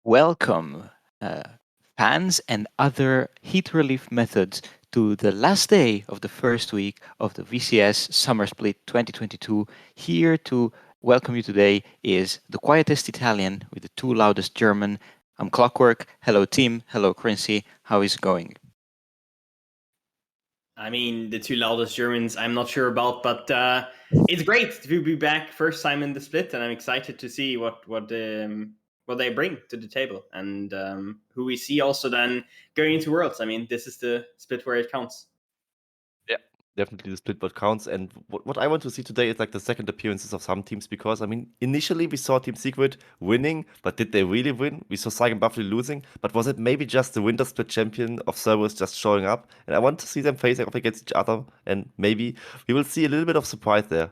Welcome, uh, fans and other heat relief methods, to the last day of the first week of the VCS Summer Split 2022. Here to welcome you today is the quietest Italian with the two loudest German. I'm Clockwork. Hello, team. Hello, Quincy. How is it going? I mean, the two loudest Germans, I'm not sure about, but it's great to be back first time in the split, and I'm excited to see what they bring to the table and who we see also then going into Worlds. I mean, this is the split where it counts. Yeah, definitely the split what counts. And what I want to see today is like the second appearances of some teams because I mean initially we saw Team Secret winning, but did they really win? We saw Saigon Buffalo losing, but was it maybe just the winter split champion of Cerberus just showing up? And I want to see them facing off against each other, and maybe we will see a little bit of surprise there.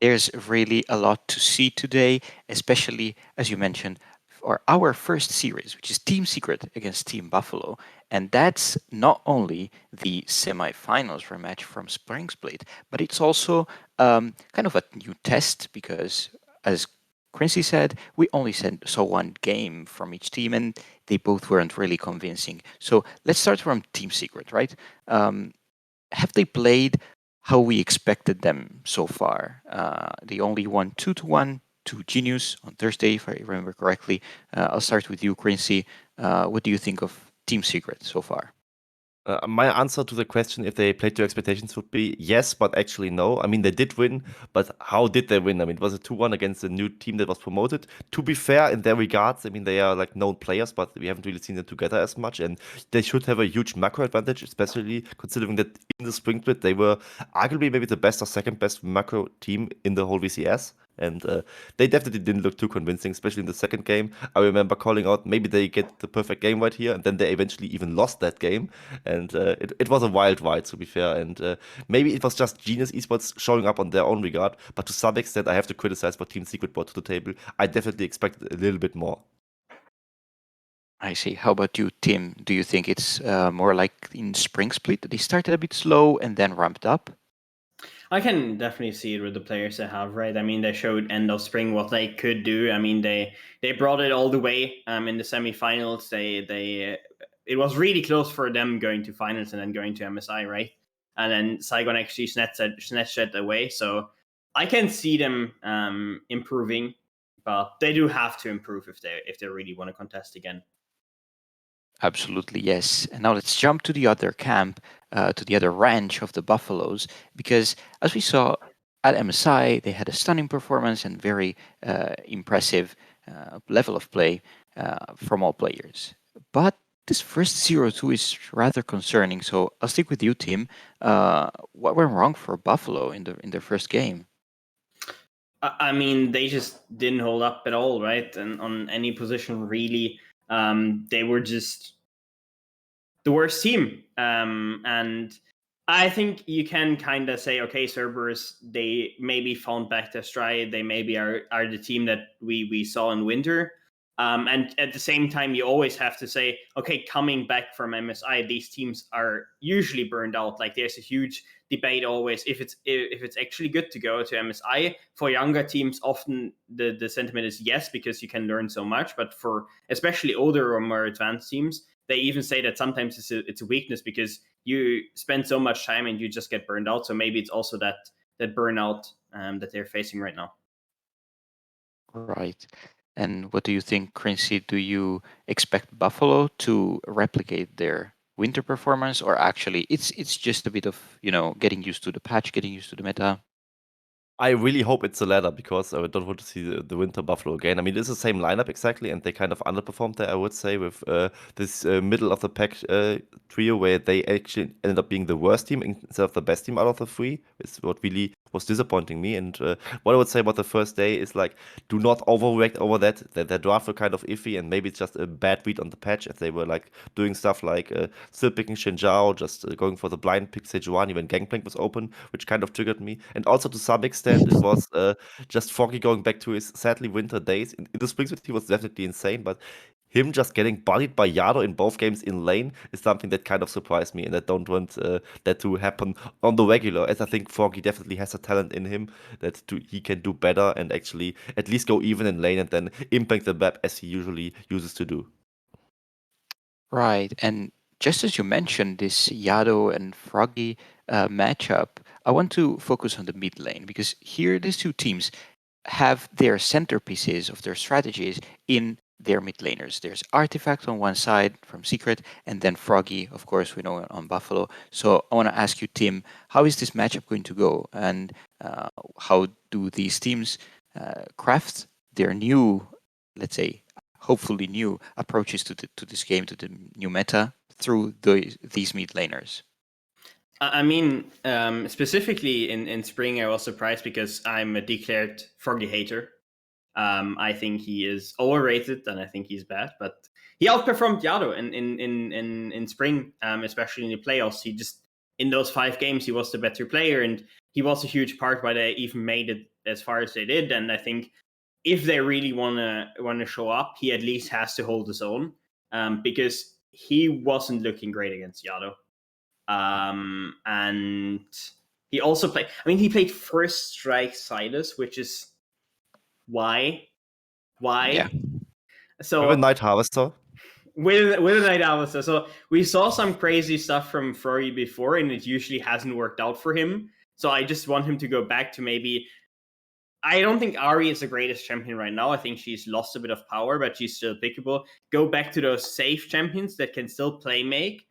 There's really a lot to see today, especially as you mentioned, for our first series, which is Team Secret against Team Buffalo. And that's not only the semifinals rematch from Spring Split, but it's also kind of a new test because, as Quincy said, we only saw one game from each team and they both weren't really convincing. So let's start from Team Secret, right? Have they played how we expected them so far? They only won 2-1 to Genius on Thursday, if I remember correctly. I'll start with you, Quincy. What do you think of Team Secret so far? My answer to the question if they played to expectations would be yes, but actually no. I mean, they did win, but how did they win? I mean, it was a 2-1 against a new team that was promoted. To be fair, in their regards, I mean, they are like known players, but we haven't really seen them together as much. And they should have a huge macro advantage, especially considering that in the spring split, they were arguably maybe the best or second best macro team in the whole VCS. And they definitely didn't look too convincing, especially in the second game. I remember calling out maybe they get the perfect game right here, and then they eventually even lost that game. And it was a wild ride, to be fair. And maybe it was just Genius Esports showing up on their own regard. But to some extent, I have to criticize what Team Secret brought to the table. I definitely expected a little bit more. I see. How about you, Tim? Do you think it's more like in Spring Split that they started a bit slow and then ramped up? I can definitely see it with the players they have, right? I mean, they showed end of spring what they could do. I mean, they brought it all the way in the semifinals. They it was really close for them going to finals and then going to MSI, right? And then Saigon actually snatched it away. So I can see them improving, but they do have to improve if they really want to contest again. Absolutely, yes. And now let's jump to the other camp, to the other ranch of the Buffaloes, because as we saw at MSI, they had a stunning performance and very impressive level of play from all players. But this first 0-2 is rather concerning. So I'll stick with you, Tim. What went wrong for Buffalo in their first game? I mean, they just didn't hold up at all, right? And on any position, really, they were just the worst team. And I think you can kind of say, okay, Cerberus, they maybe found back their stride. They maybe are the team that we saw in winter. And at the same time, you always have to say, okay, coming back from MSI, these teams are usually burned out. Like there's a huge debate always if it's actually good to go to MSI. For younger teams, often the sentiment is yes, because you can learn so much. But for especially older or more advanced teams, they even say that sometimes it's a weakness because you spend so much time and you just get burned out. So maybe it's also that burnout that they're facing right now. Right. And what do you think, Quincy? Do you expect Buffalo to replicate their winter performance, or actually it's just a bit of, getting used to the patch, getting used to the meta? I really hope it's the latter because I don't want to see the Winter Buffalo again. I mean, it's the same lineup exactly, and they kind of underperformed there, I would say, with this middle of the pack trio where they actually ended up being the worst team instead of the best team out of the three. It's what really was disappointing me. And what I would say about the first day is like, do not overreact over that. Their draft were kind of iffy, and maybe it's just a bad read on the patch as they were like doing stuff like still picking Shin Zhao, just going for the blind pick Sejuani when Gangplank was open, which kind of triggered me. And also to some extent, it was just Foggy going back to his sadly winter days. In the spring split, he was definitely insane, but him just getting bodied by Yado in both games in lane is something that kind of surprised me, and I don't want that to happen on the regular, as I think Froggy definitely has a talent in him he can do better and actually at least go even in lane and then impact the map as he usually uses to do. Right. And just as you mentioned, this Yado and Froggy matchup, I want to focus on the mid lane because here these two teams have their centerpieces of their strategies in their mid laners. There's Artifact on one side from Secret, and then Froggy, of course, we know on Buffalo. So I want to ask you, Tim, how is this matchup going to go? And how do these teams craft their new, let's say, hopefully new approaches to this game, to the new meta through these mid laners? I mean, specifically in spring, I was surprised because I'm a declared Froggy hater. I think he is overrated, and I think he's bad. But he outperformed Yado in spring, especially in the playoffs. He just in those 5 games he was the better player, and he was a huge part why they even made it as far as they did. And I think if they really wanna show up, he at least has to hold his own, because he wasn't looking great against Yado. And he also played. I mean, he played first strike Silas, which is why. Yeah. With a So Night Harvester. with a Night Alistair. So we saw some crazy stuff from Furry before, and it usually hasn't worked out for him. So I just want him to go back to maybe. I don't think Ari is the greatest champion right now. I think she's lost a bit of power, but she's still pickable. Go back to those safe champions that can still play make,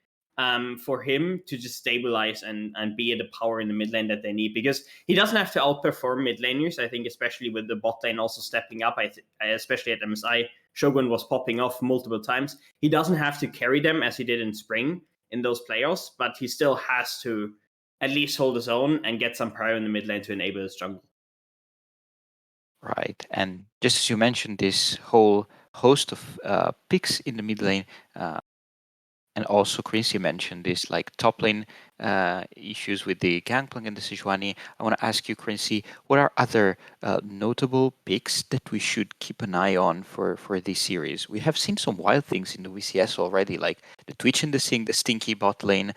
for him to just stabilize and be the power in the mid lane that they need. Because he doesn't have to outperform mid laners. I think especially with the bot lane also stepping up, especially at MSI, Shogun was popping off multiple times. He doesn't have to carry them as he did in spring in those playoffs, but he still has to at least hold his own and get some power in the mid lane to enable his jungle. Right. And just as you mentioned, this whole host of picks in the mid lane, and also Chris, you mentioned this like top lane issues with the Gangplank and the Sejuani. I want to ask you, Quincy, what are other notable picks that we should keep an eye on for this series? We have seen some wild things in the VCS already, like the Twitch and the Stinky bot lane,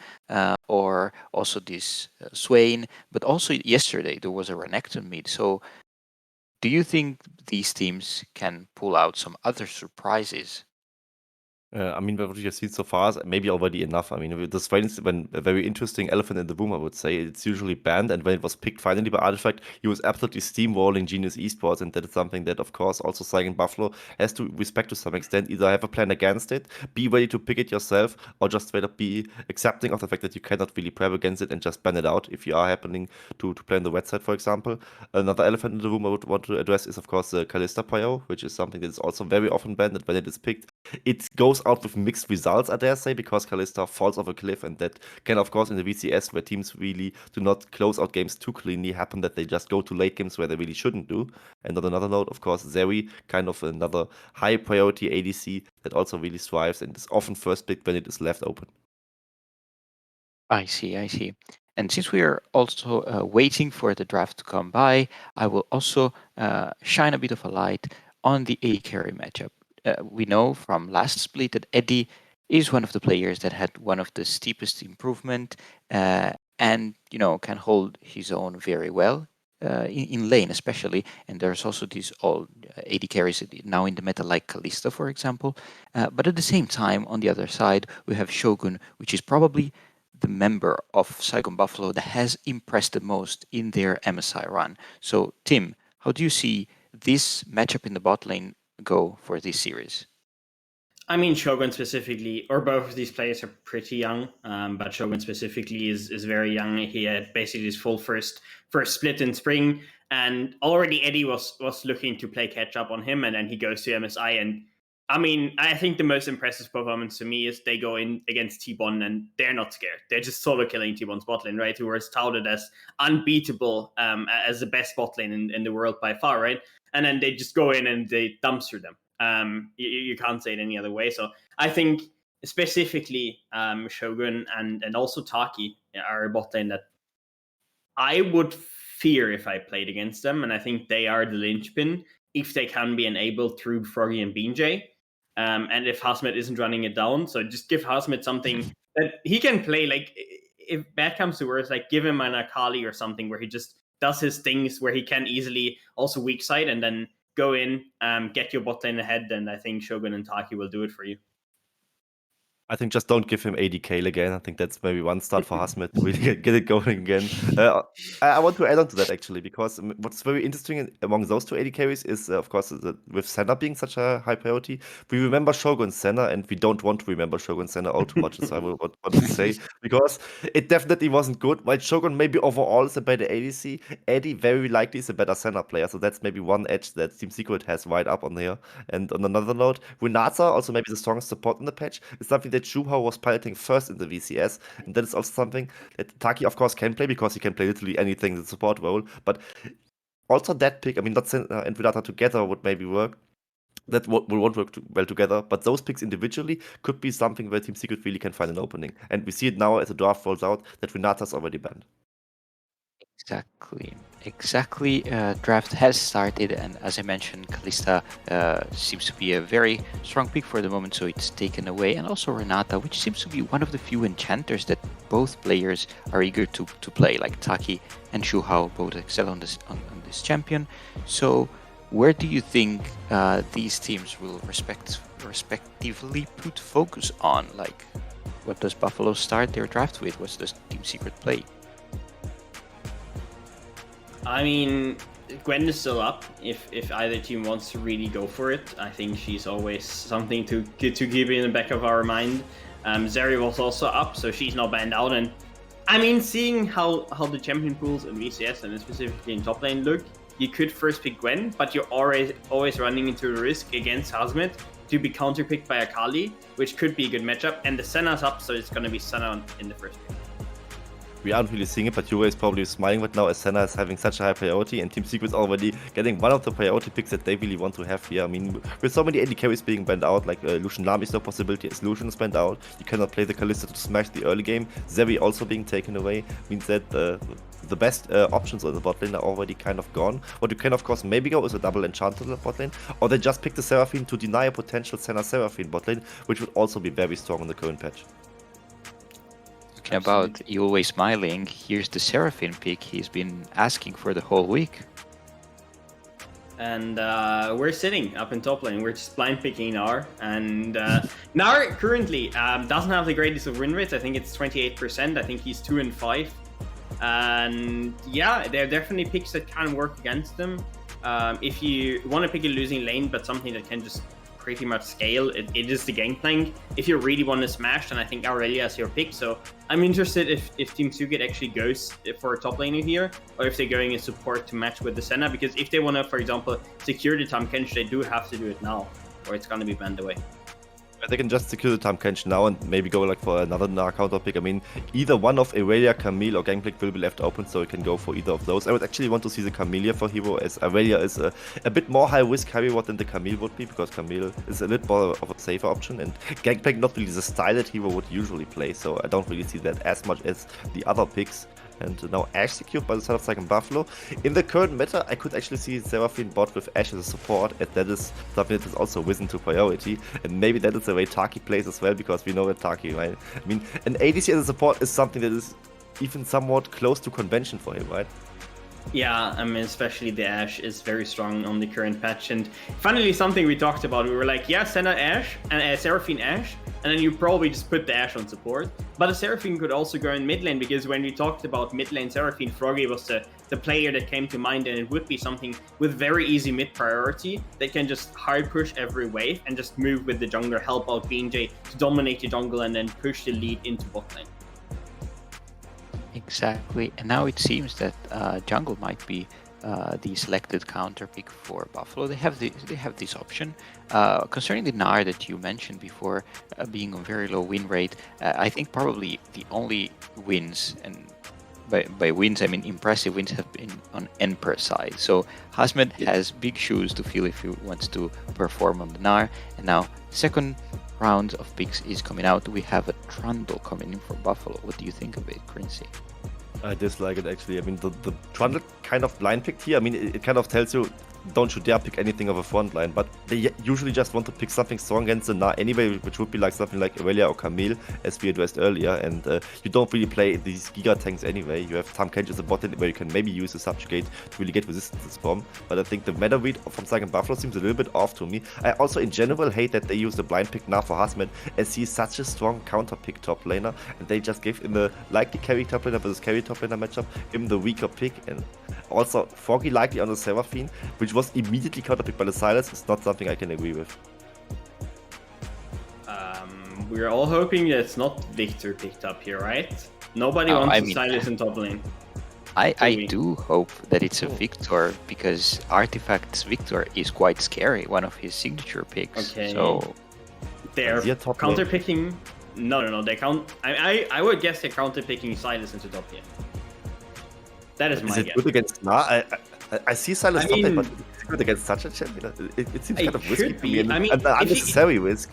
or also this Swain. But also yesterday there was a Renekton mid. So do you think these teams can pull out some other surprises? I mean, what we have seen so far is maybe already enough. I mean, the Swain is a very interesting elephant in the room, I would say. It's usually banned, and when it was picked finally by Artifact, he was absolutely steamrolling Genius Esports, and that is something that, of course, also Saigon Buffalo has to respect to some extent. Either have a plan against it, be ready to pick it yourself, or just straight up be accepting of the fact that you cannot really prep against it and just ban it out if you are happening to play on the wet side, for example. Another elephant in the room I would want to address is, of course, the Kalista Prio, which is something that is also very often banned, and when it is picked, it goes out with mixed results, I dare say, because Kalista falls off a cliff, and that can, of course, in the VCS, where teams really do not close out games too cleanly, happen that they just go to late games where they really shouldn't do. And on another note, of course, Zeri, kind of another high priority ADC that also really strives and is often first picked when it is left open. I see, I see. And since we are also waiting for the draft to come by, I will also shine a bit of a light on the AD carry matchup. We know from last split that Eddie is one of the players that had one of the steepest improvement, and can hold his own very well in lane especially. And there's also these all AD carries now in the meta like Kalista, for example. But at the same time, on the other side, we have Shogun, which is probably the member of Saigon Buffalo that has impressed the most in their MSI run. So, Tim, how do you see this matchup in the bot lane go for this series? I mean, Shogun specifically, or both of these players are pretty young, but Shogun specifically is very young. He had basically his full first split in spring, and already Eddie was looking to play catch up on him, and then he goes to MSI. And I mean, I think the most impressive performance to me is they go in against T-Bon, and they're not scared. They're just solo killing T-Bon's bot lane, right? Who was touted as unbeatable, as the best bot lane in the world by far, right? And then they just go in and they dumpster them. You can't say it any other way. So I think specifically Shogun and also Taki are a bot lane that I would fear if I played against them, and I think they are the linchpin if they can be enabled through Froggy and BJ. And if Hasmet isn't running it down, so just give Hasmet something that he can play. Like if bad comes to worse, like give him an Akali or something where he just does his things, where he can easily also weak side and then go in, get your bot lane ahead. And I think Shogun and Taki will do it for you. I think just don't give him AD Kale again. I think that's maybe one start for Hasmet to really get it going again. I want to add on to that actually, because what's very interesting among those two AD carries is, of course, with Senna being such a high priority, we remember Shogun Senna, and we don't want to remember Shogun Senna all too much, as I would want to say, because it definitely wasn't good. While Shogun maybe overall is a better ADC, Eddie very likely is a better Senna player, so that's maybe one edge that Team Secret has right up on here. And on another note, Renata, also maybe the strongest support in the patch, is something that Shuhao was piloting first in the VCS, and that is also something that Taki, of course, can play, because he can play literally anything in the support role. But also that pick, I mean, not Senna and Renata together would maybe work. That will won't work well together, but those picks individually could be something where Team Secret really can find an opening. And we see it now as the draft rolls out that Renata's already banned. Exactly. Draft has started, and as I mentioned, Kalista seems to be a very strong pick for the moment, so it's taken away. And also Renata, which seems to be one of the few enchanters that both players are eager to play, like Taki and Shuhao both excel on this champion. So where do you think these teams will respectively put focus on? Like, what does Buffalo start their draft with? What's the Team Secret play? I mean, Gwen is still up. If either team wants to really go for it, I think she's always something to keep in the back of our mind. Zeri was also up, so she's not banned out. And I mean, seeing how the champion pools in VCS and specifically in top lane look, you could first pick Gwen, but you're always running into a risk against Hasmet to be counterpicked by Akali, which could be a good matchup. And the Senna's up, so it's going to be Senna in the first pick. We aren't really seeing it, but Yura is probably smiling right now as Senna is having such a high priority, and Team Secret is already getting one of the priority picks that they really want to have here. I mean, with so many AD carries being banned out, like Lucian Lam is no possibility as Lucian is banned out. You cannot play the Kalista to smash the early game. Zeri also being taken away means that the best options on the bot lane are already kind of gone. What you can, of course, maybe go is a double enchant on the bot lane, or they just pick the Seraphine to deny a potential Senna Seraphine bot lane, which would also be very strong in the current patch. Talking about you always smiling, here's the Seraphine pick he's been asking for the whole week. And we're sitting up in top lane. We're just blind picking Gnar. And Gnar currently doesn't have the greatest of win rates. I think it's 28%. I think he's 2-5. And yeah, they're definitely picks that can work against them. If you want to pick a losing lane, but something that can just pretty much scale, it is the Gangplank. If you really want to smash, then I think Aurelia is your pick. So I'm interested if Team Secret actually goes for a top laner here, or if they're going in support to match with the Senna, because if they want to, for example, secure the Tahm Kench, they do have to do it now, or it's going to be banned away. They can just secure the Tahm Kench now and maybe go like for another Gnar counter pick. I mean, either one of Aurelia, Camille, or Gangplank will be left open, so you can go for either of those. I would actually want to see the Camellia for hero, as Aurelia is a bit more high risk carry what than the Camille would be, because Camille is a little more of a safer option, and Gangplank not really the style that hero would usually play, so I don't really see that as much as the other picks. And now Ashe secured by the side of Saigon Buffalo. In the current meta, I could actually see Seraphine bot with Ashe as a support, and that is something that has also risen to priority. And maybe that is the way Taki plays as well, because we know that Taki, right? I mean, an ADC as a support is something that is even somewhat close to convention for him, right? Yeah, I mean, especially the Ashe is very strong on the current patch. And finally, something we talked about, we were like, yeah, Senna Ashe and Seraphine Ashe, and then you probably just put the Ashe on support. But the Seraphine could also go in mid lane, because when we talked about mid lane Seraphine, Froggy was the player that came to mind, and it would be something with very easy mid priority that can just hard push every wave and just move with the jungler, help out BNJ to dominate the jungle and then push the lead into bot lane. Exactly, and now it seems that jungle might be the selected counter pick for Buffalo. They have this option. Concerning the Gnar that you mentioned before, being on very low win rate, I think probably the only wins, and by wins I mean impressive wins, have been on Emperor side. So Hasmet has big shoes to fill if he wants to perform on the Gnar. And now second round of picks is coming out. We have a Trundle coming in for Buffalo. What do you think of it, Quincy? I dislike it actually. I mean, the Trundle kind of blind picked here. I mean, it kind of tells you don't you dare pick anything of a front line, but they usually just want to pick something strong against the Na anyway, which would be like something like Aurelia or Camille, as we addressed earlier, and you don't really play these Giga tanks anyway. You have Tam Kench as a bot lane where you can maybe use a Subjugate to really get resistance from, but I think the meta read from Saigon Buffalo seems a little bit off to me. I also in general hate that they use the blind pick Na for Husman, as he's such a strong counter pick top laner, and they just gave in the likely carry top laner versus carry top laner matchup him the weaker pick, and also Froggy likely on the Seraphine, which was immediately counterpicked by the Silas, is not something I can agree with. We're all hoping that it's not Victor picked up here, right? Nobody wants Silas in top lane. I do hope that it's a Victor, because Artifact's Victor is quite scary, one of his signature picks. Okay. So they're counter picking. No. They count. I would guess they're counter picking Silas into top lane. That is my guess. Is it good against Na? I see Silas top lane, but it's good against such a champion. It seems kind of risky to me, and unnecessary risk.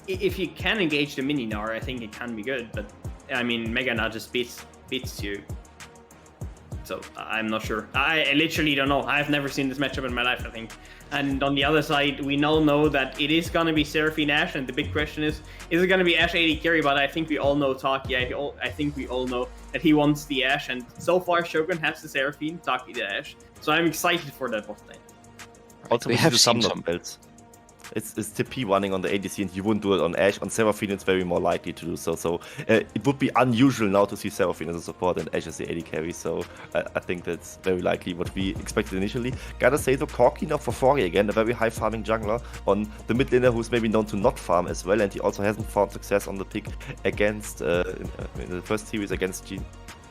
If you can engage the mini Gnar, I think it can be good, but I mean, Mega Gnar just beats you. So I'm not sure. I literally don't know. I've never seen this matchup in my life, I think. And on the other side, we now know that it is going to be Seraphine Ashe, and the big question is it going to be Ashe AD carry? But I think we all know Taki. I think we all know that he wants the Ashe, and so far Shogun has the Seraphine, Taki the Ashe. So I'm excited for that bot lane. Also, we have some builds. It's TP running on the ADC, and you wouldn't do it on Ashe. On Seraphine, it's very more likely to do so. So it would be unusual now to see Seraphine as a support and Ashe as the AD carry. So I think that's very likely what we expected initially. Gotta say though, Corki now for Fori again, a very high farming jungler on the mid laner who's maybe known to not farm as well, and he also hasn't found success on the pick against in the first series against G.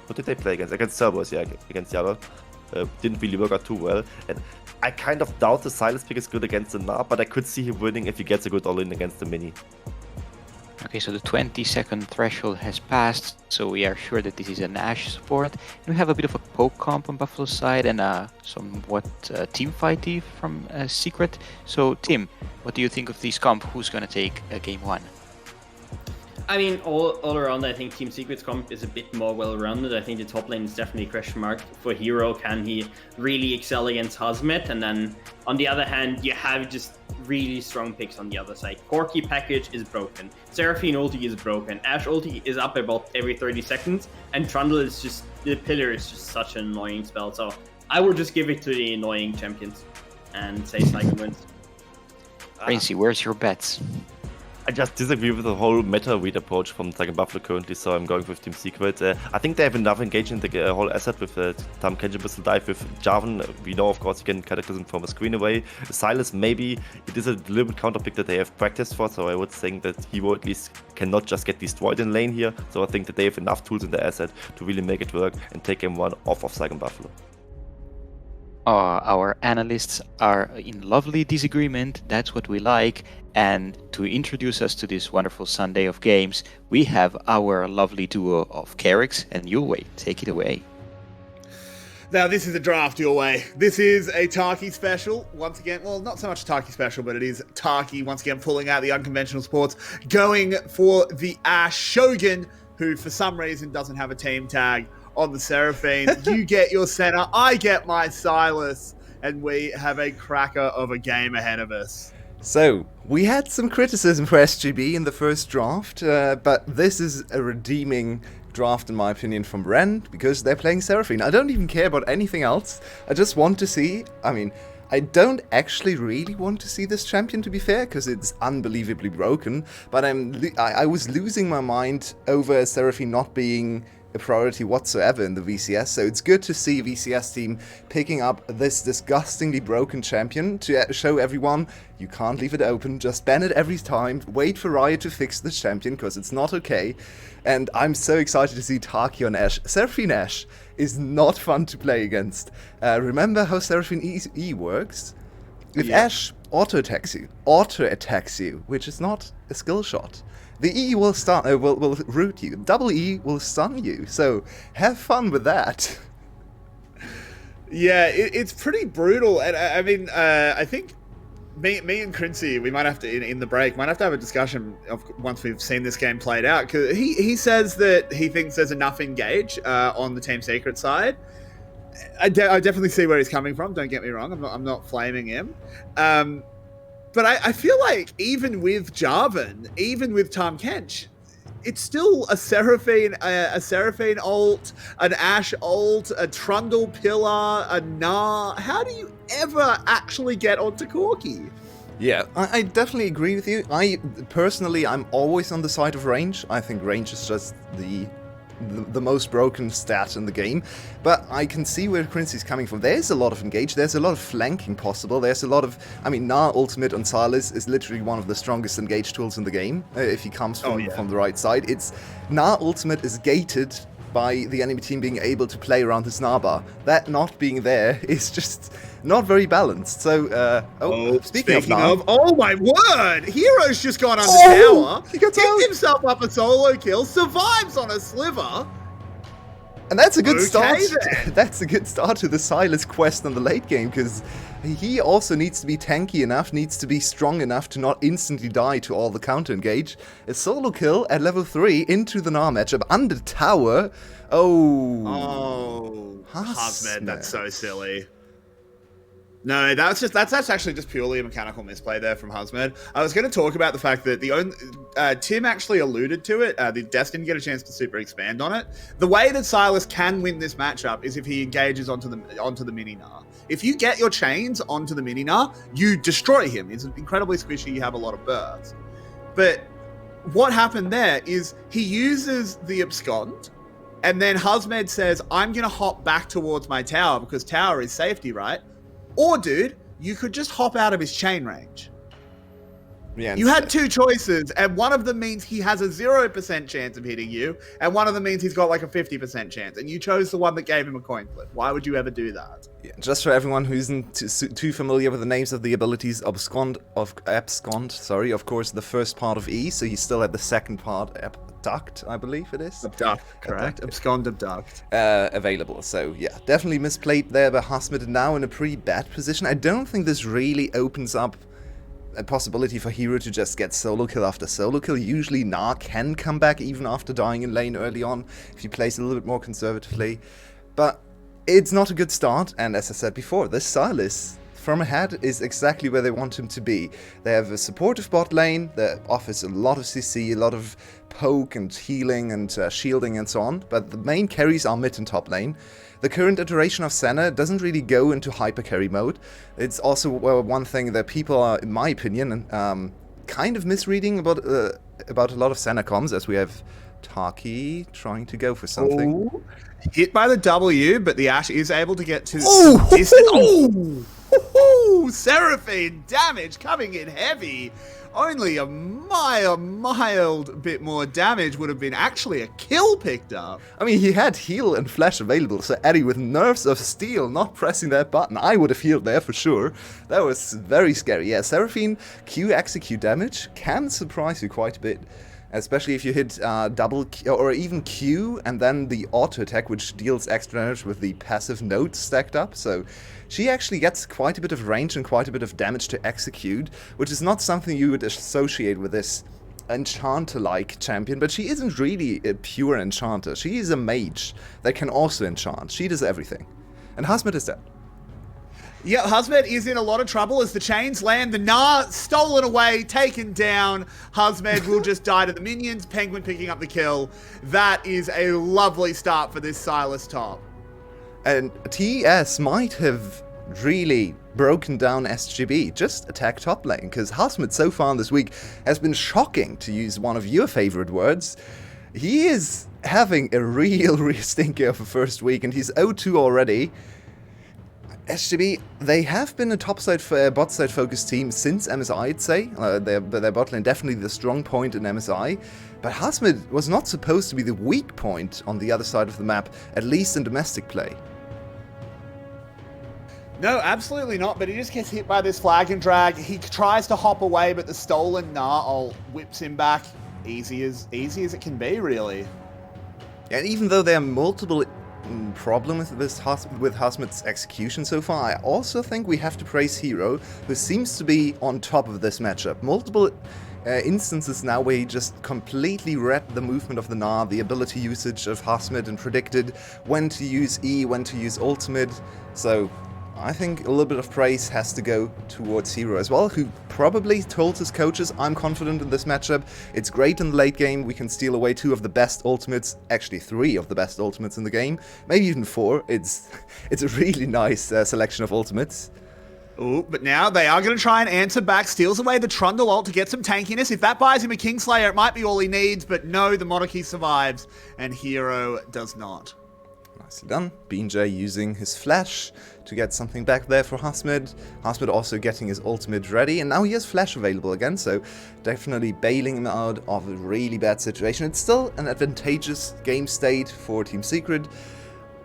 What did they play against? Against Cerberus, yeah, against Yara. Didn't really work out too well. And I kind of doubt the Silas pick is good against the Gnar, but I could see him winning if he gets a good all-in against the Mini. Okay, so the 20-second threshold has passed, so we are sure that this is an Ashe support. And we have a bit of a poke comp on Buffalo's side and a somewhat team fighty from Secret. So Tim, what do you think of this comp? Who's going to take game one? I mean, all around, I think Team Secret's comp is a bit more well-rounded. I think the top lane is definitely a question mark for Hero. Can he really excel against Hazmet? And then, on the other hand, you have just really strong picks on the other side. Corki package is broken. Seraphine ulti is broken. Ashe ulti is up about every 30 seconds. And Trundle is just, the pillar is just such an annoying spell. So I would just give it to the annoying champions and say Saigon wins. Princey, where's your bets? I just disagree with the whole meta read approach from Saigon Buffalo currently, so I'm going with Team Secret. I think they have enough engagement in the whole asset with Tam Kenji Pistol Dive, with Jarvan. We know, of course, you can Cataclysm from a screen away. Silas, maybe it is a little bit counter pick that they have practiced for, so I would think that he will at least cannot just get destroyed in lane here. So I think that they have enough tools in the asset to really make it work and take game one off of Saigon Buffalo. Our analysts are in lovely disagreement. That's what we like. And to introduce us to this wonderful Sunday of games, we have our lovely duo of Carrix and Yulwei. Take it away. Now, this is a draft your way. This is a Taki special. Once again, well, not so much a Taki special, but it is Taki once again pulling out the unconventional sports, going for the Ashe Shogun, who for some reason doesn't have a team tag on the Seraphine. You get your center, I get my Silas, and we have a cracker of a game ahead of us. So, we had some criticism for SGB in the first draft, but this is a redeeming draft in my opinion from Ren, because they're playing Seraphine. I don't even care about anything else. I just want to see, I don't actually really want to see this champion, to be fair, because it's unbelievably broken, but I was losing my mind over Seraphine not being a priority whatsoever in the VCS, so it's good to see VCS team picking up this disgustingly broken champion to show everyone you can't leave it open, just ban it every time, wait for Riot to fix this champion, because it's not okay. And I'm so excited to see Taki on Ashe. Seraphine Ashe is not fun to play against. Remember how Seraphine E works? If Ashe auto-attacks you, which is not a skill shot, the E will will root you. Double E will stun you. So have fun with that. Yeah, it's pretty brutal. And I think me and Crinsey, we might have to in the break might have to have a discussion once we've seen this game played out, because he says that he thinks there's enough engage on the Team Secret side. I definitely see where he's coming from. Don't get me wrong. I'm not flaming him. But I feel like even with Jarvan, even with Tahm Kench, it's still a Seraphine ult, an Ashe ult, a Trundle pillar, a Gnar. How do you ever actually get onto Corki? Yeah, I definitely agree with you. Personally, I'm always on the side of range. I think range is just the most broken stat in the game. But I can see where Quincy's coming from. There's a lot of engage, there's a lot of flanking possible, there's a lot of... I mean, Gnar ultimate on Sylas is literally one of the strongest engage tools in the game, if he comes from the right side. Gnar ultimate is gated by the enemy team being able to play around his Gnar bar. That not being there is just not very balanced. So, speaking of Gnar... oh my word! Hero's just gone under tower. He gets Picked himself up a solo kill, survives on a sliver. And that's a good start. Then. That's a good start to the Sylas quest in the late game, because he also needs to be tanky enough, needs to be strong enough to not instantly die to all the counter engage. A solo kill at level 3 into the Gnar matchup under tower. Hazmed, that's so silly. No, that's actually just purely a mechanical misplay there from Hazmed. I was going to talk about the fact that Tim actually alluded to it. The Des didn't get a chance to super expand on it. The way that Sylas can win this matchup is if he engages onto the mini Gnar. If you get your chains onto the mini Gnar, you destroy him. He's incredibly squishy. You have a lot of bursts. But what happened there is he uses the abscond, and then Hazmed says, "I'm going to hop back towards my tower because tower is safety, right?" Or, dude, you could just hop out of his chain range. Yeah, you had two choices, and one of them means he has a 0% chance of hitting you, and one of them means he's got like a 50% chance, and you chose the one that gave him a coin flip. Why would you ever do that? Yeah, just for everyone who isn't too familiar with the names of the abilities, abscond, of course, the first part of E, so he's still at the second part, abduct, I believe it is. Abduct, correct. Abscond, abduct. Available, so yeah, definitely misplayed there by Hazmed, now in a pretty bad position. I don't think this really opens up a possibility for Hero to just get solo kill after solo kill. Usually Gnar can come back even after dying in lane early on, if you place a little bit more conservatively. But it's not a good start, and as I said before, this Sylas from ahead is exactly where they want him to be. They have a supportive bot lane that offers a lot of CC, a lot of poke and healing and shielding and so on, but the main carries are mid and top lane. The current iteration of Senna doesn't really go into hyper carry mode. It's also one thing that people are, in my opinion, kind of misreading about a lot of Senna comms, as we have Taki trying to go for something. Ooh. Hit by the W, but the Ashe is able to get to distance. Seraphine damage coming in heavy. Only a mild bit more damage would have been actually a kill picked up. I mean, he had heal and flash available, so Eddie with nerves of steel not pressing that button. I would have healed there for sure. That was very scary. Yeah, Seraphine Q execute damage can surprise you quite a bit. Especially if you hit double or even Q and then the auto attack, which deals extra damage with the passive nodes stacked up. So she actually gets quite a bit of range and quite a bit of damage to execute, which is not something you would associate with this enchanter-like champion. But she isn't really a pure enchanter. She is a mage that can also enchant. She does everything. And Hazmed is dead. Yeah, Hazmed is in a lot of trouble as the chains land. The Gnar stolen away, taken down. Hazmed will just die to the minions. Penguin picking up the kill. That is a lovely start for this Sylas top. And TS might have really broken down SGB. Just attack top lane, because Hazmed so far this week has been shocking, to use one of your favorite words. He is having a real stinker of a first week, and he's 0-2 already. SGB, they have been a topside bot side focused team since MSI, I'd say. Their bot lane definitely the strong point in MSI. But Hazmed was not supposed to be the weak point on the other side of the map, at least in domestic play. No, absolutely not, but he just gets hit by this flag and drag. He tries to hop away, but the stolen Gnar whips him back. Easy as it can be, really. And even though there are multiple problems with Hazmed's execution so far, I also think we have to praise Hero, who seems to be on top of this matchup. Multiple instances now where he just completely read the movement of the Gnar, the ability usage of Hasmid, and predicted when to use E, when to use ultimate. So I think a little bit of praise has to go towards Hero as well, who probably told his coaches, I'm confident in this matchup, it's great in the late game, we can steal away 2 of the best ultimates, actually 3 of the best ultimates in the game, maybe even 4, it's a really nice selection of ultimates. Ooh, but now they are going to try and answer back, steals away the Trundle ult to get some tankiness. If that buys him a Kingslayer, it might be all he needs, but no, the Monarchy survives, and Hero does not. Nicely done. BJ using his flash to get something back there for Hasmid. Hasmid also getting his ultimate ready, and now he has flash available again, so definitely bailing him out of a really bad situation. It's still an advantageous game state for Team Secret.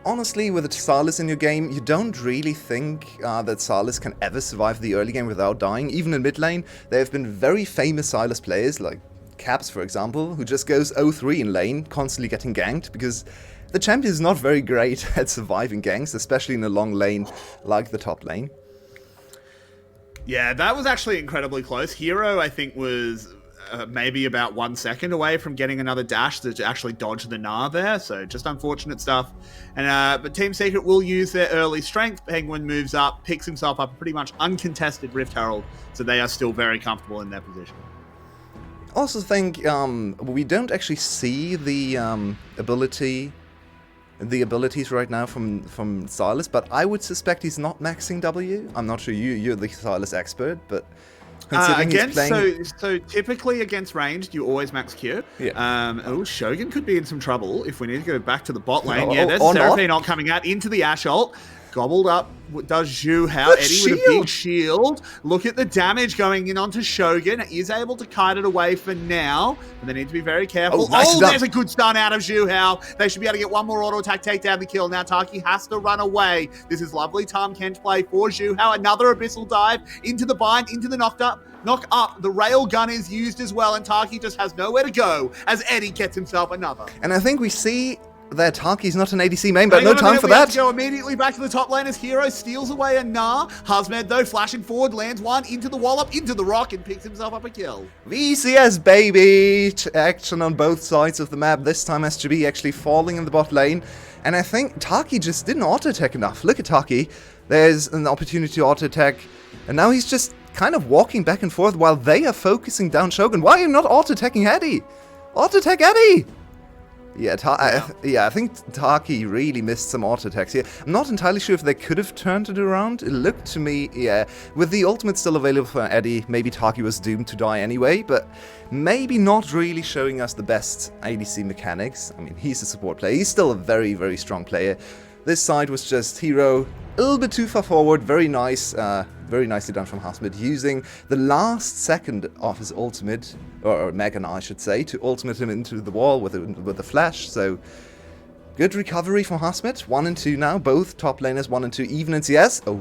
Honestly, with a Sylas in your game, you don't really think that Sylas can ever survive the early game without dying. Even in mid lane, there have been very famous Sylas players, like Caps for example, who just goes 0-3 in lane, constantly getting ganked, because the champion is not very great at surviving ganks, especially in a long lane like the top lane. Yeah, that was actually incredibly close. Hero, I think, was maybe about 1 second away from getting another dash to actually dodge the Gnar there, so just unfortunate stuff. And but Team Secret will use their early strength. Penguin moves up, picks himself up a pretty much uncontested Rift Herald, so they are still very comfortable in their position. Also think we don't actually see the abilities right now from Sylas, but I would suspect he's not maxing W. I'm not sure you're the Sylas expert, but considering he's playing... so typically against ranged, you always max Q. Yeah. Shogun could be in some trouble if we need to go back to the bot lane. No, yeah, there's Seraphine ult coming out into the Ashe ult. Gobbled up does Zhu Hao. Eddie with a big shield. Look at the damage going in onto Shogun. Is able to kite it away for now, but they need to be very careful. There's a good stun out of Zhu Hao. They should be able to get one more auto attack, take down the kill. Now Taki has to run away. This is lovely Tahm Kench play for Zhu Hao. Another abyssal dive into the bind, into the knock up. The rail gun is used as well, and Taki just has nowhere to go as Eddie gets himself another. And I think we see that Taki's not an ADC main, but no time for that. Go immediately back to the top lane as Hero steals away a Gnar. Hasmed, though, flashing forward, lands one into the wallop, into the rock, and picks himself up a kill. VCS, baby! Action on both sides of the map. This time SGB actually falling in the bot lane. And I think Taki just didn't auto-attack enough. Look at Taki. There's an opportunity to auto-attack. And now he's just kind of walking back and forth while they are focusing down Shogun. Why are you not auto-attacking Eddie? Auto-attack Eddie! Yeah, I think Taki really missed some auto attacks here. I'm not entirely sure if they could have turned it around. It looked to me, yeah, with the ultimate still available for Eddie, maybe Taki was doomed to die anyway, but maybe not really showing us the best ADC mechanics. I mean, he's a support player. He's still a very, very strong player. This side was just Hero a little bit too far forward. Very nice, very nicely done from Hasmid, using the last second of his ultimate, or Megan, I should say, to ultimate him into the wall with a flash. So good recovery from Hasmid. 1 and 2 now, both top laners 1 and 2, even in CS. Oh.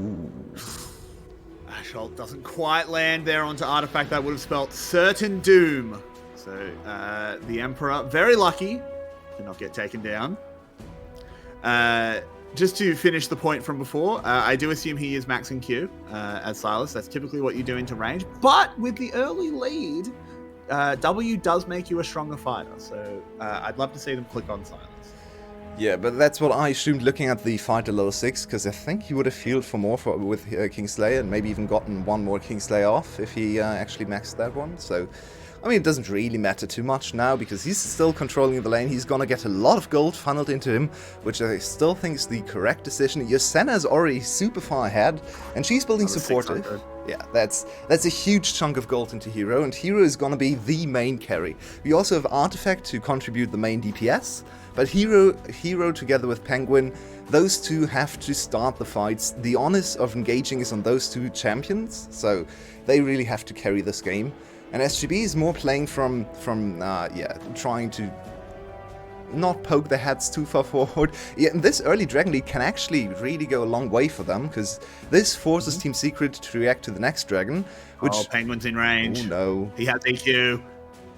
Ashe ult doesn't quite land there onto Artifact. That would have spelt certain doom. So the Emperor, very lucky, did not get taken down. Just to finish the point from before, I do assume he is maxing Q as Sylas. That's typically what you do into range. But with the early lead, W does make you a stronger fighter. So I'd love to see them click on Sylas. Yeah, but that's what I assumed looking at the fight at level 6, because I think he would have healed for more with Kingslayer, and maybe even gotten one more Kingslayer off if he actually maxed that one. So, I mean, it doesn't really matter too much now, because he's still controlling the lane. He's gonna get a lot of gold funneled into him, which I still think is the correct decision. Yosena is already super far ahead, and she's building supportive. Yeah, that's a huge chunk of gold into Hero, and Hero is gonna be the main carry. We also have Artifact to contribute the main DPS, but Hero together with Penguin, those two have to start the fights. The onus of engaging is on those two champions, so they really have to carry this game. And SGB is more playing from trying to not poke their heads too far forward. Yeah, and this early Dragon Lead can actually really go a long way for them, because this forces Team Secret to react to the next Dragon, which... Oh, Penguin's in range. Oh, no. He has EQ.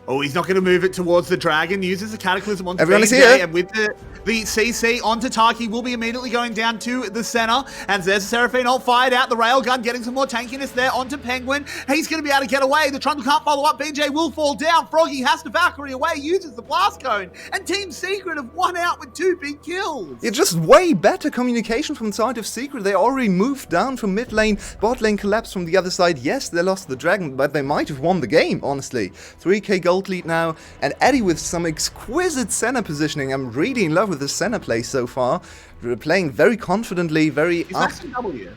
Oh, he's not going to move it towards the dragon. Uses the Cataclysm onto Everyone is BJ, here. and with the CC onto Taki, will be immediately going down to the center. And there's a Seraphine ult fired out. The railgun getting some more tankiness there onto Penguin. He's going to be able to get away. The Trundle can't follow up. BJ will fall down. Froggy has to Valkyrie away, uses the blast cone. And Team Secret have won out with 2 big kills. Yeah, just way better communication from the side of Secret. They already moved down from mid lane. Bot lane collapsed from the other side. Yes, they lost the dragon, but they might have won the game, honestly. 3k gold lead now, and Eddie with some exquisite center positioning. I'm really in love with the center play so far. They're playing very confidently, very He's up. maxing W.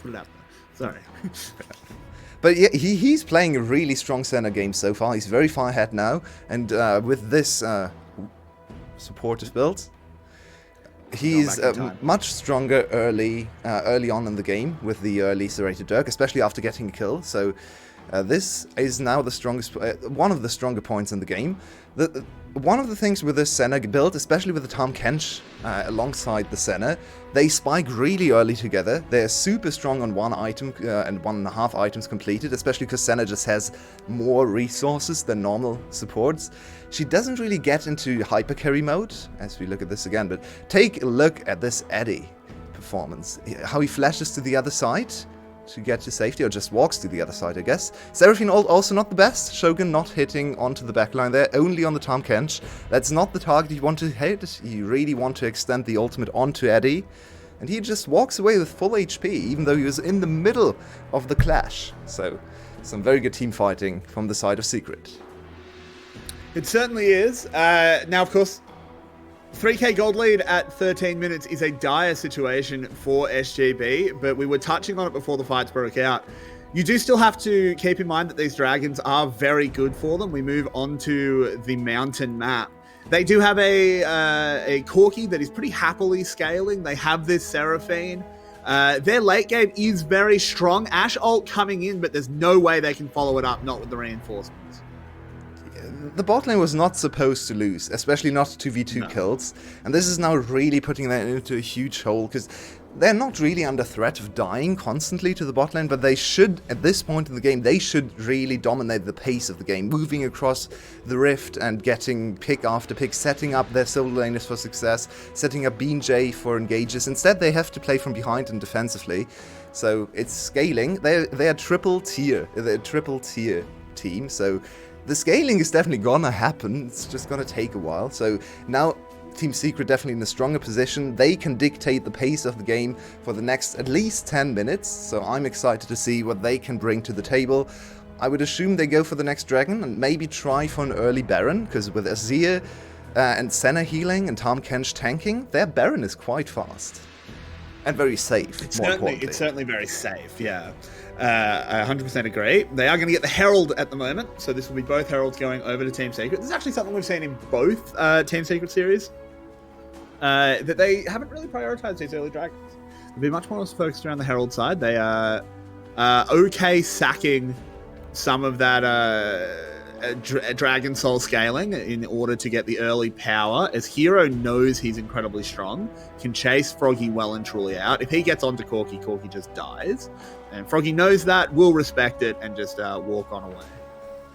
Put it out there. Sorry. But yeah, he's playing a really strong center game so far. He's very far ahead now, and with this supportive build, he's much stronger early on in the game with the early serrated Dirk, especially after getting a kill. So this is now the strongest, one of the stronger points in the game. One of the things with this Senna build, especially with the Tahm Kench alongside the Senna, they spike really early together. They're super strong on one item and 1.5 items completed, especially because Senna just has more resources than normal supports. She doesn't really get into hyper carry mode, as we look at this again, but take a look at this Eddie performance. How he flashes to the other side to get to safety, or just walks to the other side, I guess. Seraphine also not the best. Shogun not hitting onto the backline there, only on the Tahm Kench. That's not the target you want to hit. You really want to extend the ultimate onto Eddie. And he just walks away with full HP, even though he was in the middle of the clash. So, some very good team fighting from the side of Secret. It certainly is. Now, of course, 3k gold lead at 13 minutes is a dire situation for SGB, but we were touching on it before the fights broke out. You do still have to keep in mind that these dragons are very good for them. We move on to the mountain map. They do have a Corki that is pretty happily scaling. They have this Seraphine. Their late game is very strong. Ashe ult coming in, but there's no way they can follow it up, not with the reinforcements. The bot lane was not supposed to lose, especially not 2v2 kills, and this is now really putting them into a huge hole, because they're not really under threat of dying constantly to the bot lane, but they should, at this point in the game, they should really dominate the pace of the game, moving across the rift and getting pick after pick, setting up their solo laners for success, setting up Bean J for engages. Instead, they have to play from behind and defensively, so it's scaling. They're triple tier team, so the scaling is definitely gonna happen. It's just gonna take a while. So now Team Secret definitely in a stronger position. They can dictate the pace of the game for the next at least 10 minutes. So I'm excited to see what they can bring to the table. I would assume they go for the next dragon and maybe try for an early Baron, because with Azir and Senna healing and Tahm Kench tanking, their Baron is quite fast. And very safe, It's certainly very safe, yeah. I 100% agree. They are going to get the Herald at the moment, so this will be both Heralds going over to Team Secret. This is actually something we've seen in both Team Secret series, that they haven't really prioritized these early dragons. They'll be much more focused around the Herald side. They are okay sacking some of that Dragon Soul scaling in order to get the early power, as Hero knows he's incredibly strong, can chase Froggy well and truly out. If he gets onto Corki, Corki just dies. And Froggy knows that, will respect it, and just walk on away.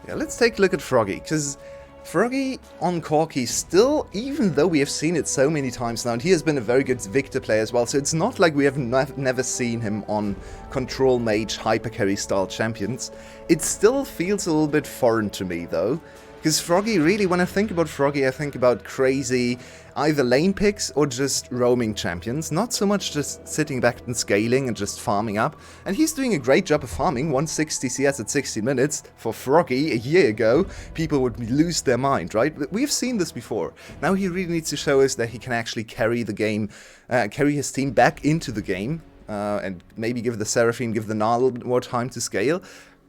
Yeah, let's take a look at Froggy, because Froggy on Corki still, even though we have seen it so many times now, and he has been a very good Victor player as well, so it's not like we have never seen him on Control Mage Hypercarry style champions. It still feels a little bit foreign to me though, because Froggy really, when I think about Froggy, I think about crazy either lane picks or just roaming champions, not so much just sitting back and scaling and just farming up. And he's doing a great job of farming, 160 CS at 60 minutes. For Froggy, a year ago, people would lose their mind, right? But we've seen this before. Now he really needs to show us that he can actually carry the game, carry his team back into the game, and maybe give the Seraphine, give the Nile a little bit more time to scale.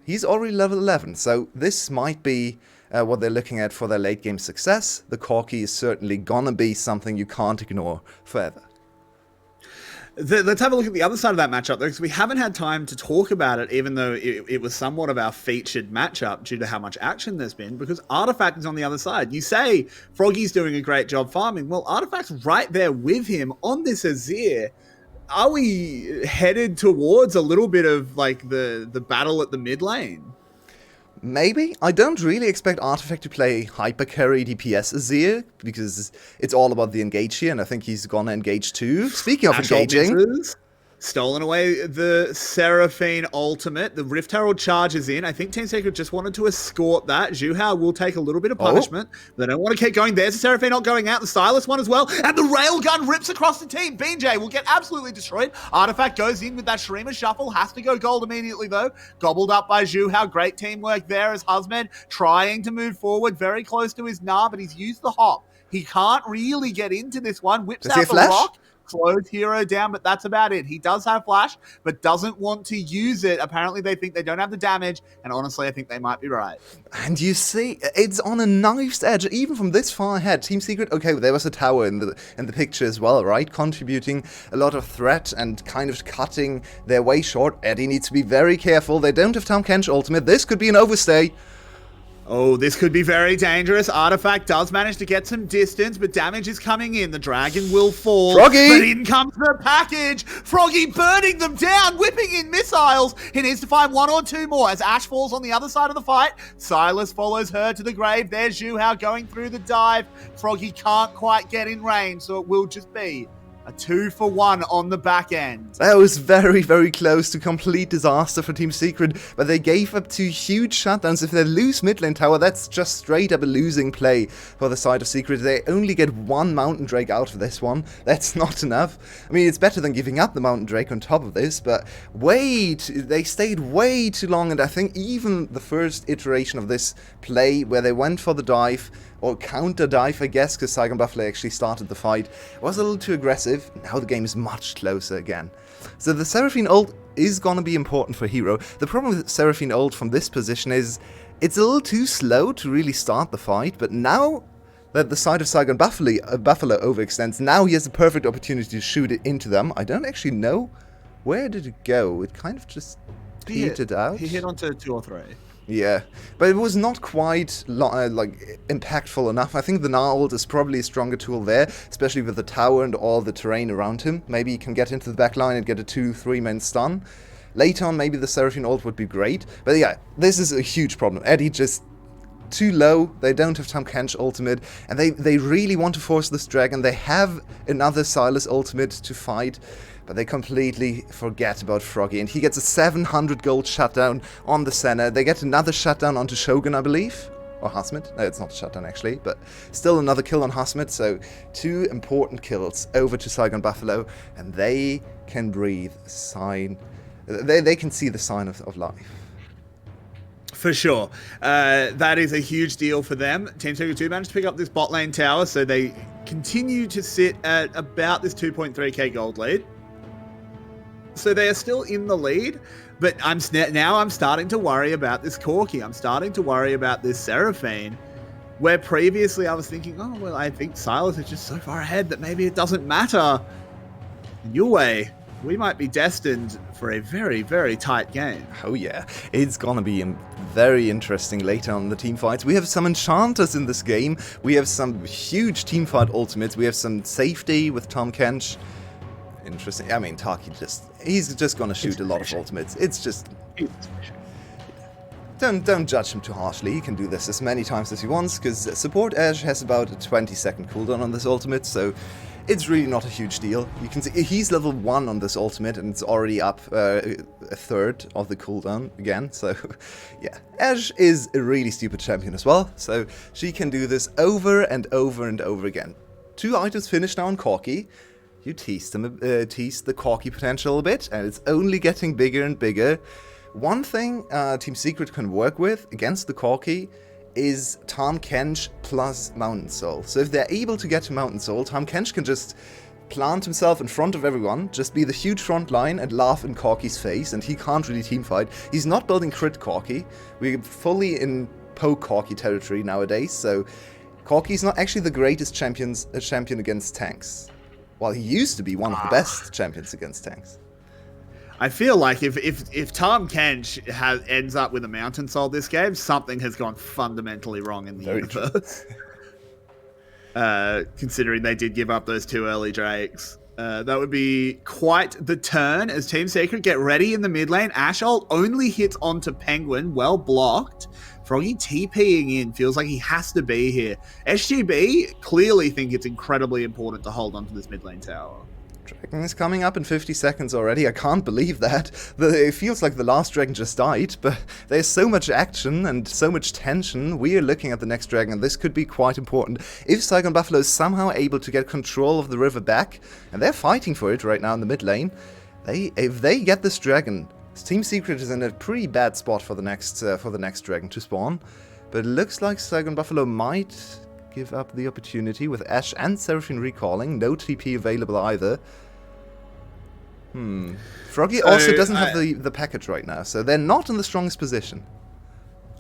He's already level 11, so this might be what they're looking at for their late game success. The Corki is certainly gonna be something you can't ignore forever. Let's have a look at the other side of that matchup, though, because we haven't had time to talk about it, even though it was somewhat of our featured matchup due to how much action there's been, because Artifact is on the other side. You say Froggy's doing a great job farming. Well, Artifact's right there with him on this Azir. Are we headed towards a little bit of like the battle at the mid lane? Maybe. I don't really expect Artifact to play hyper carry DPS Azir, because it's all about the engage here, and I think he's gonna engage too. Speaking of Ash engaging... misses. Stolen away the Seraphine ultimate. The Rift Herald charges in. I think Team Secret just wanted to escort that. Zhu Hao will take a little bit of punishment. They don't want to keep going. There's the Seraphine not going out. The Stylus one as well. And the Railgun rips across the team. BJ will get absolutely destroyed. Artifact goes in with that Shrema shuffle. Has to go gold immediately though. Gobbled up by Zhu Hao. Great teamwork there as Husband trying to move forward. Very close to his Gnar, but he's used the hop. He can't really get into this one. Whips out the rock. Slows Hero down, but that's about it. He does have Flash, but doesn't want to use it. Apparently, they think they don't have the damage, and honestly, I think they might be right. And you see, it's on a knife's edge, even from this far ahead. Team Secret, okay, there was a tower in the picture as well, right? Contributing a lot of threat and kind of cutting their way short. Eddie needs to be very careful. They don't have Tahm Kench ultimate. This could be an overstay. Oh, this could be very dangerous. Artifact does manage to get some distance, but damage is coming in. The dragon will fall. Froggy! But in comes the package. Froggy burning them down, whipping in missiles. He needs to find one or two more as Ash falls on the other side of the fight. Silas follows her to the grave. There's Zhu Hao going through the dive. Froggy can't quite get in range, so it will just be a 2-for-1 on the back end. That was very, very close to complete disaster for Team Secret, but they gave up 2 huge shutdowns. If they lose mid lane tower, that's just straight up a losing play for the side of Secret. They only get 1 Mountain Drake out of this one. That's not enough. I mean, it's better than giving up the Mountain Drake on top of this, but they stayed way too long, and I think even the first iteration of this play, where they went for the dive, or counter dive, I guess, because Saigon Buffalo actually started the fight, was a little too aggressive. Now the game is much closer again. So the Seraphine ult is going to be important for Hero. The problem with Seraphine ult from this position is it's a little too slow to really start the fight, but now that the side of Saigon Buffalo overextends, now he has a perfect opportunity to shoot it into them. I don't actually know where did it go. It kind of just petered out. He hit onto 2 or 3. Yeah, but it was not quite like impactful enough. I think the Gnar ult is probably a stronger tool there, especially with the tower and all the terrain around him. Maybe he can get into the back line and get a 2-3 man stun. Later on, maybe the Seraphine ult would be great. But yeah, this is a huge problem. Eddie just too low. They don't have Tahm Kench ultimate, and they really want to force this dragon. They have another Silas ultimate to fight, but they completely forget about Froggy, and he gets a 700 gold shutdown on the center. They get another shutdown onto Shogun, I believe. Or Hasmit. No, it's not a shutdown actually, but still another kill on Hasmit. So 2 important kills over to Saigon Buffalo, and they can breathe a sign. They can see the sign of life. For sure. That is a huge deal for them. Team Secret 2 managed to pick up this bot lane tower, so they continue to sit at about this 2.3k gold lead. So they are still in the lead, but now I'm starting to worry about this Corki. I'm starting to worry about this Seraphine, where previously I was thinking, oh, well, I think Silas is just so far ahead that maybe it doesn't matter. Yue, we might be destined for a very, very tight game. Oh yeah, it's gonna be very interesting later on in the team fights. We have some enchanters in this game. We have some huge team fight ultimates. We have some safety with Tahm Kench. Interesting. I mean, Taki he's just gonna shoot a lot of ultimates. It's just... Don't judge him too harshly. He can do this as many times as he wants, because support Ash has about a 20-second cooldown on this ultimate, so it's really not a huge deal. You can see he's level 1 on this ultimate, and it's already up a third of the cooldown again, so yeah. Ash is a really stupid champion as well, so she can do this over and over and over again. 2 items finished now on Corki. You teased the Corki potential a bit, and it's only getting bigger and bigger. One thing Team Secret can work with against the Corki is Tahm Kench plus Mountain Soul. So if they're able to get to Mountain Soul, Tahm Kench can just plant himself in front of everyone, just be the huge front line and laugh in Corki's face, and he can't really teamfight. He's not building crit Corki. We're fully in poke Corki territory nowadays, so Corki's not actually the greatest champion against tanks. Well, he used to be one of the best champions against tanks. I feel like if Tahm Kench ends up with a Mountain Soul this game, something has gone fundamentally wrong in the universe. Considering they did give up those 2 early Drakes. That would be quite the turn as Team Secret get ready in the mid lane. Ash ult only hits onto Penguin, well blocked. Froggy TPing in, feels like he has to be here. SGB clearly think it's incredibly important to hold on to this mid lane tower. Dragon is coming up in 50 seconds already. I can't believe that. It feels like the last dragon just died, but there's so much action and so much tension. We are looking at the next dragon, and this could be quite important. If Saigon Buffalo is somehow able to get control of the river back, and they're fighting for it right now in the mid lane, if they get this dragon, Team Secret is in a pretty bad spot for the next dragon to spawn. But it looks like Saigon Buffalo might give up the opportunity with Ash and Seraphine recalling. No TP available either. Froggy also doesn't have the package right now, so they're not in the strongest position.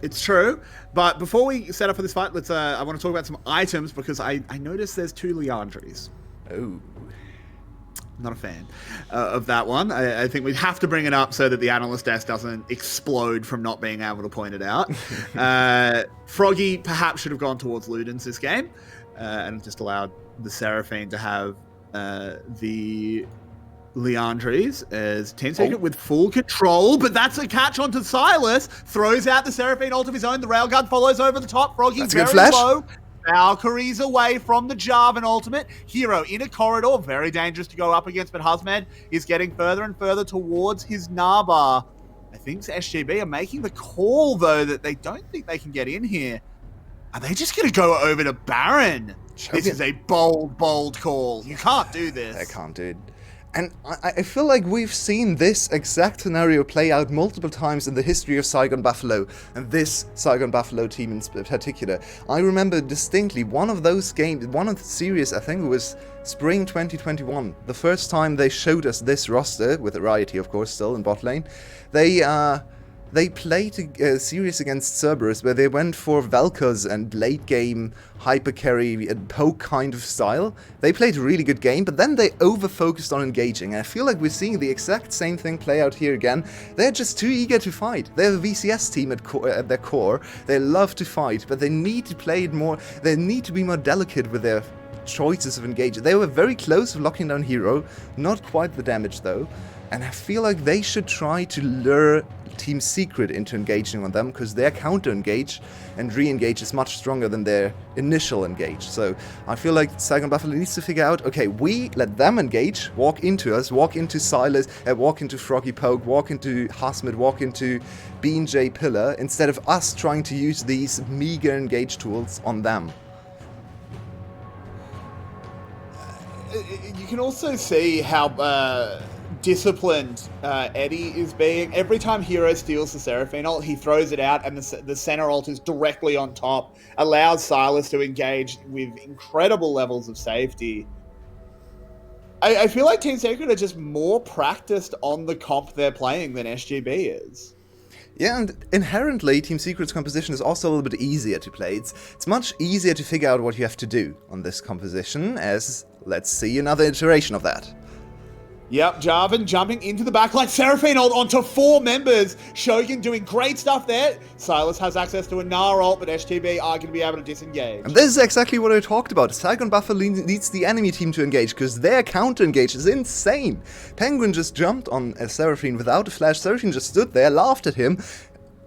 It's true, but before we set up for this fight, let's. I want to talk about some items because I noticed there's 2 Leandries. Oh. Not a fan of that one. I think we'd have to bring it up so that the analyst desk doesn't explode from not being able to point it out. Froggy perhaps should have gone towards Ludens this game and just allowed the Seraphine to have the Leandries as Team Secret with full control, but that's a catch onto Silas. Throws out the Seraphine ult of his own. The Railgun follows over the top. Froggy that's a good very flash. low. Valkyrie's away from the Jarvan ultimate. Hero in a corridor, very dangerous to go up against, but Husmed is getting further and further towards his Narbar. I think SGB are making the call, though, that they don't think they can get in here. Are they just going to go over to Baron? This is a bold, bold call. You can't do this. I can't do it. And I feel like we've seen this exact scenario play out multiple times in the history of Saigon Buffalo, and this Saigon Buffalo team in particular. I remember distinctly one of those games, one of the series, I think it was Spring 2021, the first time they showed us this roster, with Riot, of course, still in bot lane. They played a series against Cerberus where they went for Velkas and late game hyper carry and poke kind of style. They played a really good game, but then they over-focused on engaging. And I feel like we're seeing the exact same thing play out here again. They're just too eager to fight. They're a VCS team at their core. They love to fight, but they need to play it more. They need to be more delicate with their choices of engaging. They were very close to locking down Hero. Not quite the damage though. And I feel like they should try to lure Team Secret into engaging on them, because their counter-engage and re-engage is much stronger than their initial engage. So I feel like Saigon Buffalo needs to figure out, okay, we let them engage, walk into us, walk into Silas, walk into Froggy Poke, walk into Husmed, walk into Bean J Pillar, instead of us trying to use these meager engage tools on them. You can also see how disciplined Eddie is being. Every time Hero steals the Seraphine ult, he throws it out, and the center ult is directly on top, allows Silas to engage with incredible levels of safety. I feel like Team Secret are just more practiced on the comp they're playing than SGB is. Yeah, and inherently, Team Secret's composition is also a little bit easier to play. It's much easier to figure out what you have to do on this composition, as let's see another iteration of that. Yep, Jarvan jumping into the backline. Seraphine ult onto 4 members. Shogun doing great stuff there. Silas has access to a Gnar ult, but STB are going to be able to disengage. And this is exactly what I talked about. Saigon Buffalo needs the enemy team to engage, because their counter-engage is insane. Penguin just jumped on a Seraphine without a flash. Seraphine just stood there, laughed at him,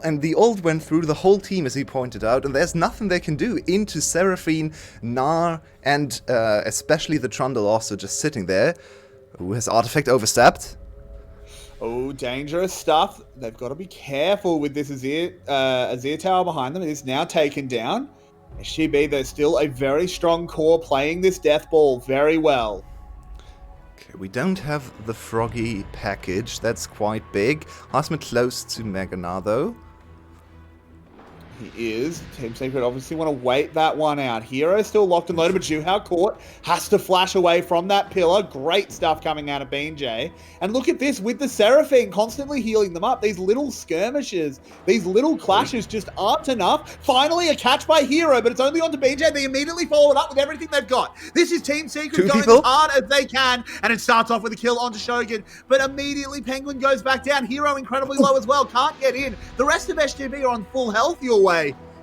and the ult went through the whole team, as he pointed out, and there's nothing they can do into Seraphine, Gnar, and especially the Trundle also just sitting there. Who has Artifact overstepped? Oh, dangerous stuff. They've got to be careful with this Azir tower behind them. It is now taken down. SGB, they're still a very strong core playing this death ball very well. Okay, we don't have the Froggy package. That's quite big. Husmed close to Mega Gnar, though. He is. Team Secret obviously want to wait that one out. Hero still locked and loaded, but Juhao caught. Has to flash away from that pillar. Great stuff coming out of Bean J. And look at this, with the Seraphine constantly healing them up. These little skirmishes, these little clashes just aren't enough. Finally, a catch by Hero, but it's only onto Bean J. They immediately follow it up with everything they've got. This is Team Secret going as hard as they can, and it starts off with a kill onto Shogun, but immediately Penguin goes back down. Hero incredibly low as well, can't get in. The rest of SGB are on full health your way.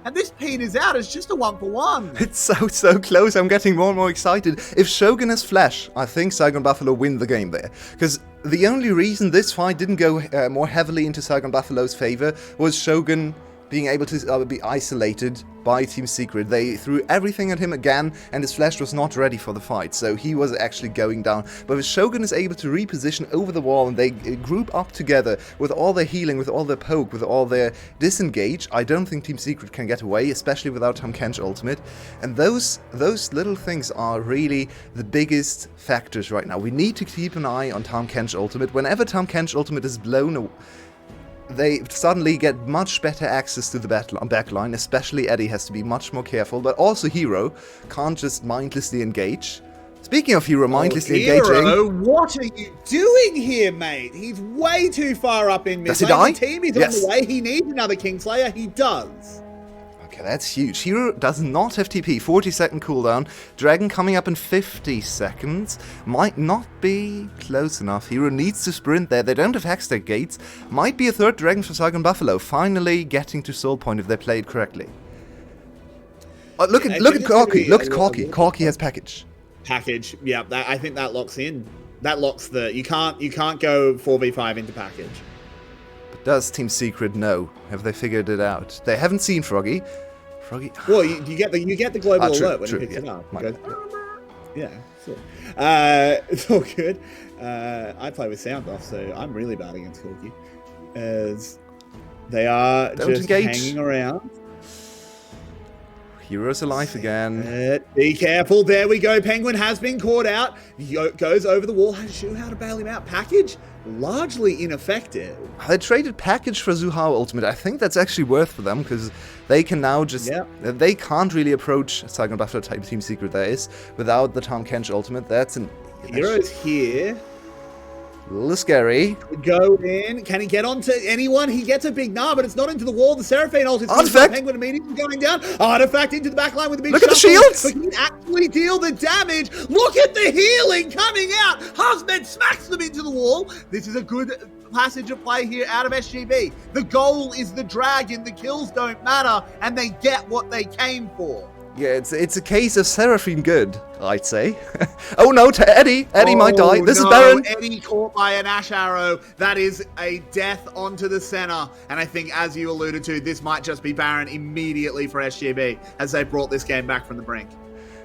and this peters out as just a 1-for-1. It's so close. I'm getting more and more excited. If Shogun has Flash, I think Saigon Buffalo win the game there. Because the only reason this fight didn't go more heavily into Saigon Buffalo's favor was Shogun being able to be isolated by Team Secret. They threw everything at him again, and his Flash was not ready for the fight, so he was actually going down. But if Shogun is able to reposition over the wall and they group up together with all their healing, with all their poke, with all their disengage, I don't think Team Secret can get away, especially without Tahm Kench ultimate. And those little things are really the biggest factors right now. We need to keep an eye on Tahm Kench ultimate. Whenever Tahm Kench ultimate is blown away, they suddenly get much better access to the backline, especially Eddie has to be much more careful, but also Hero can't just mindlessly engage. Speaking of Hero mindlessly engaging... What are you doing here, mate? He's way too far up in mid. Does he die? The team is Yes. on the way. He needs another Kingslayer. He does. Okay, that's huge. Hero does not have TP. 40-second cooldown. Dragon coming up in 50 seconds. Might not be close enough. Hero needs to sprint there. They don't have Hextech gates. Might be a third Dragon for Saigon Buffalo. Finally getting to Soul Point if they play it correctly. Look at Corky. Look at Corky. Corky has package. Package. Yeah, I think that locks in. That locks the... You can't go 4v5 into package. But does Team Secret know? Have they figured it out? They haven't seen Froggy. Well, you get the global alert when it picks it up. It goes, yeah, sure. It's all good. I play with sound off, so I'm really bad against Corky, as they are just hanging around. Hero's alive again. Be careful. There we go. Penguin has been caught out. Goes over the wall. Has Shu how to bail him out. Package largely ineffective. They traded package for Zuhao ultimate. I think that's actually worth for them because they can now just... Yeah. They can't really approach Saigon Buffalo type Team Secret there is without the Tahm Kench ultimate. That's an... Hero's here. A little scary. Go in. Can he get onto anyone? He gets a big nah, but it's not into the wall. The Seraphine ult is Artifact. Penguin immediately going down. Artifact into the backline with a big Look at the shields. But can he actually deal the damage? Look at the healing coming out. Husband smacks them into the wall. This is a good passage of play here out of SGB. The goal is the dragon. The kills don't matter, and they get what they came for. Yeah, it's a case of Seraphine good, I'd say. Oh no, to Eddie. Eddie might die. This is Baron. Eddie caught by an Ash Arrow. That is a death onto the center. And I think, as you alluded to, this might just be Baron immediately for SGB as they brought this game back from the brink.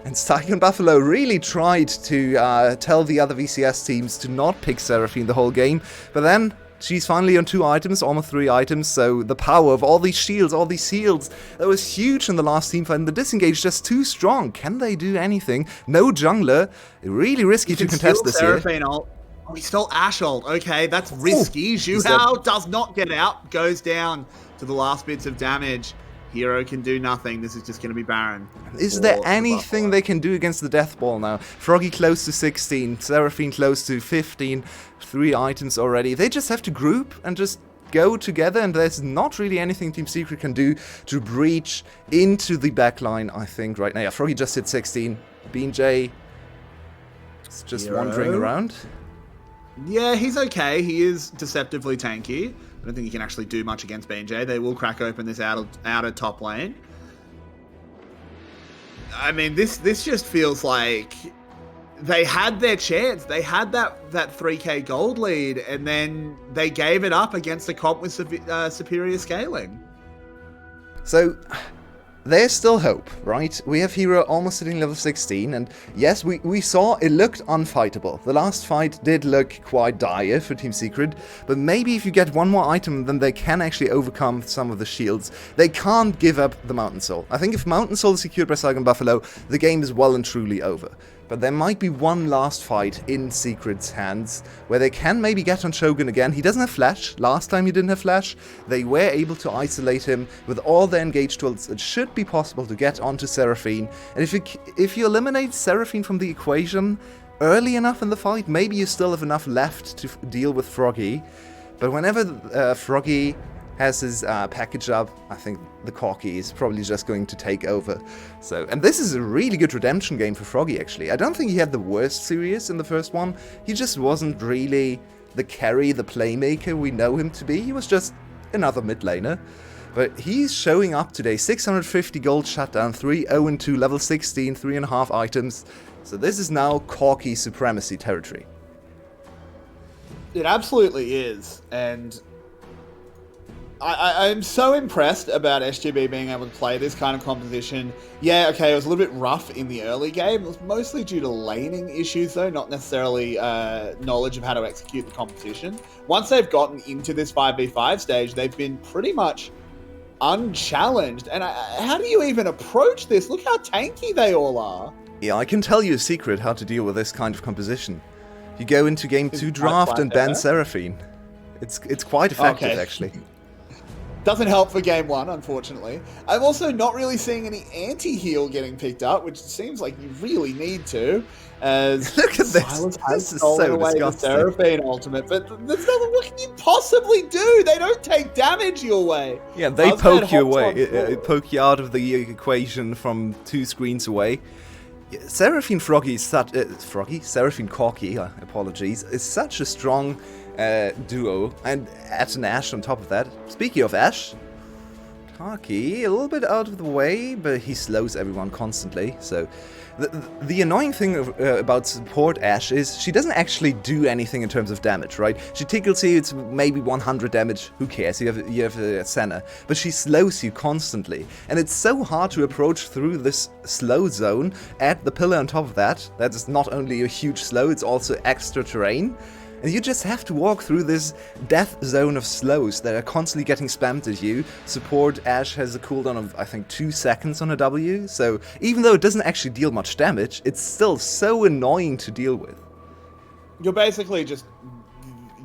And Saigon Buffalo really tried to tell the other VCS teams to not pick Seraphine the whole game, but then she's finally on 2 items, almost 3 items, so the power of all these shields, all these shields, that was huge in the last team fight, and the disengage just too strong. Can they do anything? No jungler. Really risky to contest this here. Oh, he stole Ash ult. Okay, that's risky. Zhu Hao does not get out, goes down to the last bits of damage. Hero can do nothing. This is just going to be Baron. Is there anything they can do against the Death Ball now? Froggy close to 16, Seraphine close to 15, 3 items already. They just have to group and just go together, and there's not really anything Team Secret can do to breach into the backline, I think, right now. Yeah, Froggy just hit 16. Bean J is just wandering around. Yeah, he's okay. He is deceptively tanky. I don't think he can actually do much against BJ. They will crack open this outer top lane. I mean, this just feels like they had their chance. They had that 3k gold lead, and then they gave it up against a comp with superior scaling. So there's still hope, right? We have Hero almost hitting level 16, and yes, we saw it looked unfightable. The last fight did look quite dire for Team Secret, but maybe if you get one more item, then they can actually overcome some of the shields. They can't give up the Mountain Soul. I think if Mountain Soul is secured by Saigon Buffalo, the game is well and truly over. But there might be one last fight in Secret's hands where they can maybe get on Shogun again. He doesn't have Flash. Last time he didn't have Flash. They were able to isolate him with all the engaged tools. It should be possible to get onto Seraphine. And if you eliminate Seraphine from the equation early enough in the fight, maybe you still have enough left to deal with Froggy. But whenever Froggy has his package up, I think the Corky is probably just going to take over. So, and this is a really good redemption game for Froggy, actually. I don't think he had the worst series in the first one. He just wasn't really the carry, the playmaker we know him to be. He was just another mid laner. But he's showing up today. 650 gold shutdown, 3-0-2, level 16, 3.5 items. So this is now Corki supremacy territory. It absolutely is, and I'm so impressed about SGB being able to play this kind of composition. Yeah, okay, it was a little bit rough in the early game. It was mostly due to laning issues, though, not necessarily knowledge of how to execute the competition. Once they've gotten into this 5v5 stage, they've been pretty much unchallenged. And how do you even approach this? Look how tanky they all are. Yeah, I can tell you a secret how to deal with this kind of composition. You go into game 2 draft and ban Seraphine. It's quite effective, actually. Doesn't help for game 1, unfortunately. I'm also not really seeing any anti-heal getting picked up, which seems like you really need to. As look at this. Silas This is so away disgusting. the Seraphine ultimate, but there's nothing. What can you possibly do? They don't take damage your way. Yeah, they poke you away. Poke you out of the equation from 2 screens away. Seraphine Froggy is such Seraphine Corki, apologies, is such a strong duo, and add an Ashe on top of that. Speaking of Ashe, Corki, a little bit out of the way, but he slows everyone constantly, so the annoying thing about support Ashe is she doesn't actually do anything in terms of damage, right? She tickles you, it's maybe 100 damage, who cares, you have a Senna, but she slows you constantly, and it's so hard to approach through this slow zone. Add the pillar on top of that, that is not only a huge slow, it's also extra terrain. And you just have to walk through this death zone of slows that are constantly getting spammed at you. Support Ashe has a cooldown of, I think, 2 seconds on a W, so even though it doesn't actually deal much damage, it's still so annoying to deal with. You're basically just...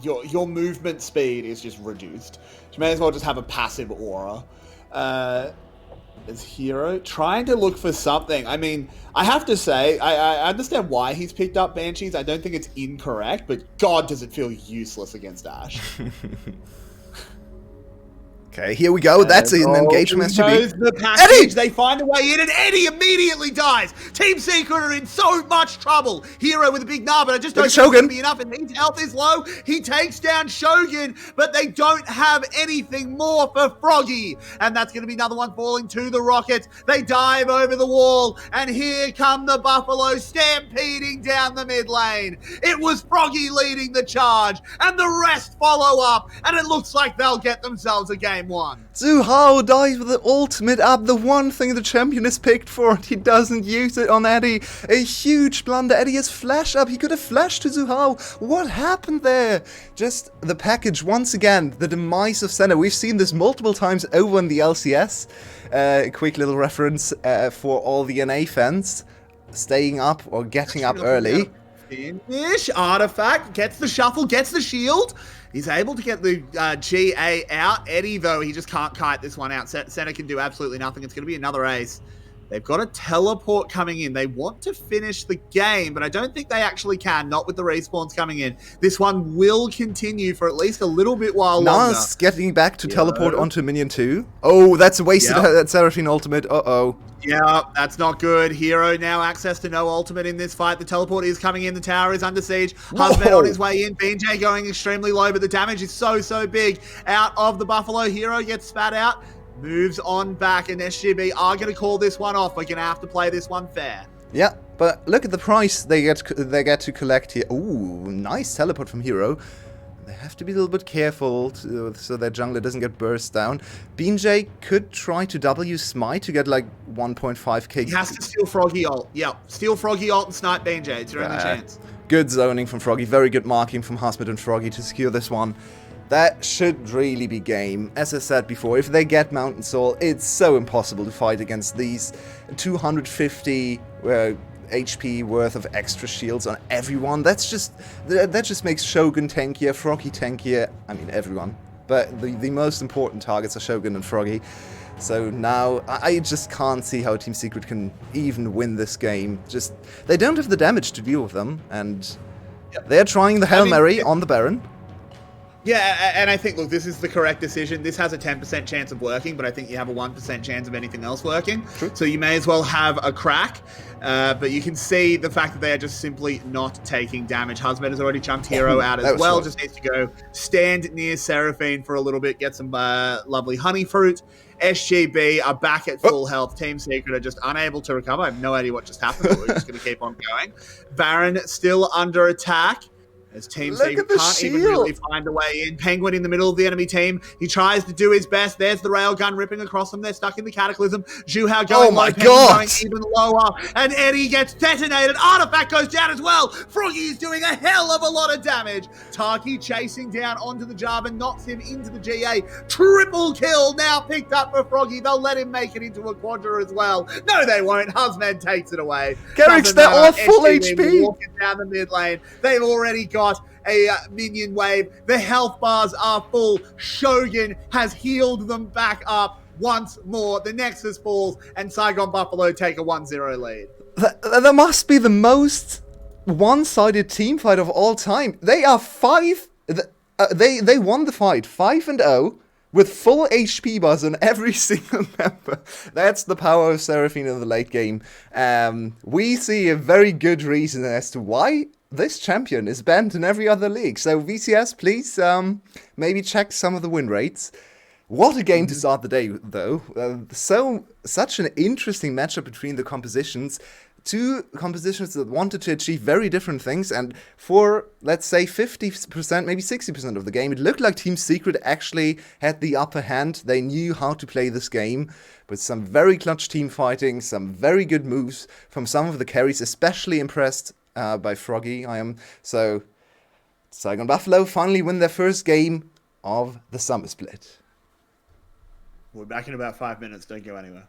Your movement speed is just reduced. You may as well just have a passive aura. As Hero, trying to look for something. I mean, I have to say, I understand why he's picked up Banshees. I don't think it's incorrect, but God, does it feel useless against Ashe. Okay, here we go. That's an engagement SGB. The package. Eddie! They find a way in, and Eddie immediately dies. Team Secret are in so much trouble. Hero with a big gnar, but I just don't think it's going to be enough. And his health is low. He takes down Shogun, but they don't have anything more for Froggy. And that's going to be another one falling to the Rockets. They dive over the wall, and here come the Buffalo stampeding down the mid lane. It was Froggy leading the charge, and the rest follow up, and it looks like they'll get themselves a game 1. Zhu Hao dies with the ultimate up, the one thing the champion is picked for, and he doesn't use it on Eddie. A huge blunder. Eddie has flash up. He could have flashed to Zhu Hao. What happened there? Just the package once again, the demise of Senna. We've seen this multiple times over in the LCS. Quick little reference for all the NA fans. Staying up or getting up early. Finish. Artifact gets the shuffle, gets the shield. He's able to get the GA out. Eddie, though, he just can't kite this one out. Senna can do absolutely nothing. It's going to be another ace. They've got a teleport coming in. They want to finish the game, but I don't think they actually can, not with the respawns coming in. This one will continue for at least a little bit while longer. Nas getting back to teleport onto minion 2. Oh, that's a wasted that Seraphine ultimate. Uh-oh. Yeah, that's not good. Hero now access to no ultimate in this fight. The teleport is coming in. The tower is under siege. Husband on his way in. BJ going extremely low, but the damage is so big. Out of the Buffalo. Hero gets spat out. Moves on back, and SGB are going to call this one off. We're going to have to play this one fair. Yeah, but look at the price they get to collect here. Ooh, nice teleport from Hero. They have to be a little bit careful so their jungler doesn't get burst down. BJ could try to W smite to get like 1.5k. He has to steal Froggy ult. Yeah, steal Froggy ult and snipe BJ. It's your only chance. Good zoning from Froggy. Very good marking from Husband and Froggy to secure this one. That should really be game. As I said before, if they get Mountain Soul, it's so impossible to fight against these 250 HP worth of extra shields on everyone. That just makes Shogun tankier, Froggy tankier. I mean, everyone. But the most important targets are Shogun and Froggy. So now, I just can't see how Team Secret can even win this game. Just, they don't have the damage to deal with them, and they're trying the Hail Mary on the Baron. Yeah, and I think, look, this is the correct decision. This has a 10% chance of working, but I think you have a 1% chance of anything else working. True. So you may as well have a crack. But you can see the fact that they are just simply not taking damage. Husband has already chunked Hero out as well. Smart. Just needs to go stand near Seraphine for a little bit, get some lovely honey fruit. SGB are back at full health. Team Secret are just unable to recover. I have no idea what just happened, but we're just going to keep on going. Baron still under attack. As Team Look Secret at the can't even really shield. find a way in. Penguin in the middle of the enemy team. He tries to do his best. There's the railgun ripping across them. They're stuck in the Cataclysm. Zhu Hao going Oh my low. Penguin God. going even lower. And Eddie gets detonated. Artifact goes down as well. Froggy is doing a hell of a lot of damage. Taki chasing down onto the Java, knocks him into the GA. Triple kill now picked up for Froggy. They'll let him make it into a quadra as well. No, they won't. Husman takes it away. Garrick's, Doesn't they're all matter. full SGB HP. walking down the mid lane. They've already got a minion wave. The health bars are full. Shogun has healed them back up once more. The Nexus falls, and Saigon Buffalo take a 1-0 lead. That must be the most one-sided team fight of all time. They are they won the fight 5-0 with full HP bars on every single member. That's the power of Seraphine in the late game. We see a very good reason as to why this champion is banned in every other league. So VCS, please maybe check some of the win rates. What a game to start the day, though. Such an interesting matchup between the compositions. Two compositions that wanted to achieve very different things, and for, let's say, 50%, maybe 60% of the game, it looked like Team Secret actually had the upper hand. They knew how to play this game, with some very clutch team fighting, some very good moves from some of the carries, especially impressed by Froggy, I am. So, Saigon Buffalo finally win their first game of the summer split. We're back in about 5 minutes. Don't go anywhere.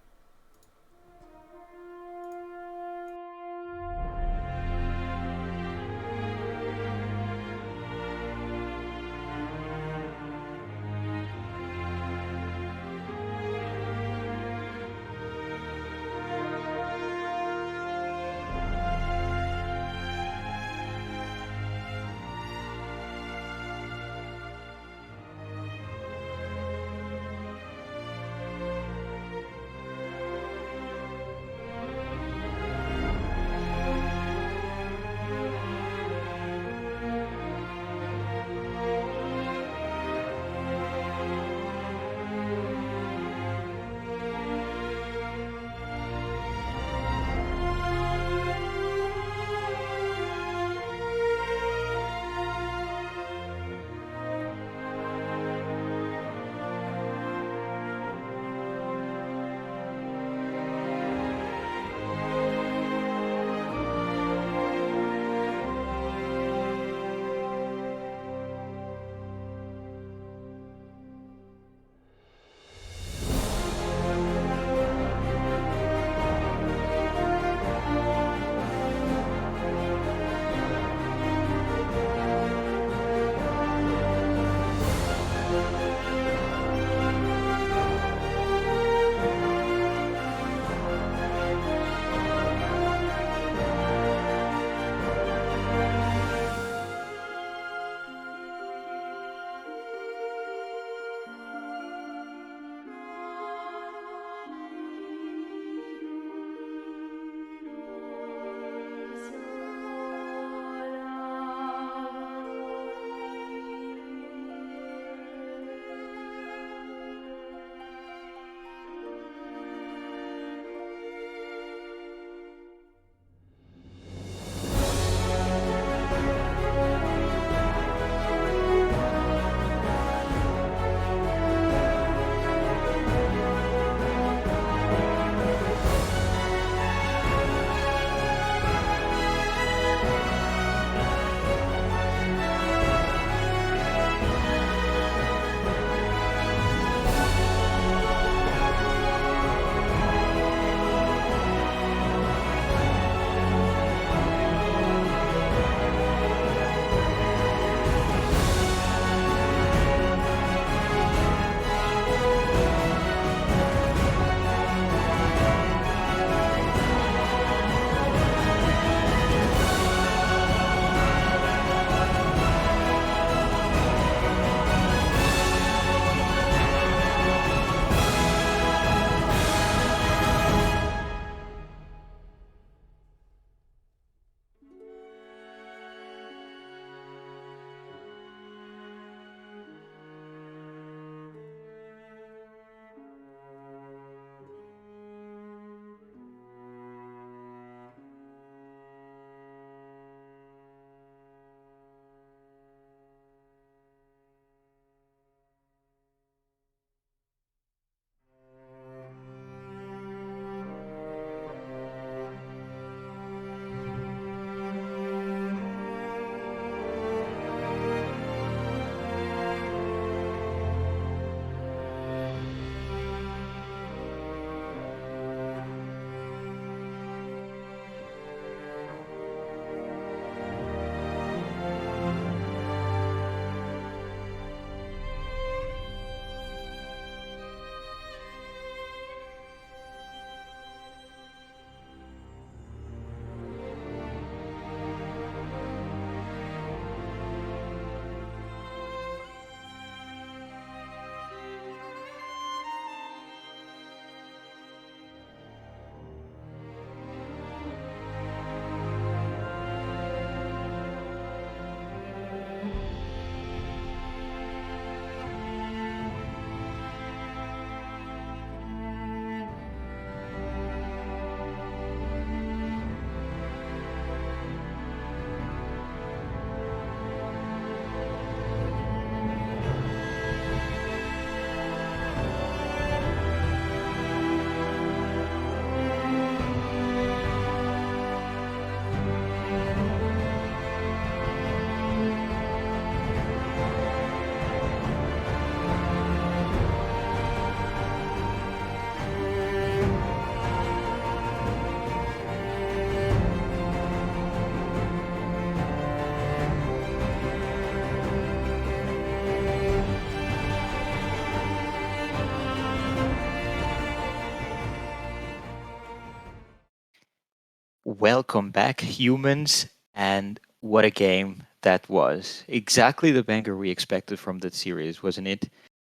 welcome back, humans, and what a game that was. Exactly the banger we expected from that series, wasn't it?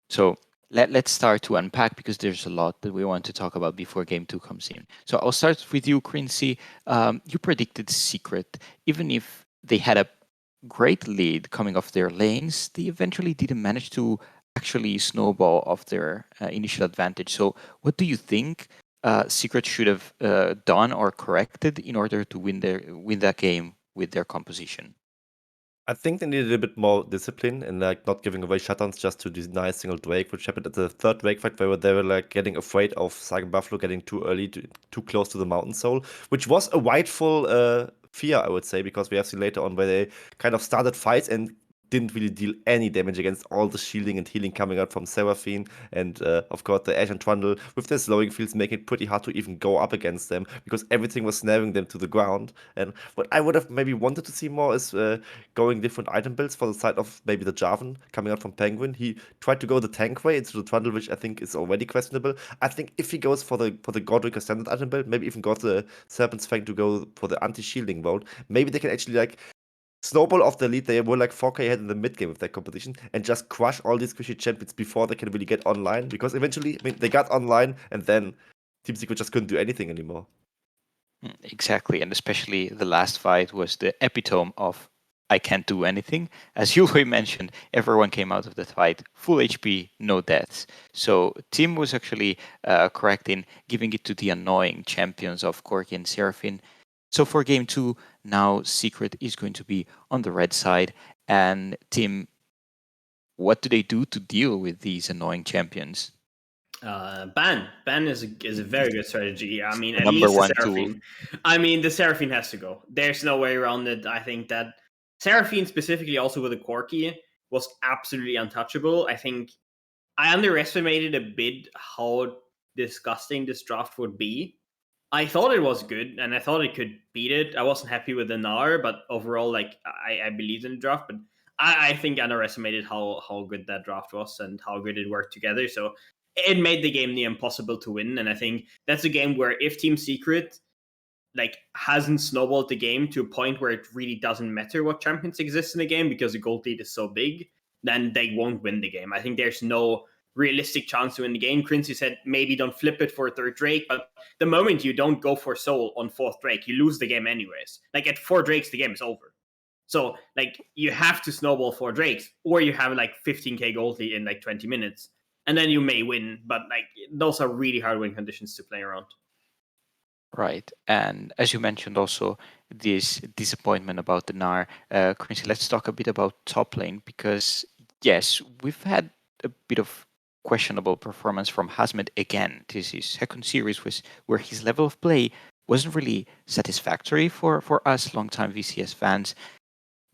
So let's start to unpack because there's a lot that we want to talk about before game two comes in. So I'll start with you, Quincy. You predicted Secret, even if they had a great lead coming off their lanes, they eventually didn't manage to actually snowball off their initial advantage. So what do you think Secret should have done or corrected in order to win that game with their composition? I think they needed a bit more discipline and like not giving away shutdowns just to deny single Drake, which happened at the third Drake fight where they were like getting afraid of Saigon Buffalo getting too early, too close to the Mountain Soul, which was a rightful fear, I would say, because we have seen later on where they kind of started fights and didn't really deal any damage against all the shielding and healing coming out from Seraphine. And of course, the Ash and Trundle with their slowing fields making it pretty hard to even go up against them because everything was snaring them to the ground. And what I would have maybe wanted to see more is going different item builds for the side of maybe the Jarvan coming out from Penguin. He tried to go the tank way into the Trundle, which I think is already questionable. I think if he goes for the Godric standard item build, maybe even got the Serpent's Fang to go for the anti-shielding mode, maybe they can actually like snowball off the lead. They were like 4K ahead in the mid game of their competition and just crush all these squishy champions before they can really get online. Because eventually, I mean, they got online and then Team Secret just couldn't do anything anymore. Exactly, and especially the last fight was the epitome of I can't do anything. As you mentioned, everyone came out of the fight full HP, no deaths. So Tim was actually correct in giving it to the annoying champions of Corki and Seraphine. So for game two, now Secret is going to be on the red side. And Tim, what do they do to deal with these annoying champions? Ban is a very good strategy. I mean, at Number least the one tool. Seraphine. I mean, the Seraphine has to go. There's no way around it. I think that Seraphine, specifically also with the Corki, was absolutely untouchable. I think I underestimated a bit how disgusting this draft would be. I thought it was good, and I thought it could beat it. I wasn't happy with the Nar, but overall, like I believed in the draft. But I think I underestimated how good that draft was and how good it worked together. So it made the game near impossible to win. And I think that's a game where if Team Secret like hasn't snowballed the game to a point where it really doesn't matter what champions exist in the game because the gold lead is so big, then they won't win the game. I think there's no realistic chance to win the game. Quincy said maybe don't flip it for a third Drake, but the moment you don't go for Soul on fourth Drake, you lose the game anyways. Like at 4 Drakes, the game is over. So like you have to snowball 4 Drakes, or you have like 15k gold lead in like 20 minutes, and then you may win. But like those are really hard win conditions to play around. Right. And as you mentioned also, this disappointment about the Nar, Quincy, let's talk a bit about top lane because, yes, we've had a bit of questionable performance from Hazmet again. This is second series where his level of play wasn't really satisfactory for us longtime VCS fans.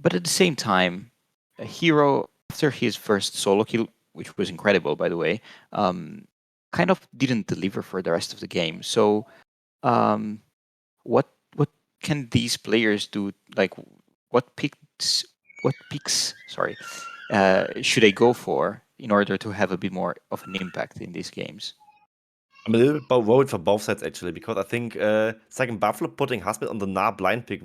But at the same time, a hero, after his first solo kill, which was incredible, by the way, kind of didn't deliver for the rest of the game. So um, what can these players do? Like, what picks? Sorry, should they go for in order to have a bit more of an impact in these games? I'm a little bit worried for both sides actually, because I think Saigon Buffalo putting Husband on the Nah blind pick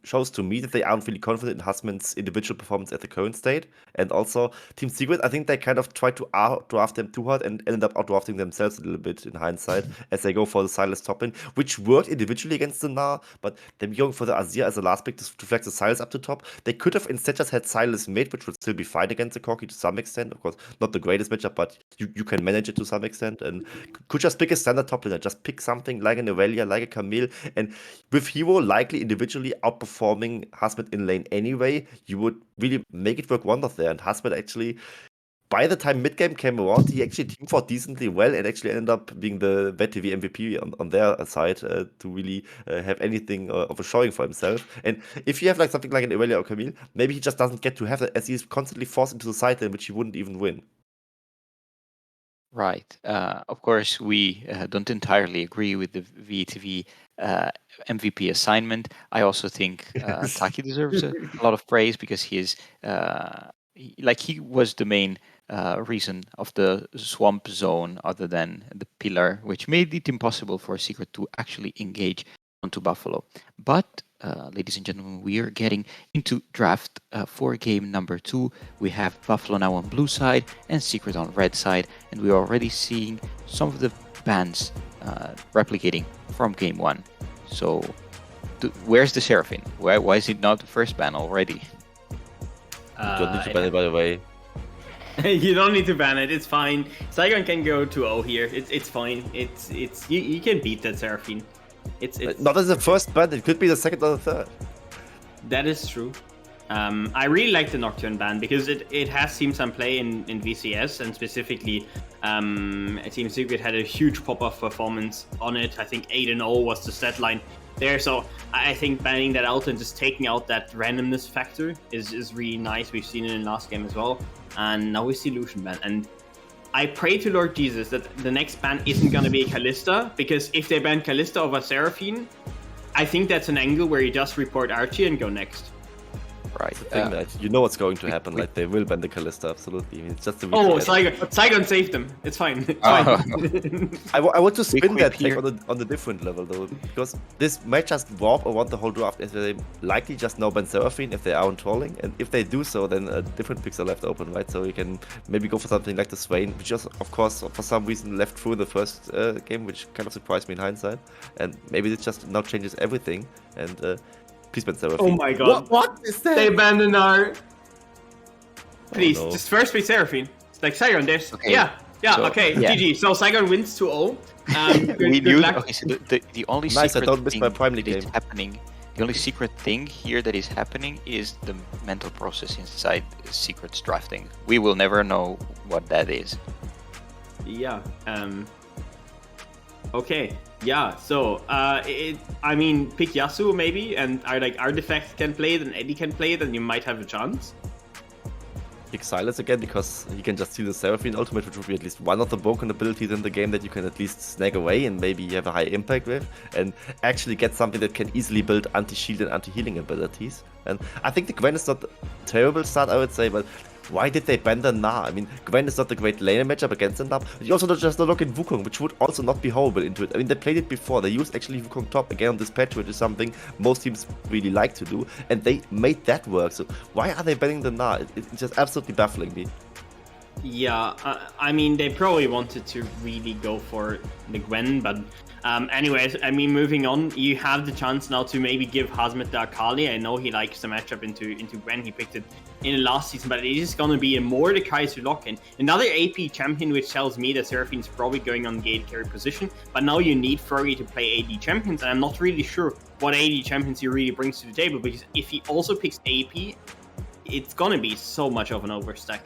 shows to me that they aren't really confident in Husband's individual performance at the current state. And also Team Secret, I think they kind of tried to outdraft them too hard and ended up outdrafting themselves a little bit in hindsight as they go for the Silas top lane, which worked individually against the Nah, but them going for the Azir as a last pick to flex the Silas up to top. They could have instead just had Silas mid, which would still be fine against the Corki to some extent. Of course, not the greatest matchup, but you can manage it to some extent. And could just pick a standard top laner, just pick something like an Aurelia, like a Camille, and with Hero likely individually outperforming Husband in lane anyway, you would really make it work wonders there. And Husband actually, by the time mid game came around, he actually team fought decently well and actually ended up being the VTV MVP on their side to really have anything of a showing for himself. And if you have like something like an Aurelia or Camille, maybe he just doesn't get to have that as he's constantly forced into the side lane, which he wouldn't even win. Right. Of course, we don't entirely agree with the VTV MVP assignment. I also think Taki deserves a lot of praise because he is he was the main reason of the swamp zone, other than the pillar, which made it impossible for Secret to actually engage onto Buffalo. But, ladies and gentlemen, we are getting into draft for game number 2. We have Buffalo now on blue side and Secret on red side, and we're already seeing some of the bans replicating from game 1. So, where's the Seraphine? Why is it not the first ban already? You don't need to ban it, by the way. You don't need to ban it. It's fine. Saigon can go 2-0 here. It's fine. It's you can beat that Seraphine. It's Not as the first ban, it could be the second or the third. That is true. I really like the Nocturne ban because it has seen some play in VCS, and specifically Team Secret had a huge pop-off performance on it. I think 8-0 was the stat line there. So I think banning that out and just taking out that randomness factor is really nice. We've seen it in last game as well. And now we see Lucian ban. And I pray to Lord Jesus that the next ban isn't going to be Kalista, because if they ban Kalista over Seraphine, I think that's an angle where you just report Archie and go next. Right. The thing that you know what's going to happen. Like they will ban the Kalista, absolutely. I mean, it's just a Oh, Saigon saved them. It's fine. It's fine. I want to spin that here. take on the different level though, because this might just warp around the whole draft. If they likely just now ban Seraphine if they aren't trolling, and if they do so, then different picks are left open, right? So you can maybe go for something like the Swain, which just, of course, for some reason left through in the first game, which kind of surprised me in hindsight. And maybe it just now changes everything. And please ban Seraphine. Oh my god. What is that? They abandoned our... Please, no. just first be Seraphine. It's like Saigon, there's... Okay. Yeah, So, okay, yeah. GG. So Saigon wins 2-0. We Good knew. luck. Okay, so the only Nice, I secret don't miss thing my primary that is game. happening. The only secret thing here that is happening is the mental process inside Secret's drafting. We will never know what that is. Yeah. Okay. Yeah. So, I mean, pick Yasuo maybe, and Artifact can play it, and Eddie can play it, and you might have a chance. Pick Silas again, because you can just steal the Seraphine ultimate, which would be at least one of the broken abilities in the game that you can at least snag away and maybe have a high impact with, and actually get something that can easily build anti-shield and anti-healing abilities. And I think the Gwen is not a terrible start, I would say, but why did they ban the Na? I mean, Gwen is not a great laner matchup against the Na. You also just look at Wukong, which would also not be horrible into it. I mean, they played it before. They used actually Wukong top again on this patch, which is something most teams really like to do, and they made that work. So why are they banning the Na? It's just absolutely baffling me. Yeah, I mean, they probably wanted to really go for the Gwen, but anyways, I mean, moving on, you have the chance now to maybe give Hazmat the Akali. I know he likes the matchup into Gwen. He picked it in the last season, but it is going to be a Mordecai to lock in. Another AP champion, which tells me that Seraphine's probably going on the AD carry position, but now you need Furry to play AD champions, and I'm not really sure what AD champions he really brings to the table, because if he also picks AP, it's going to be so much of an overstack.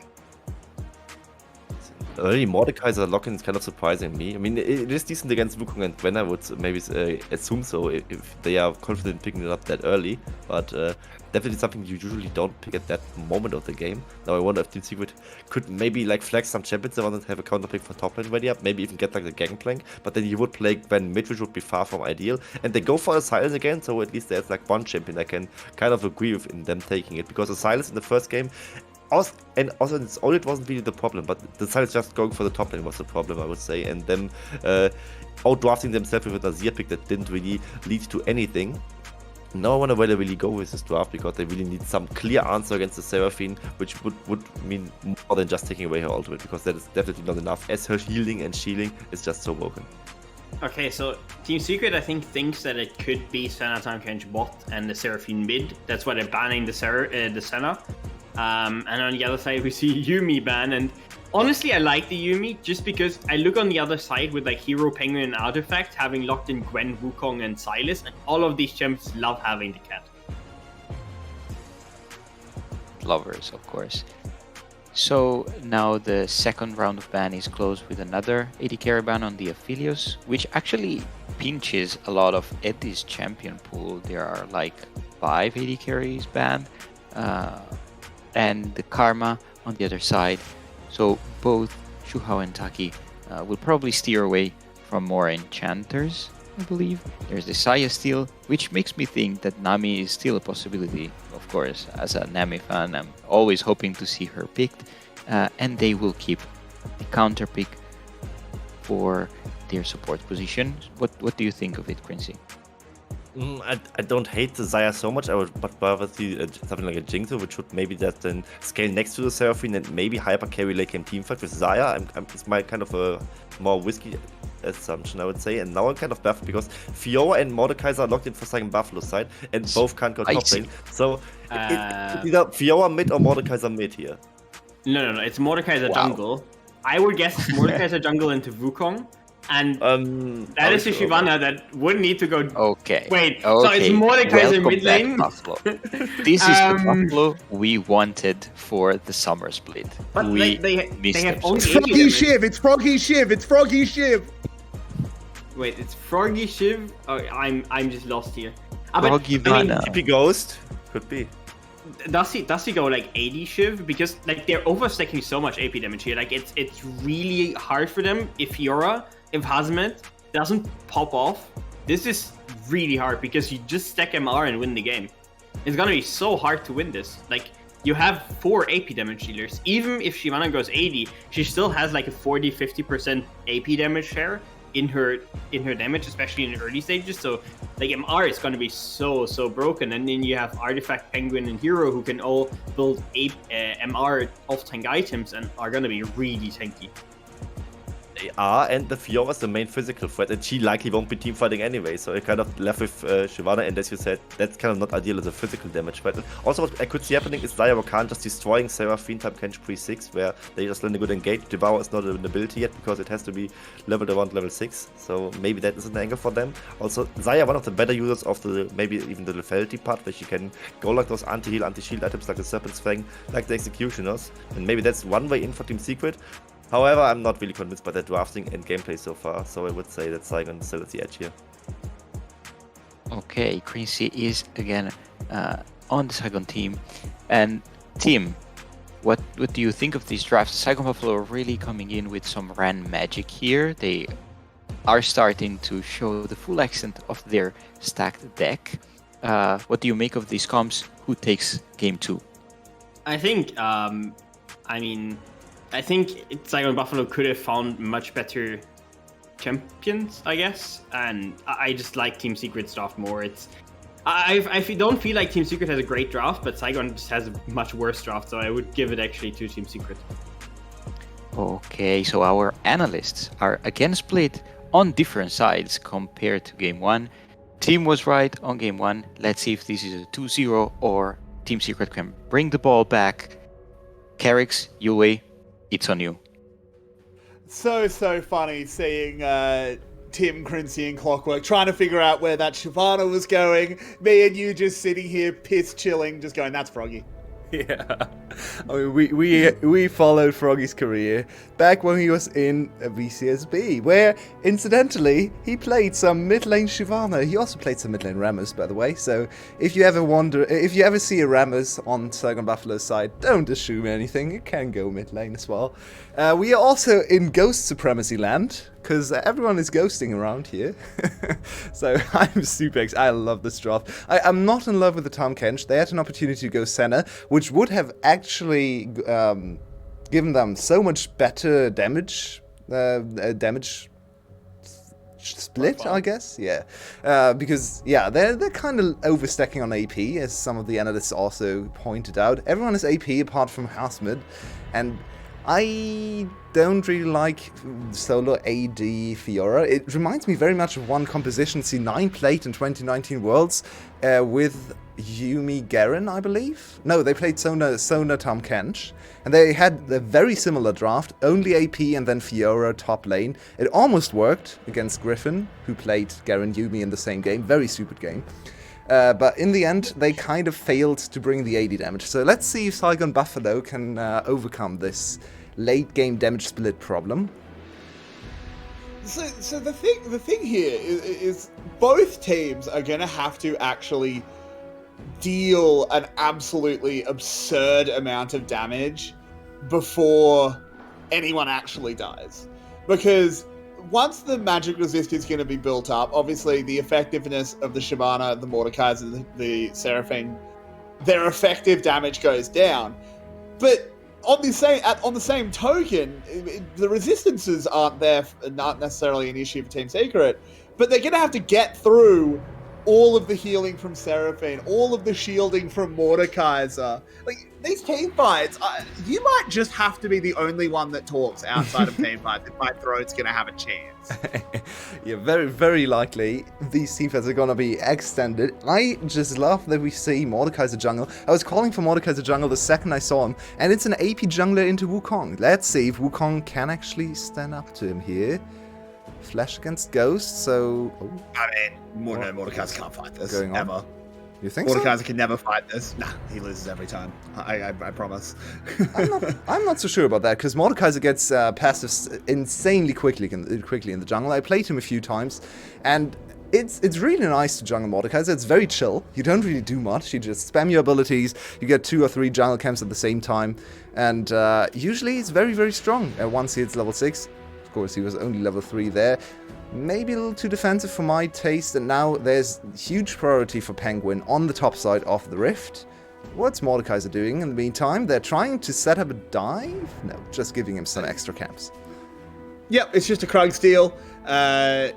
Already Mordekaiser lock-in is kind of surprising me. I mean, it is decent against Wukong and Gwen, I would maybe assume so, if they are confident picking it up that early. But definitely something you usually don't pick at that moment of the game. Now I wonder if Team Secret could maybe like flag some champions around and have a counter pick for top lane ready up. Maybe even get like the Gangplank. But then you would play Gwen mid, which would be far from ideal. And they go for a Silas again, so at least there's like one champion I can kind of agree with in them taking it. Because the Silas in the first game, and also its own, it wasn't really the problem, but the Silas just going for the top lane was the problem, I would say, and them outdrafting themselves with a Nazir pick that didn't really lead to anything. Now I wonder where they really go with this draft, because they really need some clear answer against the Seraphine, which would mean more than just taking away her ultimate, because that is definitely not enough, as her healing and shielding is just so broken. Okay, so Team Secret, I think, thinks that it could be Senna Tankenge bot and the Seraphine mid. That's why they're banning the Senna. And on the other side, we see Yuumi ban. And honestly, I like the Yuumi just because I look on the other side with like Hero, Penguin, and Artifact having locked in Gwen, Wukong, and Silas. And all of these champs love having the cat. Lovers, of course. So now the second round of ban is closed with another AD carry ban on the Aphelios, which actually pinches a lot of Eddie's champion pool. There are like 5 AD carries banned. And the Karma on the other side. So both Shuhao and Taki will probably steer away from more enchanters, I believe. There's the Saya Steel, which makes me think that Nami is still a possibility. Of course, as a Nami fan, I'm always hoping to see her picked. And they will keep the counter pick for their support position. What do you think of it, Quincy? I don't hate the Zaya so much. I would but rather see something like a Jinxo, which would maybe just then scale next to the Seraphine and maybe hyper carry late game teamfight with Zaya. It's my kind of a more risky assumption, I would say. And now I'm kind of baffled because Fiora and Mordekaiser are locked in for Saigon Buffalo side, and both can't go top lane. So it's either Fiora mid or Mordekaiser mid here. No. It's Mordekaiser jungle. I would guess it's Mordekaiser jungle into Wukong. And that is a Shyvana that would need to go. Okay. Wait, so it's Mordekaiser mid lane? Buffalo. This is the Buffalo we wanted for the summer split. But we they have only It's Froggy Shiv. It's Froggy Shiv. It's Froggy Shiv. Wait, it's Froggy Shiv? Oh, I'm just lost here. Froggy Vana. TP Ghost could be. Does he go like 80 Shiv? Because like they're overstacking so much AP damage here. Like it's really hard for them if Fiora, if Hazmat doesn't pop off. This is really hard because you just stack MR and win the game. It's gonna be so hard to win this. Like you have 4 AP damage dealers. Even if Shyvana goes 80, she still has like a 40-50% AP damage share in her damage, especially in the early stages. So like MR is going to be so broken, and then you have Artifact, Penguin, and Hero who can all build MR off-tank items and are going to be really tanky. They are, and the Fiora is the main physical threat, and she likely won't be teamfighting anyway, so it kind of left with Shyvana, and as you said, that's kind of not ideal as a physical damage threat. Also, what I could see happening is Zaya Rakan just destroying Seraphine type Kench pre-6, where they just land a good engage. Devour is not an ability yet, because it has to be leveled around level 6, so maybe that is an angle for them. Also, Zaya, one of the better users of the, maybe even the lethality part, where she can go like those anti-heal, anti-shield items like the Serpent's Fang, like the Executioners, and maybe that's one way in for Team Secret. However, I'm not really convinced by their drafting and gameplay so far, so I would say that Saigon is still at the edge here. Okay, Quincy is again on the Saigon team. And team, what do you think of these drafts? Saigon Buffalo are really coming in with some Ran magic here. They are starting to show the full extent of their stacked deck. What do you make of these comps? Who takes game 2? I think, I think Saigon Buffalo could have found much better champions, I guess, and I just like Team Secret's draft more. I don't feel like Team Secret has a great draft, but Saigon just has a much worse draft, so I would give it actually to Team Secret. Okay, so our analysts are again split on different sides compared to game 1. Team was right on game 1. Let's see if this is a 2-0 or Team Secret can bring the ball back. Carrix, Yue, it's on you. So funny seeing Tim, Quincy, and Clockwork trying to figure out where that Shyvana was going. Me and you just sitting here, piss chilling, just going, "That's Froggy." Yeah, I mean, we followed Froggy's career back when he was in VCSB, where incidentally he played some mid lane Shyvana. He also played some mid lane Rammus, by the way. So if you ever see a Rammus on Saigon Buffalo's side, don't assume anything. It can go mid lane as well. We are also in Ghost Supremacy land, because everyone is ghosting around here. So I'm super excited. I love this draft. I'm not in love with the Tahm Kench. They had an opportunity to go Senna, which would have actually given them so much better damage split, I guess. Yeah, because yeah, they're kind of overstacking on AP, as some of the analysts also pointed out. Everyone is AP apart from Hasmid, and I don't really like solo AD Fiora. It reminds me very much of one composition C9 played in 2019 Worlds with Yuumi Garen, I believe. No, they played Sona Tahm Kench, and they had a very similar draft, only AP and then Fiora top lane. It almost worked against Griffin, who played Garen Yuumi in the same game. Very stupid game. But in the end, they kind of failed to bring the AD damage. So let's see if Saigon Buffalo can overcome this late game damage split problem. So the thing here is both teams are going to have to actually deal an absolutely absurd amount of damage before anyone actually dies. Because once the magic resist is going to be built up, obviously the effectiveness of the Shyvana, the Mordekaiser, the Seraphine, their effective damage goes down. But on the same token, the resistances aren't necessarily an issue for Team Secret, but they're going to have to get through all of the healing from Seraphine, all of the shielding from Mordekaiser. Like, these team fights, you might just have to be the only one that talks outside of team fights if my throat's going to have a chance. Yeah, very, very likely these team fights are going to be extended. I just love that we see Mordekaiser jungle. I was calling for Mordekaiser jungle the second I saw him, and it's an AP jungler into Wukong. Let's see if Wukong can actually stand up to him here. Flash against Ghost, so... Oh. I mean, no, Mordekaiser can't fight this, Going on? ever. You think Mordekaiser so? can never fight this. Nah, he loses every time. I promise. I'm not so sure about that, because Mordekaiser gets passives insanely quickly in the jungle. I played him a few times, and it's really nice to jungle Mordekaiser. It's very chill. You don't really do much. You just spam your abilities. You get 2 or 3 jungle camps at the same time, and usually it's very, very strong once he hits level 6. Of course, he was only level 3 there. Maybe a little too defensive for my taste, and now there's huge priority for Penguin on the top side of the Rift. What's Mordekaiser doing in the meantime? They're trying to set up a dive? No, just giving him some extra camps. Yep, it's just a Krug steal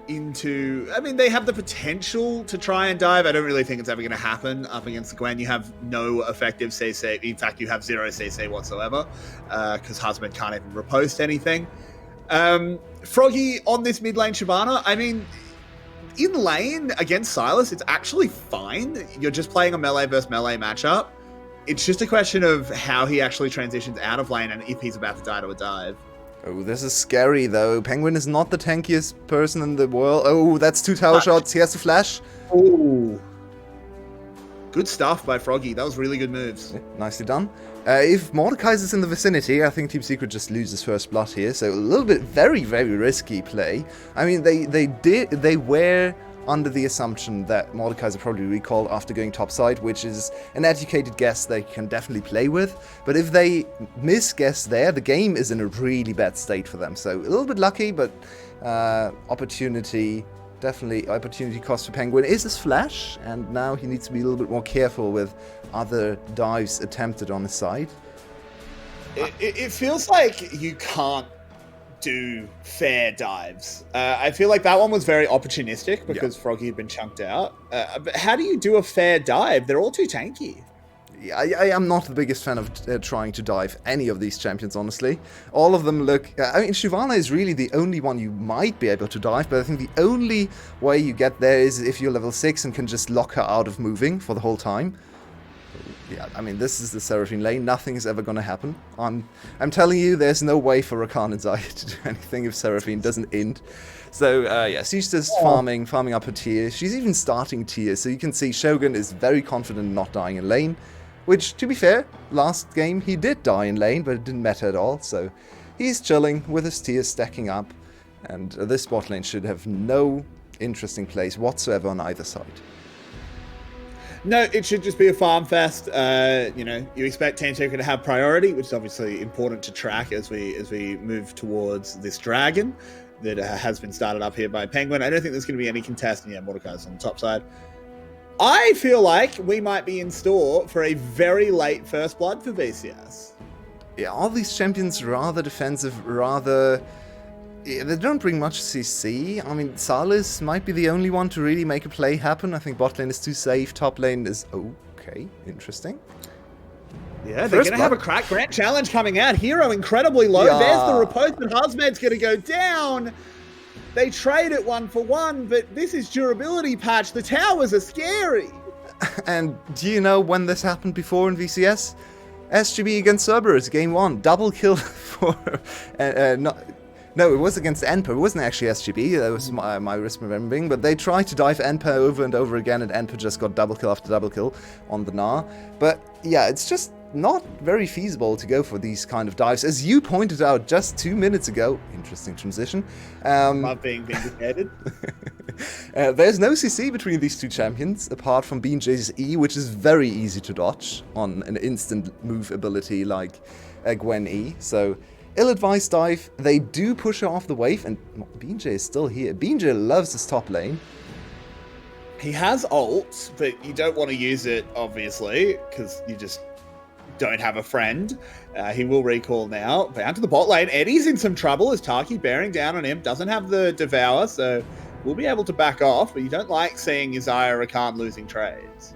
into... I mean, they have the potential to try and dive. I don't really think it's ever going to happen up against the Gwen. You have no effective CC. In fact, you have 0 CC whatsoever, because Husband can't even repost anything. Froggy on this mid lane Shyvana, I mean, in lane against Sylas, it's actually fine. You're just playing a melee versus melee matchup. It's just a question of how he actually transitions out of lane and if he's about to die to a dive. Oh, this is scary, though. Penguin is not the tankiest person in the world. Oh, that's 2 tower shots. He has to flash. Ooh. Good stuff by Froggy. That was really good moves. Yeah, nicely done. If Mordekaiser's in the vicinity, I think Team Secret just loses first blood here. So a little bit very, very risky play. I mean, they were under the assumption that Mordekaiser probably recalled after going topside, which is an educated guess they can definitely play with. But if they misguess there, the game is in a really bad state for them. So a little bit lucky, but definitely opportunity cost for Penguin is his flash, and now he needs to be a little bit more careful with other dives attempted on his side. It feels like you can't do fair dives. I feel like that one was very opportunistic because Froggy had been chunked out. But how do you do a fair dive? They're all too tanky. I am not the biggest fan of trying to dive any of these champions, honestly. All of them look... I mean, Shyvana is really the only one you might be able to dive, but I think the only way you get there is if you're level 6 and can just lock her out of moving for the whole time. Yeah, I mean, this is the Seraphine lane. Nothing is ever going to happen. I'm telling you, there's no way for Rakan and Zaya to do anything if Seraphine doesn't end. So, yeah, she's just farming up her tier. She's even starting tier, so you can see Shogun is very confident in not dying in lane. Which, to be fair, last game he did die in lane, but it didn't matter at all. So he's chilling with his tiers stacking up. And this bot lane should have no interesting plays whatsoever on either side. No, it should just be a farm fest. You expect Team Secret to have priority, which is obviously important to track as we move towards this dragon that has been started up here by Penguin. I don't think there's going to be any contest. And yeah, Mordekaiser's on the top side. I feel like we might be in store for a very late first blood for VCS. Yeah, all these champions rather defensive, they don't bring much CC. I mean, Sylas might be the only one to really make a play happen. I think bot lane is too safe, top lane is okay, interesting. Yeah, they're going to have a crack grant challenge coming out. Hero incredibly low. Yeah. There's the repose, but Husmed's going to go down. They trade it 1-for-1, but this is durability patch. The towers are scary. And do you know when this happened before in VCS? SGB against Cerberus, game 1. Double kill for... No, it was against Enper. It wasn't actually SGB. That was my misremembering. But they tried to dive Enper over and over again, and Enper just got double kill after double kill on the Gnar. But yeah, it's just not very feasible to go for these kind of dives. As you pointed out just 2 minutes ago, interesting transition. Not being vindicated. There's no CC between these two champions, apart from BJ's E, which is very easy to dodge on an instant move ability like Gwen E. So, ill-advised dive. They do push her off the wave, and BJ is still here. BJ loves his top lane. He has ult, but you don't want to use it, obviously, because you just don't have a friend. He will recall now. Down to the bot lane. Eddie's in some trouble as Taki bearing down on him. Doesn't have the Devour, so will be able to back off, but you don't like seeing Isaiah Rakan losing trades.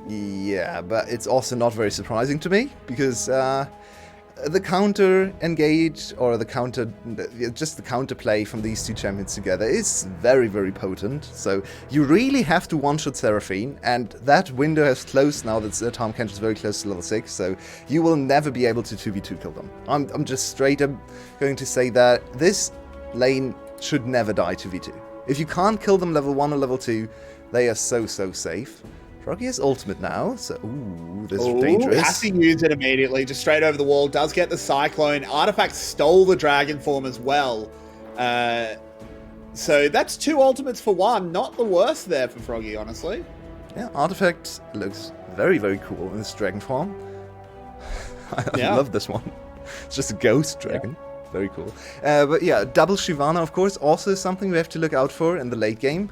Yeah, but it's also not very surprising to me, because the counter engage, or the counter, just the counter play from these two champions together is very, very potent. So you really have to one-shot Seraphine, and that window has closed now that Tom Kench is very close to level 6, so you will never be able to 2v2 kill them. I'm just straight up going to say that this lane should never die 2v2. If you can't kill them level 1 or level 2, they are so safe. Froggy has ultimate now, so ooh, this is dangerous. Has to use it immediately, just straight over the wall. Does get the Cyclone. Artifact stole the Dragon form as well. So that's 2 ultimates for 1. Not the worst there for Froggy, honestly. Yeah, Artifact looks very, very cool in this dragon form. I love this one. It's just a ghost dragon. Yeah. Very cool. But yeah, double Shyvana, of course, also something we have to look out for in the late game,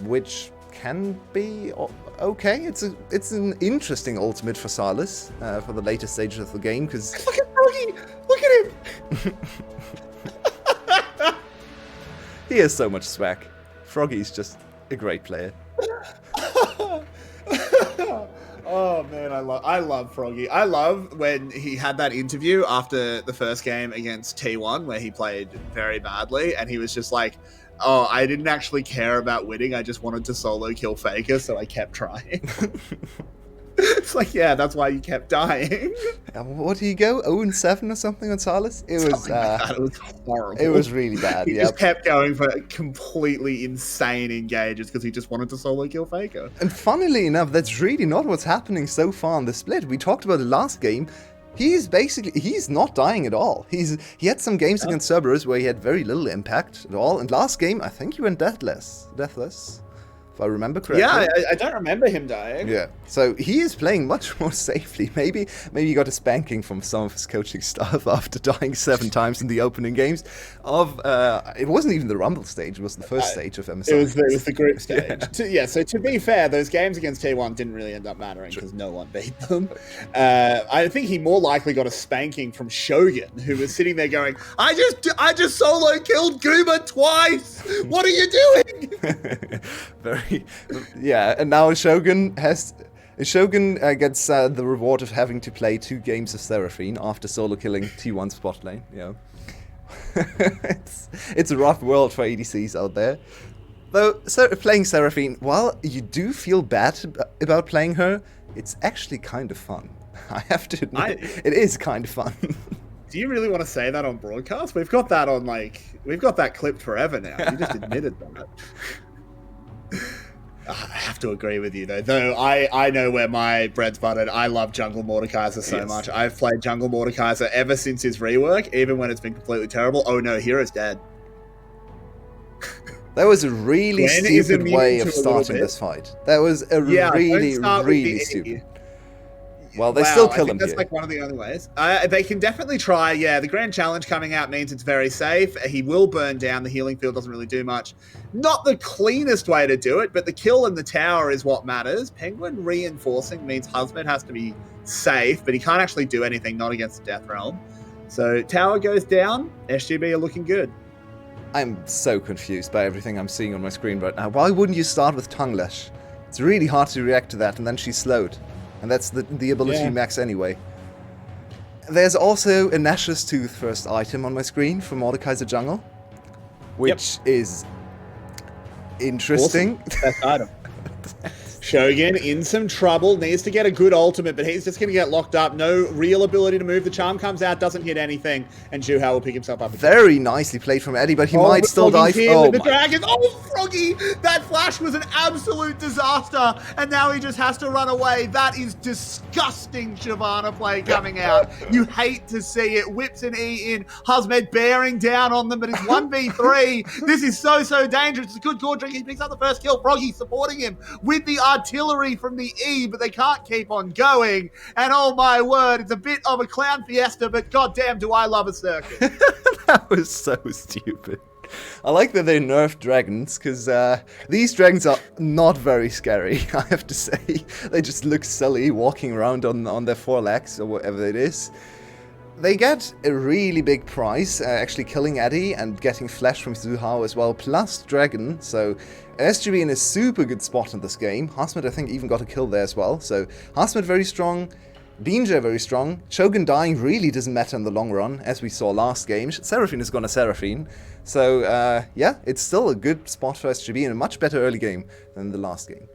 which can be okay. It's an interesting ultimate for Silas for the later stages of the game, because look at Froggy! Look at him! He has so much swag. Froggy's just a great player. Oh man, I love Froggy. I love when he had that interview after the first game against T1 where he played very badly, and he was just like, oh, I didn't actually care about winning, I just wanted to solo kill Faker, so I kept trying. It's like, yeah, that's why you kept dying. What did he go? 0-7 or something on Silas? It was it was horrible. It was really bad. He just kept going for completely insane engages because he just wanted to solo kill Faker. And funnily enough, that's really not what's happening so far in the split. We talked about the last game. He's not dying at all. He had some games against Cerberus where he had very little impact at all. And last game, I think he went deathless, if I remember correctly. Yeah, I don't remember him dying. Yeah, so he is playing much more safely. Maybe he got a spanking from some of his coaching staff after dying 7 times in the opening games. It wasn't even the Rumble stage; it was the first stage of MSI. It was the group stage. So to be fair, those games against T1 didn't really end up mattering because no one beat them. I think he more likely got a spanking from Shogun, who was sitting there going, "I just solo killed Gooba twice. What are you doing?" Yeah, and now Shogun gets the reward of having to play 2 games of Seraphine after solo killing T1 spot lane. You know, it's a rough world for ADCs out there. Though playing Seraphine, while you do feel bad about playing her, it's actually kind of fun. I have to admit, it is kind of fun. Do you really want to say that on broadcast? We've got that clipped forever now. You just admitted that. I have to agree with you, though I know where my bread's buttered. I love Jungle Mordekaiser so much. I've played Jungle Mordekaiser ever since his rework, even when it's been completely terrible. Oh no, Hero's dead. That was a really stupid way of starting this fight. That was a really stupid. Well, they still kill him. That's like one of the only ways. They can definitely try. Yeah, the Grand Challenge coming out means it's very safe. He will burn down. The healing field doesn't really do much. Not the cleanest way to do it, but the kill in the tower is what matters. Penguin reinforcing means Husband has to be safe, but he can't actually do anything, not against the Death Realm. So tower goes down. SGB are looking good. I'm so confused by everything I'm seeing on my screen right now. Why wouldn't you start with Tongue Lash? It's really hard to react to that, and then she's slowed. And that's the ability max anyway. There's also a Nash's Tooth first item on my screen for Mordekaiser Jungle, which is interesting. Awesome. Best item. Shogun in some trouble, needs to get a good ultimate, but he's just going to get locked up. No real ability to move. The charm comes out, doesn't hit anything, and Juhao will pick himself up again. Very nicely played from Eddie, but he might still die. Oh, the dragon! Oh, Froggy! That flash was an absolute disaster, and now he just has to run away. That is disgusting Shyvana play coming out. You hate to see it. Whips an E in. Husmed bearing down on them, but it's 1v3. This is so dangerous. It's a good core drink. He picks up the first kill. Froggy supporting him with the artillery from the E, but they can't keep on going. And oh my word, it's a bit of a clown fiesta, but goddamn do I love a circus. That was so stupid. I like that they nerfed dragons, because these dragons are not very scary, I have to say. They just look silly walking around on their 4 legs, or whatever it is. they get a really big prize, actually killing Eddie and getting flesh from Zuhao as well, plus Dragon. So SGB in a super good spot in this game. Hasmet, I think, even got a kill there as well. So Hasmet very strong, Beanjay very strong. Shogun dying really doesn't matter in the long run, as we saw last game. Seraphine is gonna Seraphine. So yeah, it's still a good spot for SGB and a much better early game than the last game.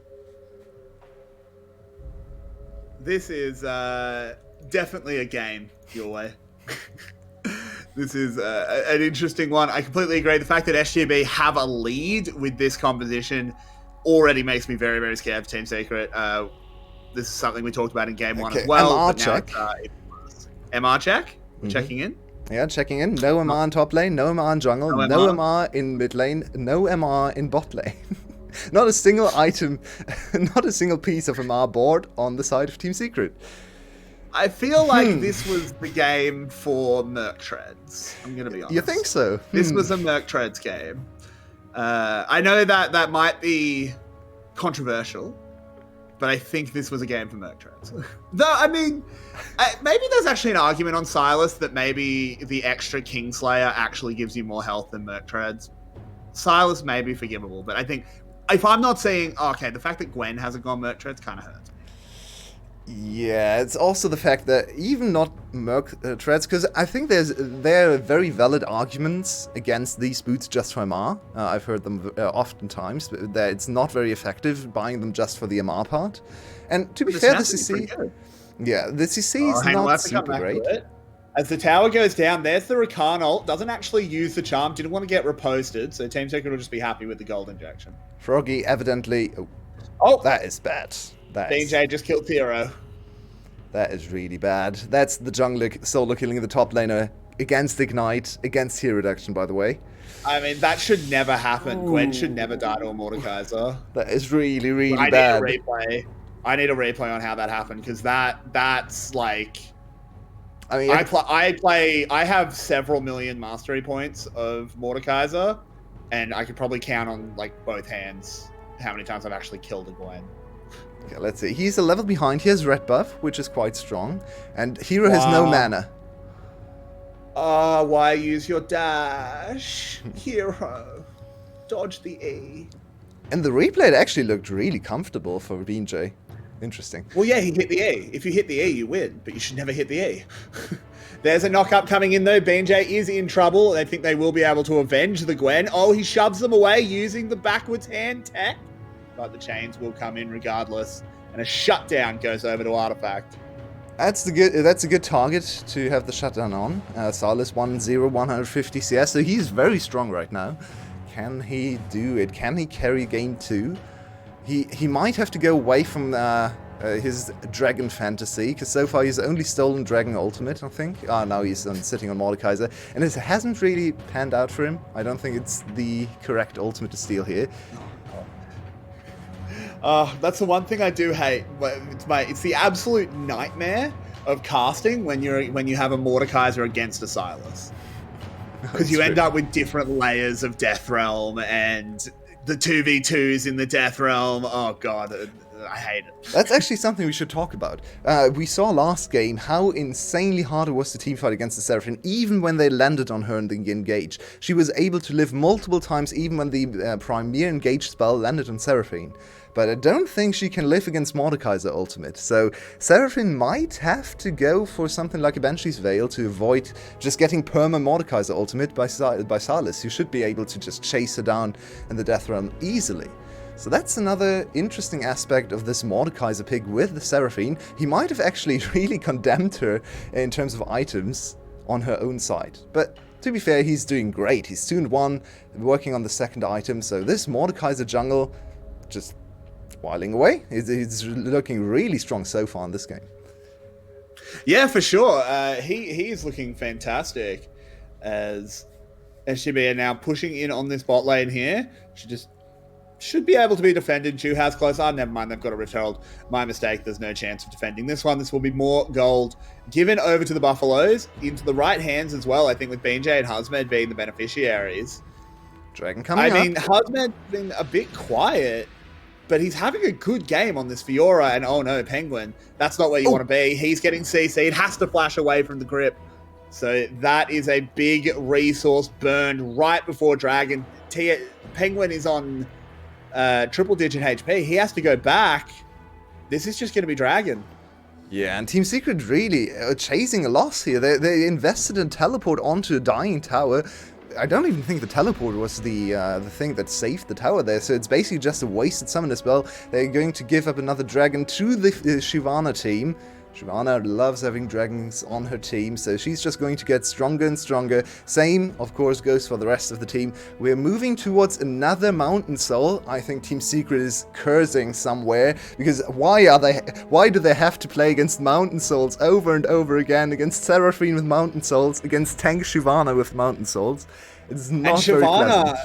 This is definitely a game your way. This is an interesting one. I completely agree. The fact that SGB have a lead with this composition already makes me very, very scared for Team Secret. This is something we talked about in game one as well. MR but now check. it's, MR check? We're checking in. Yeah, checking in. No MR in top lane, no MR in jungle, no MR in mid lane, no MR in bot lane. Not a single item, not a single piece of MR board on the side of Team Secret. I feel like this was the game for Merc Treads. I'm going to be honest. You think so? This was a Merc Treads game. I know that might be controversial, but I think this was a game for Merc Treads. Though, I mean, maybe there's actually an argument on Silas that maybe the extra Kingslayer actually gives you more health than Merc Treads. Silas may be forgivable, but I think if I'm not saying, okay, the fact that Gwen hasn't gone Merc Treads kind of hurts. Yeah, it's also the fact that even not Merc Treads, because I think there are very valid arguments against these boots just for MR. I've heard them oftentimes, that it's not very effective buying them just for the MR part. And to be fair, the CC... Yeah, the CC is not super great. As the tower goes down, there's the Rakan ult. Doesn't actually use the charm. Didn't want to get reposted, so Team Secret will just be happy with the gold injection. Froggy evidently... Oh, that is bad. BJ just killed Zero. That is really bad. That's the jungler solo killing the top laner against Ignite, against hero reduction, by the way. I mean, that should never happen. Ooh. Gwen should never die to a Mordekaiser. That is really, really bad. I need a replay on how that happened, because that's like... I mean, I have several million mastery points of Mordekaiser, and I could probably count on like both hands how many times I've actually killed a Gwen. Okay, let's see. He's a level behind. He has red buff, which is quite strong. And Hero has no mana. Why use your dash? Hero. Dodge the E. And the replay, it actually looked really comfortable for BJ. Interesting. Well, yeah, he hit the E. If you hit the E, you win. But you should never hit the E. There's a knock-up coming in, though. BJ is in trouble. I think they will be able to avenge the Gwen. Oh, he shoves them away using the backwards hand tech. But the chains will come in regardless, and a shutdown goes over to Artifact. That's a good target to have the shutdown on. Silas 1-0, 150 CS, so he's very strong right now. Can he do it? Can he carry game 2? He might have to go away from his Dragon fantasy, because so far he's only stolen Dragon Ultimate, I think. Now he's sitting on Mordekaiser, and it hasn't really panned out for him. I don't think it's the correct Ultimate to steal here. That's the one thing I do hate. It's the absolute nightmare of casting when you have a Mordekaiser against a Silas, because you end up with different layers of Death Realm and the 2v2s in the Death Realm. Oh god, I hate it. That's actually something we should talk about. We saw last game how insanely hard it was to teamfight against the Seraphine, even when they landed on her in the engage. She was able to live multiple times, even when the Premier engage spell landed on Seraphine. But I don't think she can live against Mordekaiser Ultimate. So Seraphine might have to go for something like a Banshee's Veil to avoid just getting perma Mordekaiser Ultimate by Silas, who should be able to just chase her down in the Death Realm easily. So that's another interesting aspect of this Mordekaiser pick with the Seraphine. He might have actually really condemned her in terms of items on her own side. But to be fair, he's doing great. He's 2-1, working on the second item. So this Mordekaiser jungle just whiling away. He's looking really strong so far in this game. Yeah, for sure. He is looking fantastic as SGB are now pushing in on this bot lane here. Should be able to be defended. Chu has close. Never mind. They've got it returned. My mistake. There's no chance of defending this one. This will be more gold given over to the Buffaloes into the right hands as well. I think with BJ and Husmed being the beneficiaries. Dragon coming up. I mean, Husmed's been a bit quiet, but he's having a good game on this Fiora, and oh no, Penguin. That's not where you want to be. He's getting CC'd, has to flash away from the grip So that is a big resource burned right before Dragon. Penguin is on triple-digit HP. He has to go back. This is just going to be Dragon. Yeah, and Team Secret really are chasing a loss here. They invested in teleport onto a dying tower. I don't even think the teleport was the thing that saved the tower there, so it's basically just a wasted summoner spell. They're going to give up another dragon to the Shyvana team. Shyvana loves having dragons on her team, so she's just going to get stronger and stronger. Same, of course, goes for the rest of the team. We're moving towards another Mountain Soul. I think Team Secret is cursing somewhere, because why do they have to play against Mountain Souls over and over again, against Seraphine with Mountain Souls, against Tank Shyvana with Mountain Souls? It's not very pleasant.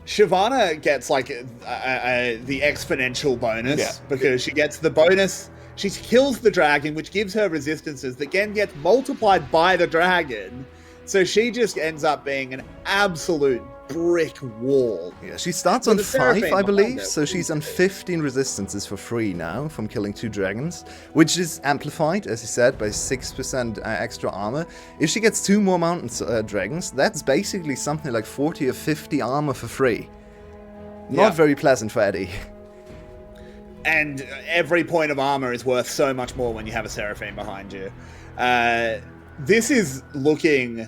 Shyvana gets like the exponential bonus because she gets the bonus. She kills the dragon, which gives her resistances that again gets multiplied by the dragon. So she just ends up being an absolute brick wall. Yeah, she starts on 5, I believe, so she's on 15 resistances for free now from killing 2 dragons, which is amplified, as you said, by 6% extra armor. If she gets 2 more mountain dragons, that's basically something like 40 or 50 armor for free. Not very pleasant for Eddie. And every point of armor is worth so much more when you have a Seraphine behind you. This is looking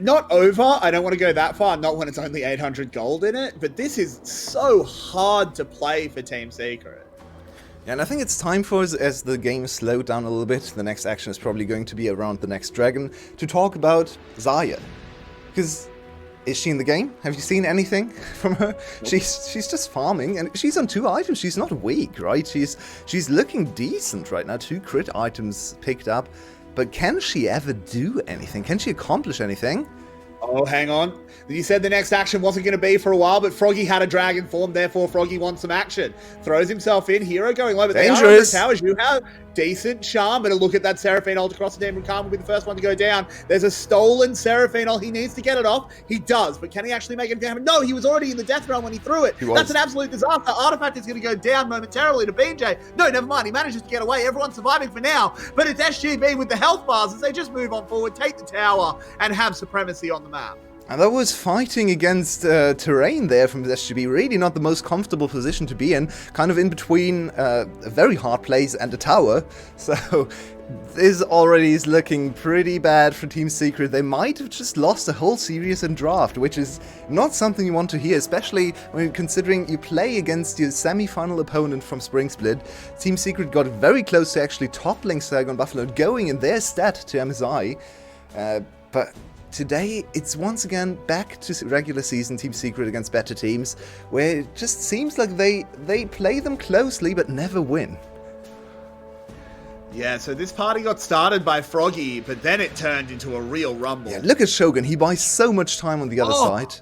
not over. I don't want to go that far, not when it's only 800 gold in it, but this is so hard to play for Team Secret. Yeah, and I think it's time for us, as the game is slowed down a little bit, the next action is probably going to be around the next dragon, to talk about Xayah. Because is she in the game? Have you seen anything from her? Nope. She's just farming, and she's on 2 items. She's not weak, right? She's looking decent right now. 2 crit items picked up. But can she ever do anything? Can she accomplish anything? Oh, hang on. You said the next action wasn't going to be for a while, but Froggy had a dragon form, therefore Froggy wants some action. Throws himself in, hero going low, but they are on the towers. You have decent charm, but a look at that Seraphine ult across the team. Khan will be the first one to go down. There's a stolen Seraphine ult. He needs to get it off. He does, but can he actually make it down? No, he was already in the death realm when he threw it. That's an absolute disaster. Artifact is going to go down momentarily to BJ. No, never mind. He manages to get away. Everyone's surviving for now, but it's SGB with the health bars as they just move on forward, take the tower, and have supremacy on the map. And that was fighting against terrain there from the SGB. Really not the most comfortable position to be in. Kind of in between a very hard place and a tower. So this already is looking pretty bad for Team Secret. They might have just lost the whole series in draft, which is not something you want to hear, especially when considering you play against your semi-final opponent from Spring Split. Team Secret got very close to actually toppling Saigon Buffalo and going in their stat to MSI. But today, it's once again back to regular season Team Secret against better teams, where it just seems like they play them closely but never win. Yeah, so this party got started by Froggy, but then it turned into a real rumble. Yeah, look at Shogun. He buys so much time on the other side.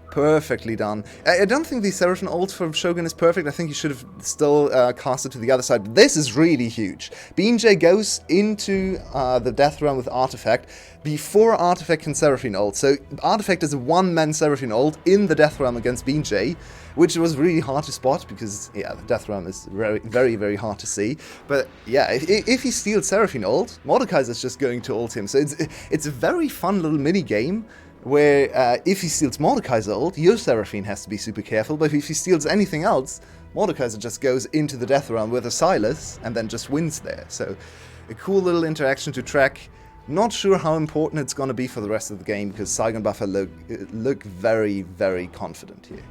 Perfectly done. I don't think the Seraphine ult from Shogun is perfect. I think he should have still cast it to the other side. But this is really huge. BJ goes into the Death Realm with Artifact before Artifact can Seraphine ult. So Artifact is a one-man Seraphine ult in the Death Realm against BJ, which was really hard to spot because, yeah, the Death Realm is very, very, very hard to see. But yeah, if he steals Seraphine ult, Mordekaiser's just going to ult him. So it's a very fun little mini-game where if he steals Mordekaiser ult, your Seraphine has to be super careful, but if he steals anything else, Mordekaiser just goes into the Death Realm with a Silas and then just wins there. So a cool little interaction to track. Not sure how important it's going to be for the rest of the game because Saigon Buffalo look very, very confident here.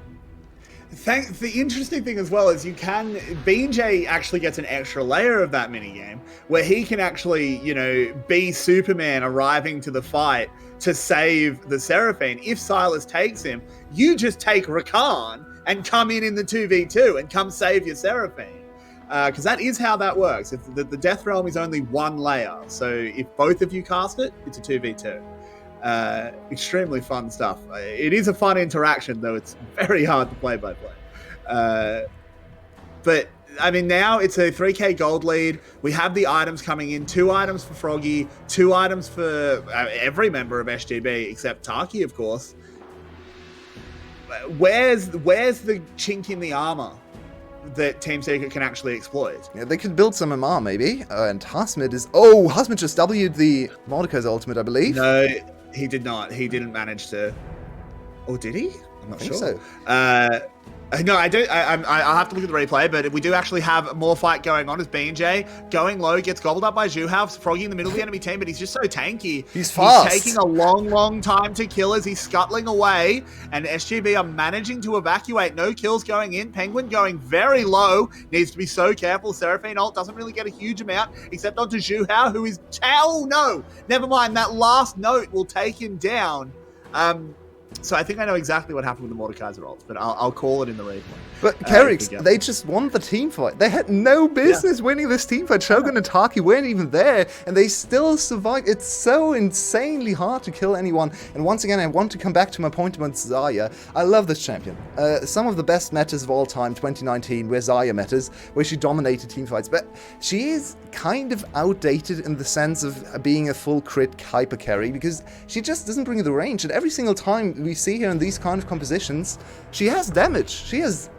The interesting thing as well is BJ actually gets an extra layer of that minigame where he can actually, be Superman arriving to the fight to save the Seraphine. If Silas takes him, you just take Rakan and come in the 2v2 and come save your Seraphine. Because that is how that works. If the Death Realm is only 1 layer, so if both of you cast it, it's a 2v2. Extremely fun stuff. It is a fun interaction, though it's very hard to play by play. But I mean, now it's a 3k gold lead. We have the items coming in, 2 items for Froggy, 2 items for every member of SGB except Taki, of course. Where's the chink in the armor that Team Secret can actually exploit. Yeah, they could build some MR maybe. And Hasmid is... Oh, Hasmid just W'd the Mordekaiser ultimate, I believe. No, he did not. He didn't manage to... Or did he? I'm not I think sure. so. No, I don't. I'll have to look at the replay, but we do actually have more fight going on as B&J going low, gets gobbled up by Zhuhao, Froggy in the middle of the enemy team, but he's just so tanky. He's fast. He's taking a long time to kill as he's scuttling away, and SGB are managing to evacuate. No kills going in. Penguin going very low. Needs to be so careful. Seraphine ult doesn't really get a huge amount, except onto Zhuhao, who is... Oh, no! Never mind. That last note will take him down. So I think I know exactly what happened with the Mordekaiser ult, but I'll call it in the replay. But Kerrix, they just won the team fight. They had no business winning this team fight. Shogun and Taki weren't even there, and they still survived. It's so insanely hard to kill anyone. And once again, I want to come back to my point about Xayah. I love this champion. Some of the best metas of all time, 2019, were Xayah metas, where she dominated team fights. But she is kind of outdated in the sense of being a full crit hyper carry, because she just doesn't bring the range. And every single time we see her in these kind of compositions, she has damage. She has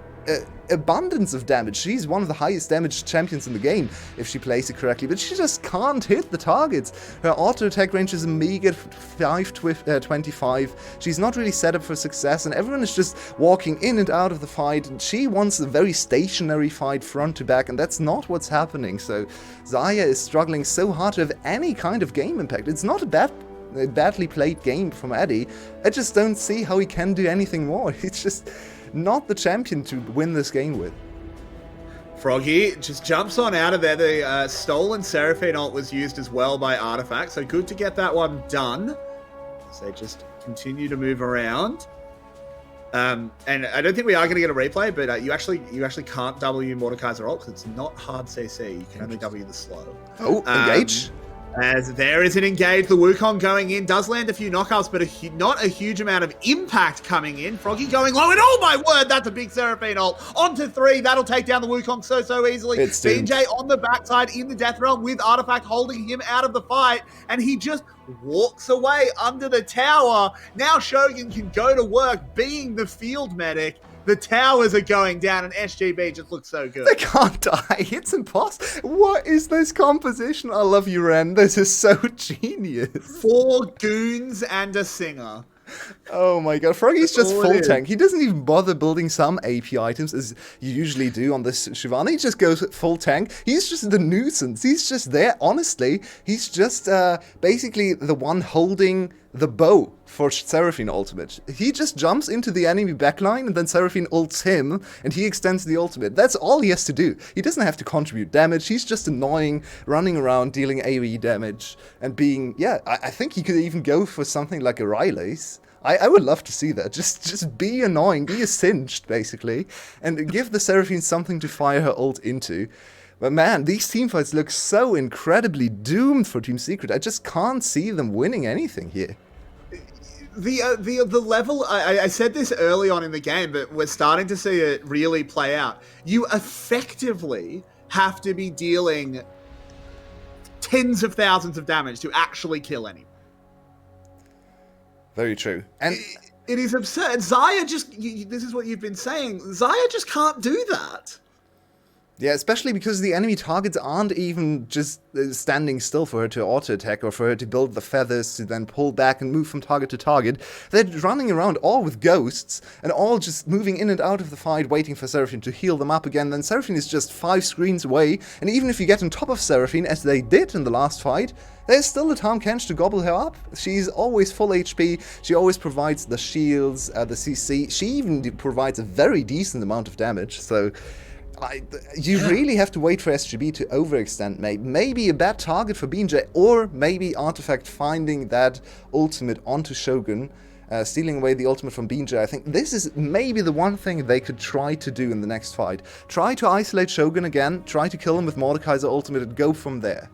abundance of damage. She's one of the highest damage champions in the game if she plays it correctly, but she just can't hit the targets. Her auto attack range is a meager 525. She's not really set up for success, and everyone is just walking in and out of the fight, and she wants a very stationary fight front to back, and that's not what's happening. So Xayah is struggling so hard to have any kind of game impact. It's not a badly played game from Eddie. I just don't see how he can do anything more. It's just not the champion to win this game with. Froggy just jumps on out of there. The stolen Seraphine ult was used as well by Artifact, so good to get that one done. So just continue to move around. And I don't think we are going to get a replay, but you actually can't W Mordekaiser ult because it's not hard CC. You can only W the slow. Oh, engage. As there is an engage, the Wukong going in, does land a few knockouts, but not a huge amount of impact coming in. Froggy going low, and oh my word, that's a big Seraphine ult. Onto 3, that'll take down the Wukong so easily. BJ on the backside in the Death Realm with Artifact holding him out of the fight, and he just walks away under the tower. Now Shogun can go to work being the field medic. The towers are going down, and SGB just looks so good. They can't die. It's impossible. What is this composition? I love you, Ren. This is so genius. 4 goons and a singer. Oh my god, Froggy's just full tank. He doesn't even bother building some AP items as you usually do on this Shyvana. He just goes full tank. He's just the nuisance. He's just there, honestly. He's just basically the one holding the bow for Seraphine ultimate. He just jumps into the enemy backline and then Seraphine ults him and he extends the ultimate. That's all he has to do. He doesn't have to contribute damage. He's just annoying, running around, dealing AoE damage and being, yeah, I think he could even go for something like a Rylace. I would love to see that. Just be annoying, be a singed, basically, and give the Seraphine something to fire her ult into. But man, these teamfights look so incredibly doomed for Team Secret. I just can't see them winning anything here. The level, I said this early on in the game, but we're starting to see it really play out. You effectively have to be dealing tens of thousands of damage to actually kill anyone. Very true. And it is absurd. Xayah just, this is what you've been saying, Xayah just can't do that. Yeah, especially because the enemy targets aren't even just standing still for her to auto-attack or for her to build the feathers to then pull back and move from target to target. They're running around all with ghosts and all just moving in and out of the fight, waiting for Seraphine to heal them up again. Then Seraphine is just 5 screens away, and even if you get on top of Seraphine, as they did in the last fight, there's still the Tahm Kench to gobble her up. She's always full HP, she always provides the shields, the CC, she even provides a very decent amount of damage, so you really have to wait for SGB to overextend. Maybe a bad target for BJ, or maybe Artifact finding that ultimate onto Shogun, stealing away the ultimate from BJ. I think this is maybe the one thing they could try to do in the next fight. Try to isolate Shogun again, try to kill him with Mordekaiser ultimate and go from there.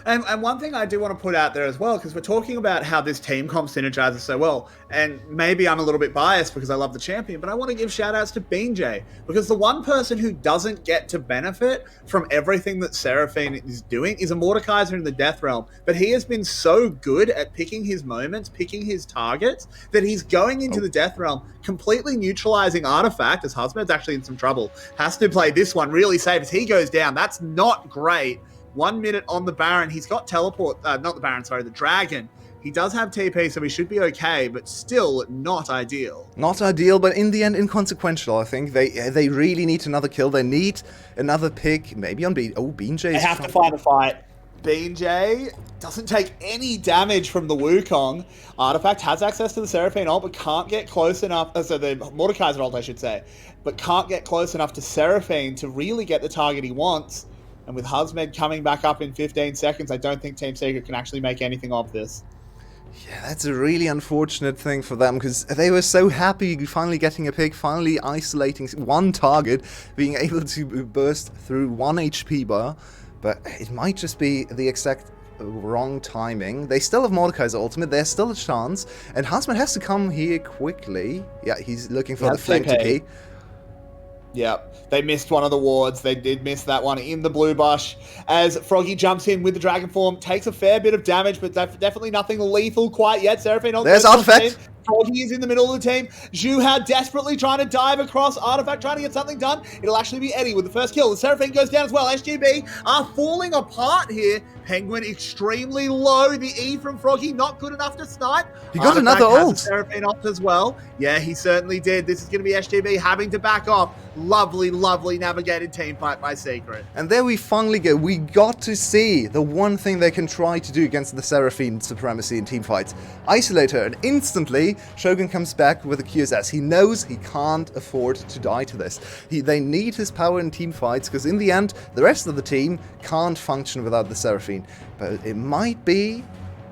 And one thing I do want to put out there as well, because we're talking about how this team comp synergizes so well, and maybe I'm a little bit biased because I love the champion, but I want to give shout outs to BJ, because the one person who doesn't get to benefit from everything that Seraphine is doing is a Mordekaiser in the Death Realm. But he has been so good at picking his moments, picking his targets, that he's going into the Death Realm, completely neutralizing Artifact, as Husband's actually in some trouble. Has to play this one really safe as he goes down. That's not great. 1 minute on the Baron. He's got teleport, not the Baron, sorry, the Dragon. He does have TP, so he should be okay, but still not ideal. Not ideal, but in the end, inconsequential, I think. They really need another kill. They need another pick, maybe on B. Oh, Beanjay. They have to find a fight. Beanjay doesn't take any damage from the Wukong. Artifact has access to the Seraphine ult, but can't get close enough. So the Mordekaiser ult, I should say, but can't get close enough to Seraphine to really get the target he wants. And with Husmed coming back up in 15 seconds, I don't think Team Secret can actually make anything of this. Yeah, that's a really unfortunate thing for them, because they were so happy finally getting a pick, finally isolating one target, being able to burst through 1 HP bar. But it might just be the exact wrong timing. They still have Mordekaiser ultimate, there's still a chance. And Husband has to come here quickly. Yeah, he's looking for the flank TP. Yep, they missed one of the wards. They did miss that one in the blue bush. As Froggy jumps in with the dragon form, takes a fair bit of damage, but definitely nothing lethal quite yet. Seraphine, there's Artifact. Froggy is in the middle of the team. Zhuhao desperately trying to dive across. Artifact trying to get something done. It'll actually be Eddie with the first kill. The Seraphine goes down as well. SGB are falling apart here. Penguin extremely low. The E from Froggy not good enough to snipe. He got Artifact another has ult. a Seraphine ult as well. Yeah, he certainly did. This is going to be SGB having to back off. Lovely, lovely navigated team fight by Secret. And there we finally go. We got to see the one thing they can try to do against the Seraphine supremacy in team fights. Isolate her, and instantly Shogun comes back with a QSS. He knows he can't afford to die to this. They need his power in team fights, because in the end, the rest of the team can't function without the Seraphine. But it might be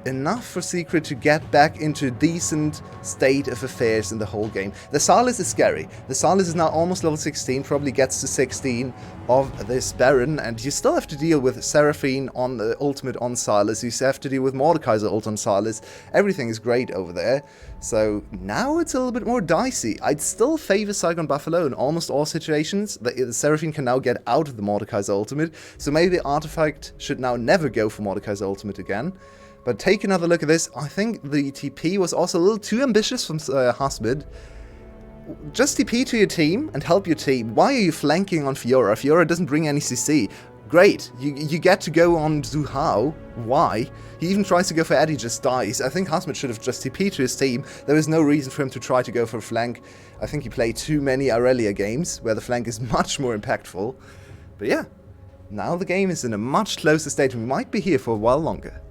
enough for Secret to get back into a decent state of affairs in the whole game. The Sylas is scary. The Sylas is now almost level 16, probably gets to 16 of this Baron, and you still have to deal with Seraphine on the ultimate on Sylas. You have to deal with Mordekaiser ult on Sylas. Everything is great over there. So now it's a little bit more dicey. I'd still favor Saigon Buffalo in almost all situations. The Seraphine can now get out of the Mordekaiser ultimate, so maybe Artifact should now never go for Mordekaiser ultimate again. But take another look at this. I think the TP was also a little too ambitious from Husband. Just TP to your team and help your team. Why are you flanking on Fiora? Fiora doesn't bring any CC. Great, you get to go on Zhuhao. Why? He even tries to go for Eddie, just dies. I think Husband should have just TP to his team. There was no reason for him to try to go for a flank. I think he played too many Aurelia games, where the flank is much more impactful. But yeah, now the game is in a much closer state, and we might be here for a while longer.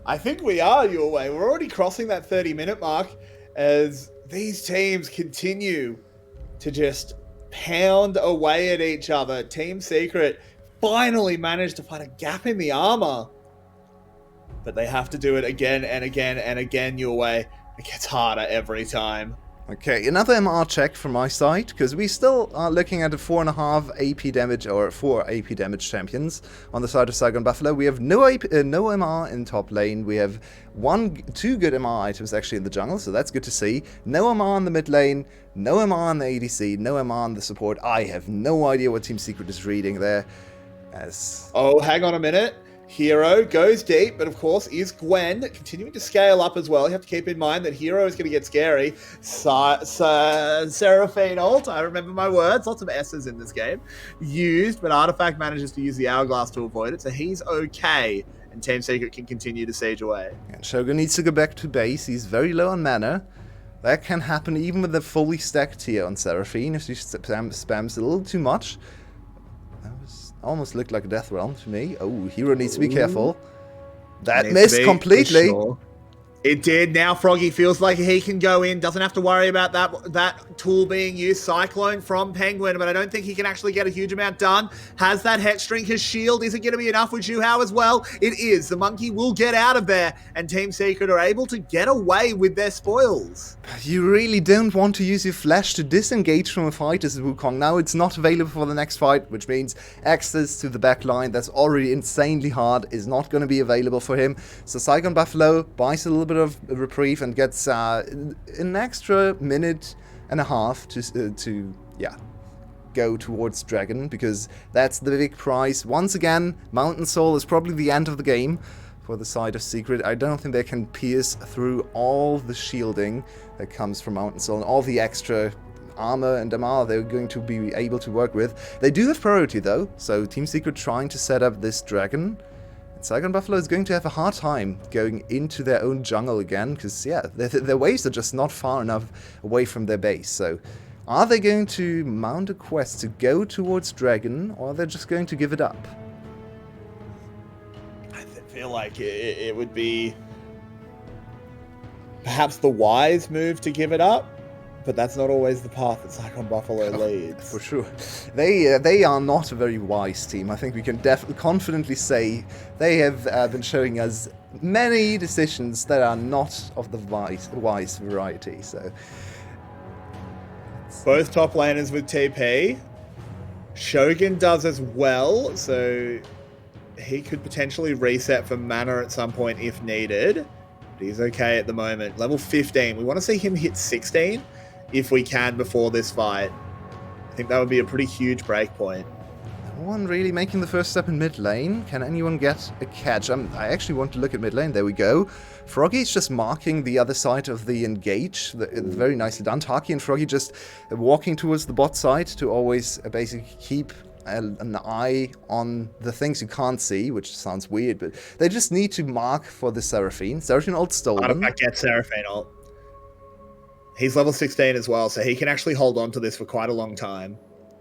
I think we are your way. We're already crossing that 30-minute mark as these teams continue to just pound away at each other. Team Secret finally managed to find a gap in the armor, but they have to do it again and again and again your way. It gets harder every time. Okay, another MR check from my side, because we still are looking at a 4.5 AP damage, or 4 AP damage champions on the side of Saigon Buffalo. We have no MR in top lane. We have 2 good MR items actually in the jungle, so that's good to see. No MR in the mid lane, no MR in the ADC, no MR in the support. I have no idea what Team Secret is reading there. Oh, hang on a minute. Hero goes deep, but of course is Gwen continuing to scale up as well. You have to keep in mind that Hero is going to get scary. Seraphine ult, I remember my words, lots of S's in this game, used, but Artifact manages to use the Hourglass to avoid it, so he's okay, and Team Secret can continue to siege away. And Shogun needs to go back to base. He's very low on mana. That can happen even with the fully stacked tier on Seraphine if she spams a little too much. Almost looked like a death realm to me. Oh, Hero needs to be careful. That missed completely. It did. Now Froggy feels like he can go in, doesn't have to worry about that tool being used. Cyclone from Penguin, but I don't think he can actually get a huge amount done. Has that Headstring, his shield. Is it going to be enough with Zhuhao as well? It is. The monkey will get out of there, and Team Secret are able to get away with their spoils. You really don't want to use your flash to disengage from a fight as Wukong. Now it's not available for the next fight, which means access to the back line that's already insanely hard is not going to be available for him. So Saigon Buffalo buys a little bit of a reprieve and gets an extra minute and a half to go towards Dragon, because that's the big prize. Once again, Mountain Soul is probably the end of the game for the side of Secret. I don't think they can pierce through all the shielding that comes from Mountain Soul and all the extra armor and MR they're going to be able to work with. They do have priority though, so Team Secret trying to set up this Dragon. And Saigon Buffalo is going to have a hard time going into their own jungle again, because their waves are just not far enough away from their base. So are they going to mount a quest to go towards Dragon, or are they just going to give it up? I feel like it would be perhaps the wise move to give it up, but that's not always the path that Saigon Buffalo leads. For sure. They are not a very wise team. I think we can definitely confidently say they have been showing us many decisions that are not of the wise variety. So both top laners with TP. Shogun does as well, so he could potentially reset for mana at some point if needed. But he's okay at the moment. Level 15. We want to see him hit 16 if we can before this fight. I think that would be a pretty huge break point. No one really making the first step in mid lane. Can anyone get a catch? I actually want to look at mid lane. There we go. Froggy's just marking the other side of the engage. Very nicely done. Taki and Froggy just walking towards the bot side to always basically keep an eye on the things you can't see, which sounds weird, but they just need to mark for the Seraphine. Seraphine ult stolen. Artifact gets Seraphine ult. He's level 16 as well, so he can actually hold on to this for quite a long time.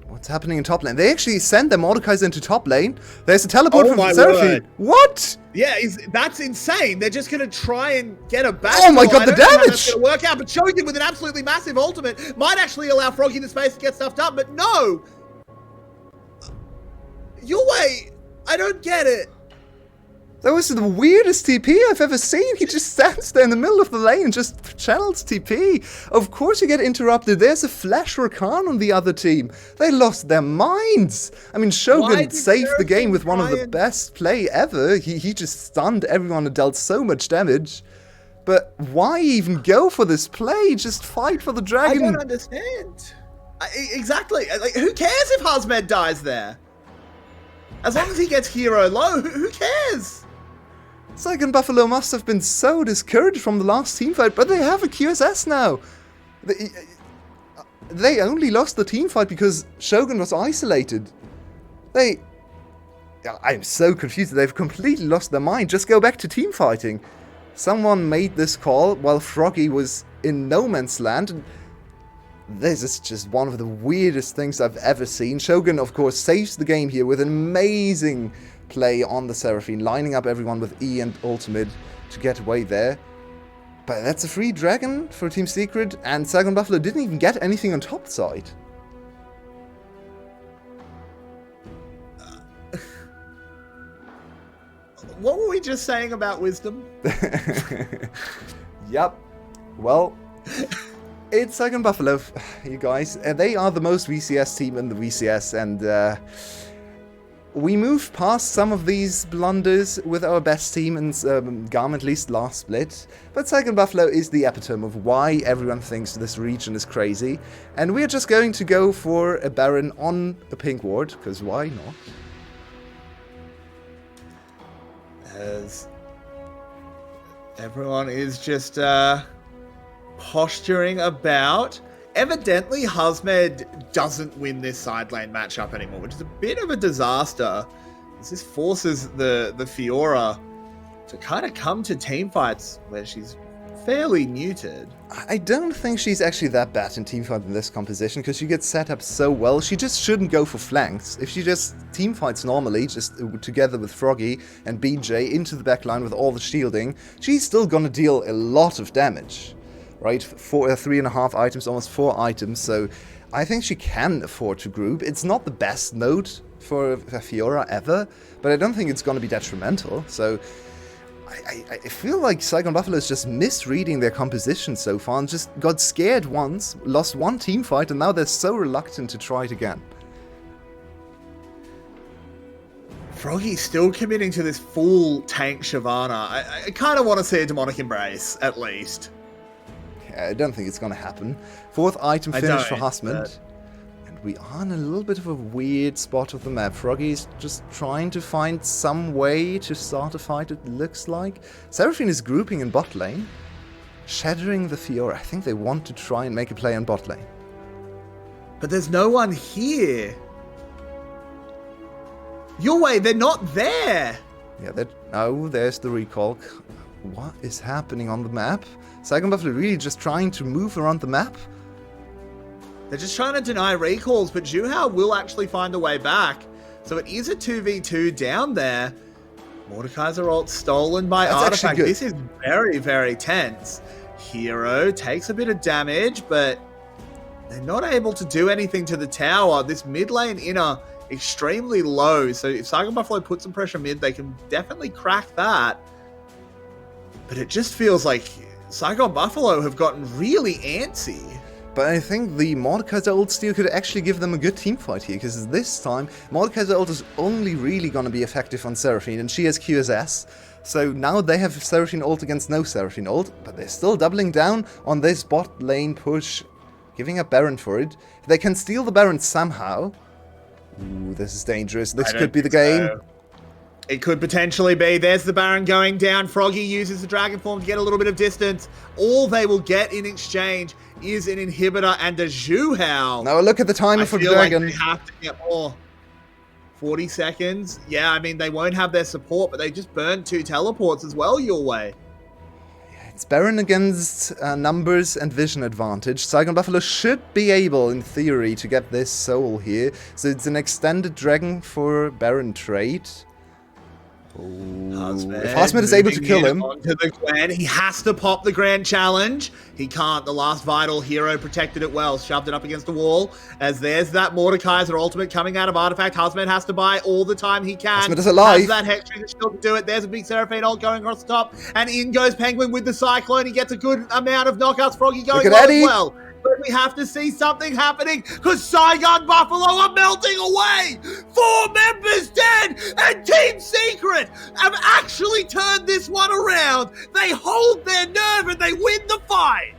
What's happening in top lane? They actually sent their Mordekaiser into top lane. There's a teleport from Seraphine. Word. What? Yeah, that's insane. They're just going to try and get a back. Oh my god, the damage! That's going to work out, but Shogun with an absolutely massive ultimate might actually allow Froggy the space to get stuff done, but no! Your way, I don't get it. That was the weirdest TP I've ever seen. He just stands there in the middle of the lane and just channels TP. Of course you get interrupted. There's a Flash Rakan on the other team. They lost their minds. I mean, Shogun saved the game with one of the best play ever. He just stunned everyone and dealt so much damage. But why even go for this play? Just fight for the dragon. I don't understand. Exactly. Like, who cares if Hazmed dies there? As long as he gets hero low, who cares? Saigon Buffalo must have been so discouraged from the last team fight, but they have a QSS now. They only lost the team fight because Shogun was isolated. I'm so confused. They've completely lost their mind. Just go back to team fighting. Someone made this call while Froggy was in no man's land. And this is just one of the weirdest things I've ever seen. Shogun, of course, saves the game here with an amazing play on the Seraphine, lining up everyone with E and ultimate to get away there. But that's a free dragon for Team Secret, and Saigon Buffalo didn't even get anything on top side. What were we just saying about wisdom? Yep. Well, it's Saigon Buffalo, you guys. They are the most VCS team in the VCS, and we moved past some of these blunders with our best team and Garment least last split, but Saigon Buffalo is the epitome of why everyone thinks this region is crazy, and we're just going to go for a Baron on a pink ward, because why not? As everyone is just posturing about. Evidently, Hazmed doesn't win this side lane matchup anymore, which is a bit of a disaster. This forces the Fiora to kind of come to team fights where she's fairly muted. I don't think she's actually that bad in teamfight in this composition, because she gets set up so well. She just shouldn't go for flanks. If she just teamfights normally, just together with Froggy and BJ into the backline with all the shielding, she's still gonna deal a lot of damage, right? 3.5 items, almost 4 items, so I think she can afford to group. It's not the best node for Fiora ever, but I don't think it's gonna be detrimental, so I feel like Saigon Buffalo is just misreading their composition so far and just got scared once, lost one team fight, and now they're so reluctant to try it again. Froggy's still committing to this full tank Shyvana. I kind of want to see a demonic embrace, at least. Yeah, I don't think it's going to happen. 4th item finish for Husmond. And we are in a little bit of a weird spot of the map. Froggy's just trying to find some way to start a fight, it looks like. Seraphine is grouping in bot lane, shattering the Fiora. I think they want to try and make a play on bot lane. But there's no one here. Your way, they're not there. Yeah, oh, there's the recall. What is happening on the map? Saigon Buffalo really just trying to move around the map? They're just trying to deny recalls, but Juhao will actually find a way back. So it is a 2v2 down there. Mordekaiser ult stolen by That's Artifact. actually good. This is very, very tense. Hero takes a bit of damage, but they're not able to do anything to the tower. This mid lane inner extremely low. So if Saigon Buffalo put some pressure mid, they can definitely crack that. But it just feels like Saigon Buffalo have gotten really antsy. But I think the Mordekaiser ult steal could actually give them a good team fight here, because this time Mordekaiser ult is only really going to be effective on Seraphine, and she has QSS. So now they have Seraphine ult against no Seraphine ult, but they're still doubling down on this bot lane push, giving up Baron for it. If they can steal the Baron somehow. Ooh, this is dangerous. This could be the game. So. It could potentially be. There's the Baron going down. Froggy uses the Dragon Form to get a little bit of distance. All they will get in exchange is an inhibitor and a Juhao. Now look at the timer for Dragon. Like they have to get more. 40 seconds. Yeah, I mean, they won't have their support, but they just burned 2 teleports as well your way. It's Baron against numbers and vision advantage. Saigon Buffalo should be able, in theory, to get this soul here. So it's an extended Dragon for Baron trade. If Husmond is able to kill him, onto the Glen, he has to pop the Grand Challenge. He can't. The last vital hero protected it well, shoved it up against the wall. As there's that Mordekaiser ultimate coming out of Artifact. Husband has to buy all the time he can. Husband is alive. Has that Hex Trigger still to do it. There's a big Seraphine ult going across the top, and in goes Penguin with the Cyclone. He gets a good amount of knockouts. Froggy going low as well. But we have to see something happening, because Saigon Buffalo are melting away. 4 members dead, and Team Secret have actually turned this one around. They hold their nerve and they win the fight.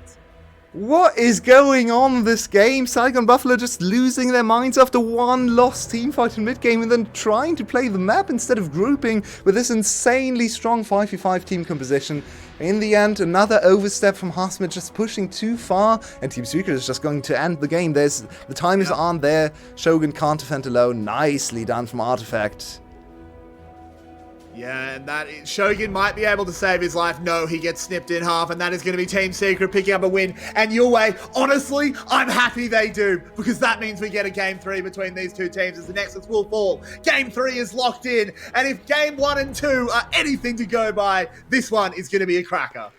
what is going on in this game? Saigon Buffalo just losing their minds after one lost team fight in mid-game and then trying to play the map instead of grouping with this insanely strong 5v5 team composition. In the end, another overstep from Husmond, just pushing too far, and Team Secret is just going to end the game. The timers aren't there. Shogun can't defend alone. Nicely done from Artifact. Yeah, and that Shogun might be able to save his life. No, he gets snipped in half, and that is going to be Team Secret picking up a win. And your way, honestly, I'm happy they do, because that means we get a Game 3 between these two teams as the Nexus will fall. Game 3 is locked in, and if Game 1 and 2 are anything to go by, this one is going to be a cracker.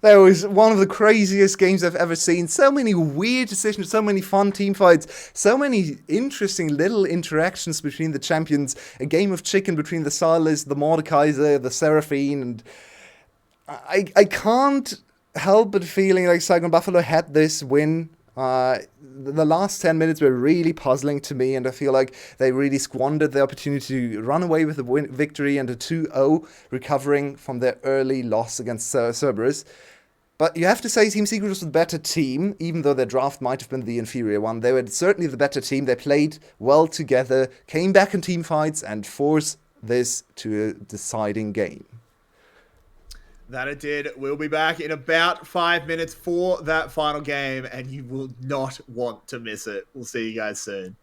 That was one of the craziest games I've ever seen. So many weird decisions, so many fun team fights, so many interesting little interactions between the champions. A game of chicken between the Silas, the Mordekaiser, the Seraphine, and I can't help but feeling like Saigon Buffalo had this win. The last 10 minutes were really puzzling to me, and I feel like they really squandered the opportunity to run away with a victory and a 2-0, recovering from their early loss against Cerberus. But you have to say Team Secret was the better team, even though their draft might have been the inferior one. They were certainly the better team. They played well together, came back in team fights, and forced this to a deciding game. That it did. We'll be back in about 5 minutes for that final game, and you will not want to miss it. We'll see you guys soon.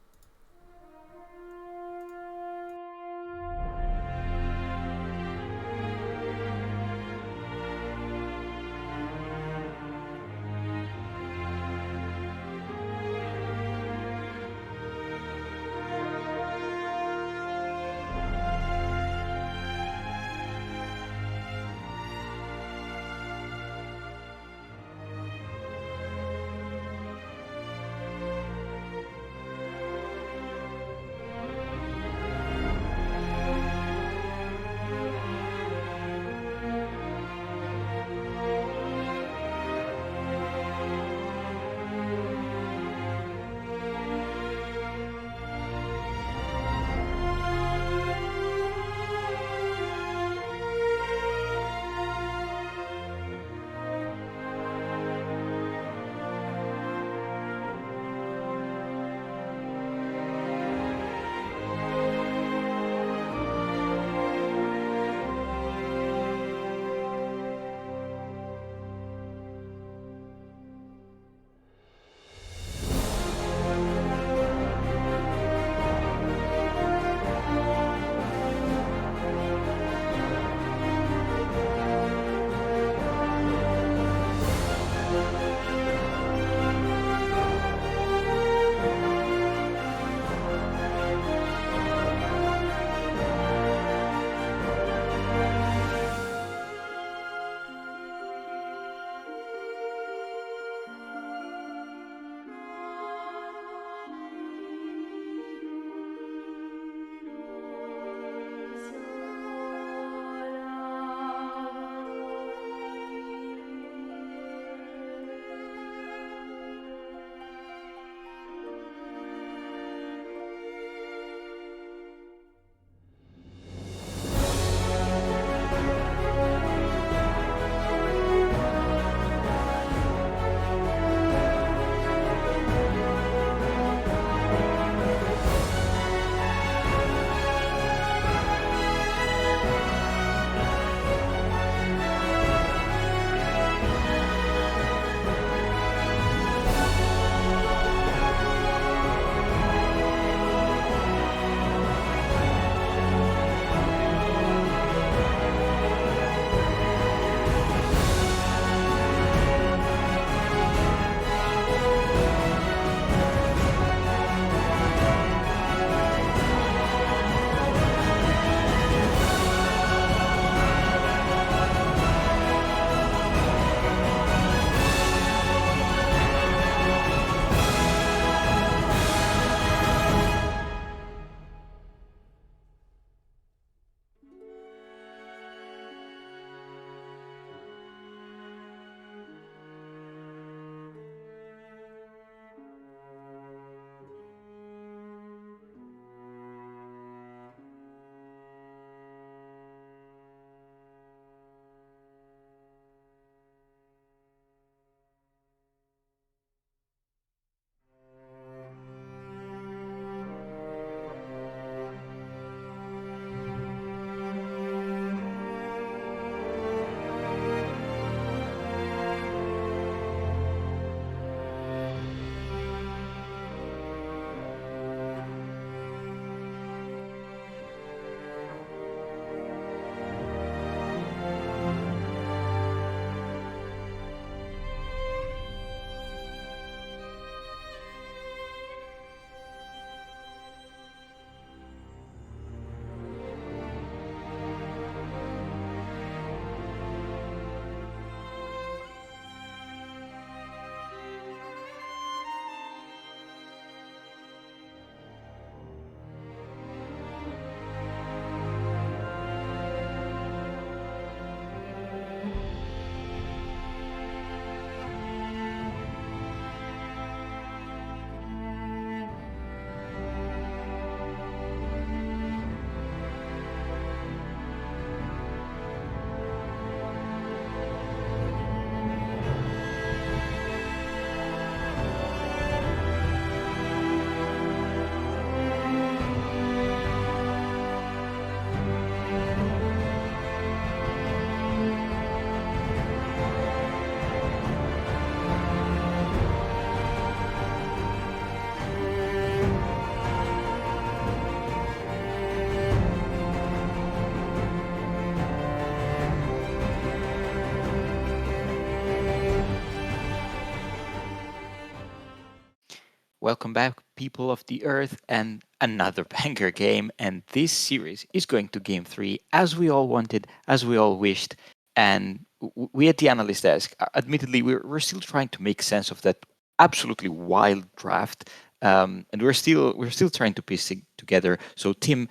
welcome back, people of the Earth, and another banger game. And this series is going to Game 3, as we all wanted, as we all wished. And we at the analyst desk, admittedly, we're still trying to make sense of that absolutely wild draft. And we're still trying to piece it together. So, Tim,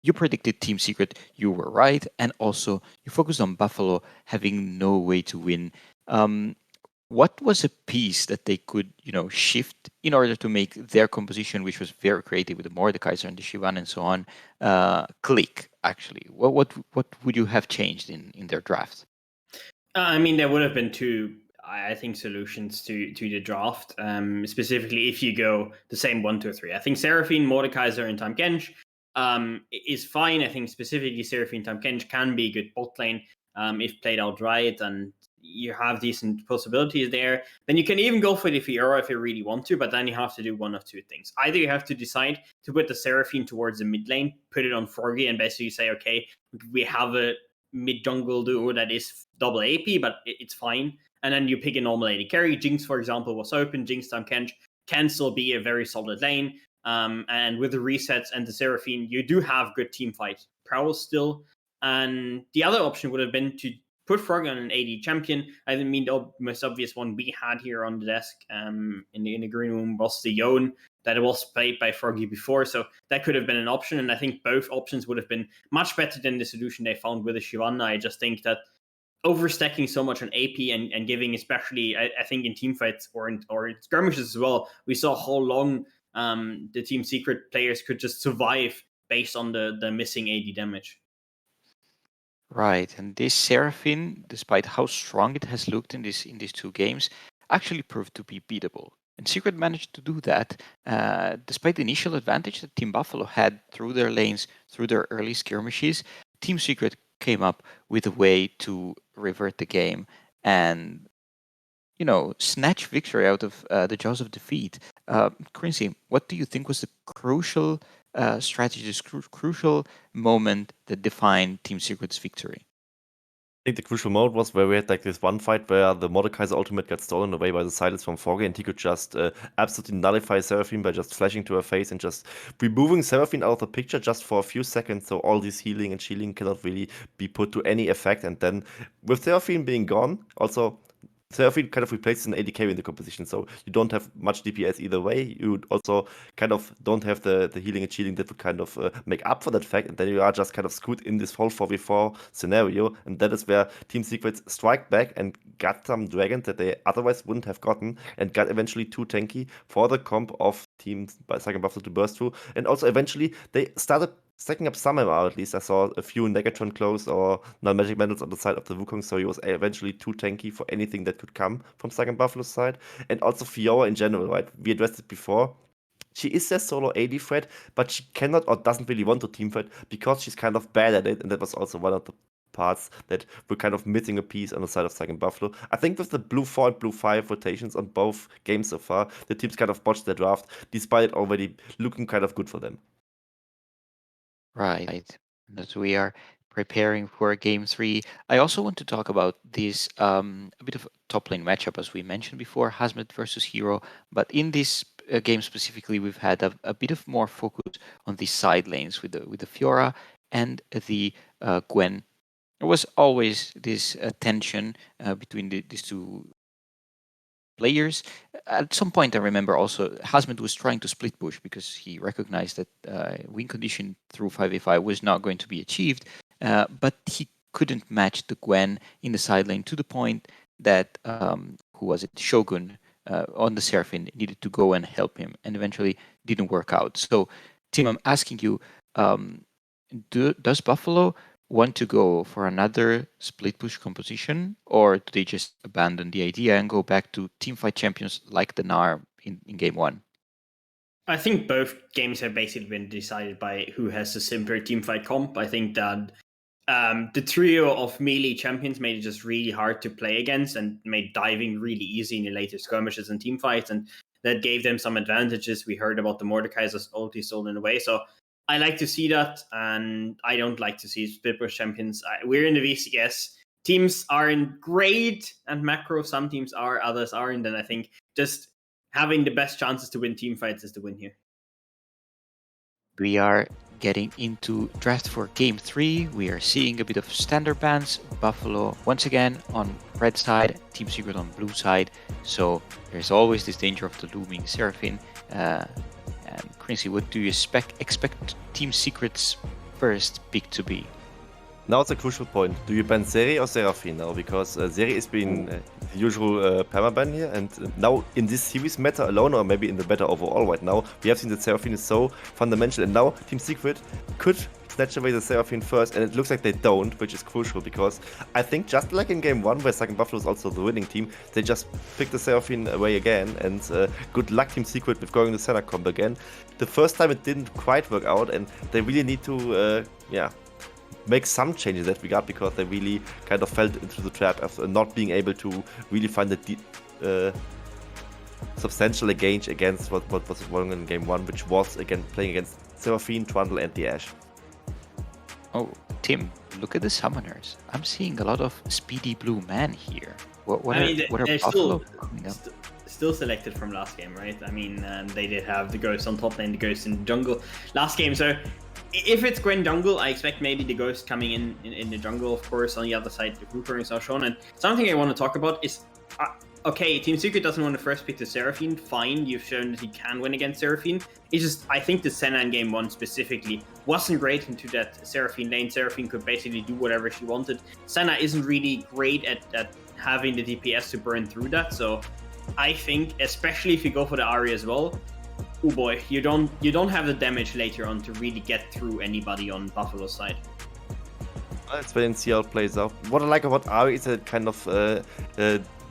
you predicted Team Secret, you were right, and also you focused on Buffalo having no way to win. Um, what was a piece that they could, shift in order to make their composition, which was very creative with the Mordekaiser and the Shivan and so on, click? Actually, what would you have changed in their draft? I mean, there would have been two, I think, solutions to the draft. Specifically, if you go the same 1, 2, 3. I think Seraphine, Mordekaiser, and Tahm Kench is fine. I think specifically Seraphine, Tahm Kench can be a good bot lane if played out right, and you have decent possibilities there. Then you can even go for the Fiora if you really want to, but then you have to do one of two things. Either you have to decide to put the Seraphine towards the mid lane, put it on Froggy, and basically say, okay, we have a mid jungle duo that is double AP, but it's fine. And then you pick a normal AD carry. Jinx, for example, was open. Jinx, Tahm Kench can still be a very solid lane. And with the resets and the Seraphine, you do have good team fight prowess still. And the other option would have been to put Frog on an AD champion. I mean, the most obvious one we had here on the desk in the green room was the Yone that was played by Froggy before. So that could have been an option. And I think both options would have been much better than the solution they found with the Shyvana. I just think that overstacking so much on AP and giving, especially, I think in team fights or in skirmishes as well, we saw how long the Team Secret players could just survive based on the missing AD damage. Right, and this Seraphine, despite how strong it has looked in these two games, actually proved to be beatable. And Secret managed to do that despite the initial advantage that Team Buffalo had through their lanes, through their early skirmishes. Team Secret came up with a way to revert the game and snatch victory out of the jaws of defeat. Quincy, what do you think was the crucial strategy, this crucial moment that defined Team Secret's victory? I think the crucial moment was where we had like this one fight where the Mordekaiser ultimate got stolen away by the silence from Forge, and he could just absolutely nullify Seraphine by just flashing to her face and just removing Seraphine out of the picture just for a few seconds, so all this healing and shielding cannot really be put to any effect. And then with Seraphine being gone, also Seraphine kind of replaces an AD carry in the composition, so you don't have much DPS either way. You also kind of don't have the healing and shielding that would kind of make up for that fact, and then you are just kind of screwed in this whole 4v4 scenario, and that is where Team Secrets strike back and got some dragons that they otherwise wouldn't have gotten, and got eventually too tanky for the comp of Team Saigon Buffalo to burst through, and also eventually they started stacking up some MR. At least I saw a few Negatron close or non-magic mandals on the side of the Wukong, so he was eventually too tanky for anything that could come from Saigon Buffalo's side. And also Fiora in general, right? We addressed it before. She is their solo AD threat, but she cannot or doesn't really want to team fight because she's kind of bad at it, and that was also one of the parts that were kind of missing a piece on the side of Saigon Buffalo. I think with the blue 4 and blue 5 rotations on both games so far, the teams kind of botched their draft, despite it already looking kind of good for them. Right. And as we are preparing for Game 3, I also want to talk about this a bit of top lane matchup, as we mentioned before, Hazmat versus Hero. But in this game specifically, we've had a bit of more focus on the side lanes with the Fiora and the Gwen. There was always this tension between these two players. At some point, I remember also Hazmat was trying to split push because he recognized that win condition through 5v5 was not going to be achieved, but he couldn't match the Gwen in the side lane to the point that, who was it, Shogun on the Seraphine needed to go and help him, and eventually didn't work out. So, Tim, I'm asking you, does Buffalo want to go for another split push composition, or do they just abandon the idea and go back to teamfight champions like the Gnar in game 1? I think both games have basically been decided by who has the simpler teamfight comp. I think that the trio of melee champions made it just really hard to play against and made diving really easy in the later skirmishes and teamfights, and that gave them some advantages. We heard about the Mordekaiser's ulti stolen away, so I like to see that, and I don't like to see split push champions. We're in the VCS. Teams are in great and macro. Some teams are, others aren't, and I think just having the best chances to win team fights is the win here. We are getting into draft for game 3. We are seeing a bit of standard bans. Buffalo once again on red side, Team Secret on blue side. So there's always this danger of the looming Seraphine. And Quincy, what do you expect Team Secret's first pick to be? Now it's a crucial point. Do you ban Zeri or Seraphine now? Because Zeri has been the usual permaban here, and now in this series meta alone, or maybe in the meta overall right now, we have seen that Seraphine is so fundamental, and now Team Secret could snatch away the Seraphine first, and it looks like they don't, which is crucial, because I think just like in game 1, where Saigon Buffalo is also the winning team, they just picked the Seraphine away again, and good luck Team Secret with going to Senna comp again. The first time it didn't quite work out, and they really need to, make some changes in that regard, because they really kind of fell into the trap of not being able to really find a substantial engage against what was wrong in game 1, which was again playing against Seraphine, Trundle, and the Ashe. Oh, Tim, look at the summoners. I'm seeing a lot of speedy blue man here. What are Buffalo coming up? Still selected from last game, right? I mean, they did have the Ghost on top lane, the Ghost in the jungle last game. So if it's Gwen jungle, I expect maybe the Ghost coming in the jungle, of course. On the other side, the Cooper is now shown. And something I want to talk about is, okay, Team Secret doesn't want to first pick the Seraphine. Fine, you've shown that he can win against Seraphine. It's just, I think the Senna in game 1 specifically wasn't great into that Seraphine lane. Seraphine could basically do whatever she wanted. Senna isn't really great at having the DPS to burn through that. So I think, especially if you go for the Ahri as well, oh boy, you don't have the damage later on to really get through anybody on Buffalo's side. Let's wait and see how it plays out. What I like about Ahri is that kind of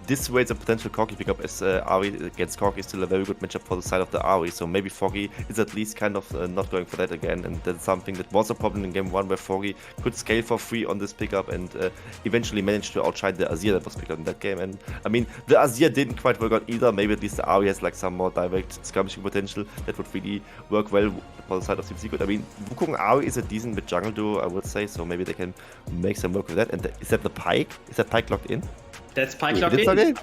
dissuades a potential Corki pickup, as Ahri against Corki is still a very good matchup for the side of the Ahri. So maybe Foggy is at least kind of not going for that again, and that's something that was a problem in game 1, where Foggy could scale for free on this pickup and eventually managed to outshine the Azir that was picked up in that game. And I mean, the Azir didn't quite work out either. Maybe at least the Ahri has like some more direct skirmishing potential that would really work well for the side of Team Secret. I mean, Wukong Ahri is a decent mid jungle duo, I would say, so maybe they can make some work with that. And is that the Pyke? Is that Pyke locked in? That's Pyke locked in.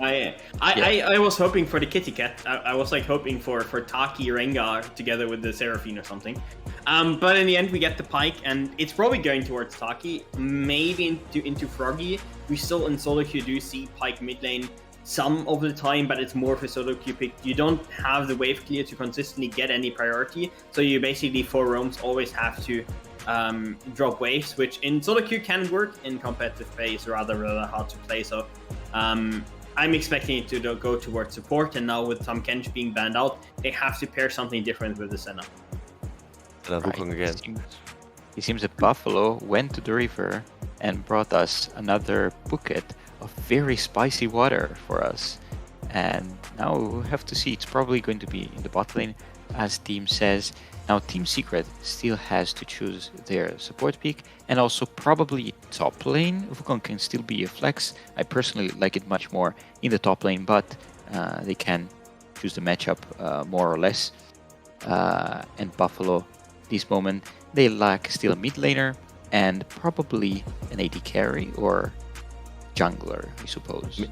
I was hoping for the Kitty Cat. I was like hoping for Taki Rengar together with the Seraphine or something. But in the end, we get the Pyke, and it's probably going towards Taki, maybe into Froggy. We still in solo queue do see Pyke mid lane some of the time, but it's more of a solo queue pick. You don't have the wave clear to consistently get any priority, so you basically for roams always have to drop waves, which in solo queue can work. In competitive play is rather hard to play. So I'm expecting it to go towards support, and now with Tahm Kench being banned out, they have to pair something different with the Senna. And Wukong again. It seems that Buffalo went to the river and brought us another bucket of very spicy water for us. And now we'll have to see. It's probably going to be in the bot lane, as Team says. Now Team Secret still has to choose their support pick, and also probably top lane. Wukong can still be a flex. I personally like it much more in the top lane, but they can choose the matchup more or less. And Buffalo, this moment, they lack still a mid laner and probably an AD carry or jungler, I suppose.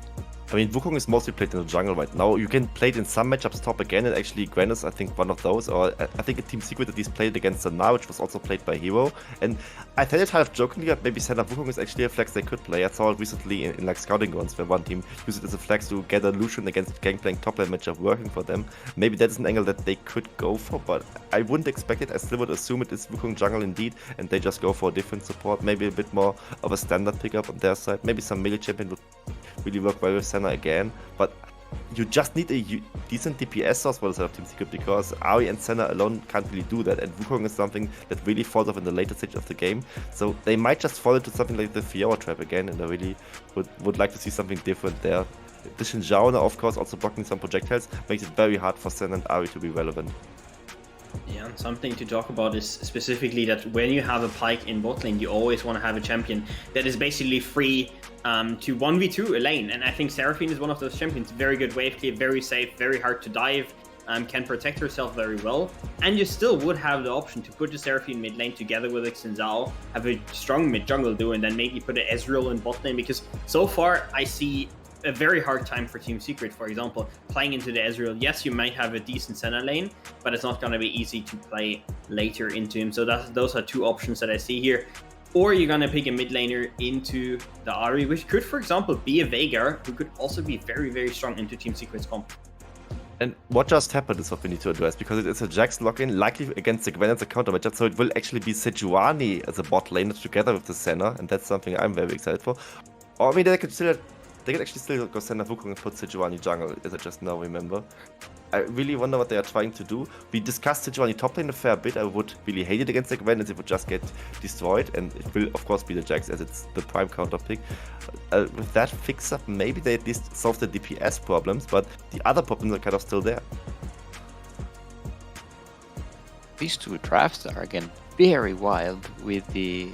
I mean, Wukong is mostly played in the jungle right now. You can play it in some matchups top again, and actually Gwen is, I think, one of those. Or I think a Team Secret at least played against Sana, which was also played by Hero. And I said it kind of jokingly that maybe Sana Wukong is actually a flex they could play. I saw it recently in like scouting grounds, where one team used it as a flex to get a Lucian against Gangplank top lane matchup working for them. Maybe that's an angle that they could go for, but I wouldn't expect it. I still would assume it is Wukong jungle indeed, and they just go for a different support. Maybe a bit more of a standard pickup on their side. Maybe some melee champion would really work well with Senna again, but you just need a decent DPS source for the side of Team Secret, because Ahri and Senna alone can't really do that, and Wukong is something that really falls off in the later stage of the game, so they might just fall into something like the Fiora trap again, and I really would like to see something different there. The Xinjiao now, of course, also blocking some projectiles, makes it very hard for Senna and Ahri to be relevant. Yeah, and something to talk about is specifically that when you have a Pyke in bot lane, you always want to have a champion that is basically free to 1v2 a lane. And I think Seraphine is one of those champions. Very good wave clear, very safe, very hard to dive, can protect herself very well. And you still would have the option to put the Seraphine mid lane together with Xinjiao, have a strong mid jungle duo, and then maybe put an Ezreal in bot lane. Because so far I see a very hard time for Team Secret, for example, playing into the Ezreal. Yes, you might have a decent center lane, but it's not going to be easy to play later into him. So those are two options that I see here. Or you're going to pick a mid laner into the Ahri, which could, for example, be a Veigar, who could also be very, very strong into Team Secret's comp. And what just happened is what we need to address, because it is a Jax lock-in, likely against the Gwen as a counter matchup, so it will actually be Sejuani as a bot laner together with the Senna, and that's something I'm very excited for. Or I mean, they could actually still go Senna Wukong and put Sejuani jungle, as I just now remember. I really wonder what they are trying to do. We discussed Sejuani top lane a fair bit. I would really hate it against the Gwen, as it would just get destroyed, and it will of course be the Jax, as it's the prime counter pick. With that fix-up, maybe they at least solve the DPS problems, but the other problems are kind of still there. These two drafts are again very wild with the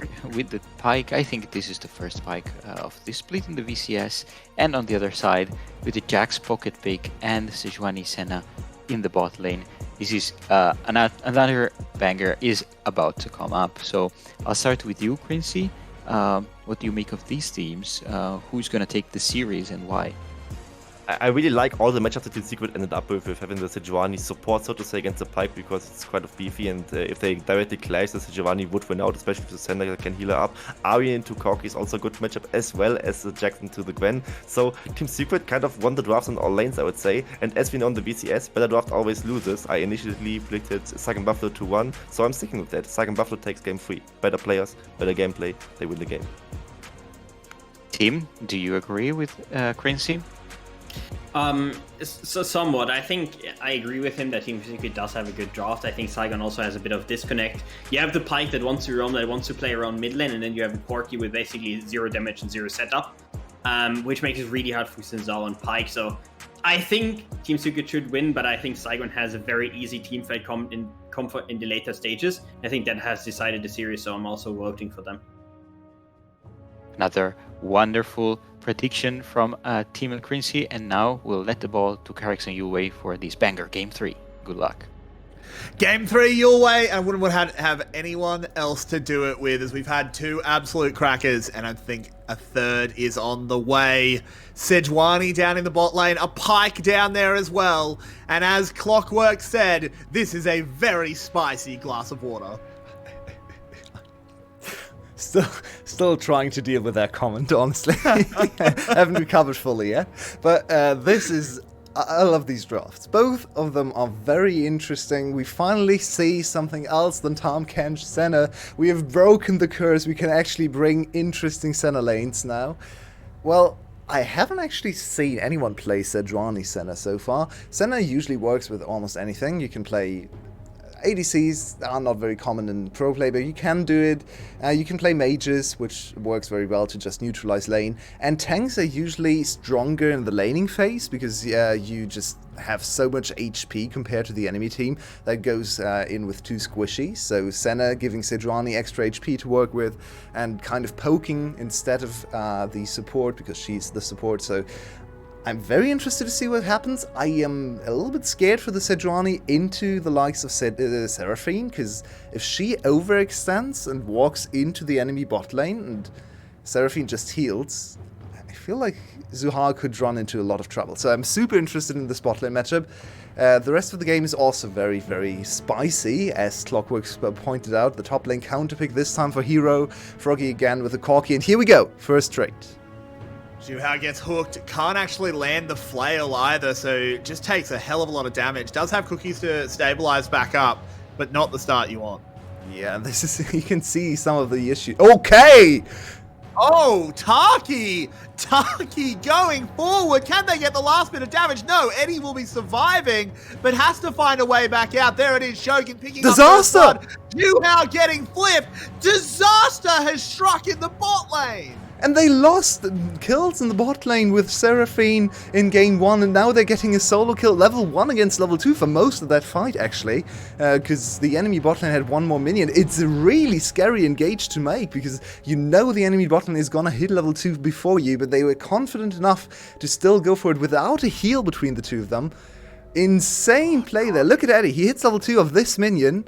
Pyke. I think this is the first Pyke of the split in the VCS, and on the other side with the Jax pocket pick and Sejuani Senna in the bot lane. This is another banger is about to come up. So I'll start with you, Quincy. What do you make of these teams? Who's gonna take the series and why? I really like all the matchups that Team Secret ended up with having the Sejuani support, so to say, against the Pyke, because it's quite beefy, and if they directly clash, the Sejuani would win out, especially if the Senna that can heal her up. Ahri into Corki is also a good matchup, as well as the Jackson to the Gwen. So Team Secret kind of won the drafts on all lanes, I would say, and as we know in the VCS, better draft always loses. I initially predicted Saigon Buffalo 2-1, so I'm sticking with that. Saigon Buffalo takes game 3. Better players, better gameplay, they win the game. Tim, do you agree with Quincy? So somewhat. I think I agree with him that Team Secret does have a good draft. I think Saigon also has a bit of disconnect. You have the Pyke that wants to roam, that wants to play around mid lane, and then you have Corki with basically 0 damage and 0 setup, which makes it really hard for Sinzal and Pyke. So I think Team Secret should win, but I think Saigon has a very easy team fight comfort in the later stages. I think that has decided the series, so I'm also voting for them. Another wonderful prediction from Tim and Quincy, and now we'll let the ball to Carrix and Yue for this banger game 3. Good luck. Game 3 your way, and I wouldn't want to have anyone else to do it with, as we've had 2 absolute crackers, and I think a third is on the way. Sejuani down in the bot lane, a Pyke down there as well, and as Clockwork said, this is a very spicy glass of water. Still trying to deal with that comment, honestly. Haven't recovered fully yet. But this is... I love these drafts. Both of them are very interesting. We finally see something else than Tahm Kench Senna. We have broken the curse. We can actually bring interesting Senna lanes now. Well, I haven't actually seen anyone play Sejuani Senna so far. Senna usually works with almost anything. You can play... ADCs are not very common in pro play, but you can do it. You can play mages, which works very well to just neutralize lane. And tanks are usually stronger in the laning phase, because you just have so much HP compared to the enemy team that goes in with 2 squishies. So Senna giving Sejuani extra HP to work with, and kind of poking instead of the support, because she's the support. So I'm very interested to see what happens. I am a little bit scared for the Sejuani into the likes of Seraphine, because if she overextends and walks into the enemy bot lane and Seraphine just heals, I feel like Zuhal could run into a lot of trouble. So I'm super interested in this bot lane matchup. The rest of the game is also very, very spicy, as Clockwork pointed out. The top lane counter pick this time for Hero. Froggy again with a Corki, and here we go, first trade. Zuhao gets hooked, can't actually land the flail either, so just takes a hell of a lot of damage. Does have cookies to stabilize back up, but not the start you want. Yeah, this is, you can see some of the issues. Okay! Oh, Taki going forward. Can they get the last bit of damage? No, Eddie will be surviving, but has to find a way back out. There it is, Shogun picking Disaster! up Zuhao getting flipped. Disaster has struck in the bot lane. And they lost kills in the bot lane with Seraphine in game 1, and now they're getting a solo kill, level 1 against level 2 for most of that fight, actually, because the enemy bot lane had 1 more minion. It's a really scary engage to make, because you know the enemy bot lane is gonna hit level 2 before you, but they were confident enough to still go for it without a heal between the two of them. Insane play there. Look at Eddie, he hits level 2 of this minion,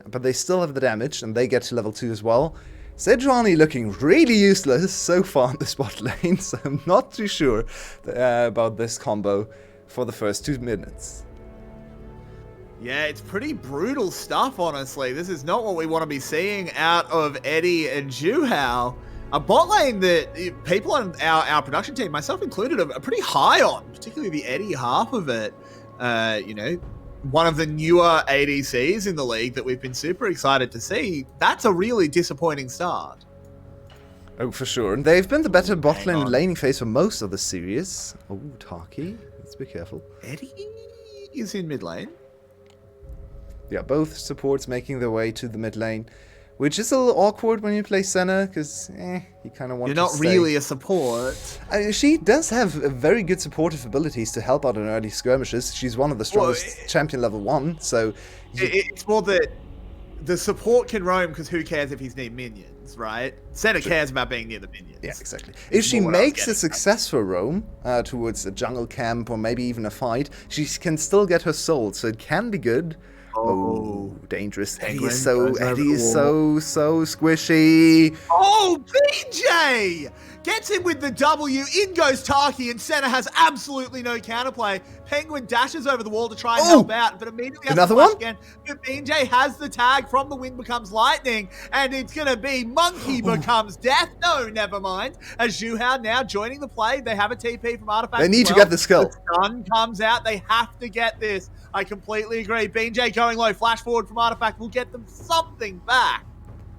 but they still have the damage, and they get to level 2 as well. Sejuani looking really useless so far in the spot lane, so I'm not too sure about this combo for the first 2 minutes. Yeah, it's pretty brutal stuff, honestly. This is not what we want to be seeing out of Eddie and Juhao. A bot lane that people on our production team, myself included, are pretty high on, particularly the Eddie half of it. One of the newer ADCs in the league that we've been super excited to see. That's a really disappointing start. Oh, for sure. And they've been the better bot lane and laning phase for most of the series. Oh, Taki. Let's be careful. Eddie is in mid lane. Yeah, both supports making their way to the mid lane, which is a little awkward when you play Senna, because you kind of want to You're not really a support. She does have very good supportive abilities to help out in early skirmishes. She's one of the strongest champion level 1, so... It's more that the support can roam, because who cares if he's near minions, right? Senna cares about being near the minions. Yeah, exactly. If she makes a successful roam towards a jungle camp, or maybe even a fight, she can still get her soul, so it can be good. Oh, dangerous. Eddie is so squishy. Oh, BJ! Gets him with the W, in goes Taki, and Senna has absolutely no counterplay. Penguin dashes over the wall to try and help out, but immediately has to flash again. But BJ has the tag from the wind becomes lightning, and it's going to be monkey becomes death. No, never mind. As Juhao now joining the play, they have a TP from Artifact. They need to get the skill. The sun comes out, they have to get this. I completely agree. BJ going low, flash forward from Artifact will get them something back.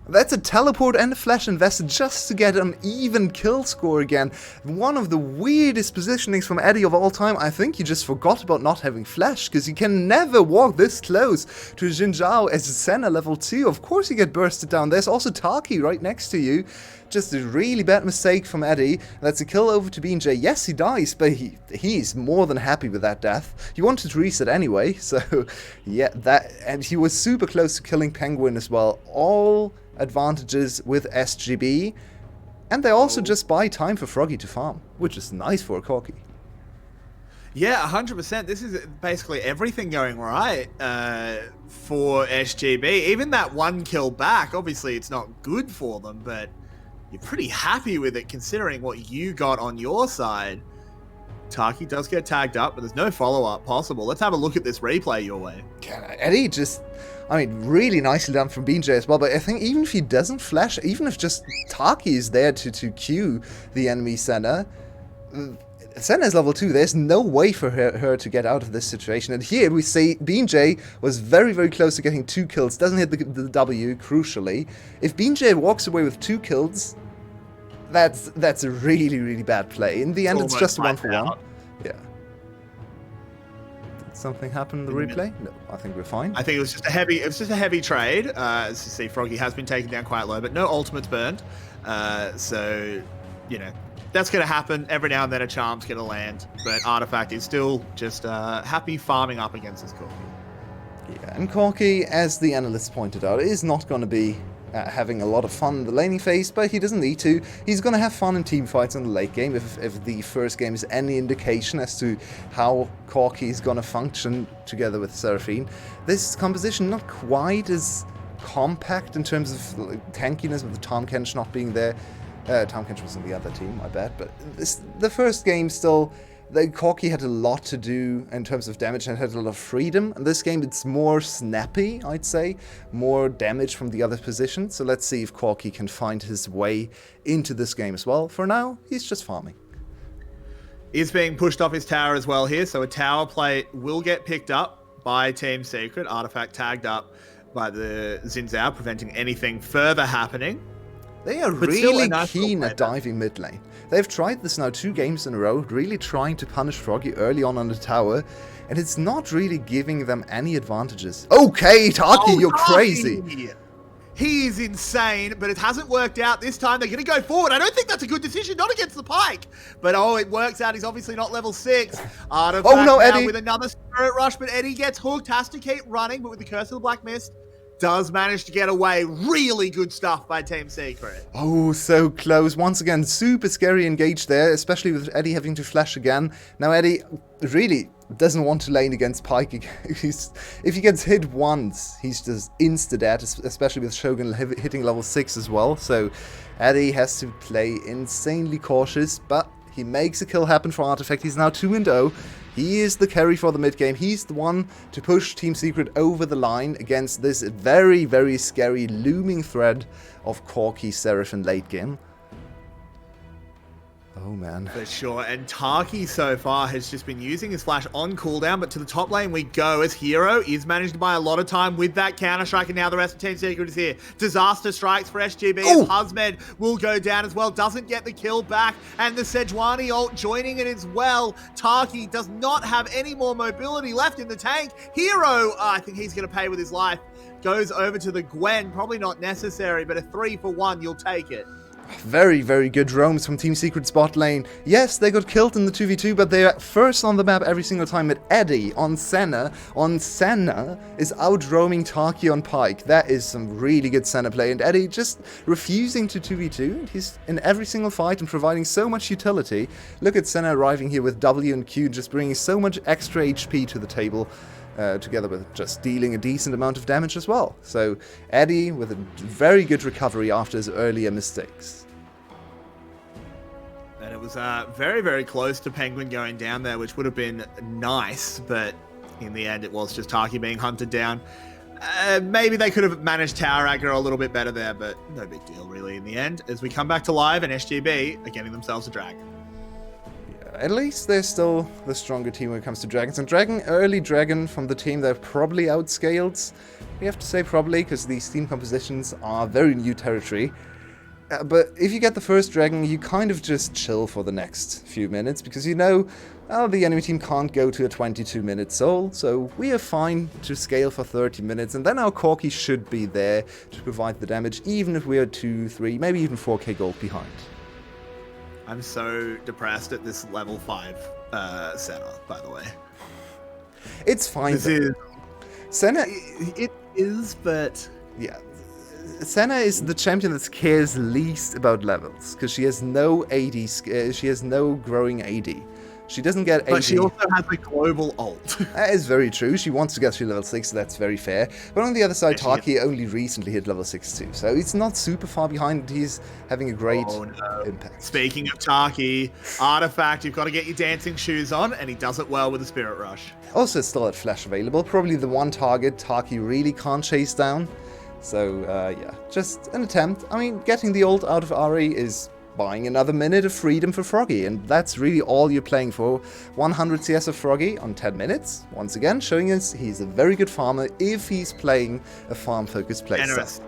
That's a teleport and a flash invested just to get an even kill score again. One of the weirdest positionings from Eddie of all time. I think you just forgot about not having flash, because you can never walk this close to Xin Zhao as a Senna level 2. Of course you get bursted down. There's also Taki right next to you. Just a really bad mistake from Eddie. That's a kill over to BJ. Yes, he dies, but he's more than happy with that death. He wanted to reset anyway, so yeah, and he was super close to killing Penguin as well. All advantages with SGB, and they also just buy time for Froggy to farm, which is nice for a Corki. Yeah, 100%. This is basically everything going right for SGB. Even that one kill back, obviously it's not good for them, but you're pretty happy with it considering what you got on your side. Taki does get tagged up, but there's no follow-up possible. Let's have a look at this replay your way. Eddie just... really nicely done from BJ as well, but I think even if he doesn't flash, even if just Taki is there to cue the enemy Senna, Senna is level 2, there's no way for her to get out of this situation. And here we see BJ was very, very close to getting 2 kills, doesn't hit the W, crucially. If BJ walks away with 2 kills, that's a really, really bad play. In the end, it's just a 1-for-1. Yeah. Something happened in the replay? No, I think we're fine. I think it was just a heavy trade. As you see, Froggy has been taken down quite low, but no ultimates burned. So, that's going to happen. Every now and then a charm's going to land, but Artifact is still just happy farming up against this Corki. Yeah, and Corki, as the analysts pointed out, is not going to be having a lot of fun in the laning phase, but he doesn't need to. He's going to have fun in team fights in the late game if the first game is any indication as to how Corki is going to function together with Seraphine. This composition not quite as compact in terms of tankiness with the Tom Kench not being there. Tom Kench was on the other team, I bet, but the first game still... The Corki had a lot to do in terms of damage and had a lot of freedom. In this game, it's more snappy, I'd say. More damage from the other position. So let's see if Corki can find his way into this game as well. For now, he's just farming. He's being pushed off his tower as well here. So a tower play will get picked up by Team Secret. Artifact tagged up by the Xin Zhao, preventing anything further happening. They are really keen at diving mid lane. They've tried this now 2 games in a row, really trying to punish Froggy early on the tower, and it's not really giving them any advantages. Okay, Taki, you're crazy. He's insane, but it hasn't worked out this time. They're going to go forward. I don't think that's a good decision, not against the Pike. But it works out. He's obviously not level 6. Artifact now Eddie with another Spirit Rush, but Eddie gets hooked, has to keep running, but with the Curse of the Black Mist, does manage to get away. Really good stuff by Team Secret. Oh, so close. Once again, super scary engage there, especially with Eddie having to flash again. Now Eddie, really, doesn't want to lane against Pike. If he gets hit once, he's just insta-dead, especially with Shogun hitting level 6 as well. So Eddie has to play insanely cautious, but he makes a kill happen for Artifact. He's now 2-0. He is the carry for the mid game. He's the one to push Team Secret over the line against this very, very scary looming threat of Corki Seraphim late game. Oh man. For sure, and Taki so far has just been using his flash on cooldown, but to the top lane we go as Hero is managed to buy a lot of time with that counter strike, and now the rest of Team Secret is here. Disaster strikes for SGB as Husmed will go down as well, doesn't get the kill back, and the Sejuani ult joining it as well. Taki does not have any more mobility left in the tank. Hero, I think he's going to pay with his life, goes over to the Gwen, probably not necessary, but a 3-for-1, you'll take it. Very, very good roams from Team Secret's bot lane. Yes, they got killed in the 2v2, but they're first on the map every single time with Eddie on Senna. Is out-roaming Taki on Pike. That is some really good Senna play, and Eddie just refusing to 2v2. He's in every single fight and providing so much utility. Look at Senna arriving here with W and Q, just bringing so much extra HP to the table. Together with just dealing a decent amount of damage as well. So Eddie with a very good recovery after his earlier mistakes. And it was very, very close to Penguin going down there, which would have been nice, but in the end it was just Taki being hunted down. Maybe they could have managed Tower Aggro a little bit better there, but no big deal really in the end. As we come back to live, and SGB are getting themselves a dragon. At least they're still the stronger team when it comes to dragons. And early dragon from the team, they're probably outscaled. We have to say probably, because these team compositions are very new territory. But if you get the first dragon, you kind of just chill for the next few minutes, because you know, the enemy team can't go to a 22-minute soul, so we are fine to scale for 30 minutes, and then our Corki should be there to provide the damage, even if we are 2, 3, maybe even 4k gold behind. I'm so depressed at this level 5 Senna, by the way. It's fine. Senna... It is, but... Yeah. Senna is the champion that cares least about levels, because she has no AD, she has no growing AD. She doesn't get AD. But she also has a global ult. That is very true. She wants to get to level 6, so that's very fair. But on the other side, Taki only recently hit level 6 too, so it's not super far behind. He's having a great impact. Speaking of Taki, Artifact, you've got to get your dancing shoes on, and he does it well with the Spirit Rush. Also still at Flash available. Probably the one target Taki really can't chase down. So, yeah, just an attempt. I mean, getting the ult out of Ari is buying another minute of freedom for Froggy, and that's really all you're playing for. 100 CS of Froggy on 10 minutes, once again showing us he's a very good farmer if he's playing a farm-focused playstyle.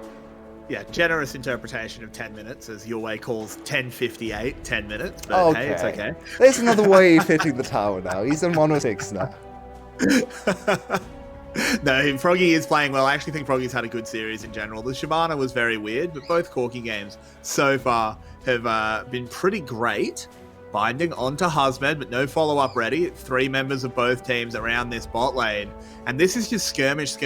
Yeah, generous interpretation of 10 minutes, as your way calls 10:58, 10 minutes, but hey, it's okay. There's another way of hitting the tower now. He's on 106 now. No, Froggy is playing well. I actually think Froggy's had a good series in general. The Shyvana was very weird, but both Corki games so far have been pretty great. Binding onto Husmed, but no follow-up ready. 3 members of both teams around this bot lane. And this is just skirmish.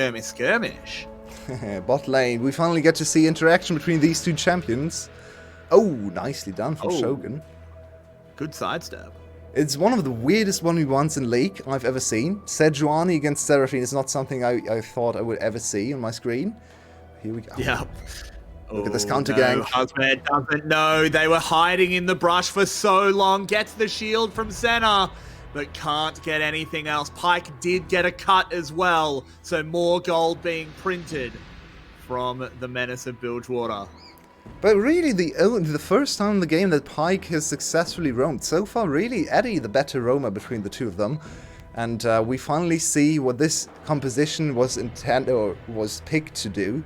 Bot lane. We finally get to see interaction between these two champions. Oh, nicely done from Shogun. Good sidestep. It's one of the weirdest 1v1s in League I've ever seen. Sejuani against Seraphine is not something I thought I would ever see on my screen. Here we go. Yep. Look at this counter gang. Husband doesn't know. They were hiding in the brush for so long. Gets the shield from Senna, but can't get anything else. Pike did get a cut as well, so more gold being printed from the Menace of Bilgewater. But really, the first time in the game that Pike has successfully roamed. So far, really, Eddie the better roamer between the two of them. And we finally see what this composition was intended or was picked to do.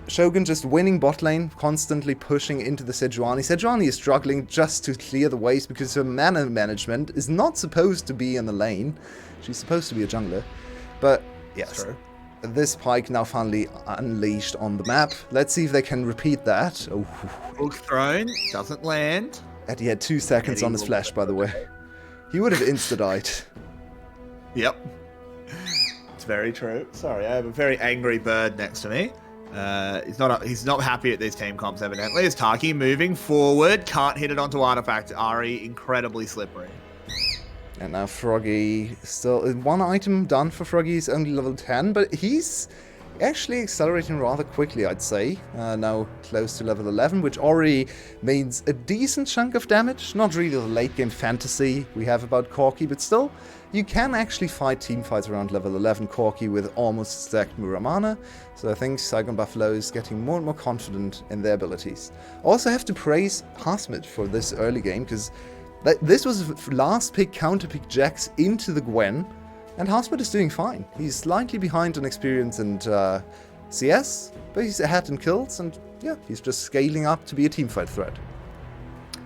Shogun just winning bot lane, constantly pushing into the Sejuani. Sejuani is struggling just to clear the waves because her mana management is not supposed to be in the lane. She's supposed to be a jungler. But, yes. This Pike now finally unleashed on the map. Let's see if they can repeat that. Oh. Hook thrown, doesn't land. Eddie had 2 seconds on his flash, by the way. He would have insta-died. Yep. It's very true. Sorry, I have a very angry bird next to me. He's not happy at these team comps, evidently. As Taki moving forward, can't hit it onto Artifact. Ari, incredibly slippery. And now Froggy, still one item done for Froggy, is only level 10, but he's actually accelerating rather quickly, I'd say. Now close to level 11, which already means a decent chunk of damage. Not really the late game fantasy we have about Corki, but still, you can actually fight team fights around level 11 Corki with almost stacked Muramana. So I think Saigon Buffalo is getting more and more confident in their abilities. Also have to praise Hasmid for this early game, because this was last pick, counter pick Jax into the Gwen, and Hasmid is doing fine. He's slightly behind on experience and CS, but he's ahead in kills, and yeah, he's just scaling up to be a teamfight threat.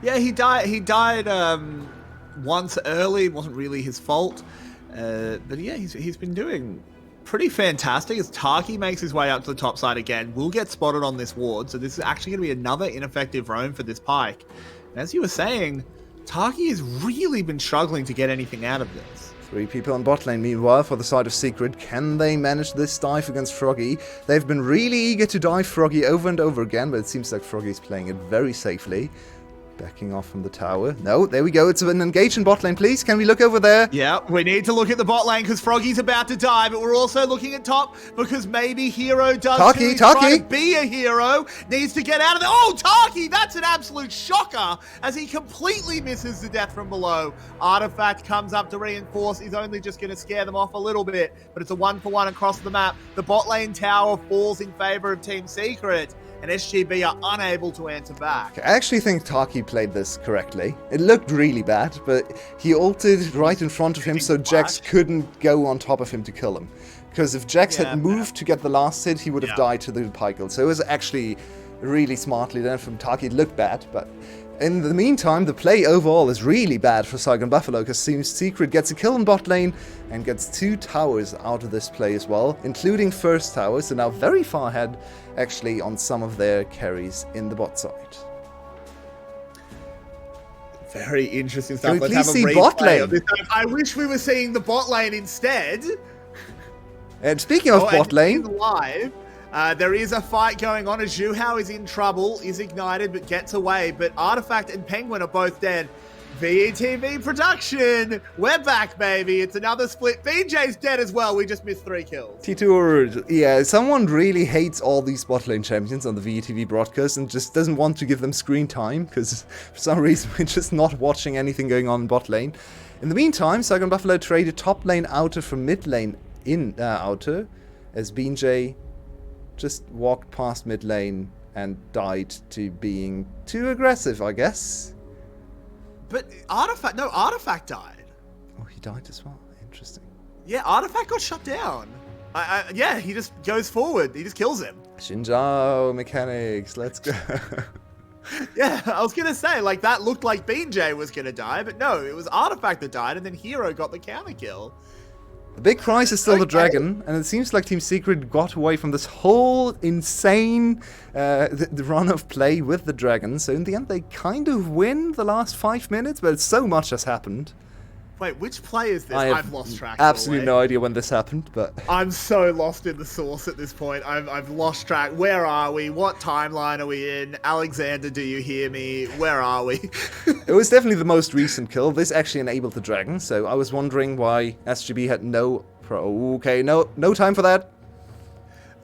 Yeah, he died once early. It wasn't really his fault, but yeah, he's been doing pretty fantastic as Taki makes his way up to the top side again. Will get spotted on this ward, so this is actually going to be another ineffective roam for this Pyke. And as you were saying, Taki has really been struggling to get anything out of this. 3 people on bot lane, meanwhile, for the side of Secret. Can they manage this dive against Froggy? They've been really eager to dive Froggy over and over again, but it seems like Froggy's playing it very safely. Backing off from the tower. No, there we go. It's an engage in bot lane, please. Can we look over there? Yeah, we need to look at the bot lane because Froggy's about to die, but we're also looking at top because maybe Hero does Taki. try to be a hero. Needs to get out of there. Oh, Taki! That's an absolute shocker as he completely misses the death from below. Artifact comes up to reinforce. He's only just going to scare them off a little bit, but it's a 1-for-1 across the map. The bot lane tower falls in favor of Team Secret, and SGB are unable to answer back. I actually think Taki played this correctly. It looked really bad, but he ulted right in front of him so Jax couldn't go on top of him to kill him. Because if Jax had moved to get the last hit, he would have died to the Pyke. So it was actually really smartly done from Taki. It looked bad, but in the meantime, the play overall is really bad for Saigon Buffalo, because Secret gets a kill in bot lane and gets 2 towers out of this play as well, including first tower, so now very far ahead actually on some of their carries in the bot side. Very interesting stuff. Can we Let's please have a see bot replay lane? of this. I wish we were seeing the bot lane instead. And speaking of bot lane, live, there is a fight going on as Zhuhao is in trouble, is ignited, but gets away. But Artifact and Penguin are both dead. VETV production. We're back, baby. It's another split. BJ's dead as well. We just missed 3 kills. T2, yeah, someone really hates all these bot lane champions on the VETV broadcast and just doesn't want to give them screen time, because for some reason we're just not watching anything going on in bot lane. In the meantime, Saigon Buffalo traded top lane outer for mid lane in outer, as BJ just walked past mid lane and died to being too aggressive, I guess. But Artifact died. Oh, he died as well. Interesting. Yeah, Artifact got shut down. Yeah, he just goes forward. He just kills him. Xinjiao mechanics, let's go. Yeah, I was going to say, like, that looked like BJ was going to die, but no, it was Artifact that died, and then Hero got the counter kill. The big prize is still the dragon, and it seems like Team Secret got away from this whole insane the run of play with the dragon. So in the end, they kind of win the last 5 minutes, but so much has happened. Wait, which play is this? I've lost track. Absolutely no idea when this happened, but I'm so lost in the source at this point. I've lost track. Where are we? What timeline are we in? Alexander, do you hear me? Where are we? It was definitely the most recent kill. This actually enabled the dragon, so I was wondering why SGB had no time for that.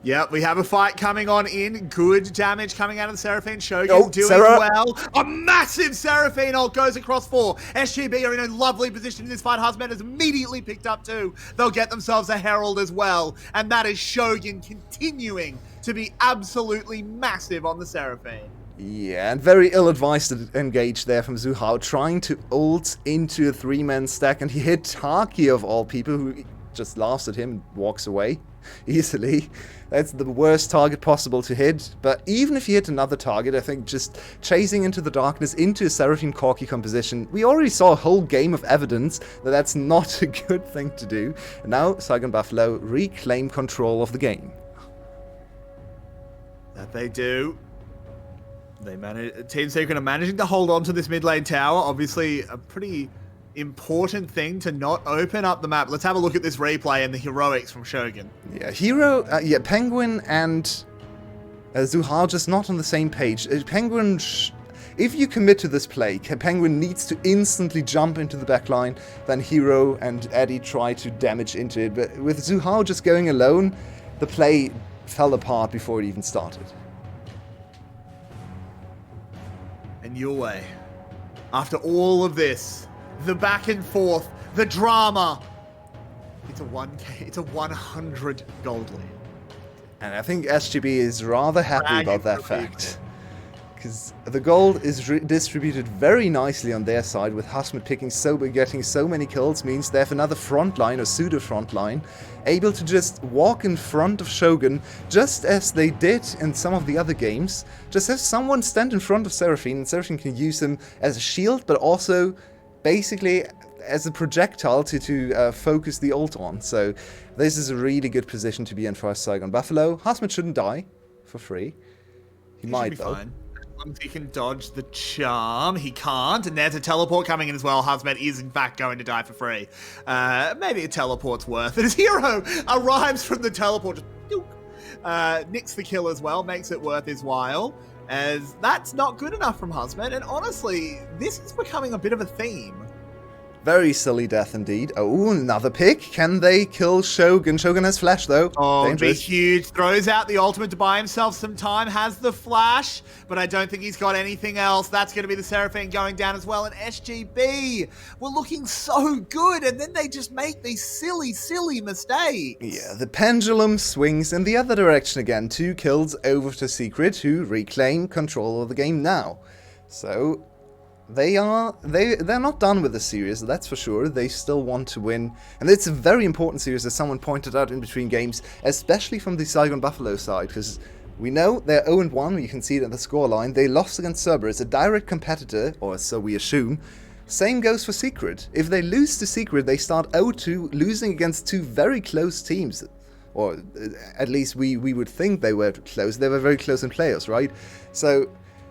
Yep, we have a fight coming on in. Good damage coming out of the Seraphine. Shogun doing well. A massive Seraphine ult goes across 4. SGB are in a lovely position in this fight. Husband has immediately picked up 2. They'll get themselves a Herald as well. And that is Shogun continuing to be absolutely massive on the Seraphine. Yeah, and very ill-advised to engage there from Zhuhao, trying to ult into a 3-man stack, and he hit Taki of all people, who just laughs at him and walks away easily. That's the worst target possible to hit, but even if you hit another target, I think just chasing into the darkness, into a Seraphine Corki composition, we already saw a whole game of evidence that that's not a good thing to do. And now Saigon Buffalo reclaim control of the game. That they do. Team Secret are managing to hold on to this mid lane tower. Obviously, a pretty important thing to not open up the map. Let's have a look at this replay and the heroics from Shogun. Yeah, Penguin and Zhuhao just not on the same page. Penguin if you commit to this play, Penguin needs to instantly jump into the backline, then Hero and Eddie try to damage into it. But with Zhu Hao just going alone, the play fell apart before it even started. And your way. After all of this, the back and forth, the drama, it's a 100 gold lead. And I think SGB is rather happy Dragon about that repeated. fact. Because the gold is distributed very nicely on their side, with Hasmet getting so many kills, means they have another front line, or pseudo front line, able to just walk in front of Shogun, just as they did in some of the other games. Just have someone stand in front of Seraphine, and Seraphine can use him as a shield, but also basically as a projectile to focus the ult on. So this is a really good position to be in for Saigon Buffalo. Hasmet shouldn't die for free. He might, should be though. fine. As long as he can dodge the charm, he can't. And there's a teleport coming in as well. Hasmet is, in fact, going to die for free. Maybe a teleport's worth it. His hero arrives from the teleport. Just nicks the kill as well, makes it worth his while. As that's not good enough from Hasmet. And honestly, this is becoming a bit of a theme. Very silly death indeed. Oh, another pick. Can they kill Shogun? Shogun has flash though. Oh, Dangerous. big huge. Throws out the ultimate to buy himself some time. Has the flash, but I don't think he's got anything else. That's going to be the Seraphine going down as well. And SGB were looking so good, and then they just make these silly, silly mistakes. Yeah, the pendulum swings in the other direction again. 2 kills over to Secret, who reclaim control of the game now. So they're not done with the series, that's for sure. They still want to win, and it's a very important series, as someone pointed out in between games, especially from the Saigon Buffalo side, because we know they're 0-1. You can see it in the scoreline. They lost against Cerberus, a direct competitor, or so we assume. Same goes for Secret. If they lose to Secret, they start 0-2, losing against 2 very close teams. Or at least we would think they were close. They were very close in playoffs, right? So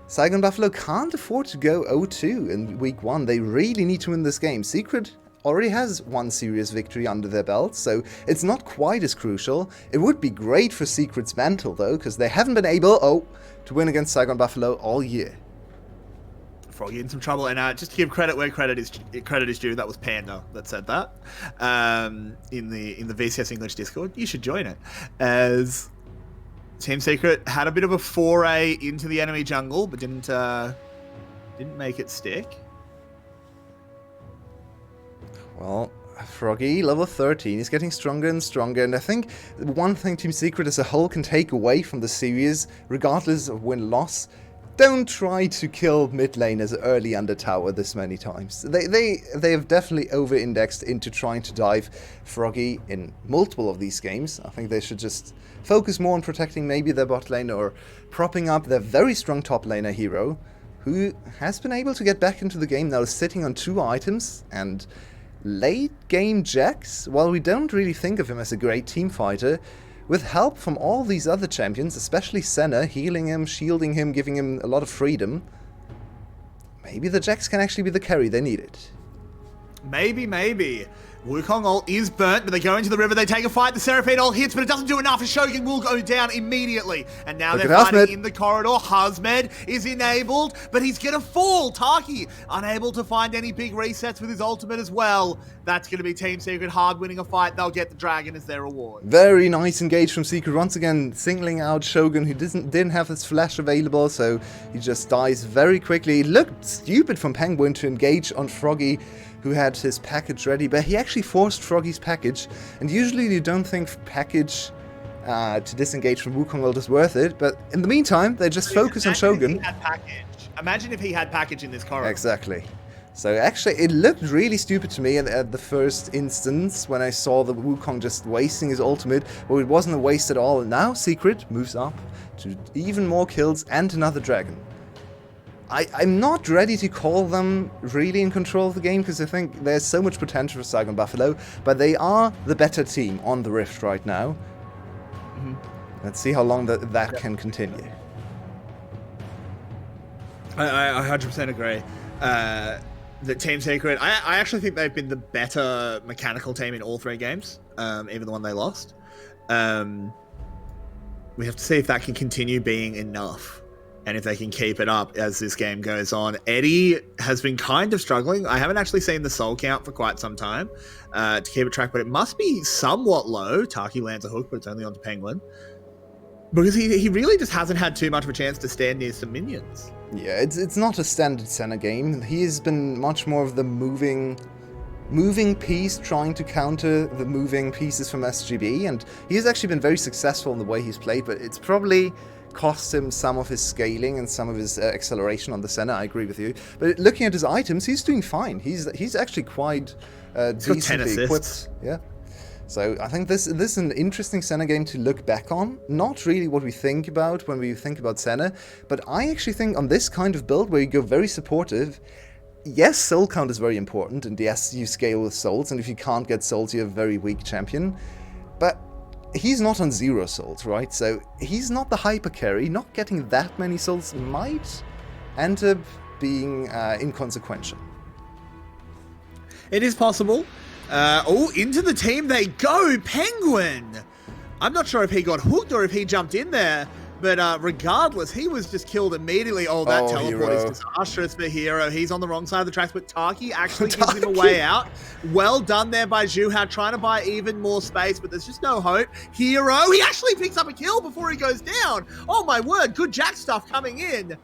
Saigon Buffalo can't afford to go 0-2 in week 1. They really need to win this game. Secret already has 1 serious victory under their belt, so it's not quite as crucial. It would be great for Secret's mantle, though, because they haven't been able, to win against Saigon Buffalo all year. Froggy in some trouble, and just to give credit where credit is due, that was Panda that said that in the VCS English Discord. You should join it, as Team Secret had a bit of a foray into the enemy jungle, but didn't make it stick. Well, Froggy, level 13, is getting stronger and stronger, and I think one thing Team Secret as a whole can take away from the series, regardless of win-loss, don't try to kill mid laners early under tower this many times. They have definitely over-indexed into trying to dive Froggy in multiple of these games. I think they should just focus more on protecting maybe their bot lane, or propping up their very strong top laner Hero, who has been able to get back into the game now, sitting on 2 items, and late game Jax, while we don't really think of him as a great team fighter, with help from all these other champions, especially Senna, healing him, shielding him, giving him a lot of freedom, maybe the Jax can actually be the carry they needed. Maybe. Wukong ult is burnt, but they go into the river, they take a fight, the Seraphine ult hits, but it doesn't do enough, and Shogun will go down immediately. And now they're fighting in the corridor. Hasmed is enabled, but he's gonna fall. Taki, unable to find any big resets with his ultimate as well. That's gonna be Team Secret hard winning a fight. They'll get the dragon as their reward. Very nice engage from Secret, once again singling out Shogun, who didn't have his flash available, so he just dies very quickly. It looked stupid from Penguin to engage on Froggy, who had his package ready, but he actually forced Froggy's package, and usually you don't think package to disengage from Wukong ult is worth it, but in the meantime, they just focus on Shogun. Imagine if he had package in this corridor. Exactly. So actually, it looked really stupid to me at the first instance when I saw the Wukong just wasting his ultimate, but it wasn't a waste at all. Now Secret moves up to even more kills and another dragon. I'm not ready to call them really in control of the game, because I think there's so much potential for Saigon Buffalo, but they are the better team on the Rift right now. Let's see how long that can continue. I 100% agree. The Team Secret, I actually think they've been the better mechanical team in all 3 games, even the one they lost. We have to see if that can continue being enough. and if they can keep it up as this game goes on. Eddie has been kind of struggling. I haven't actually seen the soul count for quite some time to keep a track, but it must be somewhat low. Taki lands a hook, but it's only onto Penguin. Because he really just hasn't had too much of a chance to stand near some minions. Yeah, it's not a standard Senna game. He's been much more of the moving piece, trying to counter the moving pieces from SGB, and he's actually been very successful in the way he's played, but it's probably cost him some of his scaling and some of his acceleration on the Senna. I agree with you. But looking at his items, he's doing fine. He's actually quite decently equipped. Yeah. So I think this is an interesting Senna game to look back on. Not really what we think about when we think about Senna, but I actually think on this kind of build where you go very supportive, yes, soul count is very important, and yes, you scale with souls, and if you can't get souls, you have a very weak champion. But he's not on 0 souls, right? So he's not the hyper carry. Not getting that many souls might end up being inconsequential. It is possible. Into the team they go. Penguin! I'm not sure if he got hooked or if he jumped in there, but regardless, he was just killed immediately. Oh, that teleport is disastrous for Hero. He's on the wrong side of the tracks, but Taki actually gives him a way out. Well done there by Zhuhao, trying to buy even more space, but there's just no hope. Hero, he actually picks up a kill before he goes down. Oh my word, good Jack stuff coming in.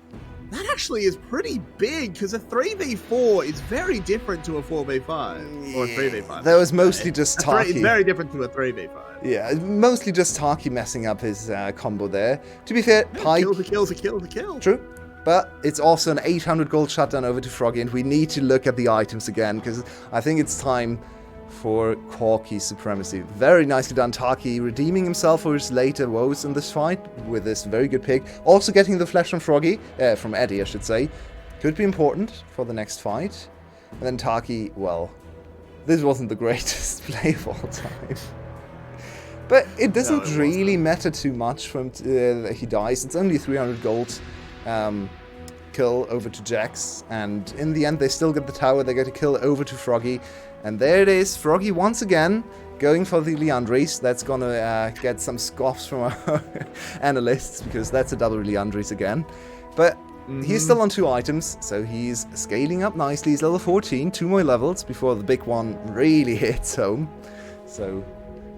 That actually is pretty big, because a 3v4 is very different to a 4v5. Or a 3v5. That was mostly just Taki. It's very different to a 3v5. Yeah, mostly just Taki messing up his combo there. To be fair, Pike... A kill. True. But it's also an 800 gold shutdown over to Froggy, and we need to look at the items again, because I think it's time for Corky supremacy. Very nicely done, Taki, redeeming himself for his later woes in this fight with this very good pick. Also getting the flash from Froggy, from Eddie, I should say. Could be important for the next fight. And then Taki, well, this wasn't the greatest play of all time. But it doesn't really matter too much from that he dies. It's only 300 gold kill over to Jax, and in the end they still get the tower. They get a kill over to Froggy. And there it is, Froggy once again going for the Leandris. That's gonna get some scoffs from our analysts, because that's a double Leandris again. But he's still on 2 items, so he's scaling up nicely. He's level 14, 2 more levels before the big one really hits home. So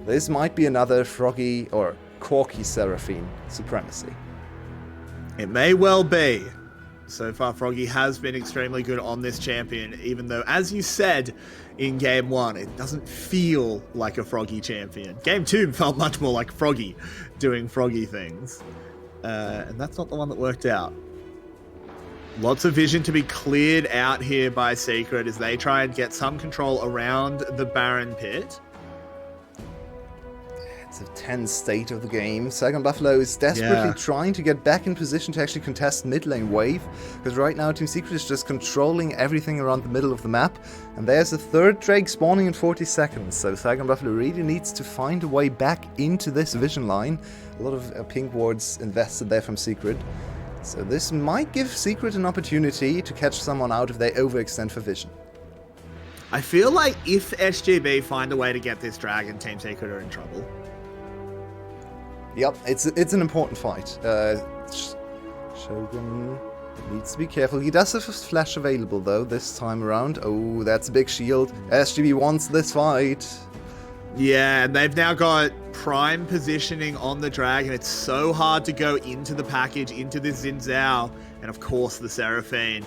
this might be another Froggy or Corky Seraphine supremacy. It may well be. So far, Froggy has been extremely good on this champion, even though, as you said in Game 1, it doesn't feel like a Froggy champion. Game 2 felt much more like Froggy doing Froggy things. And that's not the one that worked out. Lots of vision to be cleared out here by Secret as they try and get some control around the Baron pit. It's a tense state of the game. Saigon Buffalo is desperately trying to get back in position to actually contest mid lane wave, because right now Team Secret is just controlling everything around the middle of the map, and there's a 3rd Drake spawning in 40 seconds, so Saigon Buffalo really needs to find a way back into this vision line. A lot of pink wards invested there from Secret, so this might give Secret an opportunity to catch someone out if they overextend for vision. I feel like if SGB find a way to get this dragon, Team Secret are in trouble. Yep, it's an important fight. Shogun needs to be careful. He does have a flash available, though, this time around. Oh, that's a big shield. SGB wants this fight. Yeah, and they've now got prime positioning on the dragon. It's so hard to go into the package, into the Xin Zhao, and of course the Seraphine.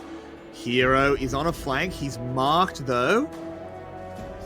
Hero is on a flank. He's marked, though.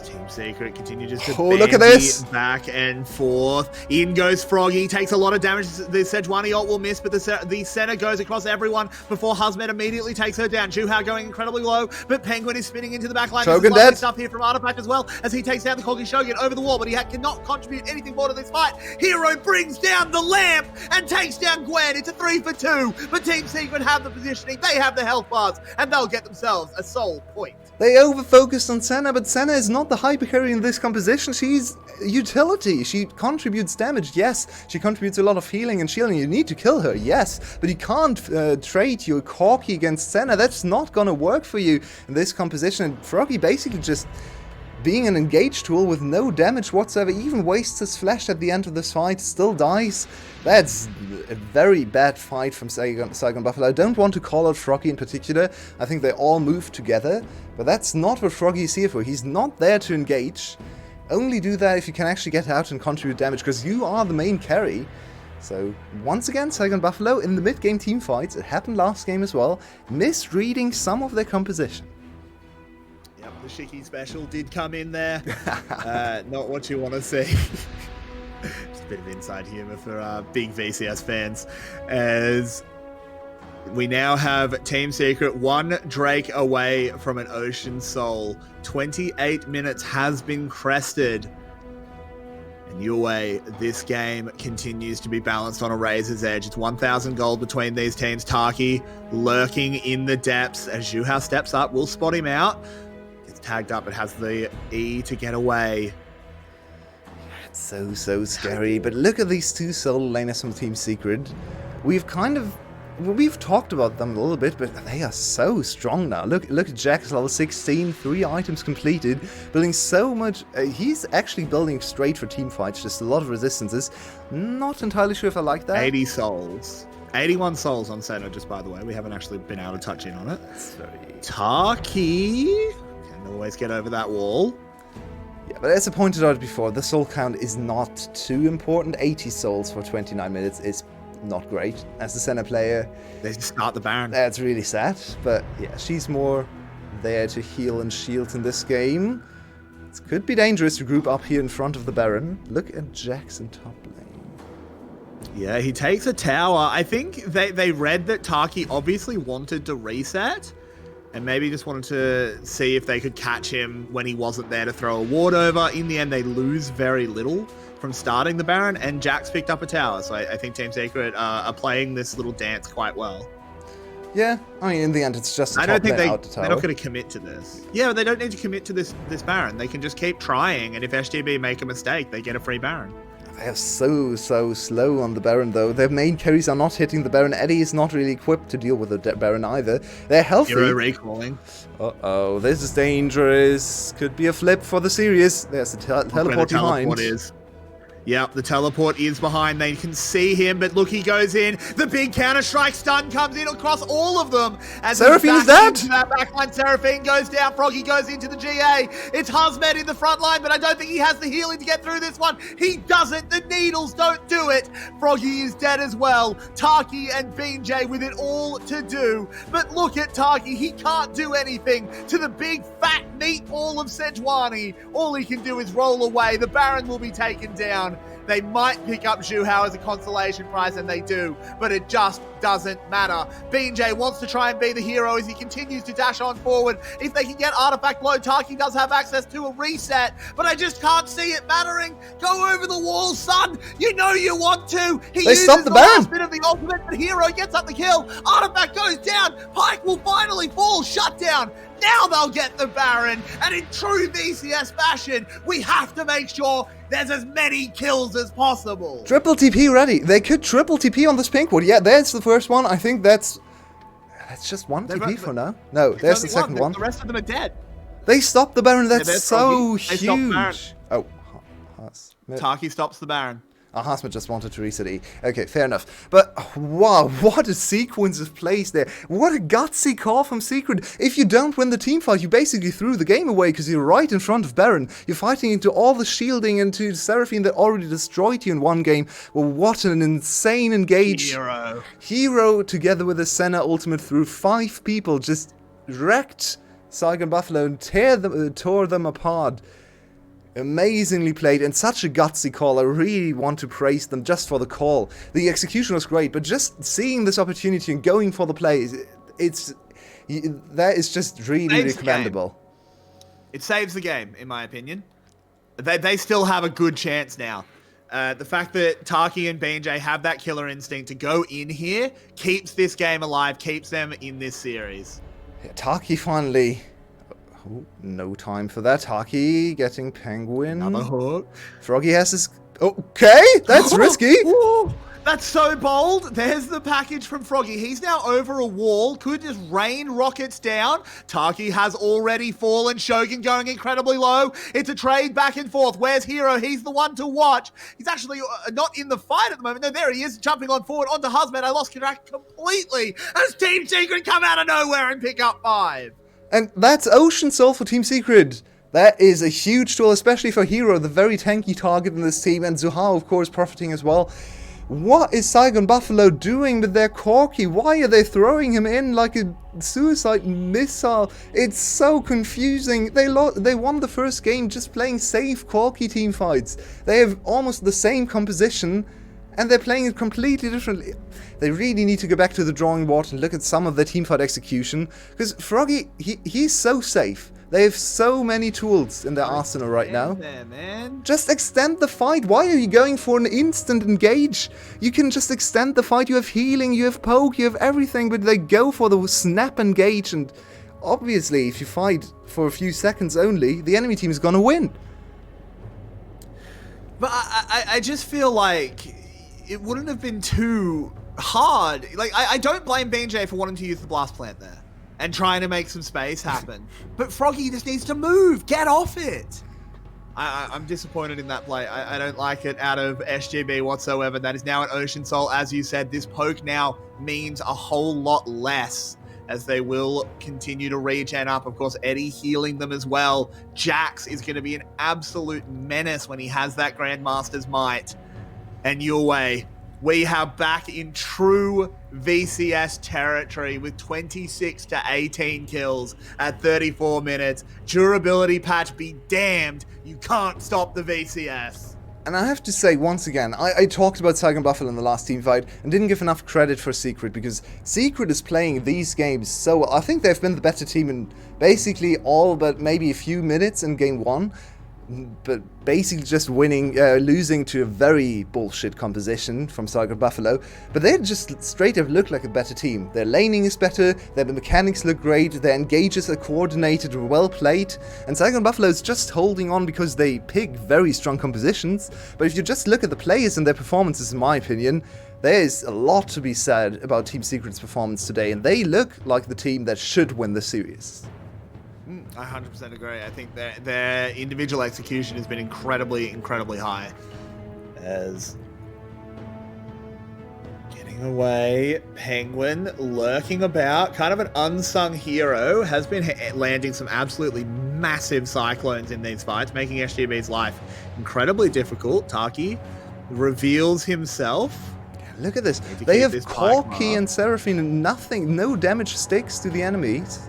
Team Secret continue just to look at this! Back and forth. In goes Froggy, takes a lot of damage. The Sejuani ult will miss, but the center goes across everyone before Husmet immediately takes her down. Zhuhao going incredibly low, but Penguin is spinning into the backline. Shogun dead. Stuff here from Artifact as well, as he takes down the Corky Shogun over the wall, but he cannot contribute anything more to this fight. Hero brings down the lamp and takes down Gwen. It's a 3 for 2, but Team Secret have the positioning, they have the health bars, and they'll get themselves a soul point. They over-focused on Senna, but Senna is not the hyper carry in this composition. She's utility. She contributes damage, yes. She contributes a lot of healing and shielding. You need to kill her, yes. But you can't trade your Corky against Senna. That's not gonna work for you in this composition. And Froggy basically just being an engaged tool with no damage whatsoever, even wastes his flash at the end of this fight, still dies. That's a very bad fight from Saigon Buffalo. I don't want to call out Froggy in particular. I think they all move together, but that's not what Froggy is here for. He's not there to engage. Only do that if you can actually get out and contribute damage, because you are the main carry. So, once again, Saigon Buffalo in the mid-game team fights, it happened last game as well, misreading some of their composition. Yep, the Shiki special did come in there. Not what you want to see. Just a bit of inside humor for big VCS fans. As we now have Team Secret one Drake away from an Ocean Soul. 28 minutes has been crested. And Yue, this game continues to be balanced on a razor's edge. It's 1,000 gold between these teams. Taki lurking in the depths. As Zhuhao steps up, we'll spot him out. Gets tagged up, but has the E to get away. It's so scary. But look at these two solo laners from Team Secret. We've talked about them a little bit, but they are so strong now. Look at Jack's level 16, 3 items completed, building so much. He's actually building straight for team fights, just a lot of resistances. Not entirely sure if I like that. 80 souls. 81 souls on Senna, just by the way. We haven't actually been able to touch in on it. That's very... Taki can always get over that wall. Yeah, but as I pointed out before, the soul count is not too important. 80 souls for 29 minutes is not great as the center player. They just start the Baron. That's really sad, but yeah, she's more there to heal and shield in this game. It could be dangerous to group up here in front of the Baron. Look at Jackson top lane. Yeah, he takes a tower. I think they read that Taki obviously wanted to reset and maybe just wanted to see if they could catch him when he wasn't there to throw a ward over. In the end, they lose very little from starting the Baron, and Jack's picked up a tower. So I think Team Secret are playing this little dance quite well. Yeah, I mean, in the end, it's just a I don't think they're not going to commit to this. Yeah, but they don't need to commit to this Baron. They can just keep trying, and if SGB make a mistake, they get a free Baron. They are so slow on the Baron, though. Their main carries are not hitting the Baron. Eddie is not really equipped to deal with the Baron either. They're healthy. Hero recalling. Uh-oh, this is dangerous. Could be a flip for the series. There's the teleport behind. Teleport is. Yep, the teleport is behind. They can see him, but look, he goes in. The big Counter-Strike stun comes in across all of them. As Seraphine is dead! That backline, Seraphine goes down. Froggy goes into the GA. It's Hazmed in the front line, but I don't think he has the healing to get through this one. He doesn't. The needles don't do it. Froggy is dead as well. Taki and BJ with it all to do. But look at Taki. He can't do anything to the big fat meatball of Sejuani. All he can do is roll away. The Baron will be taken down. They might pick up Zhuhao as a consolation prize, and they do, but it just doesn't matter. BJ wants to try and be the hero as he continues to dash on forward. If they can get Artifact low, Taki does have access to a reset, but I just can't see it mattering. Go over the wall, son. You know you want to. He uses the last bit of the ultimate, but hero gets up the kill. Artifact goes down. Pike will finally fall. Shut down. Now they'll get the Baron, and in true VCS fashion, we have to make sure there's as many kills as possible. Triple TP ready. They could triple TP on this pink ward. Yeah, there's the first one. I think that's just one TP for now. No, there's the second one. The rest of them are dead. They stopped the Baron. That's so huge. Oh, Taki stops the Baron. Hasmet just wanted to reset E. Okay, fair enough. But, wow, what a sequence of plays there. What a gutsy call from Secret. If you don't win the team fight, you basically threw the game away because you're right in front of Baron. You're fighting into all the shielding and to Seraphine that already destroyed you in one game. Well, what an insane engage. Hero together with a Senna ultimate through 5 people just wrecked Saigon Buffalo and tore them apart. Amazingly played and such a gutsy call. I really want to praise them just for the call. The execution was great, but just seeing this opportunity and going for the plays, that is just really commendable. It saves the game, in my opinion. They still have a good chance now. The fact that Taki and BJ have that killer instinct to go in here keeps this game alive, keeps them in this series. Yeah, Taki finally... Oh, no time for that. Taki getting Penguin. Another hook. Froggy has his... Okay, that's risky. That's so bold. There's the package from Froggy. He's now over a wall. Could just rain rockets down. Taki has already fallen. Shogun going incredibly low. It's a trade back and forth. Where's Hero? He's the one to watch. He's actually not in the fight at the moment. No, there he is, jumping on forward onto Husband. I lost track completely as Team Secret come out of nowhere and pick up 5. And that's Ocean Soul for Team Secret. That is a huge tool, especially for Hero, the very tanky target in this team, and Zuhao, of course, profiting as well. What is Saigon Buffalo doing with their Corki? Why are they throwing him in like a suicide missile? It's so confusing. They won the first game just playing safe Corki team fights. They have almost the same composition, and they're playing it completely differently. They really need to go back to the drawing board and look at some of their teamfight execution, because Froggy, he's so safe. They have so many tools in their arsenal right now. There, man. Just extend the fight. Why are you going for an instant engage? You can just extend the fight. You have healing, you have poke, you have everything, but they go for the snap engage, and obviously if you fight for a few seconds only, the enemy team is gonna win. But I just feel like it wouldn't have been too hard. Like, I don't blame BJ for wanting to use the blast plant there and trying to make some space happen. But Froggy just needs to move. Get off it. I'm disappointed in that play. I don't like it out of SGB whatsoever. That is now an Ocean Soul. As you said, this poke now means a whole lot less as they will continue to regen up. Of course, Eddie healing them as well. Jax is going to be an absolute menace when he has that Grandmaster's Might. And Yue, we have back in true VCS territory with 26 to 18 kills at 34 minutes. Durability patch be damned. You can't stop the VCS. And I have to say, once again, I talked about Saigon Buffalo in the last team fight and didn't give enough credit for Secret, because Secret is playing these games so well. I think they've been the better team in basically all but maybe a few minutes in game 1. But basically just losing to a very bullshit composition from Saigon Buffalo. But they just straight up look like a better team. Their laning is better, their mechanics look great, their engages are coordinated and well played. And Saigon Buffalo is just holding on because they pick very strong compositions. But if you just look at the players and their performances, in my opinion, there is a lot to be said about Team Secret's performance today. And they look like the team that should win the series. I 100% agree. I think their individual execution has been incredibly, incredibly high. As getting away, Penguin lurking about, kind of an unsung hero, has been landing some absolutely massive cyclones in these fights, making SGB's life incredibly difficult. Taki reveals himself. Look at this. They have Corki and Seraphine and nothing, no damage sticks to the enemies.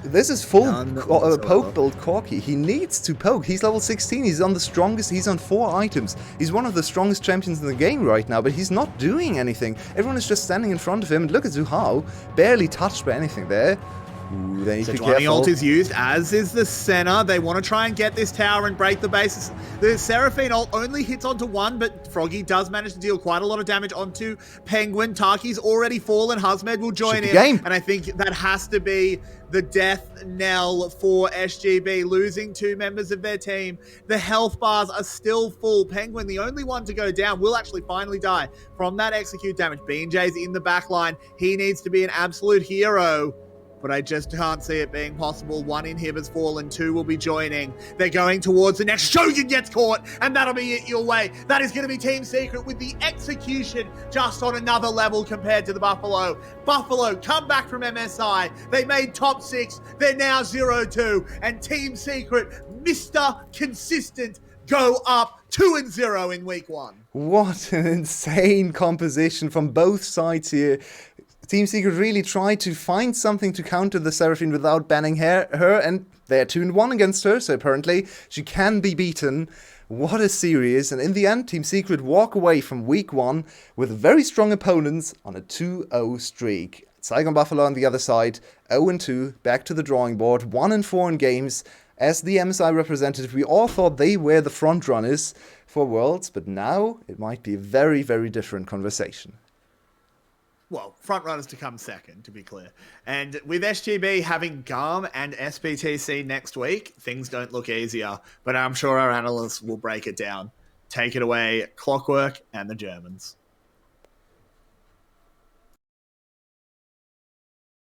This is full poke build Corki. He needs to poke. He's level 16. He's on the strongest. He's on 4 items. He's one of the strongest champions in the game right now, but he's not doing anything. Everyone is just standing in front of him. And look at Zuhao. Barely touched by anything there. Ooh, they need to be careful. Ult is used, as is the Senna. They want to try and get this tower and break the bases. The Seraphine ult only hits onto one, but Froggy does manage to deal quite a lot of damage onto Penguin. Taki's already fallen. Husmed will join in. And I think that has to be the death knell for SGB, losing 2 members of their team. The health bars are still full. Penguin, the only one to go down, will actually finally die from that execute damage. BJ's in the back line. He needs to be an absolute hero, but I just can't see it being possible. 1 inhib's fallen, 2 will be joining. They're going towards the next. Shogun gets caught, and that'll be it your way. That is going to be Team Secret with the execution just on another level compared to the Buffalo. Buffalo come back from MSI. They made top 6. They're now 0-2. And Team Secret, Mr. Consistent, go up 2-0 in week 1. What an insane composition from both sides here. Team Secret really tried to find something to counter the Seraphine without banning her, and they're 2-1 against her, so apparently she can be beaten. What a series, and in the end, Team Secret walk away from week 1 with very strong opponents on a 2-0 streak. Saigon Buffalo on the other side, 0-2, back to the drawing board, 1-4 in games. As the MSI representative, we all thought they were the front runners for Worlds, but now it might be a very, very different conversation. Well, front runners to come second, to be clear. And with SGB having GARM and SPTC next week, things don't look easier, but I'm sure our analysts will break it down. Take it away, Clockwork and the Germans.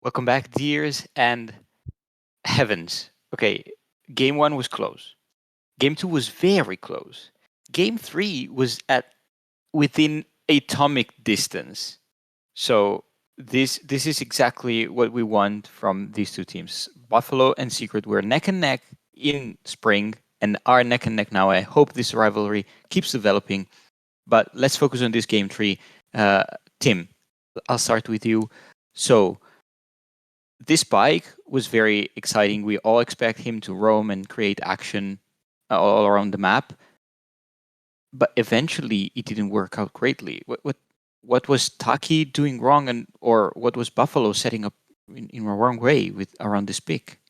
Welcome back, dears and heavens. Okay, game 1 was close. Game 2 was very close. Game 3 was at within atomic distance. So this is exactly what we want from these two teams. Buffalo and Secret were neck and neck in spring and are neck and neck now. I hope this rivalry keeps developing. But let's focus on this game 3. Tim, I'll start with you. So this bike was very exciting. We all expect him to roam and create action all around the map. But eventually it didn't work out greatly. What was Taki doing wrong, and or what was Buffalo setting up in a wrong way with around this pick?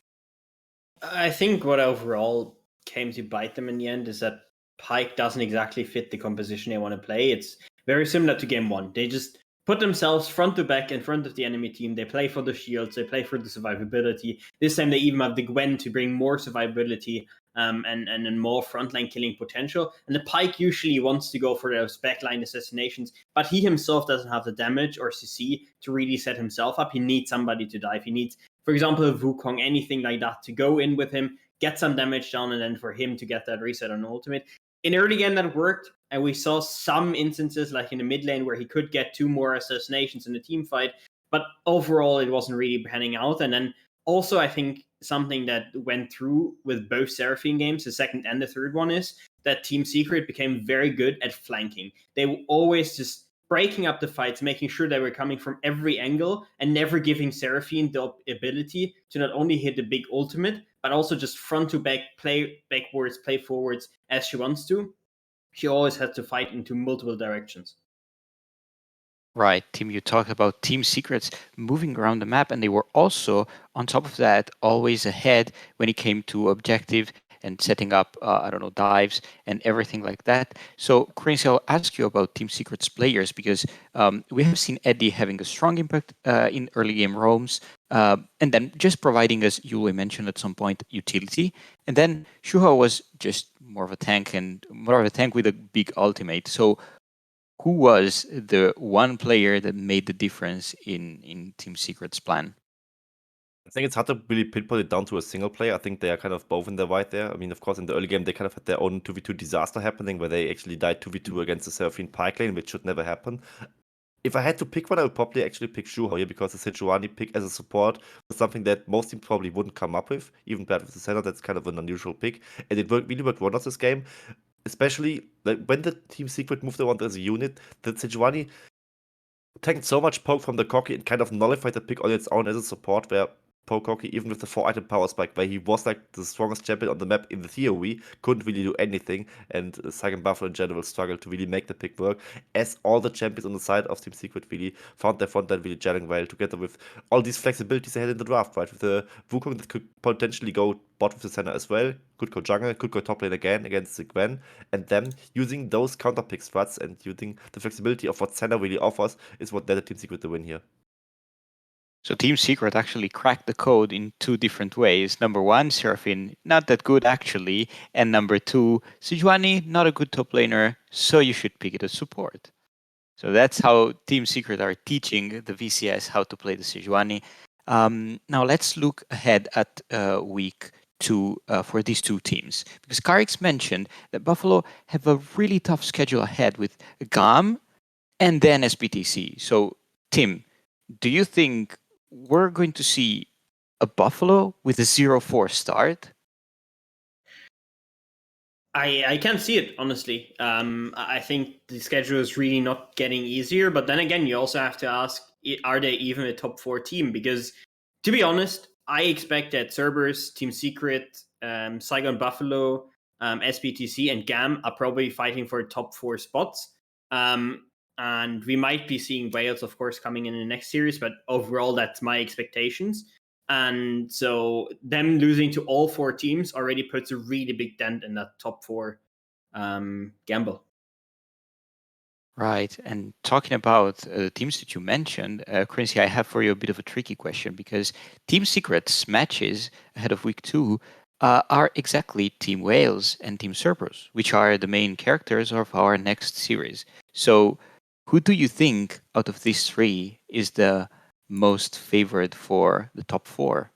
I think what overall came to bite them in the end is that Pike doesn't exactly fit the composition they want to play. It's very similar to game 1. They just put themselves front to back in front of the enemy team. They play for the shields. They play for the survivability. This time they even have the Gwen to bring more survivability and more frontline killing potential. And the Pike usually wants to go for those backline assassinations, but he himself doesn't have the damage or CC to really set himself up. He needs somebody to dive. He needs, for example, a Wukong, anything like that, to go in with him, get some damage down, and then for him to get that reset on ultimate. In early game that worked, and we saw some instances like in the mid lane where he could get 2 more assassinations in the team fight, but overall it wasn't really panning out. And then also I think something that went through with both Seraphine games, the second and the third one, is that Team Secret became very good at flanking. They were always just breaking up the fights, making sure they were coming from every angle and never giving Seraphine the ability to not only hit the big ultimate, but also just front to back, play backwards, play forwards as she wants to. She always had to fight into multiple directions. Right, Tim, you talked about Team Secrets moving around the map, and they were also, on top of that, always ahead when it came to objective and setting up, dives and everything like that. So, Chris, I'll ask you about Team Secret's players, because we have seen Eddie having a strong impact in early game roams, and then just providing, as Yuli mentioned at some point, utility. And then Shuha was just more of a tank with a big ultimate. So, who was the one player that made the difference in Team Secret's plan? I think it's hard to really pinpoint it down to a single player. I think they are kind of both in their right there. I mean, of course, in the early game, they kind of had their own 2v2 disaster happening where they actually died 2v2 against the Seraphine Pike lane, which should never happen. If I had to pick one, I would probably actually pick Shuhao here, because the Sejuani pick as a support was something that most teams probably wouldn't come up with. Even paired with the center, that's kind of an unusual pick. And it really worked wonders this game. Especially like when the Team Secret moved around as a unit, the Sejuani tanked so much poke from the Corki and kind of nullified the pick on its own as a support, where Corki, even with the 4-item power spike, where he was like the strongest champion on the map in the theory, couldn't really do anything, and Saigon Buffalo in general struggled to really make the pick work, as all the champions on the side of Team Secret really found their frontline really gelling well, together with all these flexibilities they had in the draft, right? With the Wukong that could potentially go bot with the center as well, could go jungle, could go top lane again against the Gwen, and then using those counter pick strats and using the flexibility of what center really offers is what led the Team Secret to win here. So Team Secret actually cracked the code in 2 different ways. Number 1, Seraphine, not that good actually. And number 2, Sejuani, not a good top laner, so you should pick it as support. So that's how Team Secret are teaching the VCS how to play the Sejuani. Now let's look ahead at week 2 for these 2 teams. Because Karix mentioned that Buffalo have a really tough schedule ahead with GAM and then SBTC. So Tim, do you think we're going to see a Buffalo with a 0-4 start? I can't see it, honestly. I think the schedule is really not getting easier. But then again, you also have to ask, are they even a top 4 team? Because, to be honest, I expect that Cerberus, Team Secret, Saigon Buffalo, SBTC, and GAM are probably fighting for top 4 spots. And we might be seeing Wales, of course, coming in the next series. But overall, that's my expectations. And so them losing to all 4 teams already puts a really big dent in that top 4 gamble. Right. And talking about the teams that you mentioned, Chrissy, I have for you a bit of a tricky question, because Team Secret's matches ahead of week 2 are exactly Team Wales and Team Cerberus, which are the main characters of our next series. So, who do you think out of these three is the most favored for the top four?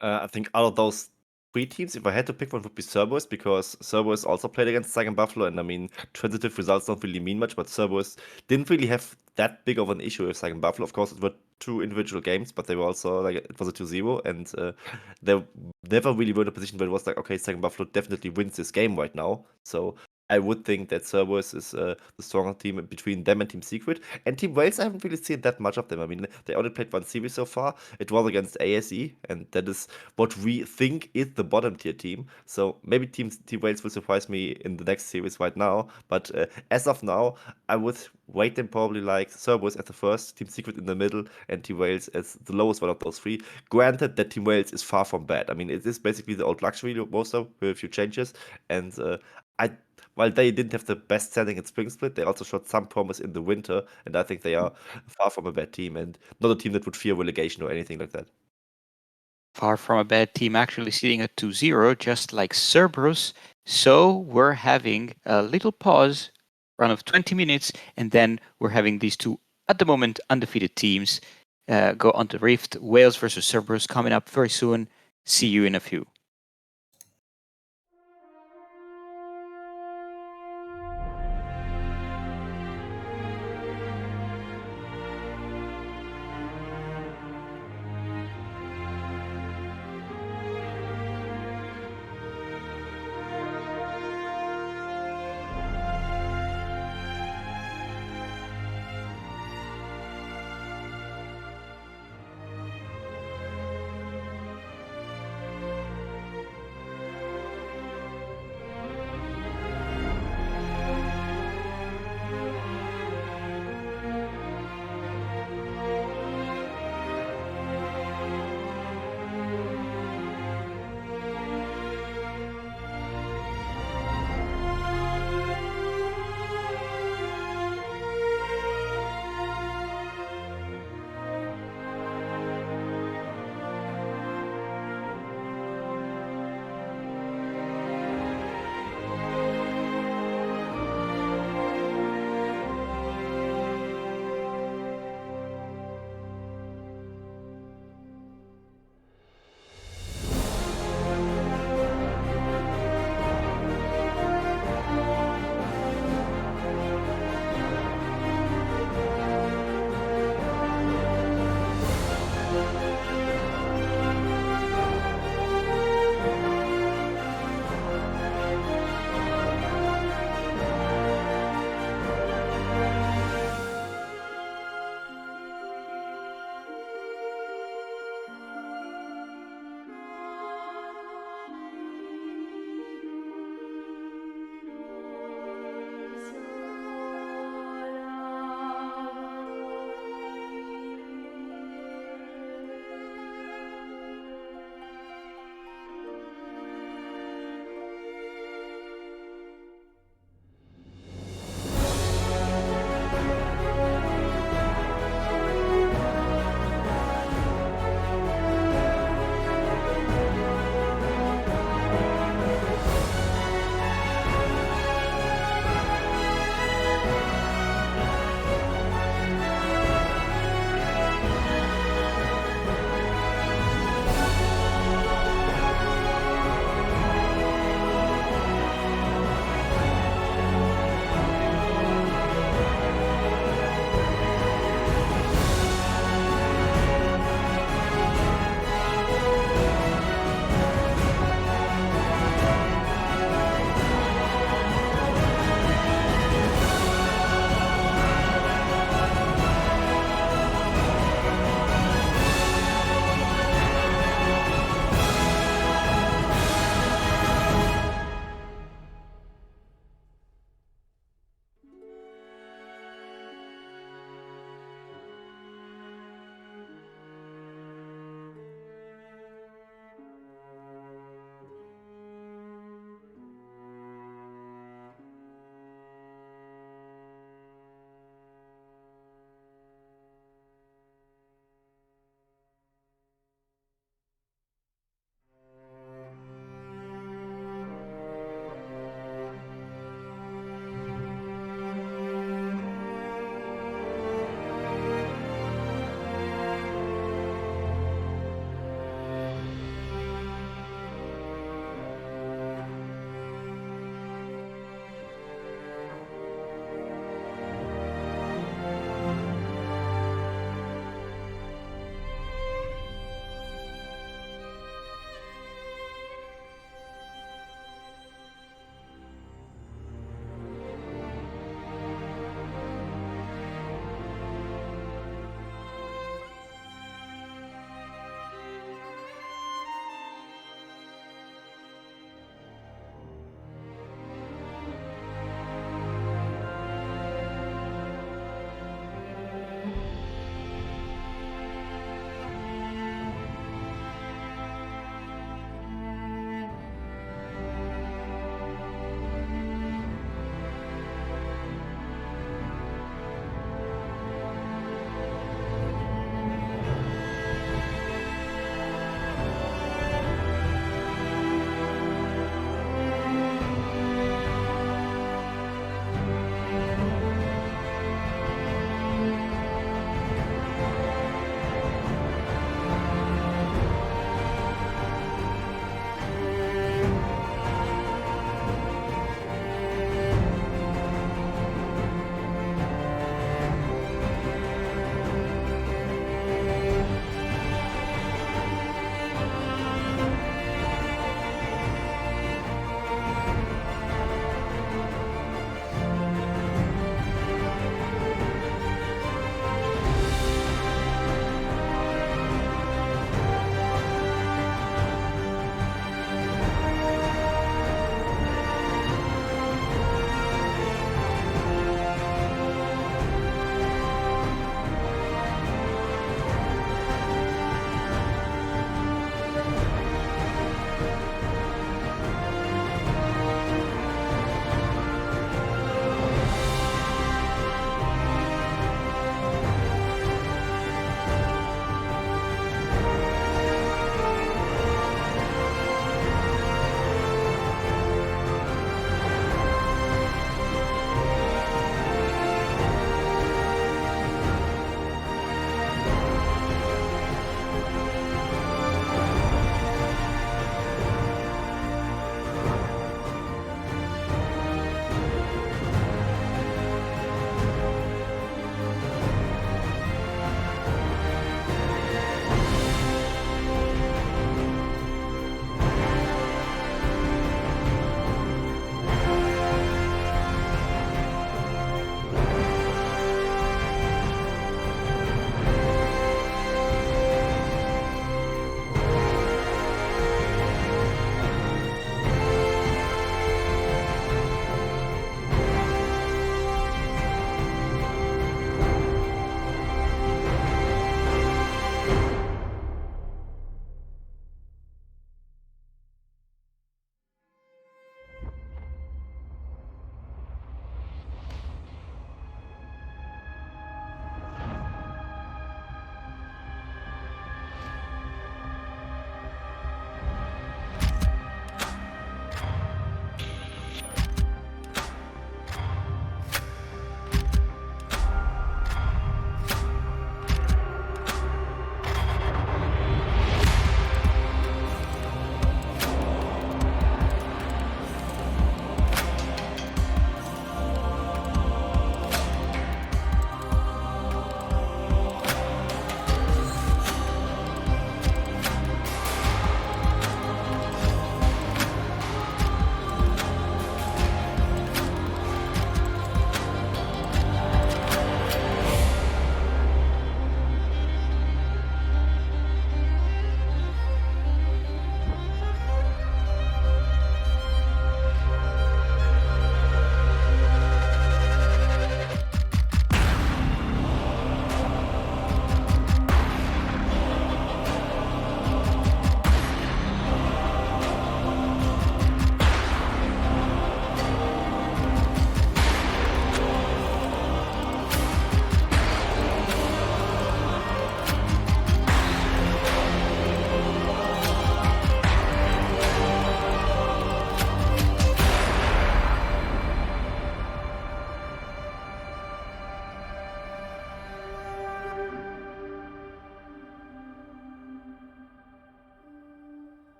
I think out of those three teams, if I had to pick one, would be Cerberus, because Cerberus also played against Saigon Buffalo, and I mean, transitive results don't really mean much, but Cerberus didn't really have that big of an issue with Saigon Buffalo. Of course, it were two individual games, but they were also like, it was a 2-0, and they never really were in a position where it was like, okay, Saigon Buffalo definitely wins this game right now. So I would think that Cerberus is the stronger team between them and Team Secret. And Team Wales, I haven't really seen that much of them. I mean, they only played one series so far. It was against ASE, and that is what we think is the bottom tier team. So maybe Team Wales will surprise me in the next series right now. But as of now, I would rate them probably like Cerberus as the first, Team Secret in the middle, and Team Wales as the lowest one of those three. Granted that Team Wales is far from bad. I mean, it is basically the old luxury roster with a few changes. And I while they didn't have the best standing in Spring Split, they also showed some promise in the winter, and I think they are far from a bad team and not a team that would fear relegation or anything like that. Far from a bad team, actually sitting at 2-0, just like Cerberus. So we're having a little pause, run of 20 minutes, and then we're having these two, at the moment, undefeated teams go on the Rift. Wales versus Cerberus coming up very soon. See you in a few.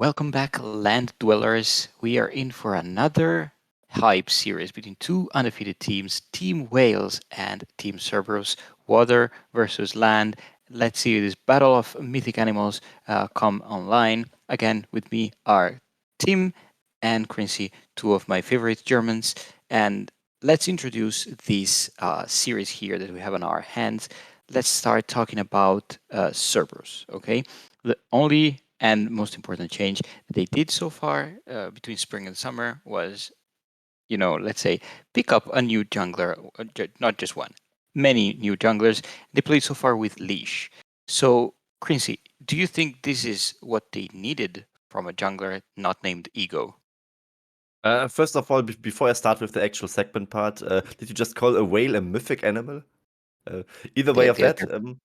Welcome back, land dwellers. We are in for another hype series between two undefeated teams, Team Wales and Team Cerberus. Water versus land. Let's see this battle of mythic animals come online. Again, with me are Tim and Quincy, two of my favorite Germans. And let's introduce this series here that we have on our hands. Let's start talking about Cerberus, okay? The only and most important change they did so far between spring and summer was, let's say, pick up a new jungler, not just one, many new junglers. They played so far with Leash. So, Quincy, do you think this is what they needed from a jungler not named Ego? First of all, before I start with the actual segment part, did you just call a whale a mythic animal? Either way They, of they're, that, they're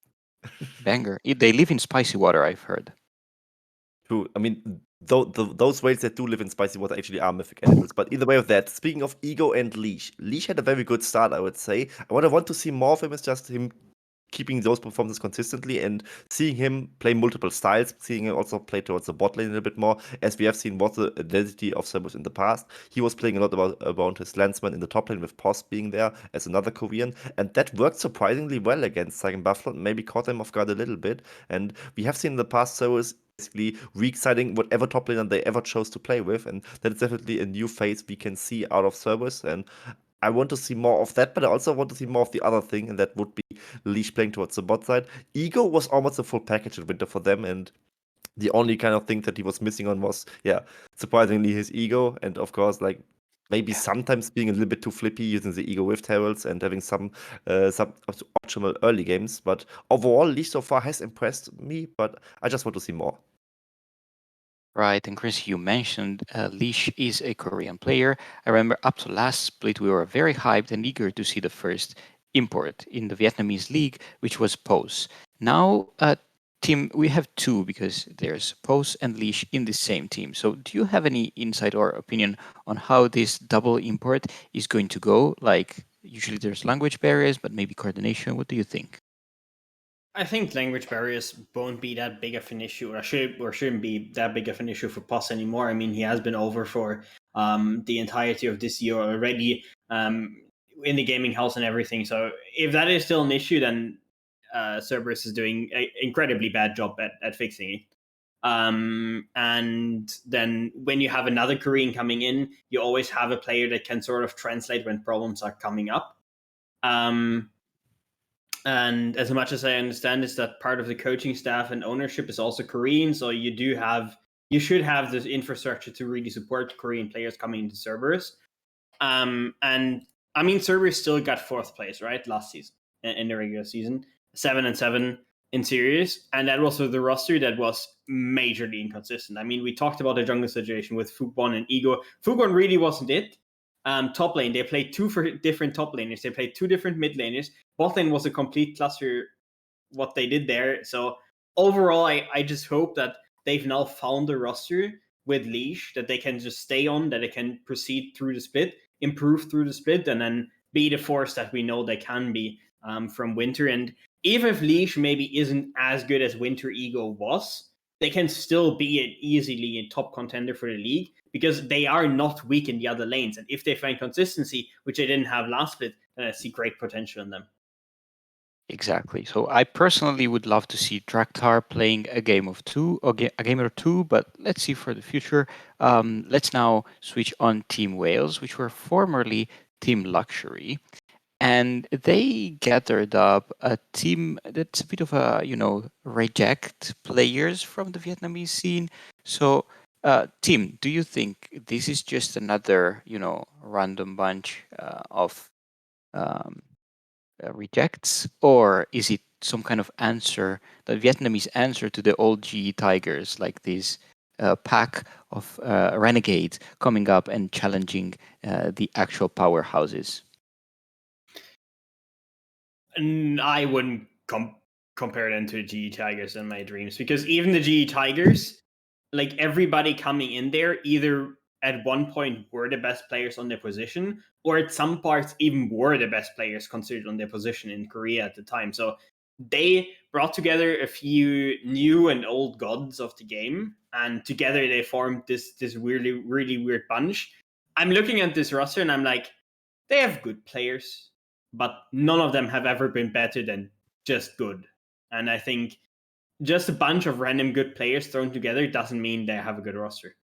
banger. They live in spicy water, I've heard. true. I mean, those whales that do live in spicy water actually are mythic animals. But either way of that, speaking of Ego and Leash, Leash had a very good start, I would say. What I want to see more of him is just him keeping those performances consistently and seeing him play multiple styles, seeing him also play towards the bot lane a little bit more, as we have seen what the identity of Cerberus in the past. He was playing a lot around his landsman in the top lane with Post being there as another Korean, and that worked surprisingly well against Saigon Buffalo, maybe caught them off guard a little bit. And we have seen in the past Cerberus basically weak-siding whatever top laner they ever chose to play with, and that is definitely a new phase we can see out of Cerberus, and I want to see more of that, but I also want to see more of the other thing, and that would be Leash playing towards the bot side. Ego was almost a full package in winter for them, and the only kind of thing that he was missing on was, surprisingly his ego, and of course, like maybe sometimes being a little bit too flippy using the ego with heralds and having some optimal early games. But overall, Leash so far has impressed me, but I just want to see more. Right, and Chris, you mentioned Leash is a Korean player. I remember up to last split, we were very hyped and eager to see the first import in the Vietnamese league, which was Pose. Now, team, we have two because there's Pose and Leash in the same team. So, do you have any insight or opinion on how this double import is going to go? Like, usually there's language barriers, but maybe coordination. What do you think? I think language barriers won't be that big of an issue, or shouldn't be that big of an issue for Puss anymore. I mean, he has been over for the entirety of this year already, in the gaming house and everything. So if that is still an issue, then Cerberus is doing an incredibly bad job at fixing it. And then when you have another Korean coming in, you always have a player that can sort of translate when problems are coming up. And as much as I understand, is that part of the coaching staff and ownership is also Korean, so you should have this infrastructure to really support Korean players coming into Cerberus. And I mean, Cerberus still got fourth place, right, last season in the regular season, 7-7 in series, and that was with the roster that was majorly inconsistent. I mean, we talked about the jungle situation with Fubon and Ego. Fubon really wasn't it. Top lane, they played two different top laners. They played two different mid laners. Bot lane was a complete cluster what they did there. So overall, I just hope that they've now found a roster with Leash that they can just stay on, that they can proceed through the split, improve through the split, and then be the force that we know they can be from Winter. And even if Leash maybe isn't as good as Winter Ego was, they can still be easily a top contender for the league because they are not weak in the other lanes. And if they find consistency, which they didn't have last split, then I see great potential in them. Exactly. So I personally would love to see Draktar playing a game of two, or a game or two, but let's see for the future. Let's now switch on Team Wales, which were formerly Team Luxury. And they gathered up a team that's a bit of a, reject players from the Vietnamese scene. So, Tim, do you think this is just another, random bunch of um, rejects, or is it some kind of answer, the Vietnamese answer to the old GE Tigers, like this pack of renegades coming up and challenging the actual powerhouses? I wouldn't compare them to the GE Tigers in my dreams, because even the GE Tigers, like everybody coming in there, either at one point were the best players on their position, or at some parts even were the best players considered on their position in Korea at the time. So they brought together a few new and old gods of the game, and together they formed this really weird bunch. I'm looking at this roster and I'm like, they have good players, but none of them have ever been better than just good. And I think just a bunch of random good players thrown together doesn't mean they have a good roster.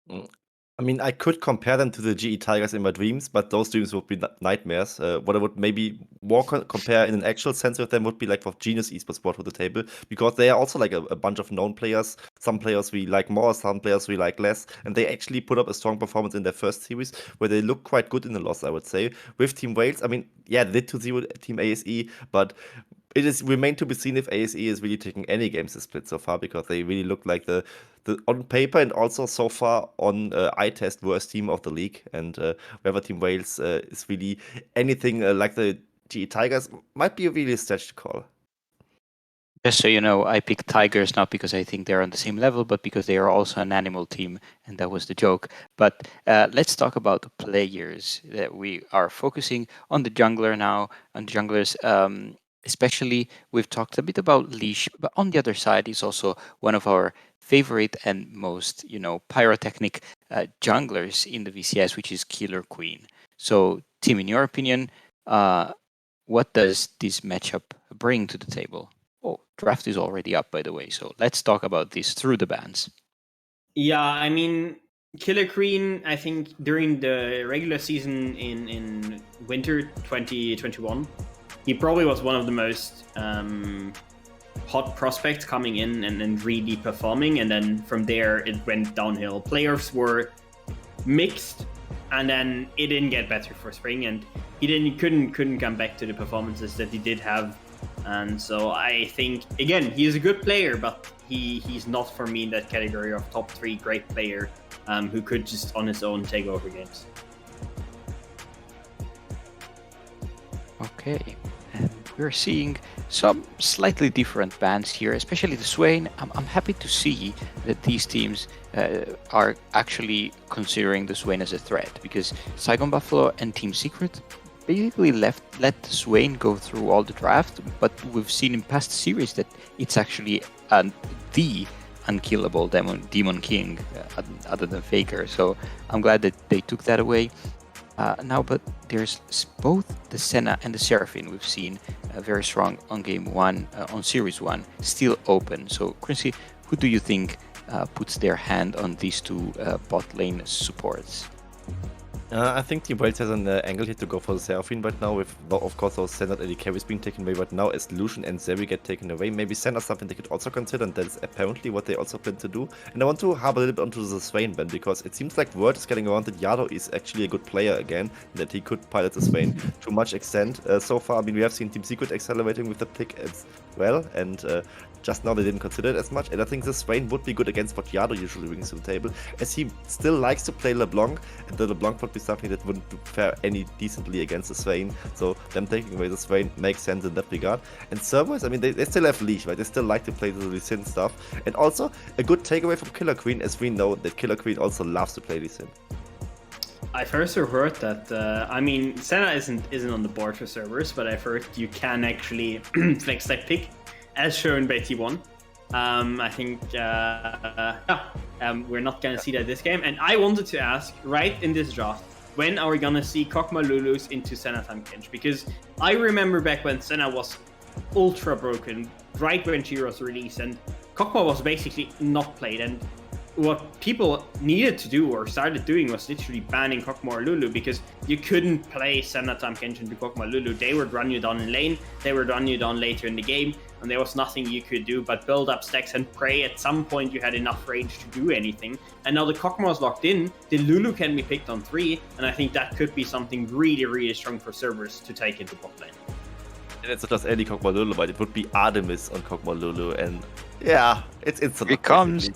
Mm. I mean, I could compare them to the GE Tigers in my dreams, but those dreams would be nightmares. What I would maybe more compare in an actual sense with them would be like what Genius Esports brought to the table, because they are also like a bunch of known players. Some players we like more, some players we like less, and they actually put up a strong performance in their first series where they look quite good in the loss, I would say. With Team Wales, I mean, yeah, they did 2-0 Team ASE, but it is remained to be seen if ASE is really taking any games this split so far, because they really look like the on paper and also so far on eye test worst team of the league. And whether Team Wales is really anything like the GE Tigers might be a really stretched call. Just so you know, I picked Tigers not because I think they're on the same level, but because they are also an animal team, and that was the joke. But let's talk about the players that we are focusing on the jungler now, on the junglers. Especially, we've talked a bit about Leash, but on the other side, he's also one of our favorite and most, pyrotechnic junglers in the VCS, which is Killer Queen. So, Tim, in your opinion, what does this matchup bring to the table? Oh, draft is already up, by the way. So let's talk about this through the bans. Yeah, I mean, Killer Queen, I think during the regular season in winter 2021, he probably was one of the most hot prospects coming in and really performing. And then from there, it went downhill. Playoffs were mixed, and then it didn't get better for spring, and he couldn't come back to the performances that he did have. And so I think, again, he is a good player, but he's not for me in that category of top 3 great player who could just on his own take over games. Okay, and we're seeing some slightly different bans here, especially the Swain. I'm happy to see that these teams are actually considering the Swain as a threat, because Saigon Buffalo and Team Secret basically let the Swain go through all the draft, but we've seen in past series that it's actually the unkillable demon king, other than Faker. So I'm glad that they took that away. Now, but there's both the Senna and the Seraphine we've seen very strong on game 1, on series 1, still open. So, Quincy, who do you think puts their hand on these two bot lane supports? I think Team Wales has an angle here to go for the Seraphine right now, with, of course, those standard AD carries being taken away right now as Lucian and Zeri get taken away. Maybe Senna something they could also consider, and that's apparently what they also plan to do. And I want to harp a little bit onto the Swain ban, because it seems like word is getting around that Yado is actually a good player again, that he could pilot the Swain to much extent. So far, I mean, we have seen Team Secret accelerating with the pick as well, and just now they didn't consider it as much, and I think the Swain would be good against what Yado usually brings to the table, as he still likes to play LeBlanc, and the LeBlanc would be something that wouldn't fare any decently against the Swain, so them taking away the Swain makes sense in that regard. And servers, I mean, they still have Leash, right? They still like to play the Lee Sin stuff, and also a good takeaway from Killer Queen, as we know that Killer Queen also loves to play Lee Sin. I've also heard that, I mean, Senna isn't on the board for servers, but I've heard you can actually flex that pick, as shown by T1. I think, we're not going to see that this game. And I wanted to ask, right in this draft, when are we going to see Kokma Lulus into Senna Time Kench? Because I remember back when Senna was ultra broken, right when she was released, and Kokma was basically not played. And what people needed to do or started doing was literally banning Kokma or Lulu, because you couldn't play Senna Time Kenshin to Kokma Lulu. They would run you down in lane, they would run you down later in the game, and there was nothing you could do but build up stacks and pray at some point you had enough range to do anything. And now the Kokma is locked in, the Lulu can be picked on 3, and I think that could be something really, really strong for servers to take into bot lane. And it's not just any Kokma Lulu, but it would be Artemis on Kokma Lulu, and yeah, it's instant. It comes.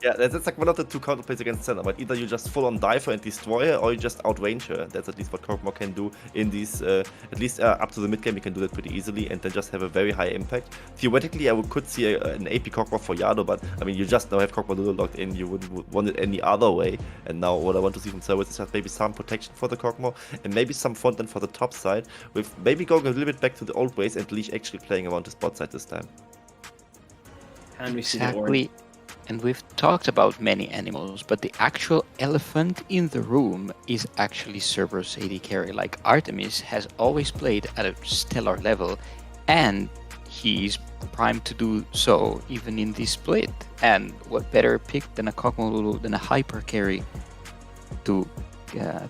Yeah, that's like one of the two counterplays against Senna, but either you just full on dive her and destroy her, or you just outrange her. That's at least what Kokma can do in these, at least up to the mid game, you can do that pretty easily, and then just have a very high impact. Theoretically, I could see an AP Kokma for Yado, but I mean, you just now have Kokma Lulu locked in, you wouldn't want it any other way. And now what I want to see from servers is just maybe some protection for the Kokma, and maybe some front end for the top side, with maybe going a little bit back to the old ways and Leash actually playing around the spot side this time. And we see Exactly. And we've talked about many animals, but the actual elephant in the room is actually Cerberus AD carry. Like Artemis has always played at a stellar level, and he's primed to do so even in this split. And what better pick than a Kog'Maw Lulu, than a hyper carry to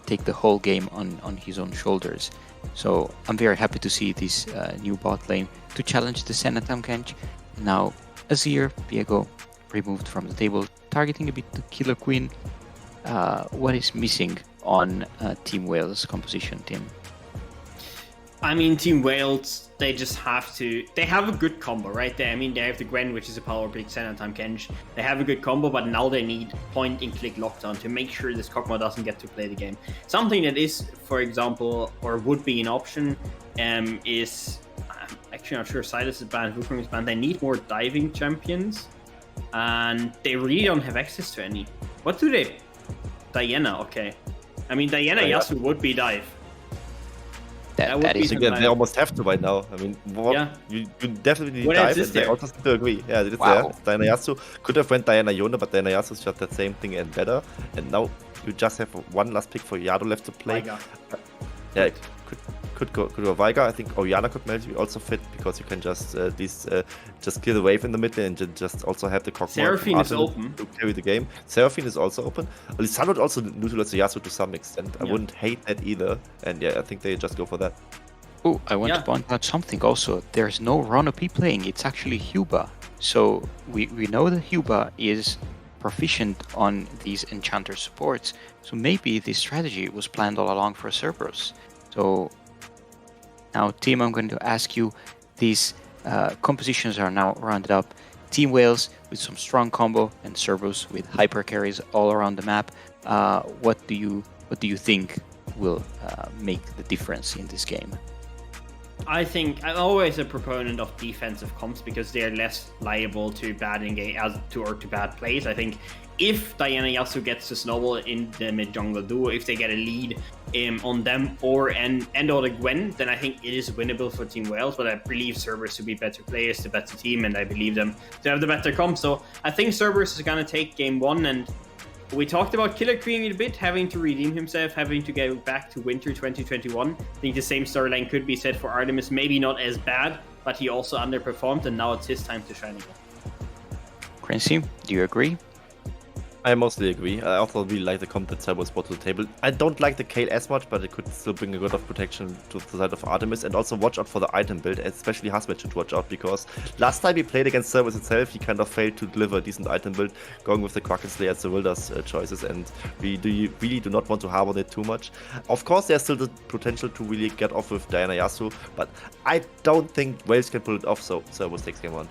take the whole game on his own shoulders. So I'm very happy to see this new bot lane to challenge the Senna Tahm Kench. Now Azir, Viego removed from the table, targeting a bit the Killer Queen. What is missing on Team Wales composition, Tim? I mean, Team Wales, they just have to... They have a good combo, right? They have the Gwen, which is a power pick, Senna Tahm Kench. They have a good combo, but now they need point-and-click lockdown to make sure this Kog'Maw doesn't get to play the game. Something that is, for example, or would be an option, is... I'm actually not sure Silas is banned, Wukong is banned. They need more diving champions, and they really don't have access to any. What do they... Diana, okay. I mean, Diana Yasuo would be dive. That is I think they almost have to right now. I mean, you definitely need What dive, else is and they there? also seem to agree. Yeah, it's Wow. there. Diana Yasuo could have went Diana Yone, but Diana Yasuo is just the same thing and better. And now you just have one last pick for Yado left to play. Veigar. Yeah, could go Veigar. I think Orianna could maybe also fit, because you can just just clear the wave in the mid lane and just also have the Kog'Maw Seraphine is open. to carry the game. Seraphine is also open. Lisandro would also utilize the Yasuo to some extent. I wouldn't hate that either. And yeah, I think they just go for that. Oh, I want to point out something also. There's no Ron OP playing, it's actually Huba. So we know that Huba is proficient on these Enchanter supports. So maybe this strategy was planned all along for Cerberus. So now, Tim, I'm going to ask you, these compositions are now rounded up. Team Wales with some strong combo, and Cerberus with hyper carries all around the map. What do you think will make the difference in this game? I think I'm always a proponent of defensive comps because they're less liable to bad engage to bad plays. I think if Diana Yasuo gets to snowball in the mid jungle duo, if they get a lead on them or the Gwen, then I think it is winnable for Team Wales. But I believe Cerberus to be better players, the better team, and I believe them to have the better comp. So I think Cerberus is gonna take game one, and we talked about Killer Queen a bit, having to redeem himself, having to go back to winter 2021. I think the same storyline could be said for Artemis. Maybe not as bad, but he also underperformed, and now it's his time to shine again. Quincy, do you agree? I mostly agree. I also really like the comp that Cerberus brought to the table. I don't like the Kayle as much, but it could still bring a lot of protection to the side of Artemis. And also watch out for the item build, especially Hasmet should watch out, because last time he played against Cerberus itself, he kind of failed to deliver a decent item build, going with the Kraken Slayer and Serilda's choices, and we really do not want to harbor it too much. Of course, there's still the potential to really get off with Diana Yasuo, but I don't think Wales can pull it off, so Cerberus takes game one.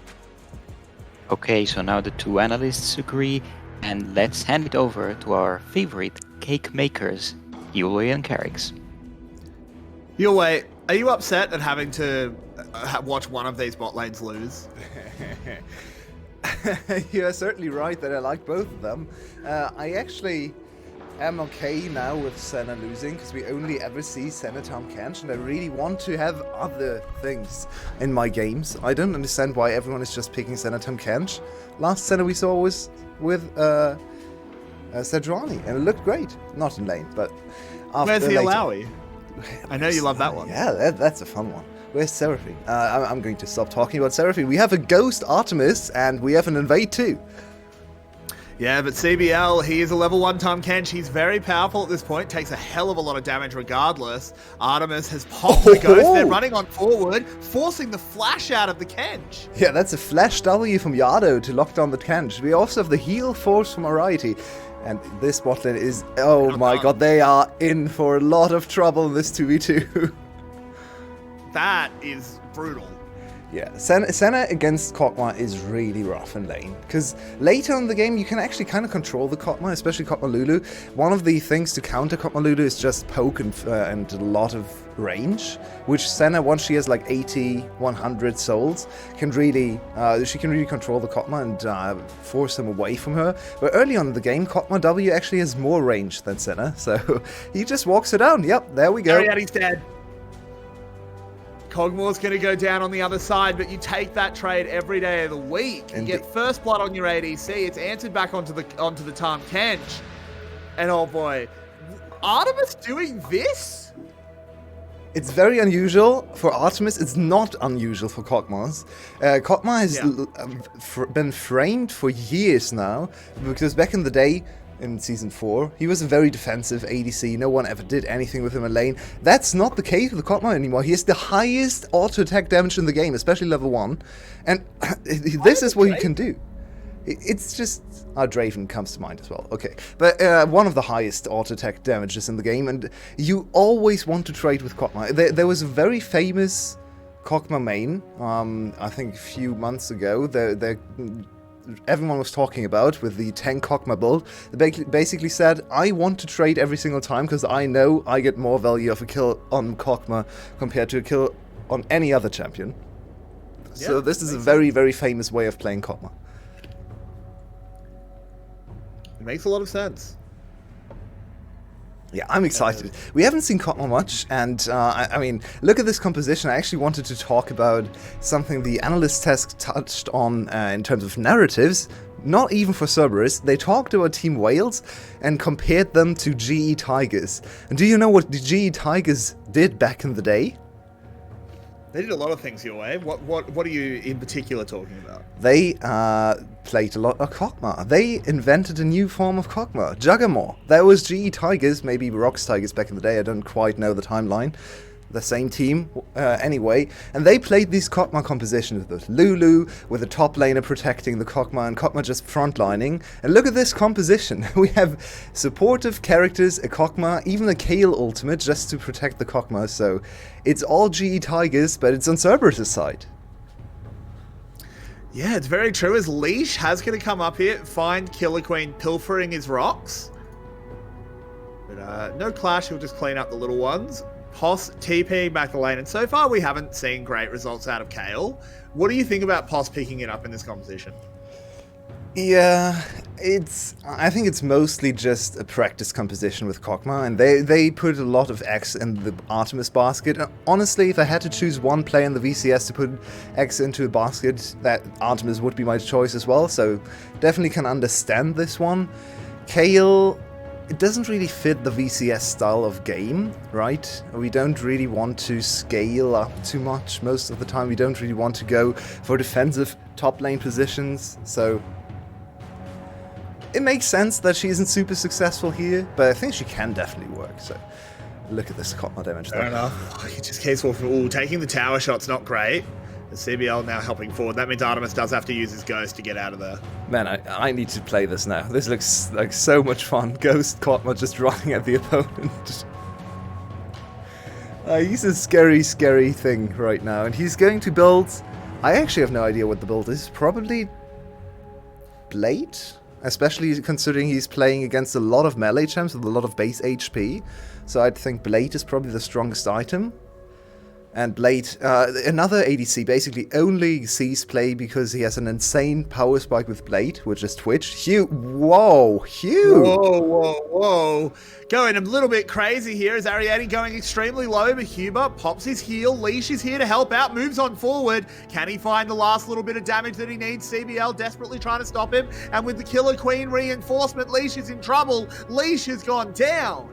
Okay, so now the two analysts agree, and let's hand it over to our favorite cake makers, Yulway and Carrix. Yulway, are you upset at having to watch one of these bot lanes lose? You are certainly right that I like both of them. I actually am okay now with Senna losing, because we only ever see Senna Tahm Kench, and I really want to have other things in my games. I don't understand why everyone is just picking Senna Tahm Kench. Last Senna we saw was with Sejuani, and it looked great. Not in lane, but after Where's the later. Alawi? I know you love that one. Yeah, that's a fun one. Where's Seraphine? I'm going to stop talking about Seraphine. We have a Ghost Artemis, and we have an Invade too. Yeah, but CBL, he is a level 1 Tahm Kench. He's very powerful at this point, takes a hell of a lot of damage regardless. Artemis has popped the Ghost. They're running on forward, forcing the flash out of the Kench. Yeah, that's a flash W from Yado to lock down the Kench. We also have the heal force from Ariety. And this bot lane is... Oh my god, they are in for a lot of trouble in this 2v2. That is brutal. Yeah, Senna against Kog'Maw is really rough in lane, because later in the game you can actually kind of control the Kog'Maw, especially Kog'Maw Lulu. One of the things to counter Kog'Maw Lulu is just poke and a lot of range, which Senna, once she has like 80, 100 souls, can really control the Kog'Maw and force him away from her. But early on in the game, Kog'Maw W actually has more range than Senna, so he just walks her down. Yep, there we go. Ariadne's dead. Cogmore's going to go down on the other side, but you take that trade every day of the week. You get first blood on your ADC. It's answered back onto the Tahm Kench. And oh boy, Artemis doing this? It's very unusual for Artemis. It's not unusual for Kog'Maw. Kog'Maw has been framed for years now, because back in the day, in Season 4, he was a very defensive ADC. No one ever did anything with him in lane. That's not the case with Kog'Maw anymore. He has the highest auto-attack damage in the game, especially level 1. And this is what he can do. It's just... Draven comes to mind as well. Okay. But one of the highest auto-attack damages in the game, and you always want to trade with Kog'Maw. There was a very famous Kog'Maw main, I think a few months ago, everyone was talking about with the tank Kog'Maw build. They basically said, I want to trade every single time because I know I get more value of a kill on Kog'Maw compared to a kill on any other champion. Yeah, so this is a very, very famous way of playing Kog'Maw. It makes a lot of sense. Yeah, I'm excited. We haven't seen Kog'Maw much, and I mean, look at this composition. I actually wanted to talk about something the analysts has touched on in terms of narratives, not even for Cerberus. They talked about Team Wales and compared them to GE Tigers. And do you know what the GE Tigers did back in the day? They did a lot of things your way. What are you in particular talking about? They played a lot of Kog'Maw. They invented a new form of Kog'Maw, Juggernaut. That was GE Tigers, maybe Rox Tigers back in the day. I don't quite know the timeline. The same team, anyway. And they played these Kog'Maw compositions with Lulu, with a top laner protecting the Kog'Maw, and Kog'Maw just frontlining. And look at this composition. We have supportive characters, a Kog'Maw, even a Kayle ultimate just to protect the Kog'Maw. So it's all GE Tigers, but it's on Cerberus' side. Yeah, it's very true. As Leash has going to come up here, find Killer Queen pilfering his rocks. But no clash, he'll just clean up the little ones. Poss TPing back the lane, and so far we haven't seen great results out of Kayle. What do you think about Poss picking it up in this competition? Yeah, I think it's mostly just a practice composition with Kog'Maw, and they put a lot of X in the Artemis basket. Honestly, if I had to choose one player in the VCS to put X into a basket, that Artemis would be my choice as well, so definitely can understand this one. Kayle, it doesn't really fit the VCS style of game, right? We don't really want to scale up too much most of the time. We don't really want to go for defensive top lane positions, so it makes sense that she isn't super successful here, but I think she can definitely work, so look at this Kog'Maw damage. Fair enough. He just keeps walking. Ooh, taking the tower shot's not great. The CBL now helping forward. That means Artemis does have to use his Ghost to get out of there. Man, I need to play this now. This looks like so much fun. Ghost Kog'Maw just running at the opponent. He's a scary, scary thing right now. And he's going to build... I actually have no idea what the build is. Probably Blade? Especially considering he's playing against a lot of melee champs with a lot of base HP. So I'd think Blade is probably the strongest item. And Blade, another ADC, basically only sees play because he has an insane power spike with Blade, which is Twitch. Hugh, whoa, Hugh! Whoa. Going a little bit crazy here is Ariadne going extremely low, but Huber pops his heal. Leash is here to help out, moves on forward. Can he find the last little bit of damage that he needs? CBL desperately trying to stop him. And with the Killer Queen reinforcement, Leash is in trouble. Leash has gone down.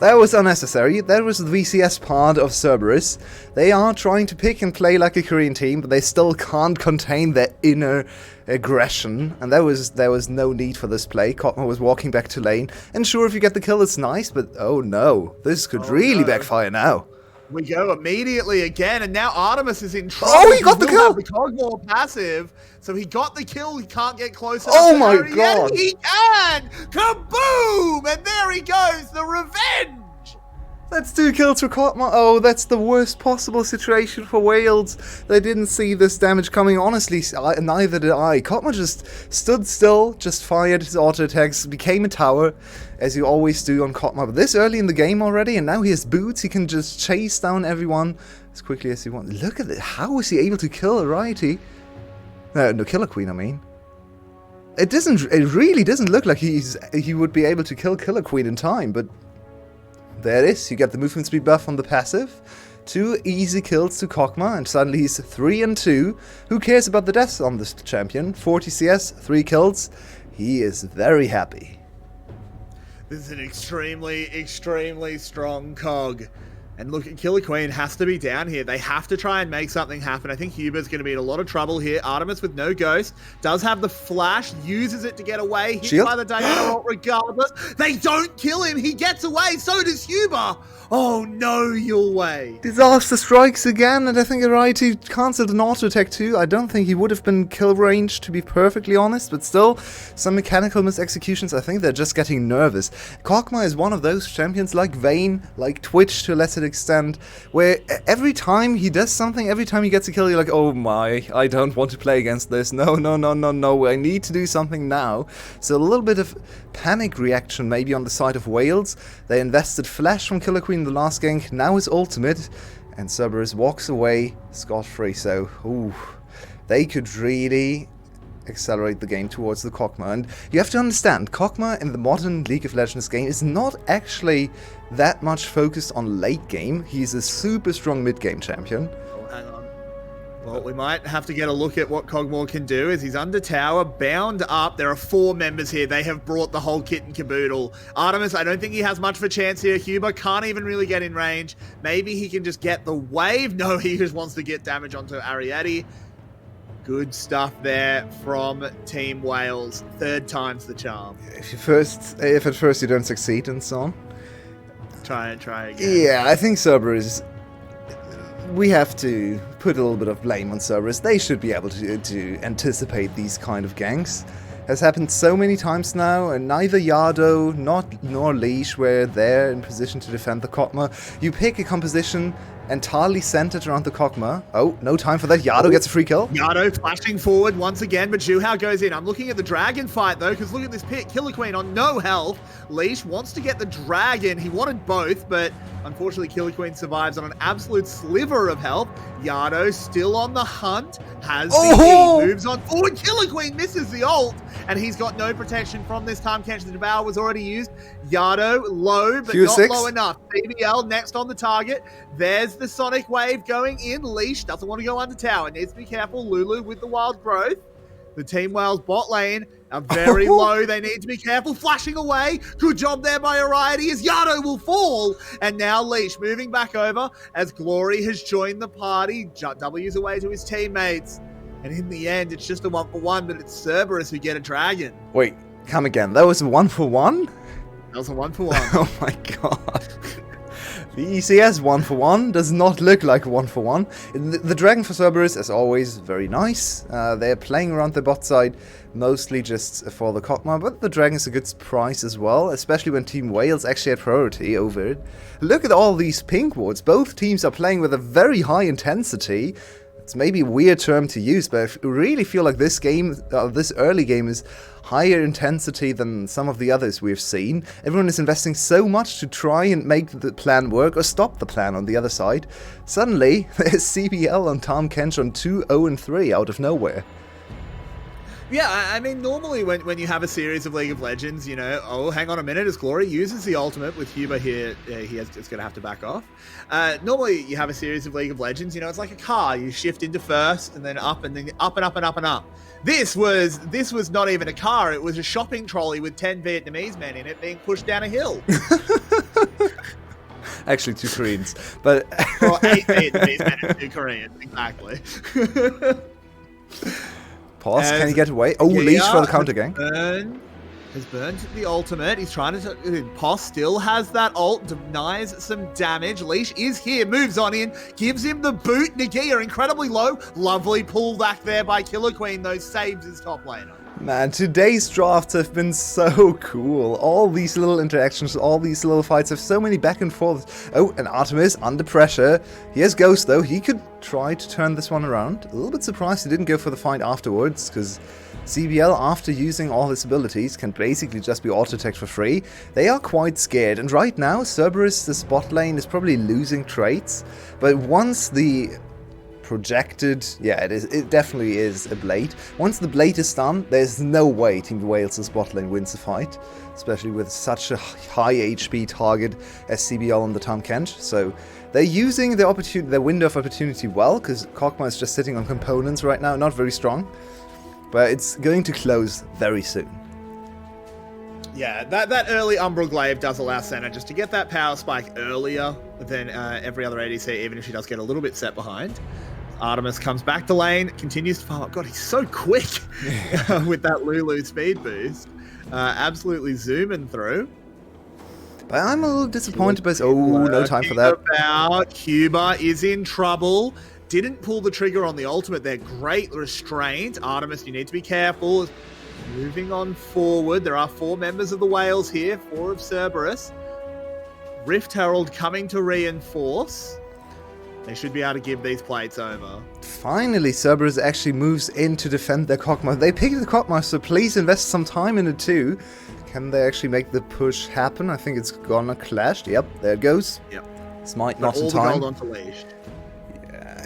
That was unnecessary. That was the VCS part of Cerberus. They are trying to pick and play like a Korean team, but they still can't contain their inner aggression. And there was no need for this play. Kog'Maw was walking back to lane. And sure, if you get the kill, it's nice, but oh no. This could really backfire now. We go immediately again, and now Artemis is in trouble. Oh, he got the kill! The Cogmore passive, so he got the kill. He can't get close enough. Oh my god! He can! Kaboom! And there he goes, the revenge! That's 2 kills for Kog'Maw. Oh, that's the worst possible situation for Wales. They didn't see this damage coming. Honestly, neither did I. Kog'Maw just stood still, just fired his auto attacks, became a tower, as you always do on Kog'Maw. But this early in the game already, and now he has boots. He can just chase down everyone as quickly as he wants. Look at it. How is he able to kill a righty? No, Killer Queen, I mean. It really doesn't look like he would be able to kill Killer Queen in time, but there it is. You get the movement speed buff on the passive. 2 easy kills to Kokma, and suddenly he's 3-2. Who cares about the deaths on this champion? 40 CS, 3 kills. He is very happy. This is an extremely strong cog. And look, Killer Queen has to be down here. They have to try and make something happen. I think Huber's going to be in a lot of trouble here. Artemis with no ghost. Does have the flash. Uses it to get away. Hit Shield? by the Diana ult regardless. They don't kill him. He gets away. So does Huber. Oh no, you'll wait. Disaster strikes again, and I think Ariety cancelled an auto attack too. I don't think he would have been kill range, to be perfectly honest, but still, some mechanical misexecutions. I think they're just getting nervous. Kokma is one of those champions like Vayne, like Twitch to a lesser extent, where every time he does something, every time he gets a kill, you're like, oh my, I don't want to play against this. No, I need to do something now. So a little bit of panic reaction maybe on the side of Wales. They invested flash from Killer Queen in the last gank, now his ultimate, and Cerberus walks away scot-free. So, ooh, they could really accelerate the game towards the Kokma. And you have to understand, Kokma in the modern League of Legends game is not actually that much focused on late game. He's a super strong mid-game champion. Oh, hang on. Well, we might have to get a look at what Cogmore can do as he's under tower, bound up. There are 4 members here. They have brought the whole kit and caboodle. Artemis, I don't think he has much of a chance here. Huber can't even really get in range. Maybe he can just get the wave. No, he just wants to get damage onto Ariadne. Good stuff there from Team Wales. 3rd time's the charm. If at first you don't succeed and so on. Try again. Yeah, I think Cerberus, we have to put a little bit of blame on Cerberus. They should be able to anticipate these kind of ganks. Has happened so many times now, and neither Yardo nor Leash were there in position to defend the Kokma. You pick a composition entirely centered around the Kokma. Oh, no time for that. Yardo gets a free kill. Yardo flashing forward once again, but Zhuhao goes in. I'm looking at the dragon fight though, because look at this pick. Killer Queen on no health. Leash wants to get the dragon. He wanted both, but unfortunately Killer Queen survives on an absolute sliver of health. Yardo still on the hunt, has the E, moves on forward. Killer Queen misses the ult, and he's got no protection from this time. Catch the Devour was already used. Yardo low, but not low enough. BBL next on the target. There's the Sonic Wave going in. Leash doesn't want to go under tower. Needs to be careful. Lulu with the wild growth. The Team Wales bot lane are very low. They need to be careful. Flashing away. Good job there by Ariety as Yardo will fall. And now Leash moving back over as Glory has joined the party. W's away to his teammates. And in the end, it's just a 1-for-1, but it's Cerberus who get a dragon. Wait, come again. That was a 1-for-1? That was a 1-for-1. Oh my god. The ECS 1-for-1 does not look like a 1-for-1. The Dragon for Cerberus, as always, very nice. They're playing around the bot side, mostly just for the Kokma, but the Dragon is a good price as well, especially when Team Wales actually had priority over it. Look at all these pink wards. Both teams are playing with a very high intensity. It's maybe a weird term to use, but I really feel like this game, this early game is higher intensity than some of the others we've seen. Everyone is investing so much to try and make the plan work or stop the plan on the other side. Suddenly, there's CBL on Tom Kench on 2-0-3 out of nowhere. Yeah, I mean, normally when you have a series of League of Legends, you know, oh, hang on a minute, as Glory uses the ultimate with Huber here, it's going to have to back off. Normally you have a series of League of Legends, you know, it's like a car. You shift into first and then up and up and up and up and up. This was not even a car. It was a shopping trolley with 10 Vietnamese men in it being pushed down a hill. Actually, 2 Koreans, but... Well, 8 Vietnamese men and 2 Koreans, exactly. Pause, can he get away? Oh, Leash for the counter gang. Has burned the ultimate. He's trying to... Poss still has that ult, denies some damage. Leash is here, moves on in, gives him the boot. Nagia incredibly low. Lovely pull back there by Killer Queen, though, saves his top laner. Man, today's drafts have been so cool. All these little interactions, all these little fights have so many back and forth. Oh, and Artemis under pressure. He has Ghost though. He could try to turn this one around. A little bit surprised he didn't go for the fight afterwards, because CBL, after using all his abilities, can basically just be auto-attacked for free. They are quite scared, and right now, Cerberus, the spot lane, is probably losing traits. But once the projected. Yeah, it is. It definitely is a Blade. Once the Blade is done, there's no way Team Wales' bot lane wins the fight, especially with such a high HP target as CBL on the Tahm Kench. So they're using the opportunity, their window of opportunity well, because Kog'Maw is just sitting on components right now, not very strong. But it's going to close very soon. Yeah, that early Umbral Glaive does allow Senna just to get that power spike earlier than every other ADC, even if she does get a little bit set behind. Artemis comes back to lane, continues to farm up. God, he's so quick with that Lulu speed boost. Absolutely zooming through. But I'm a little disappointed by... Oh, no time for that. Cuba is in trouble. Didn't pull the trigger on the ultimate there. Great restraint. Artemis, you need to be careful. Moving on forward, there are 4 members of the Whales here, 4 of Cerberus. Rift Herald coming to reinforce. They should be able to give these plates over. Finally, Cerberus actually moves in to defend their Kog'Maw. They picked the Kog'Maw, so please invest some time in it too. Can they actually make the push happen? I think it's gonna clash. Yep, there it goes. Yep. Smite not in all time. the gold onto Leash.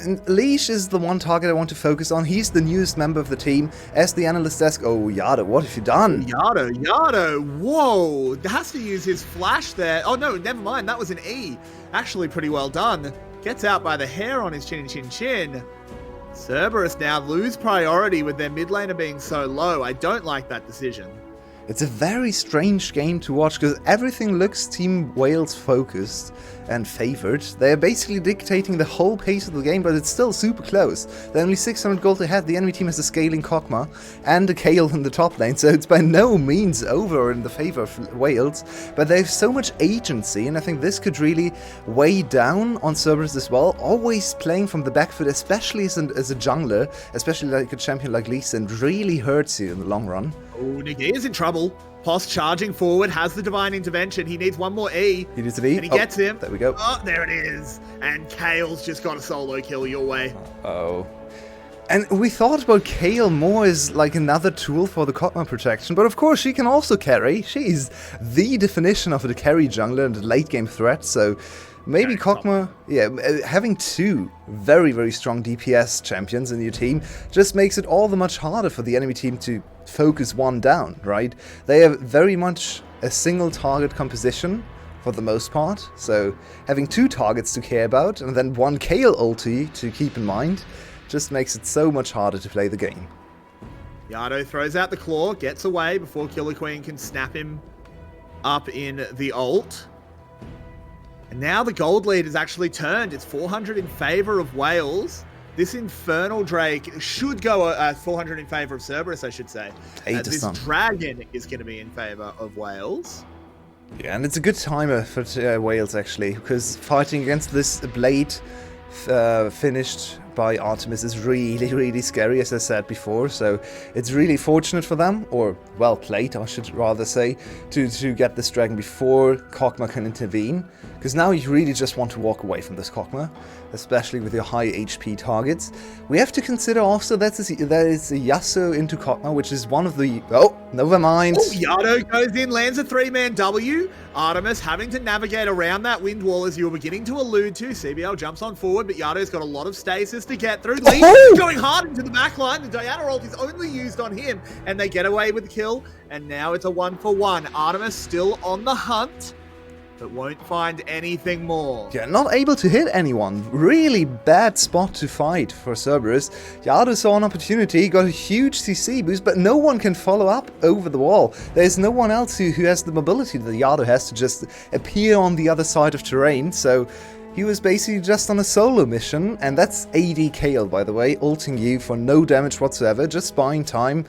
And Leash is the one target I want to focus on. He's the newest member of the team. As the analyst desk, oh, Yada, what have you done? Yado, whoa! Has to use his flash there. Oh no, never mind, that was an E. Actually pretty well done. Gets out by the hair on his chin. Cerberus now lose priority with their mid laner being so low. I don't like that decision. It's a very strange game to watch because everything looks Team Wales focused and favored. They're basically dictating the whole pace of the game, but it's still super close. They're only 600 gold ahead. The enemy team has a scaling Kog'Maw and a Kayle in the top lane, so it's by no means over in the favor of Wales. But they have so much agency, and I think this could really weigh down on Cerberus as well. Always playing from the back foot, especially as a jungler, especially like a champion like Lee Sin, really hurts you in the long run. Oh, Nagi is in trouble. Post charging forward, has the divine intervention. He needs one more E. He needs an E. And he gets him. There we go. Oh, there it is. And Kale's just got a solo kill your way. Oh. And we thought about Kayle more as like another tool for the Kog'Maw protection, but of course she can also carry. She's the definition of a carry jungler and a late game threat, so maybe Kog'Maw, having 2 very, very strong DPS champions in your team just makes it all the much harder for the enemy team to focus one down, right? They have very much a single target composition for the most part, so having 2 targets to care about and then 1 Kayle ulti to keep in mind just makes it so much harder to play the game. Yado throws out the claw, gets away before Killer Queen can snap him up in the ult. And now the gold lead is actually turned. It's 400 in favor of Wales. This Infernal Drake should go 400 in favor of Cerberus, I should say. This Dragon is going to be in favor of Wales. Yeah, and it's a good timer for Wales, actually, because fighting against this Blade finished by Artemis is really, really scary, as I said before, so it's really fortunate for them, or well played, I should rather say, to get this dragon before Kog'Maw can intervene, because now you really just want to walk away from this Kog'Maw, especially with your high HP targets. We have to consider also that there is a Yasuo into Kog'Maw, which is one of the... Oh, never mind. Oh, Yado goes in, lands a 3-man W. Artemis having to navigate around that wind wall, as you were beginning to allude to. CBL jumps on forward, but Yado's got a lot of stasis to get through. Lee going hard into the back line. The Diana ult is only used on him, and they get away with the kill. And now it's a 1-for-1. Artemis still on the hunt, but won't find anything more. Yeah, not able to hit anyone. Really bad spot to fight for Cerberus. Yado saw an opportunity, got a huge CC boost, but no one can follow up over the wall. There's no one else who has the mobility that Yado has to just appear on the other side of terrain, so he was basically just on a solo mission, and that's AD Kayle, by the way, ulting you for no damage whatsoever, just buying time.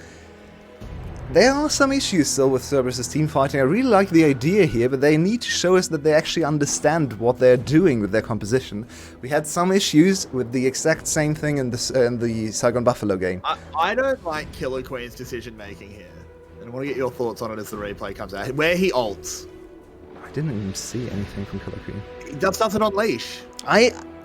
There are some issues still with Cerberus' team fighting. I really like the idea here, but they need to show us that they actually understand what they're doing with their composition. We had some issues with the exact same thing in the Saigon Buffalo game. I don't like Killer Queen's decision making here, and I want to get your thoughts on it as the replay comes out. Where he ults. I didn't even see anything from Killer Queen. He does something on Leash.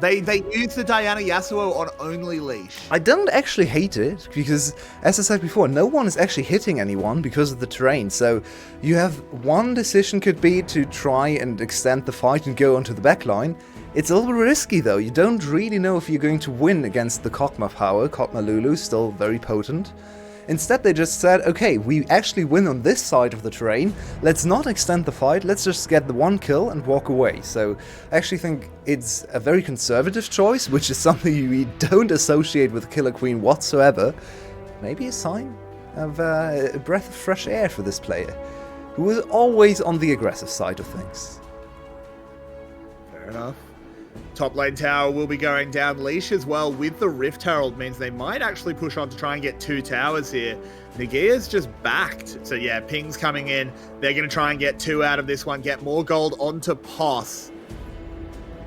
They use the Diana Yasuo on only Leash. I don't actually hate it, because, as I said before, no one is actually hitting anyone because of the terrain, so you have one decision could be to try and extend the fight and go onto the backline, It's a little risky though. You don't really know if you're going to win against the Kog'Maw power. Kog'Maw Lulu still very potent. Instead they just said, okay, we actually win on this side of the terrain, let's not extend the fight, let's just get the one kill and walk away. So I actually think it's a very conservative choice, which is something we don't associate with Killer Queen whatsoever. Maybe a sign of a breath of fresh air for this player, who was always on the aggressive side of things. Fair enough. Top lane tower will be going down. Leash as well with the Rift Herald means they might actually push on to try and get 2 towers here. Nagia's just backed. So yeah, ping's coming in. They're going to try and get 2 out of this one. Get more gold onto Poss.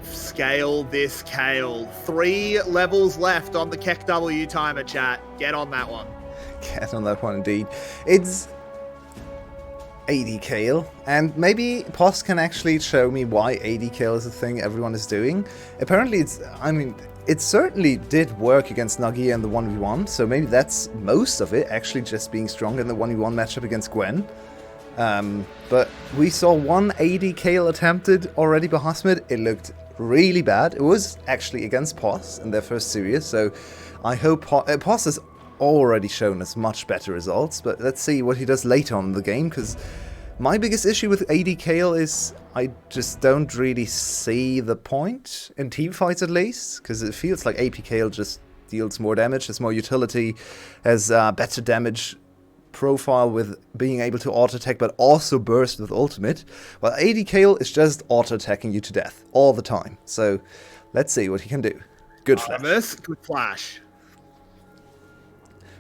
Scale this Kale. 3 levels left on the Keck W timer, chat. Get on that one. Get on that one indeed. It's AD Kale, and maybe Poss can actually show me why AD Kale is a thing everyone is doing. Apparently it certainly did work against Nagia in the 1v1, so maybe that's most of it, actually just being strong in the 1v1 matchup against Gwen. But we saw one AD Kale attempted already by Hasmid. It looked really bad. It was actually against Poss in their first series, so I hope Poss has already shown us much better results, but let's see what he does later on in the game, because my biggest issue with AD Kale is I just don't really see the point, in teamfights at least, because it feels like AP Kale just deals more damage, has more utility, has better damage profile with being able to auto-attack but also burst with ultimate, while AD Kale is just auto-attacking you to death all the time. So let's see what he can do. Good flash. Good flash.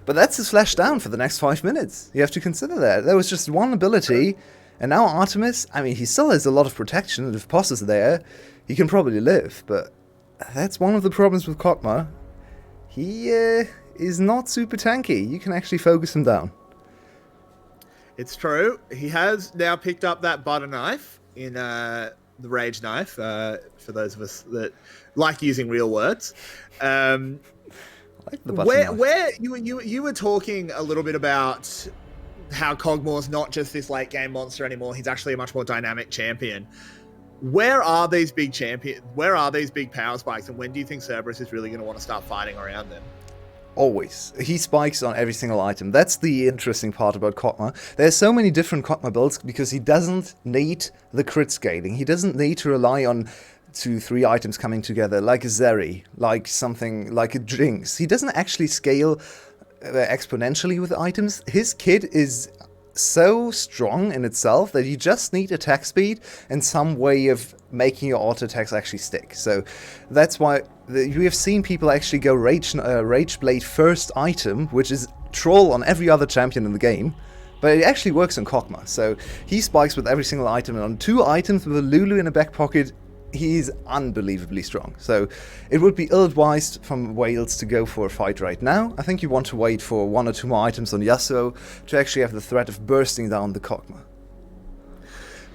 But that's his flash down for the next 5 minutes. You have to consider that. There was just one ability, and now Artemis, I mean, he still has a lot of protection, and if Poss is there, he can probably live, but that's one of the problems with Kog'Maw. He is not super tanky. You can actually focus him down. It's true. He has now picked up that butter knife in the Rage Knife, for those of us that like using real words. Where you were talking a little bit about how Kog'Maw's not just this late game monster anymore. He's actually a much more dynamic champion. Where are these big Where are these big power spikes, and when do you think Cerberus is really going to want to start fighting around them? Always. He spikes on every single item. That's the interesting part about Kog'Maw. There's so many different Kog'Maw builds because he doesn't need the crit scaling. He doesn't need to rely on 2-3 items coming together, like a Zeri, like something like a Jinx. He doesn't actually scale exponentially with items. His kit is so strong in itself that you just need attack speed and some way of making your auto attacks actually stick. So that's why we have seen people actually go Rage Blade first item, which is troll on every other champion in the game. But it actually works on Kog'Maw. So he spikes with every single item, and on 2 items with a Lulu in a back pocket, he's unbelievably strong. So it would be ill-advised from Wales to go for a fight right now. I think you want to wait for 1 or 2 more items on Yasuo to actually have the threat of bursting down the Kog'Maw.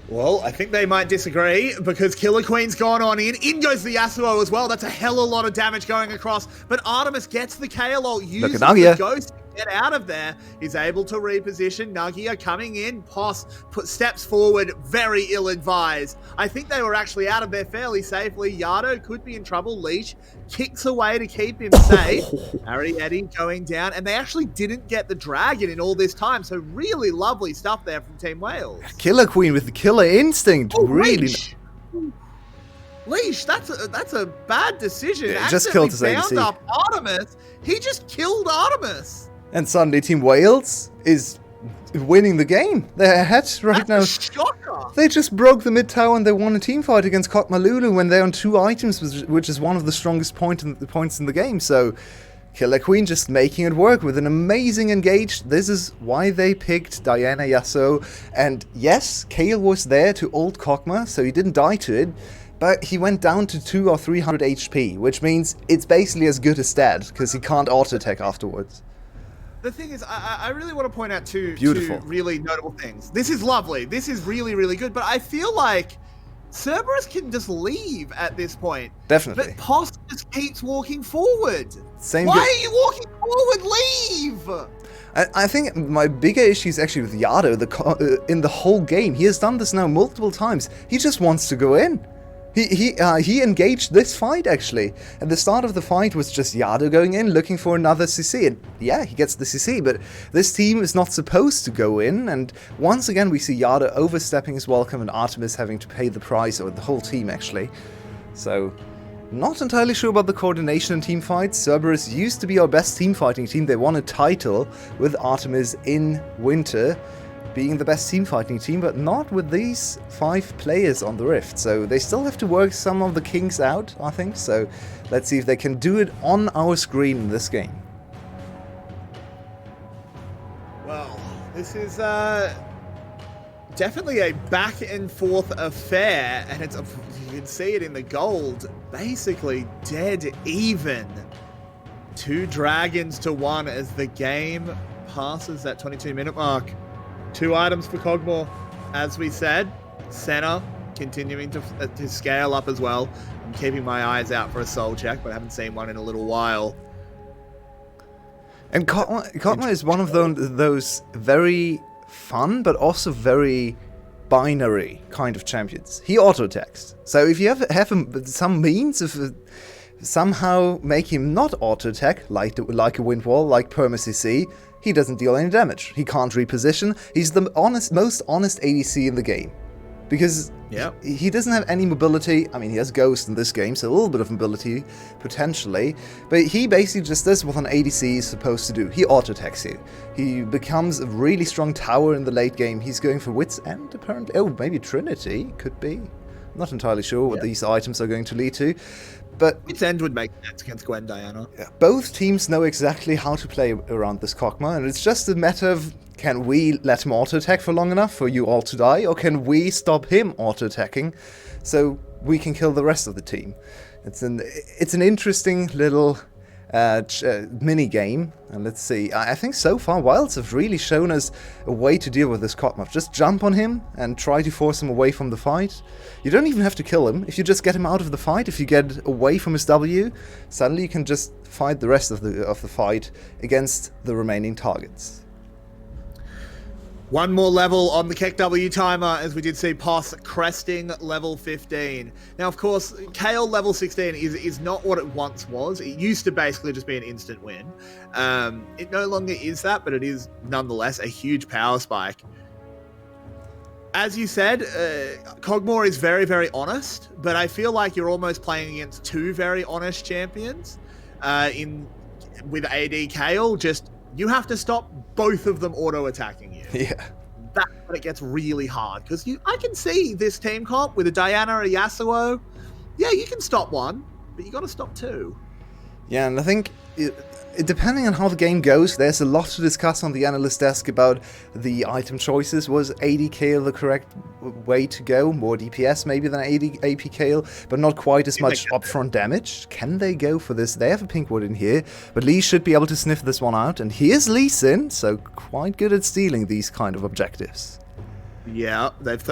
Well, I think they might disagree, because Killer Queen's gone on in. In goes the Yasuo as well. That's a hell of a lot of damage going across. But Artemis gets the KO, uses the Ghost to get out of there. He's able to reposition. Nagia coming in. Poss steps forward, very ill-advised. I think they were actually out of there fairly safely. Yado could be in trouble. Leash kicks away to keep him safe. Ariete going down. And they actually didn't get the dragon in all this time. So really lovely stuff there from Team Wales. Killer Queen with the killer instinct. Oh, really. Leash, that's a bad decision. Yeah, just killed his bound up Artemis. He just killed Artemis. And suddenly Team Wales is winning the game. They're ahead right now. That's a shocker. They just broke the mid tower and they won a team fight against Kog'Maw Lulu when they're on 2 items, which is one of the strongest points in the game. So Killer Queen just making it work with an amazing engage. This is why they picked Diana Yasuo. And yes, Kale was there to ult Kog'Maw, so he didn't die to it. But he went down to 200 or 300 HP, which means it's basically as good as dead, because he can't auto-attack afterwards. The thing is, I really want to point out two really notable things. This is lovely. This is really, really good. But I feel like Cerberus can just leave at this point. Definitely. But Poss just keeps walking forward. Why are you walking forward? Leave! I think my bigger issue is actually with Yado in the whole game. He has done this now multiple times. He just wants to go in. He engaged this fight, actually. At the start of the fight was just Yado going in, looking for another CC. And yeah, he gets the CC, but this team is not supposed to go in. And once again, we see Yado overstepping his welcome and Artemis having to pay the price, or the whole team, actually. So, not entirely sure about the coordination in team fights. Cerberus used to be our best team fighting team. They won a title with Artemis in winter, being the best team fighting team, but not with these 5 players on the Rift. So they still have to work some of the kinks out, I think. So let's see if they can do it on our screen in this game. Well, this is definitely a back and forth affair, and it's you can see it in the gold, basically dead even. 2 dragons to 1 as the game passes that 22-minute mark. 2 items for Cogmore, as we said. Senna continuing to scale up as well. I'm keeping my eyes out for a soul check, but I haven't seen one in a little while. And Cogmore is one of those very fun, but also very binary kind of champions. He auto-attacks. So if you have some means of somehow make him not auto-attack, like a wind wall, like PermaCC, he doesn't deal any damage. He can't reposition. He's the most honest ADC in the game. Because he doesn't have any mobility. I mean, he has Ghost in this game, so a little bit of mobility, potentially. But he basically just does what an ADC is supposed to do. He auto-attacks you. He becomes a really strong tower in the late game. He's going for Wits End, apparently. Oh, maybe Trinity, could be. I'm not entirely sure what these items are going to lead to. But Wits End would make sense against Gwen Diana. Both teams know exactly how to play around this Cogmore, and it's just a matter of, can we let him auto-attack for long enough for you all to die, or can we stop him auto-attacking so we can kill the rest of the team? It's an interesting little mini game, and let's see. I think so far Wilds have really shown us a way to deal with this Cogmore. Just jump on him and try to force him away from the fight. You don't even have to kill him. If you just get him out of the fight, if you get away from his W, suddenly you can just fight the rest of the fight against the remaining targets. One more level on the Keck W timer, as we did see Poss cresting level 15. Now, of course, KO level 16 is not what it once was. It used to basically just be an instant win. It no longer is that, but it is nonetheless a huge power spike. As you said, Cogmore is very, very honest, but I feel like you're almost playing against 2 very honest champions. With AD Kale, just you have to stop both of them auto-attacking you. Yeah. That's when it gets really hard, because I can see this team comp with a Diana or a Yasuo. Yeah, you can stop one, but you got to stop 2. Yeah, and I think depending on how the game goes, there's a lot to discuss on the analyst desk about the item choices. Was AD Kale the correct way to go? More DPS maybe than AD AP Kale, but not quite as much upfront damage. Can they go for this? They have a pink ward in here, but Lee should be able to sniff this one out. And here's Lee Sin, so quite good at stealing these kind of objectives. Yeah, they've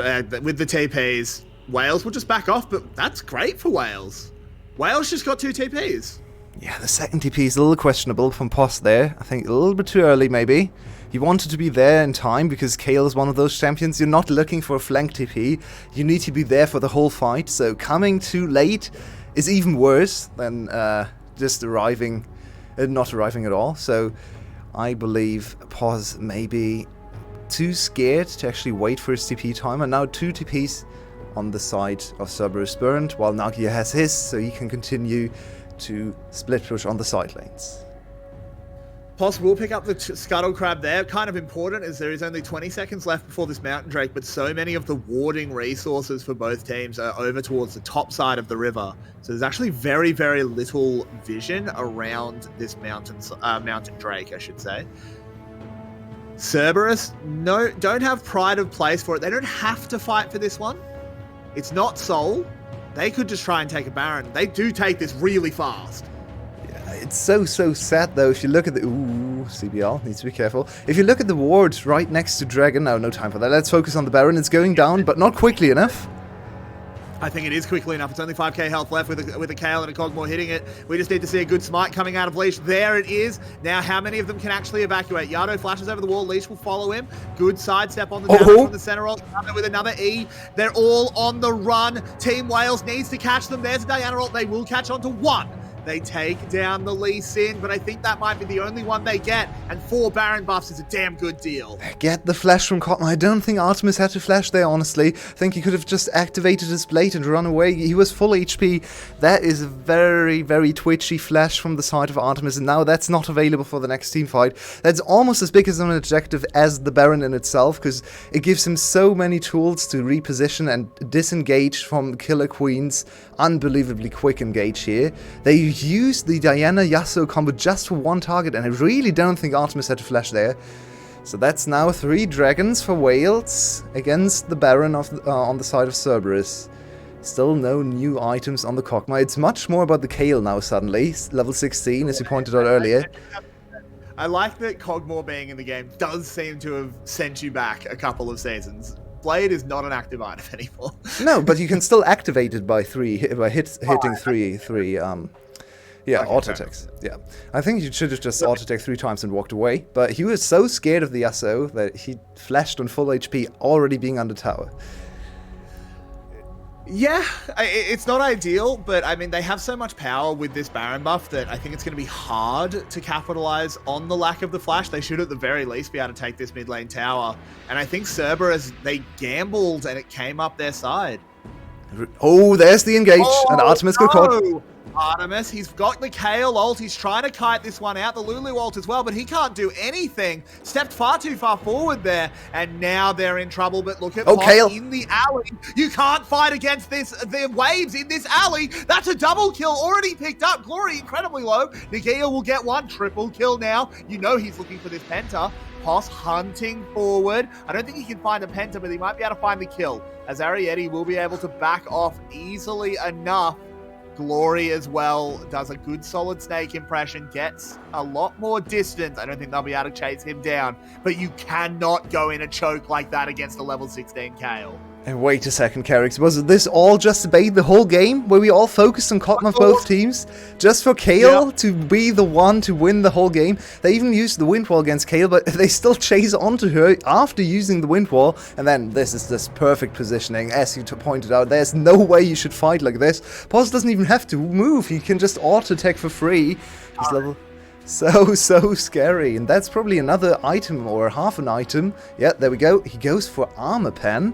with the TPs, Wales will just back off, but that's great for Wales. Wales just got 2 TPs. Yeah, the second TP is a little questionable from Poss there. I think a little bit too early, maybe. He wanted to be there in time because Kale is one of those champions. You're not looking for a flank TP. You need to be there for the whole fight. So coming too late is even worse than just arriving, not arriving at all. So I believe Poss may be too scared to actually wait for his TP time. And now 2 TPs on the side of Cerberus burned, while Nagia has his, so he can continue to split push on the side lanes. Poss will pick up the Scuttle Crab there. Kind of important, as there is only 20 seconds left before this Mountain Drake, but so many of the warding resources for both teams are over towards the top side of the river. So there's actually very, very little vision around this Mountain Drake, I should say. Cerberus don't have pride of place for it. They don't have to fight for this one. It's not Soul. They could just try and take a Baron. They do take this really fast. Yeah, it's so sad though. If you look at the CBL needs to be careful. If you look at the wards right next to Dragon, no time for that. Let's focus on the Baron. It's going down, but not quickly enough. I think it is quickly enough. It's only 5k health left with a Kayle and a Cogmore hitting it. We just need to see a good smite coming out of Leash. There it is. Now, how many of them can actually evacuate? Yardo flashes over the wall. Leash will follow him. Good sidestep on the damage from the center roll. Yardo with another E. They're all on the run. Team Wales needs to catch them. There's a Diana roll. They will catch on to one. They take down the Lee Sin, but I think that might be the only one they get, and 4 Baron buffs is a damn good deal. Get the flash from Cotton. I don't think Artemis had to flash there, honestly. I think he could have just activated his blade and run away. He was full HP. That is a very, very twitchy flash from the side of Artemis, and now that's not available for the next team fight. That's almost as big as an objective as the Baron in itself, because it gives him so many tools to reposition and disengage from Killer Queen's unbelievably quick engage here. They used the Diana Yasuo combo just for one target, and I really don't think Artemis had to flash there. So that's now 3 dragons for Wales against the Baron on the side of Cerberus. Still no new items on the Kog'Maw. It's much more about the Kayle now suddenly. Level 16, as you pointed out earlier. I like that Cogmore being in the game does seem to have sent you back a couple of seasons. Blade is not an active item anymore. No, but you can still activate it by hitting three auto attacks. Yeah, I think you should have just auto attacked 3 times and walked away. But he was so scared of the Yasuo that he flashed on full HP, already being under tower. Yeah, it's not ideal, but I mean, they have so much power with this Baron buff that I think it's going to be hard to capitalize on the lack of the flash. They should at the very least be able to take this mid lane tower. And I think Cerberus, they gambled and it came up their side. Oh, there's the engage, and Artemis got caught. Artemis, he's got the Kayle ult, he's trying to kite this one out, the Lulu ult as well, but he can't do anything. Stepped far too far forward there, and now they're in trouble, but look at Kayle in the alley. You can't fight against the waves in this alley. That's a double kill already picked up. Glory incredibly low. Nagia will get 1 triple kill now. You know he's looking for this Penta. Poss hunting forward. I don't think he can find a Penta, but he might be able to find the kill, as Arietti will be able to back off easily enough. Glory as well does a good solid snake impression, gets a lot more distance. I don't think they'll be able to chase him down, but you cannot go in a choke like that against a level 16 Kayle. And wait a second, Carrix, was this all just to bait the whole game, where we all focused on Cotton of both teams, just for Kayle to be the one to win the whole game? They even used the wind wall against Kayle, but they still chase onto her after using the wind wall, and then this is this perfect positioning, as you pointed out. There's no way you should fight like this. Poss doesn't even have to move, he can just auto-attack for free. He's level... So scary, and that's probably another item, or half an item. Yeah, there we go. He goes for Armor Pen.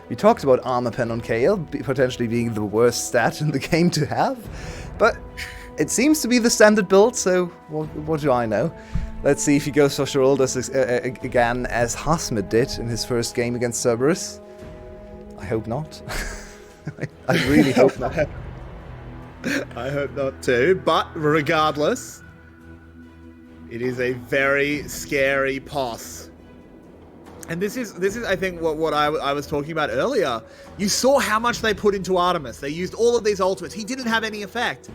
We talked about Armor Pen on Kayle, potentially being the worst stat in the game to have, but it seems to be the standard build, so what do I know? Let's see if he goes for Shoulders again, as Hasmid did in his first game against Cerberus. I hope not. I really hope not. I hope not too, but regardless, it is a very scary Poss. And this is I think what I was talking about earlier. You saw how much they put into Artemis. They used all of these ultimates. He didn't have any effect,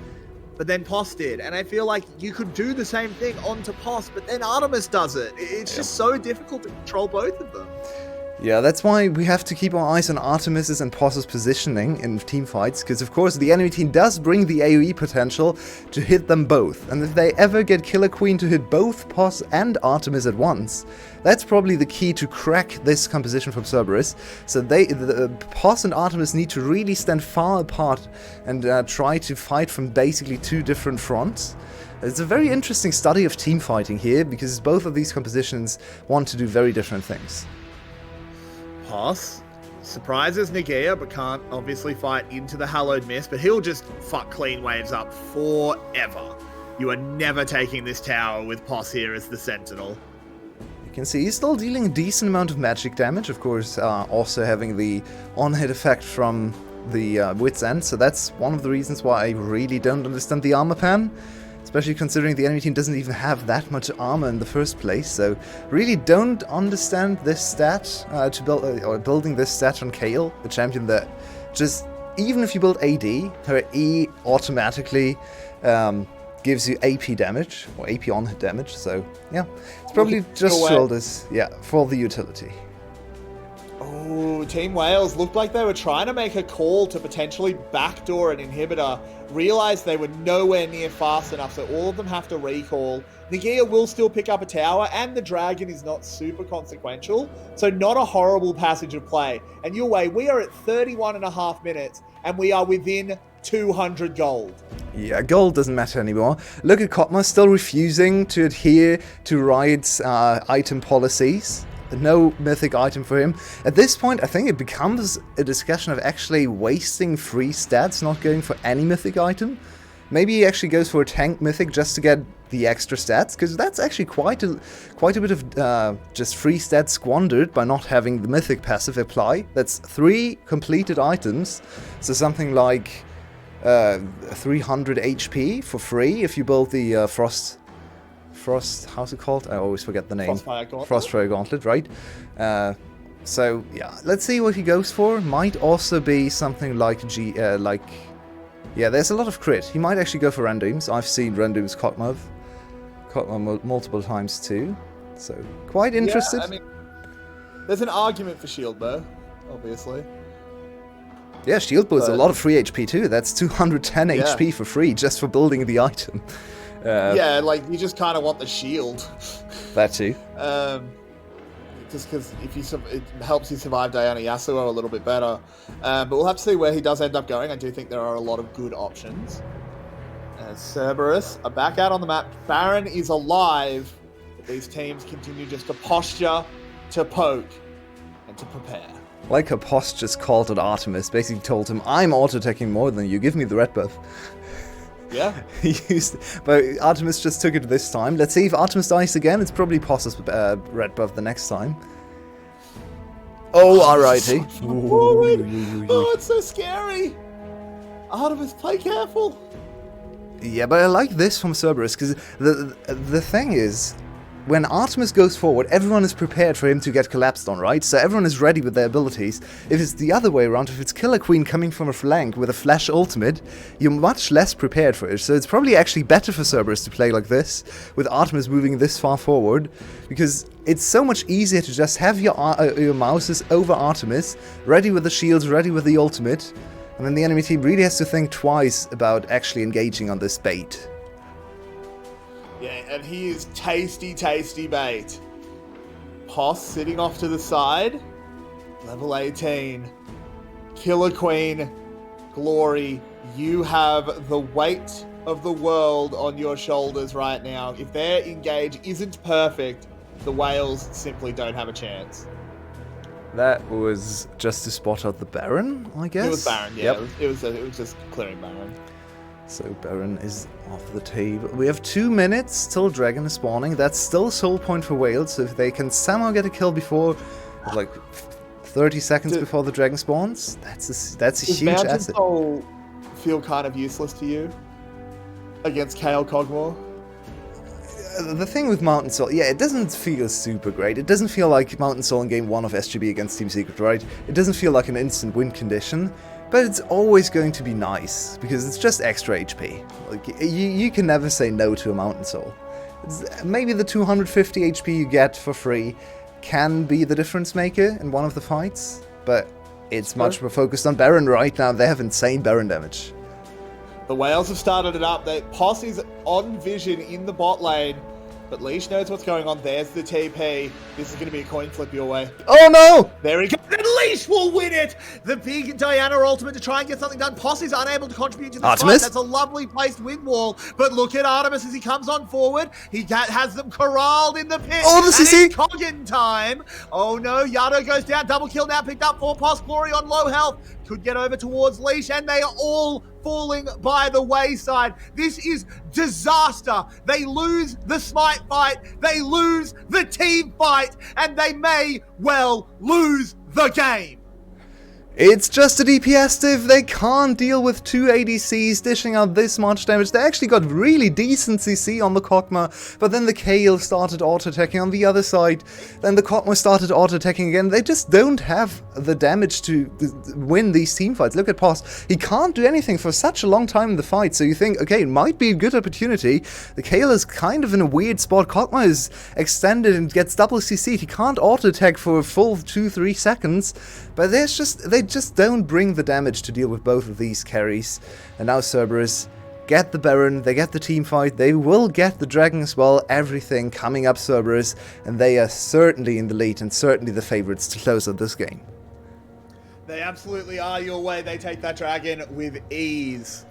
but then Poss did. And I feel like you could do the same thing onto Poss, but then Artemis does it. It's just so difficult to control both of them. Yeah, that's why we have to keep our eyes on Artemis's and Poss's positioning in team fights, because of course the enemy team does bring the AoE potential to hit them both, and if they ever get Killer Queen to hit both Poss and Artemis at once, that's probably the key to crack this composition from Cerberus. So the Poss and Artemis need to really stand far apart and try to fight from basically 2 different fronts. It's a very interesting study of team fighting here, because both of these compositions want to do very different things. Poss surprises Nagia, but can't obviously fight into the Hallowed Mist, but he'll just fuck clean waves up forever. You are never taking this tower with Poss here as the Sentinel. You can see he's still dealing a decent amount of magic damage, of course, also having the on-hit effect from the Wit's End, so that's one of the reasons why I really don't understand the Armor Pen. Especially considering the enemy team doesn't even have that much armor in the first place, so really don't understand this stat building this stat on Kayle, the champion that just, even if you build AD, her E automatically gives you AP damage, or AP on hit damage, so yeah, it's probably just Shoulders, for the utility. Oh, Team Wales looked like they were trying to make a call to potentially backdoor an inhibitor. Realized they were nowhere near fast enough, so all of them have to recall. Nagia will still pick up a tower, and the dragon is not super consequential, so not a horrible passage of play. And your way, we are at 31.5 minutes, and we are within 200 gold. Yeah, gold doesn't matter anymore. Look at Kotma still refusing to adhere to Riot's item policies. No mythic item for him. At this point, I think it becomes a discussion of actually wasting free stats, not going for any mythic item. Maybe he actually goes for a tank mythic just to get the extra stats, because that's actually quite a bit of just free stats squandered by not having the mythic passive apply. That's 3 completed items, so something like 300 HP for free if you build the Frost, how's it called? I always forget the name. Frostfire Gauntlet, right? So yeah, let's see what he goes for. Might also be something like yeah, there's a lot of crit. He might actually go for randoms. I've seen randoms Kotma multiple times too. So quite interested. Yeah, I mean, there's an argument for shield bow, obviously. Yeah, shield bow is a lot of free HP too. That's 210 HP for free just for building the item. Yeah, like you just kind of want the shield. That too. Just because it helps you survive Diana Yasuo a little bit better. But we'll have to see where he does end up going. I do think there are a lot of good options. Cerberus are back out on the map. Baron is alive. But these teams continue just to posture, to poke, and to prepare. Like a post just called at Artemis, basically told him, I'm auto-attacking more than you, give me the red buff. Yeah. But Artemis just took it this time. Let's see if Artemis dies again. It's probably Pos's red buff the next time. Oh, alrighty. Oh, it's so scary. Artemis, play careful. Yeah, but I like this from Cerberus, because the thing is, when Artemis goes forward, everyone is prepared for him to get collapsed on, right? So everyone is ready with their abilities. If it's the other way around, if it's Killer Queen coming from a flank with a flash ultimate, you're much less prepared for it. So it's probably actually better for Cerberus to play like this, with Artemis moving this far forward, because it's so much easier to just have your mouses over Artemis, ready with the shields, ready with the ultimate, and then the enemy team really has to think twice about actually engaging on this bait. Yeah, and he is tasty, tasty bait. Poss sitting off to the side. Level 18. Killer Queen. Glory. You have the weight of the world on your shoulders right now. If their engage isn't perfect, the Whales simply don't have a chance. That was just to spot out the Baron, I guess? It was Baron, yeah. Yep. It was just clearing Baron. So Baron is off the table. We have 2 minutes till Dragon is spawning. That's still soul point for Wales. So if they can somehow get a kill before, like 30 seconds before the Dragon spawns, that's a huge Mountain asset. Soul feel kind of useless to you against Kale Cogmore? The thing with Mountain Soul, yeah, it doesn't feel super great. It doesn't feel like Mountain Soul in Game 1 of SGB against Team Secret, right? It doesn't feel like an instant win condition. But it's always going to be nice, because it's just extra HP. Like, you can never say no to a Mountain Soul. Maybe the 250 HP you get for free can be the difference maker in one of the fights, but it's much more focused on Baron right now. They have insane Baron damage. The Whales have started it up. Poss is on vision in the bot lane, but Leash knows what's going on. There's the TP. This is going to be a coin flip your way. Oh no! There he goes. And Leash will win it! The big Diana ultimate to try and get something done. Poss is unable to contribute to the fight. That's a lovely placed wind wall. But look at Artemis as he comes on forward. He has them corralled in the pit. Oh, the CC! Coggin time. Oh no, Yado goes down. Double kill now picked up for Poss. Glory on low health. Could get over towards Leash, and they are all falling by the wayside. This is disaster. They lose the smite fight, they lose the team fight, and they may well lose the game. It's just a DPS div. They can't deal with 2 ADCs dishing out this much damage. They actually got really decent CC on the Kog'Maw, but then the Kayle started auto-attacking on the other side. Then the Kog'Maw started auto-attacking again. They just don't have the damage to win these teamfights. Look at Pos. He can't do anything for such a long time in the fight, so you think, okay, it might be a good opportunity. The Kayle is kind of in a weird spot. Kog'Maw is extended and gets double CC'd. He can't auto-attack for a full 2-3 seconds, but they just don't bring the damage to deal with both of these carries. And now Cerberus get the Baron, they get the team fight, they will get the Dragon as well, everything coming up Cerberus, and they are certainly in the lead and certainly the favorites to close out this game. They absolutely are your way. They take that Dragon with ease.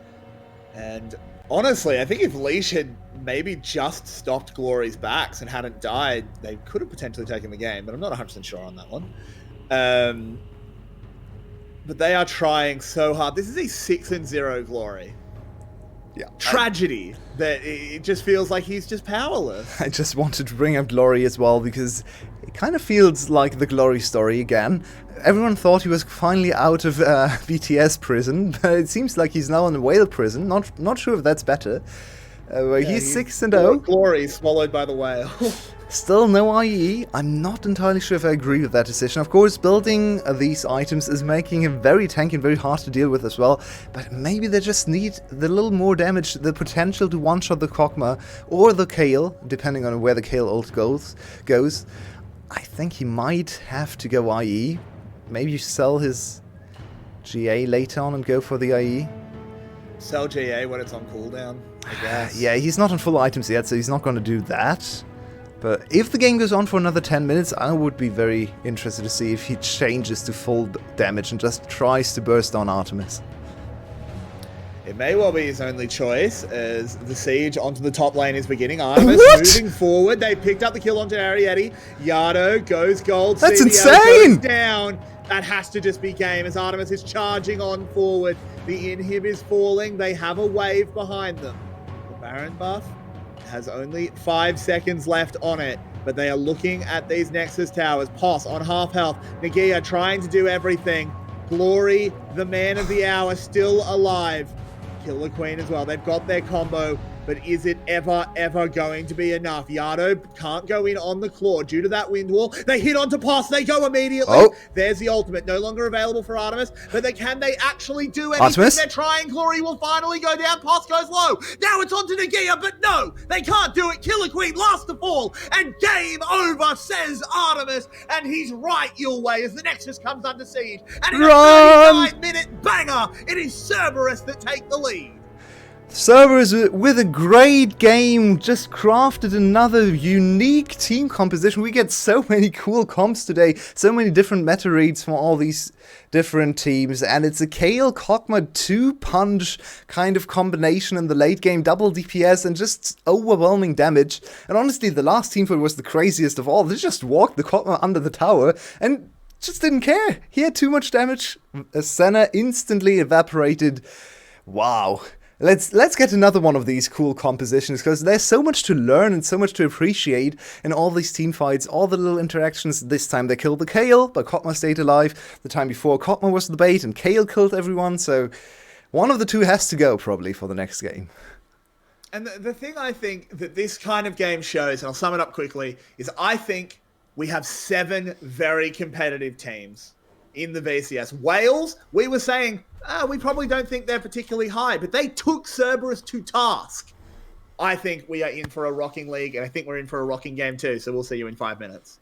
And honestly, I think if Leash had maybe just stopped Glory's backs and hadn't died, they could have potentially taken the game, but I'm not 100% sure on that one. But they are trying so hard. This is a 6-0 Glory. Yeah. Tragedy that it just feels like he's just powerless. I just wanted to bring up Glory as well because it kind of feels like the Glory story again. Everyone thought he was finally out of VTS prison, but it seems like he's now in a whale prison. Not sure if that's better. He's 6-0. Glory swallowed by the whale. Still no IE. I'm not entirely sure if I agree with that decision. Of course, building these items is making him very tanky and very hard to deal with as well. But maybe they just need the little more damage, the potential to one-shot the Kog'Maw or the Kayle, depending on where the Kayle ult goes. I think he might have to go IE. Maybe you sell his GA later on and go for the IE. Sell GA when it's on cooldown, I guess. Yeah, he's not on full items yet, so he's not going to do that. But if the game goes on for another 10 minutes, I would be very interested to see if he changes to full damage and just tries to burst on Artemis. It may well be his only choice as the siege onto the top lane is beginning. Artemis moving forward. They picked up the kill onto Ariete. Yado goes gold. That's CDO insane! goes down. That has to just be game as Artemis is charging on forward. The inhib is falling. They have a wave behind them. The Baron buff has only 5 seconds left on it, but they are looking at these Nexus towers. Pos on half health. Nagia trying to do everything. Glory, the man of the hour, still alive. Killer Queen as well. They've got their combo, but is it ever going to be enough? Yado can't go in on the claw due to that wind wall. They hit onto Pos. They go immediately. Oh. There's the ultimate. No longer available for Artemis, but can they actually do anything? Artemis? They're trying. Glory will finally go down. Pos goes low. Now it's onto Nagia, but no, they can't do it. Killer Queen last to fall, and game over, says Artemis, and he's right your way as the Nexus comes under siege. And in a 39-minute banger, it is Cerberus that take the lead. Cerberus with a great game, just crafted another unique team composition. We get so many cool comps today, so many different meta reads from all these different teams, and it's a Kayle Kog'Maw 2-punch kind of combination in the late game, double DPS and just overwhelming damage. And honestly, the last team fight was the craziest of all. They just walked the Kog'Maw under the tower and just didn't care. He had too much damage. Senna instantly evaporated. Wow. Let's get another one of these cool compositions, because there's so much to learn and so much to appreciate in all these team fights, all the little interactions. This time they killed the Kayle, but Kog'Maw stayed alive. The time before, Kog'Maw was the bait and Kayle killed everyone, so one of the two has to go probably for the next game. And the thing I think that this kind of game shows, and I'll sum it up quickly, is I think we have 7 very competitive teams in the VCS. Wales, we were saying, we probably don't think they're particularly high, but they took Cerberus to task. I think we are in for a rocking league, and I think we're in for a rocking game too, so we'll see you in 5 minutes.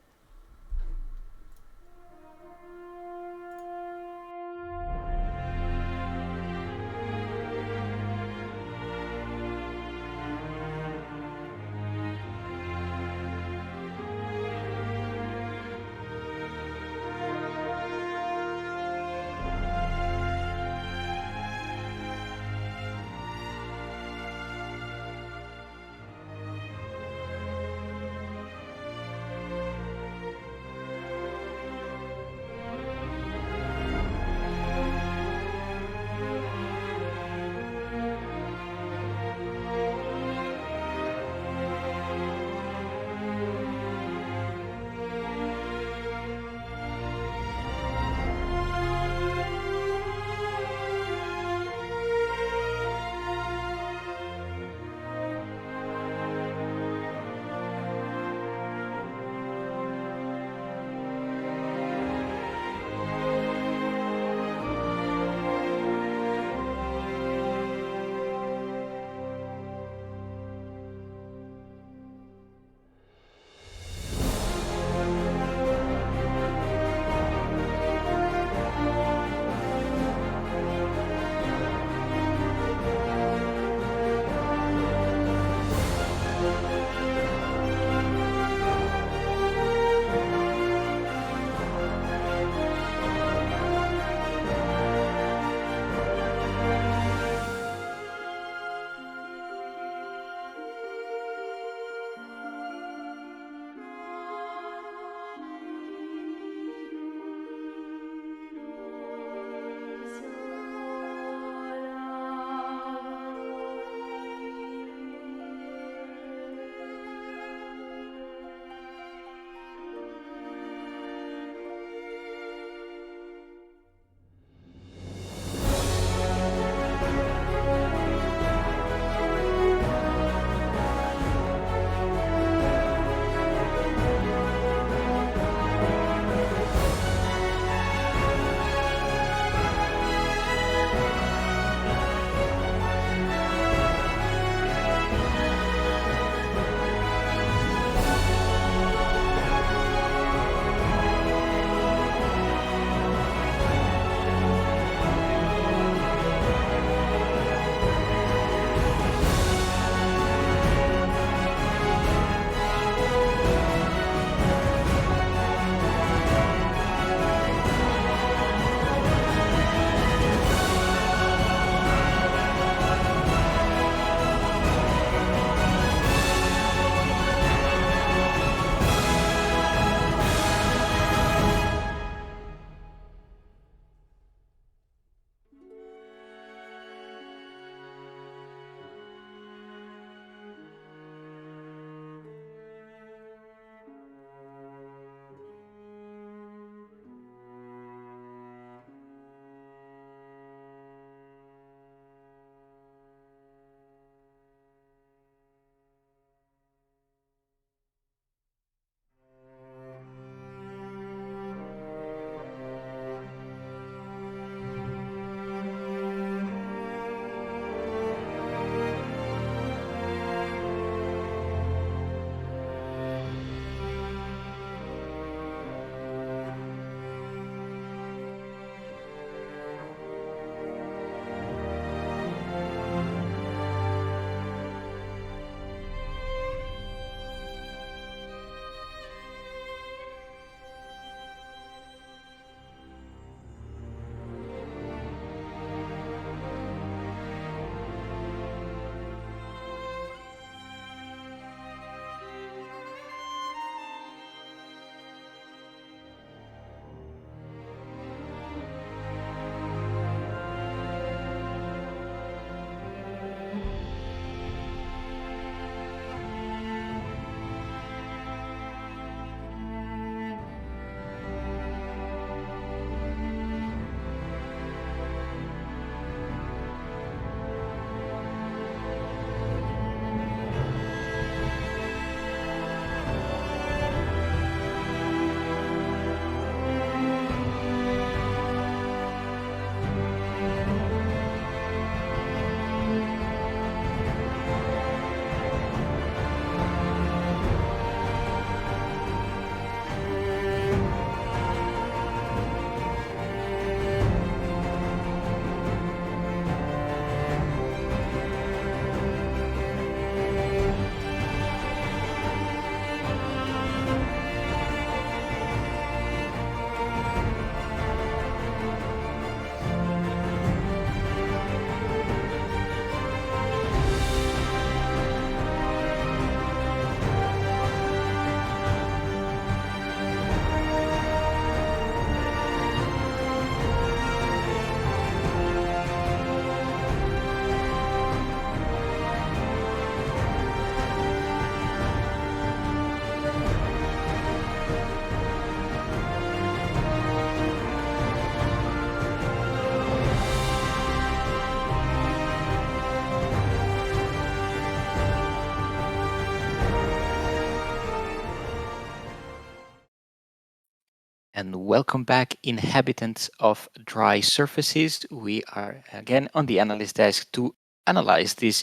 And welcome back, inhabitants of dry surfaces. We are again on the analyst desk to analyze this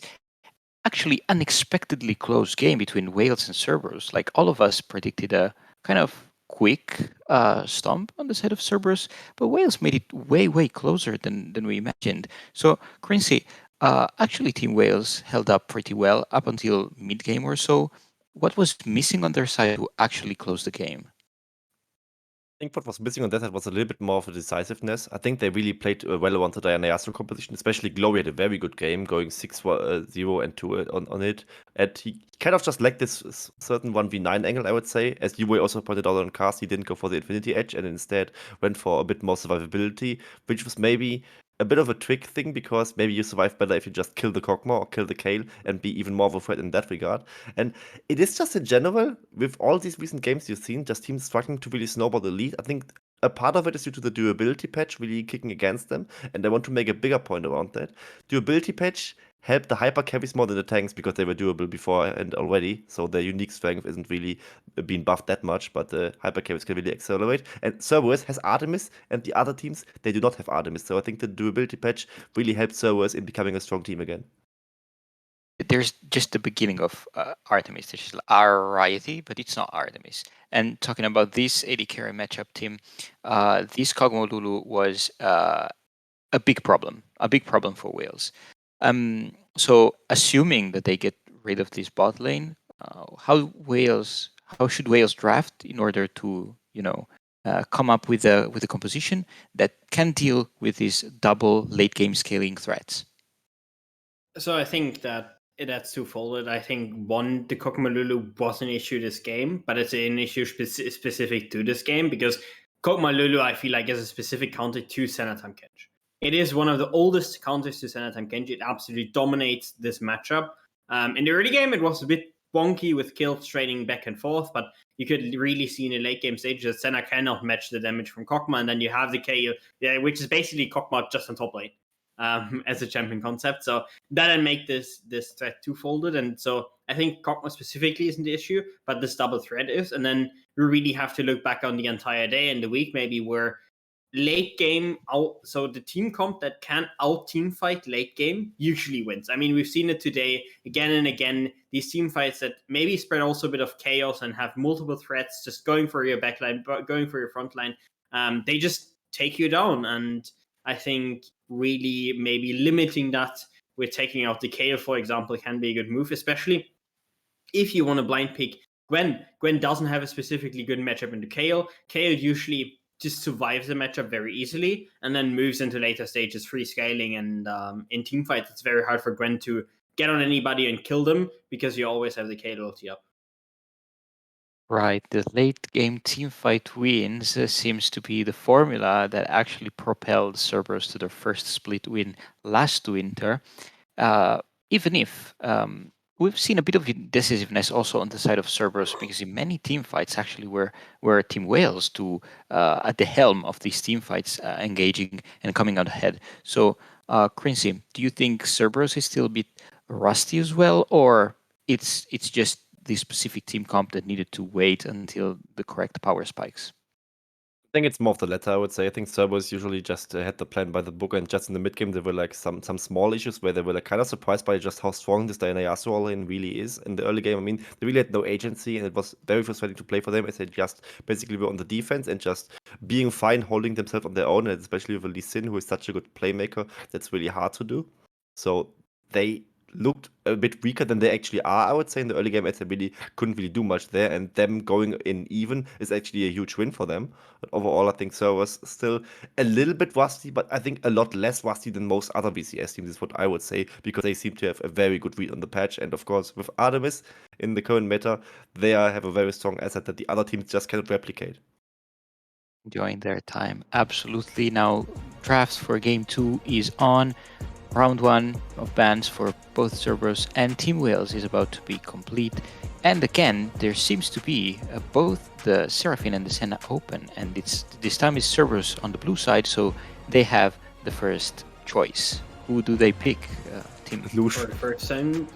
actually unexpectedly close game between Wales and Cerberus. Like all of us predicted a kind of quick stomp on the side of Cerberus, but Wales made it way closer than we imagined. So, Quincy, actually, Team Wales held up pretty well up until mid game or so. What was missing on their side to actually close the game? I think what was missing on that side was a little bit more of a decisiveness. I think they really played well around the Diana Yasuo composition, especially Glory had a very good game, going 6-0 and 2 on it. And he kind of just lacked this certain 1v9 angle, I would say. As Yue also pointed out on cast, he didn't go for the Infinity Edge and instead went for a bit more survivability, which was maybe a bit of a trick thing because maybe you survive better if you just kill the Kog'Maw or kill the Kayle and be even more of a threat in that regard. And it is just in general, with all these recent games you've seen, just teams struggling to really snowball the lead. I think a part of it is due to the durability patch really kicking against them, and I want to make a bigger point around that. Durability patch helped the hyper carries more than the tanks because they were durable before and already, so their unique strength isn't really being buffed that much, but the hyper carries can really accelerate. And Cerberus has Artemis, and the other teams, they do not have Artemis, so I think the durability patch really helped Cerberus in becoming a strong team again. There's just the beginning of Artemis. There's Ariety, but it's not Artemis. And talking about this AD carry matchup team, this Kog'Maw Lulu was a big problem for Wales. So assuming that they get rid of this bot lane, how should Wales draft in order to come up with a composition that can deal with these double late game scaling threats? So I think that that's twofold. I think one, the Kog'Maw Lulu was an issue this game, but it's an issue specific to this game because Kog'Maw Lulu, I feel like, is a specific counter to Senatam Kench. It is one of the oldest counters to Senatam Kench. It absolutely dominates this matchup. In the early game, it was a bit wonky with kills trading back and forth, but you could really see in the late game stage that Senna cannot match the damage from Kog'Maw, and then you have the Kayle, which is basically Kog'Maw just on top lane. As a champion concept. So that and make this threat two-folded. And so I think Kog'Maw specifically isn't the issue, but this double threat is. And then we really have to look back on the entire day and the week maybe where late game out. So the team comp that can out team fight late game usually wins. I mean, we've seen it today again and again. These team fights that maybe spread also a bit of chaos and have multiple threats, just going for your backline, going for your front line. They just take you down. And I think really maybe limiting that with taking out the Kayle, for example, can be a good move, especially if you want to blind pick Gwen. Gwen doesn't have a specifically good matchup into Kayle. Kayle usually just survives the matchup very easily and then moves into later stages, free scaling. And in team fights, it's very hard for Gwen to get on anybody and kill them because you always have the Kayle ulti up. Right, the late game teamfight wins seems to be the formula that actually propelled Cerberus to their first split win last winter. Even if we've seen a bit of decisiveness also on the side of Cerberus, because in many teamfights actually were Team Wales to at the helm of these teamfights, engaging and coming out ahead. So, Quincy, do you think Cerberus is still a bit rusty as well, or it's just the specific team comp that needed to wait until the correct power spikes? I think it's more of the latter, I would say. I think Cerberus usually just had the plan by the book, and just in the mid game there were like some small issues where they were like kind of surprised by just how strong this Diana Yasuo lane really is. In the early game, I mean, they really had no agency, and it was very frustrating to play for them as they just basically were on the defense and just being fine, holding themselves on their own, and especially with Lee Sin, who is such a good playmaker, that's really hard to do. So they looked a bit weaker than they actually are, I would say, in the early game, as they really couldn't really do much there, and them going in even is actually a huge win for them. But overall, I think Cerberus still a little bit rusty, but I think a lot less rusty than most other VCS teams is what I would say, because they seem to have a very good read on the patch. And of course, with Artemis in the current meta, they have a very strong asset that the other teams just cannot replicate. Enjoying their time, absolutely. Now, drafts for game 2 is on. Round 1 of bans for both Cerberus and Team Wales is about to be complete. And again, there seems to be both the Seraphine and the Senna open. And this time is Cerberus on the blue side, so they have the first choice. Who do they pick, Team? Lush. For the first time,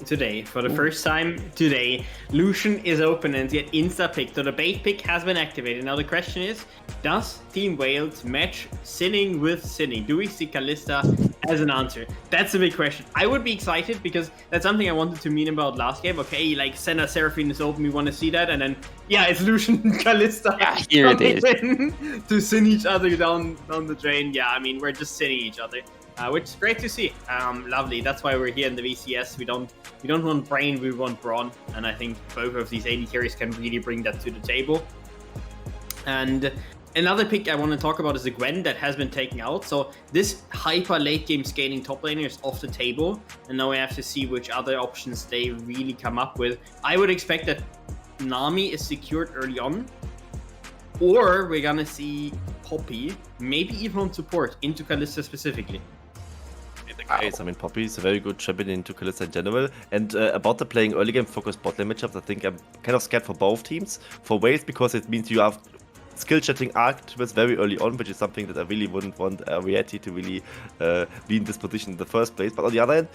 today, for the first time today, Lucian is open and get insta-picked. So the bait pick has been activated. Now the question is, does Team Wales match Sinning with Sinning? Do we see Kalista as an answer? That's a big question. I would be excited because that's something I wanted to mean about last game. Okay, like Senna Seraphine is open, we want to see that. And then, yeah, it's Lucian and Kalista. Yeah, here it is. To sin each other down the drain. Yeah, I mean, we're just sinning each other. Which is great to see. Lovely. That's why we're here in the VCS. We don't want brain, we want brawn, and I think both of these AD carries can really bring that to the table. And another pick I want to talk about is the Gwen that has been taken out. So this hyper late game scaling top laner is off the table, and now we have to see which other options they really come up with. I would expect that Nami is secured early on, or we're gonna see Poppy, maybe even on support into Kalista specifically. Case. I mean, Poppy is a very good champion into Kalista in general. And about the playing early game focused bot lane matchups, I think I'm kind of scared for both teams. For Wales, because it means you have skill chatting Arcturus very early on, which is something that I really wouldn't want Rieti to really be in this position in the first place. But on the other hand,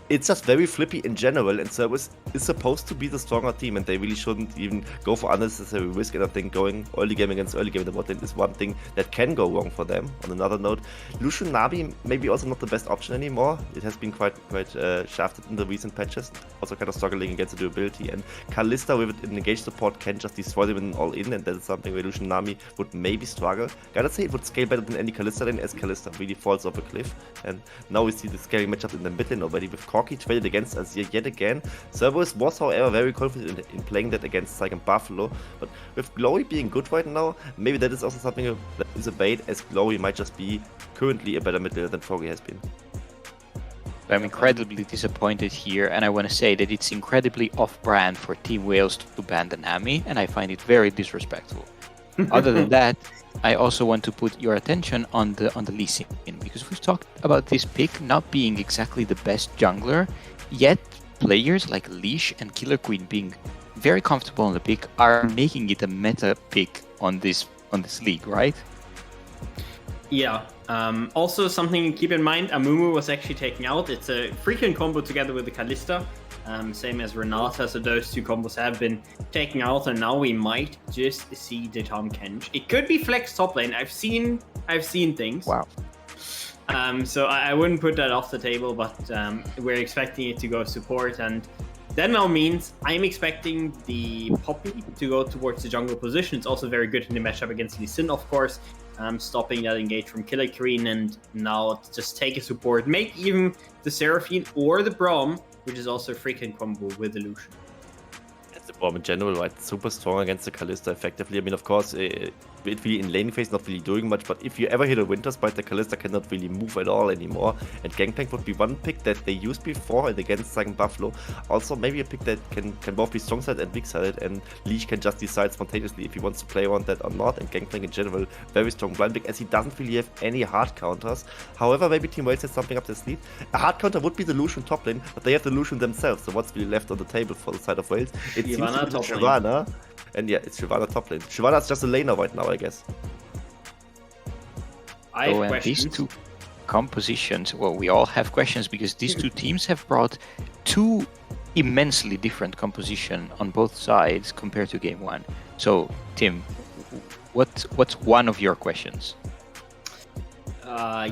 it's just very flippy in general, and Cerberus is supposed to be the stronger team, and they really shouldn't even go for unnecessary risk. And I think going early game against early game in the bot lane is one thing that can go wrong for them. On another note, Lucian Navi maybe also not the best option anymore. It has been quite shafted in the recent patches, also kind of struggling against the durability. And Kalista with an engaged support can just destroy them in all-in, and that is something where Lucian Nami would maybe struggle. Gotta say, it would scale better than any Kalista lane, as Kalista really falls off a cliff. And now we see the scaling matchup in the mid lane already, with Corki traded against Azir yet again. Cerberus was, however, very confident in playing that against Saigon Buffalo, but with Glory being good right now, maybe that is also something that is a bait, as Glory might just be currently a better mid laner than Froggy has been. I'm incredibly disappointed here, and I want to say that it's incredibly off-brand for Team Wales to ban the Nami, and I find it very disrespectful. Other than that, I also want to put your attention on the Lee Sin, because we've talked about this pick not being exactly the best jungler, yet players like Leash and Killer Queen being very comfortable on the pick are making it a meta pick on this league, right? Yeah. Also, something to keep in mind, Amumu was actually taken out. It's a frequent combo together with the Kalista, same as Renata, so those two combos have been taken out, and now we might just see the Tom Kench. It could be flex top lane. I've seen things. Wow. So I wouldn't put that off the table, but we're expecting it to go support, and that now means I'm expecting the Poppy to go towards the jungle position. It's also very good in the matchup against Lee Sin, of course. Stopping that engage from Killer Queen, and now just take a support. Make even the Seraphine or the Braum, which is also a freaking combo with the Lucian. The Braum in general, right? Super strong against the Kalista effectively. I mean, of course, it really in lane phase not really doing much, but if you ever hit a Winter Spite, the Kalista cannot really move at all anymore. And Gangplank would be one pick that they used before and against Saigon Buffalo. Also, maybe a pick that can both be strong side and weak side, and Leash can just decide spontaneously if he wants to play around that or not. And Gangplank in general, very strong blind pick, as he doesn't really have any hard counters. However, maybe Team Wales has something up their sleeve. A hard counter would be the Lucian top lane, but they have the Lucian themselves, so what's really left on the table for the side of Wales? It seems to be top lane. Shyvana. And yeah, it's Shyvana top lane. Shyvana's just a laner right now, I guess. I have And questions. these two compositions, well, we all have questions because these two teams have brought two immensely different composition on both sides compared to game one. So, Tim, what's one of your questions?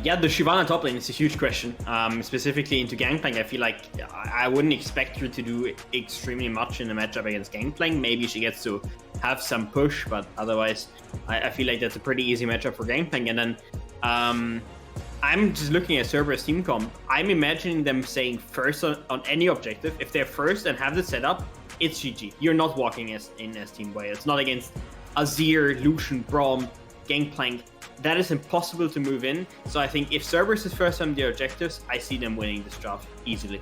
Yeah, the Shyvana top lane is a huge question. Specifically into Gangplank, I feel like I wouldn't expect her to do extremely much in the matchup against Gangplank. Maybe she gets to have some push, but otherwise, I feel like that's a pretty easy matchup for Gangplank. And then I'm just looking at Cerberus team comp. I'm imagining them saying first on any objective. If they're first and have the setup, it's GG. You're not walking in as Team Way. It's not against Azir, Lucian, Braum, Gangplank. That is impossible to move in. So I think if Cerberus is first on their objectives, I see them winning this draft easily.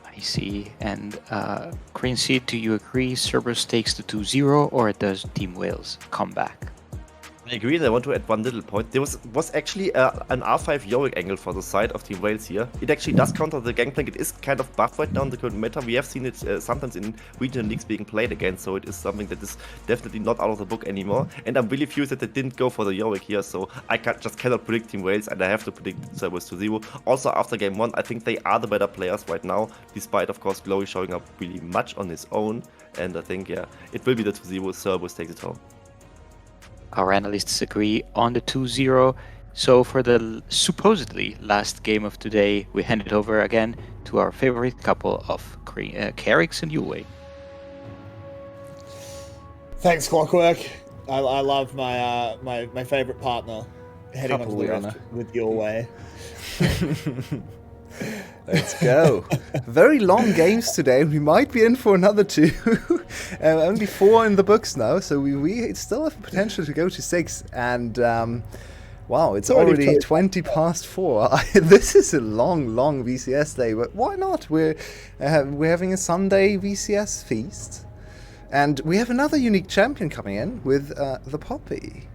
I see. And Crazy, do you agree Cerberus takes the 2-0, or does Team Wales come back? I agree, and I want to add one little point. There was actually an R5 Yorick angle for the side of Team Wales here. It actually does counter the Gangplank. It is kind of buffed right now in the current meta. We have seen it sometimes in regional leagues being played again, so it is something that is definitely not out of the book anymore. And I'm really furious that they didn't go for the Yorick here, so I just cannot predict Team Wales, and I have to predict Cerberus 2-0. Also, after game 1, I think they are the better players right now, despite, of course, Glory showing up really much on his own. And I think, yeah, it will be the 2-0. Cerberus takes it home. Our analysts agree on the 2-0. So for the supposedly last game of today, we hand it over again to our favorite couple of Carrix and Yue. Thanks, Clockwork. I love my favorite partner heading Couple onto the Rihanna. rift with your way. Let's go. Very long games today. We might be in for another 2. Only 4 in the books now, so we still have potential to go to 6. And wow, it's already 20 past 4. This is a long VCS day, but why not? We're having a Sunday VCS feast, and we have another unique champion coming in with the Poppy.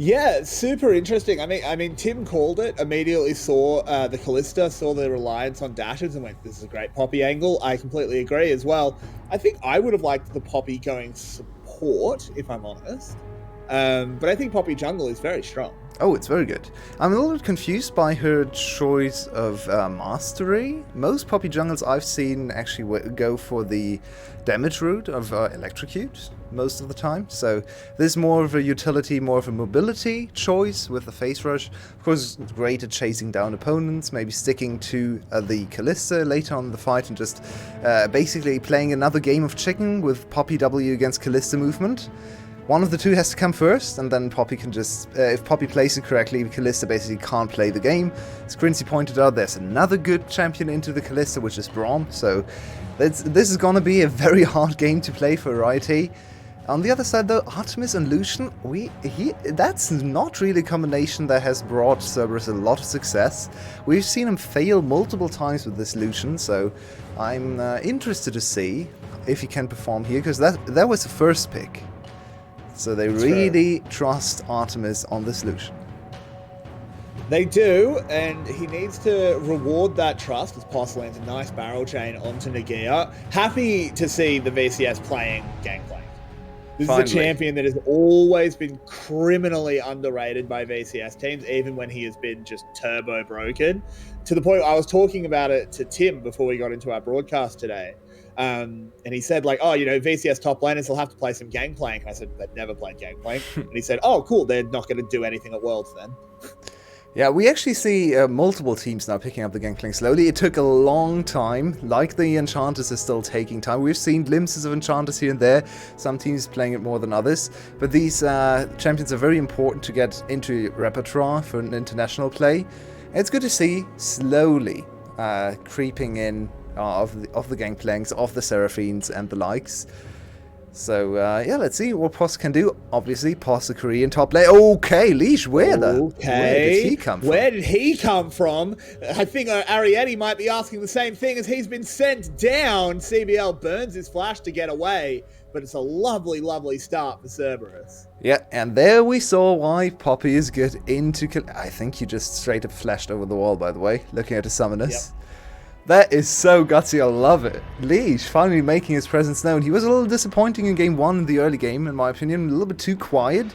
Yeah, super interesting. I mean, Tim called it. Immediately saw the Callista, saw the reliance on dashes, and went, "This is a great Poppy angle." I completely agree as well. I think I would have liked the Poppy going support, if I'm honest. But I think Poppy jungle is very strong. Oh, it's very good. I'm a little bit confused by her choice of mastery. Most Poppy jungles I've seen actually go for the damage route of electrocute most of the time. So this is more of a utility, more of a mobility choice with the face rush. Of course, it's great at chasing down opponents, maybe sticking to the Callista later on in the fight and just basically playing another game of chicken with Poppy W against Callista movement. One of the two has to come first, and then Poppy can just... if Poppy plays it correctly, Callista basically can't play the game. As Quincy pointed out, there's another good champion into the Callista, which is Braum. So this is going to be a very hard game to play for Riot. On the other side, though, Artemis and Lucian, that's not really a combination that has brought Cerberus a lot of success. We've seen him fail multiple times with this Lucian, so I'm interested to see if he can perform here, because that was the first pick. So they really trust Artemis on this Lucian. They do, and he needs to reward that trust as Poss lands a nice barrel chain onto Nagia. Happy to see the VCS playing Gangplank. This Finally. is a champion that has always been criminally underrated by VCS teams, even when he has been just turbo broken. To the point I was talking about it to Tim before we got into our broadcast today. And he said, like, oh, VCS top laners will have to play some Gangplank. And I said, they've never played Gangplank. And he said, oh, cool, they're not going to do anything at Worlds then. Yeah, we actually see multiple teams now picking up the Gangplank slowly. It took a long time, like the Enchanters are still taking time. We've seen glimpses of Enchanters here and there, some teams playing it more than others. But these champions are very important to get into repertoire for an international play. And it's good to see slowly creeping in of the Gangplanks, of the Seraphines and the likes. So, yeah, let's see what Poss can do. Obviously, Poss, the Korean top laner. Okay, Leash, where did he come from? Where did he come from? I think Arietti might be asking the same thing as he's been sent down. CBL burns his flash to get away, but it's a lovely, lovely start for Cerberus. Yeah, and there we saw why Poppy is good into... I think you just straight up flashed over the wall, by the way, looking at the summoners. Yep. That is so gutsy, I love it. Leash finally making his presence known. He was a little disappointing in game 1 in the early game, in my opinion. A little bit too quiet,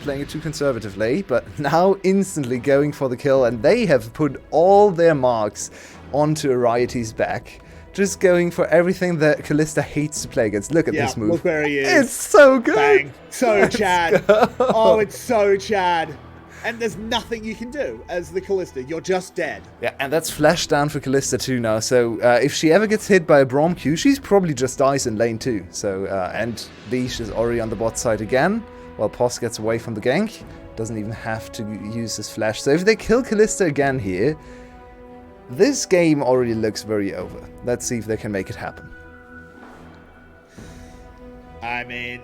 playing it too conservatively, but now instantly going for the kill, and they have put all their marks onto Ariety's back. Just going for everything that Callista hates to play against. Look at this move. Look where he is. It's so good. Bang. So Let's Chad. go. Oh, it's so Chad. And there's nothing you can do as the Callista. You're just dead. Yeah, and that's flash down for Callista too now. So if she ever gets hit by a Braum Q, she's probably just dies in lane 2. So and Leash is already on the bot side again, while Poss gets away from the gank. Doesn't even have to use his flash. So if they kill Callista again here, this game already looks very over. Let's see if they can make it happen. I mean,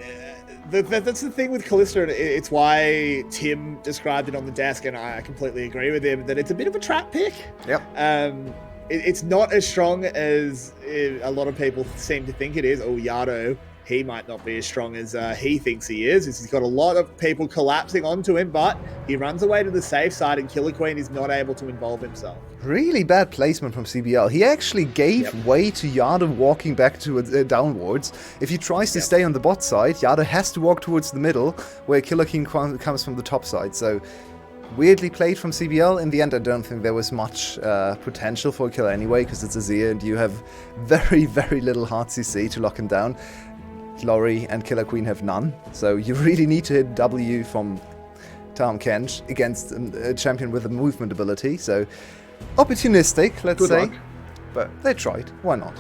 that's the thing with Callista, and it's why Tim described it on the desk, and I completely agree with him, that it's a bit of a trap pick. Yep. It's not as strong as a lot of people seem to think it is. Oh, Yardo he might not be as strong as he thinks he is. He's got a lot of people collapsing onto him, but he runs away to the safe side, and Killer Queen is not able to involve himself. Really bad placement from CBL. He actually gave way to Yada walking back to downwards. If he tries to stay on the bot side, Yada has to walk towards the middle, where Killer Queen comes from the top side. So weirdly played from CBL. In the end, I don't think there was much potential for a killer anyway, because it's Azir and you have very, very little hard CC to lock him down. Glory and Killer Queen have none, so you really need to hit W from Tahm Kench against a champion with a movement ability, so opportunistic, let's say. Luck. But they tried, why not?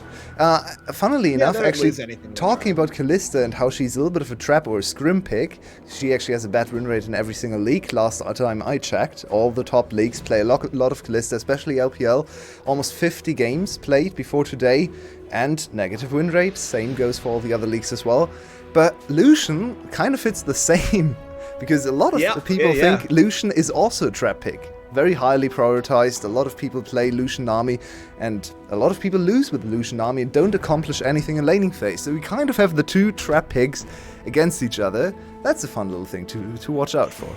Funnily enough, actually, talking about Kalista and how she's a little bit of a trap or a scrim pick, she actually has a bad win rate in every single league. Last time I checked, all the top leagues play a lot of Kalista, especially LPL. Almost 50 games played before today, and negative win rate. Same goes for all the other leagues as well. But Lucian kind of fits the same, because a lot of people think Lucian is also a trap pick. Very highly prioritized. A lot of people play Lucian Army, and a lot of people lose with Lucian Army and don't accomplish anything in laning phase. So we kind of have the two trap pigs against each other. That's a fun little thing to watch out for.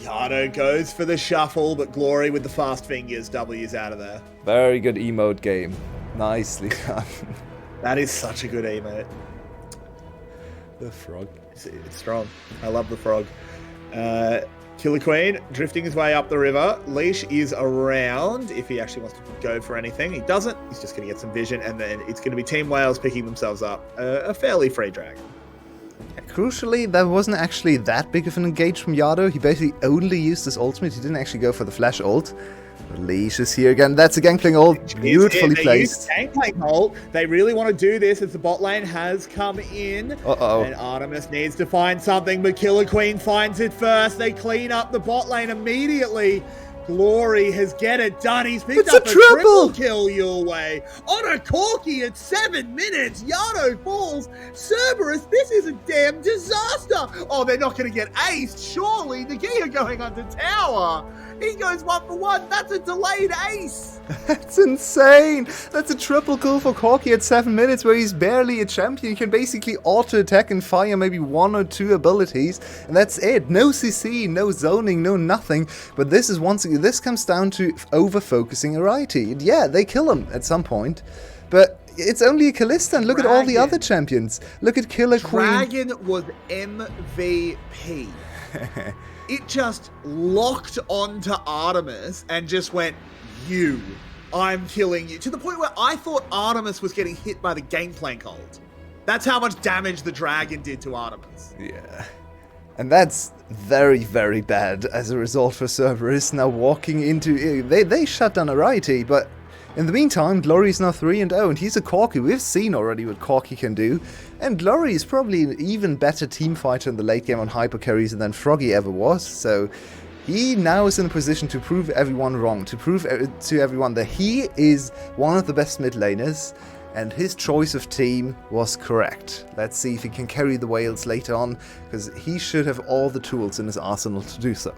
Yado goes for the shuffle, but Glory with the fast fingers, W's out of there. Very good emote game. Nicely done. That is such a good emote. The frog. It's strong. I love the frog. Killer Queen drifting his way up the river. Leash is around if he actually wants to go for anything. He doesn't. He's just going to get some vision, and then it's going to be Team Wales picking themselves up a fairly free dragon. Crucially, that wasn't actually that big of an engage from Yado. He basically only used his ultimate. He didn't actually go for the flash ult. Leash is here again. That's a Gangplank ult. Beautifully placed. Gangplank ult. They really want to do this as the bot lane has come in. Uh-oh. And Artemis needs to find something, but Killer Queen finds it first. They clean up the bot lane immediately. Glory has get it done. He's picked up a triple kill your way. On a Corki at 7 minutes. Yado falls. Cerberus, this is a damn disaster. Oh, they're not going to get aced. Surely. Nagia going under tower. He goes 1 for 1. That's a delayed ace. That's insane. That's a triple kill for Corki at 7 minutes, where he's barely a champion. He can basically auto-attack and fire maybe 1 or 2 abilities, and that's it. No CC, no zoning, no nothing. But this is once again, this comes down to over-focusing Ariety. Yeah, they kill him at some point, but it's only a Kalista, and look at all the other champions. Look at Killer Queen. Dragon was MVP. It just locked onto Artemis and just went, I'm killing you. To the point where I thought Artemis was getting hit by the Gangplank ult. That's how much damage the dragon did to Artemis. Yeah. And that's very, very bad as a result for Cerberus now walking into... They shut down Ariety, but in the meantime, Glory is now 3-0, and he's a Corki. We've seen already what Corki can do. And Glory is probably an even better team fighter in the late game on hyper carries than Froggy ever was. So he now is in a position to prove everyone wrong, to prove to everyone that he is one of the best mid laners, and his choice of team was correct. Let's see if he can carry the Wales later on, because he should have all the tools in his arsenal to do so.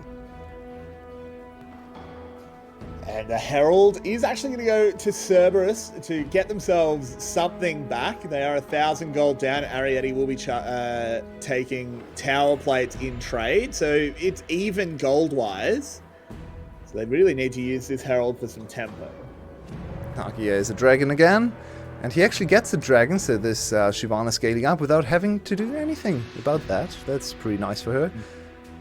And the Herald is actually going to go to Cerberus to get themselves something back. They are 1,000 gold down. Ariety will be taking tower plates in trade, so it's even gold-wise. So they really need to use this Herald for some tempo. Nagia is a dragon again, and he actually gets a dragon, so this Shyvana scaling up without having to do anything about that. That's pretty nice for her.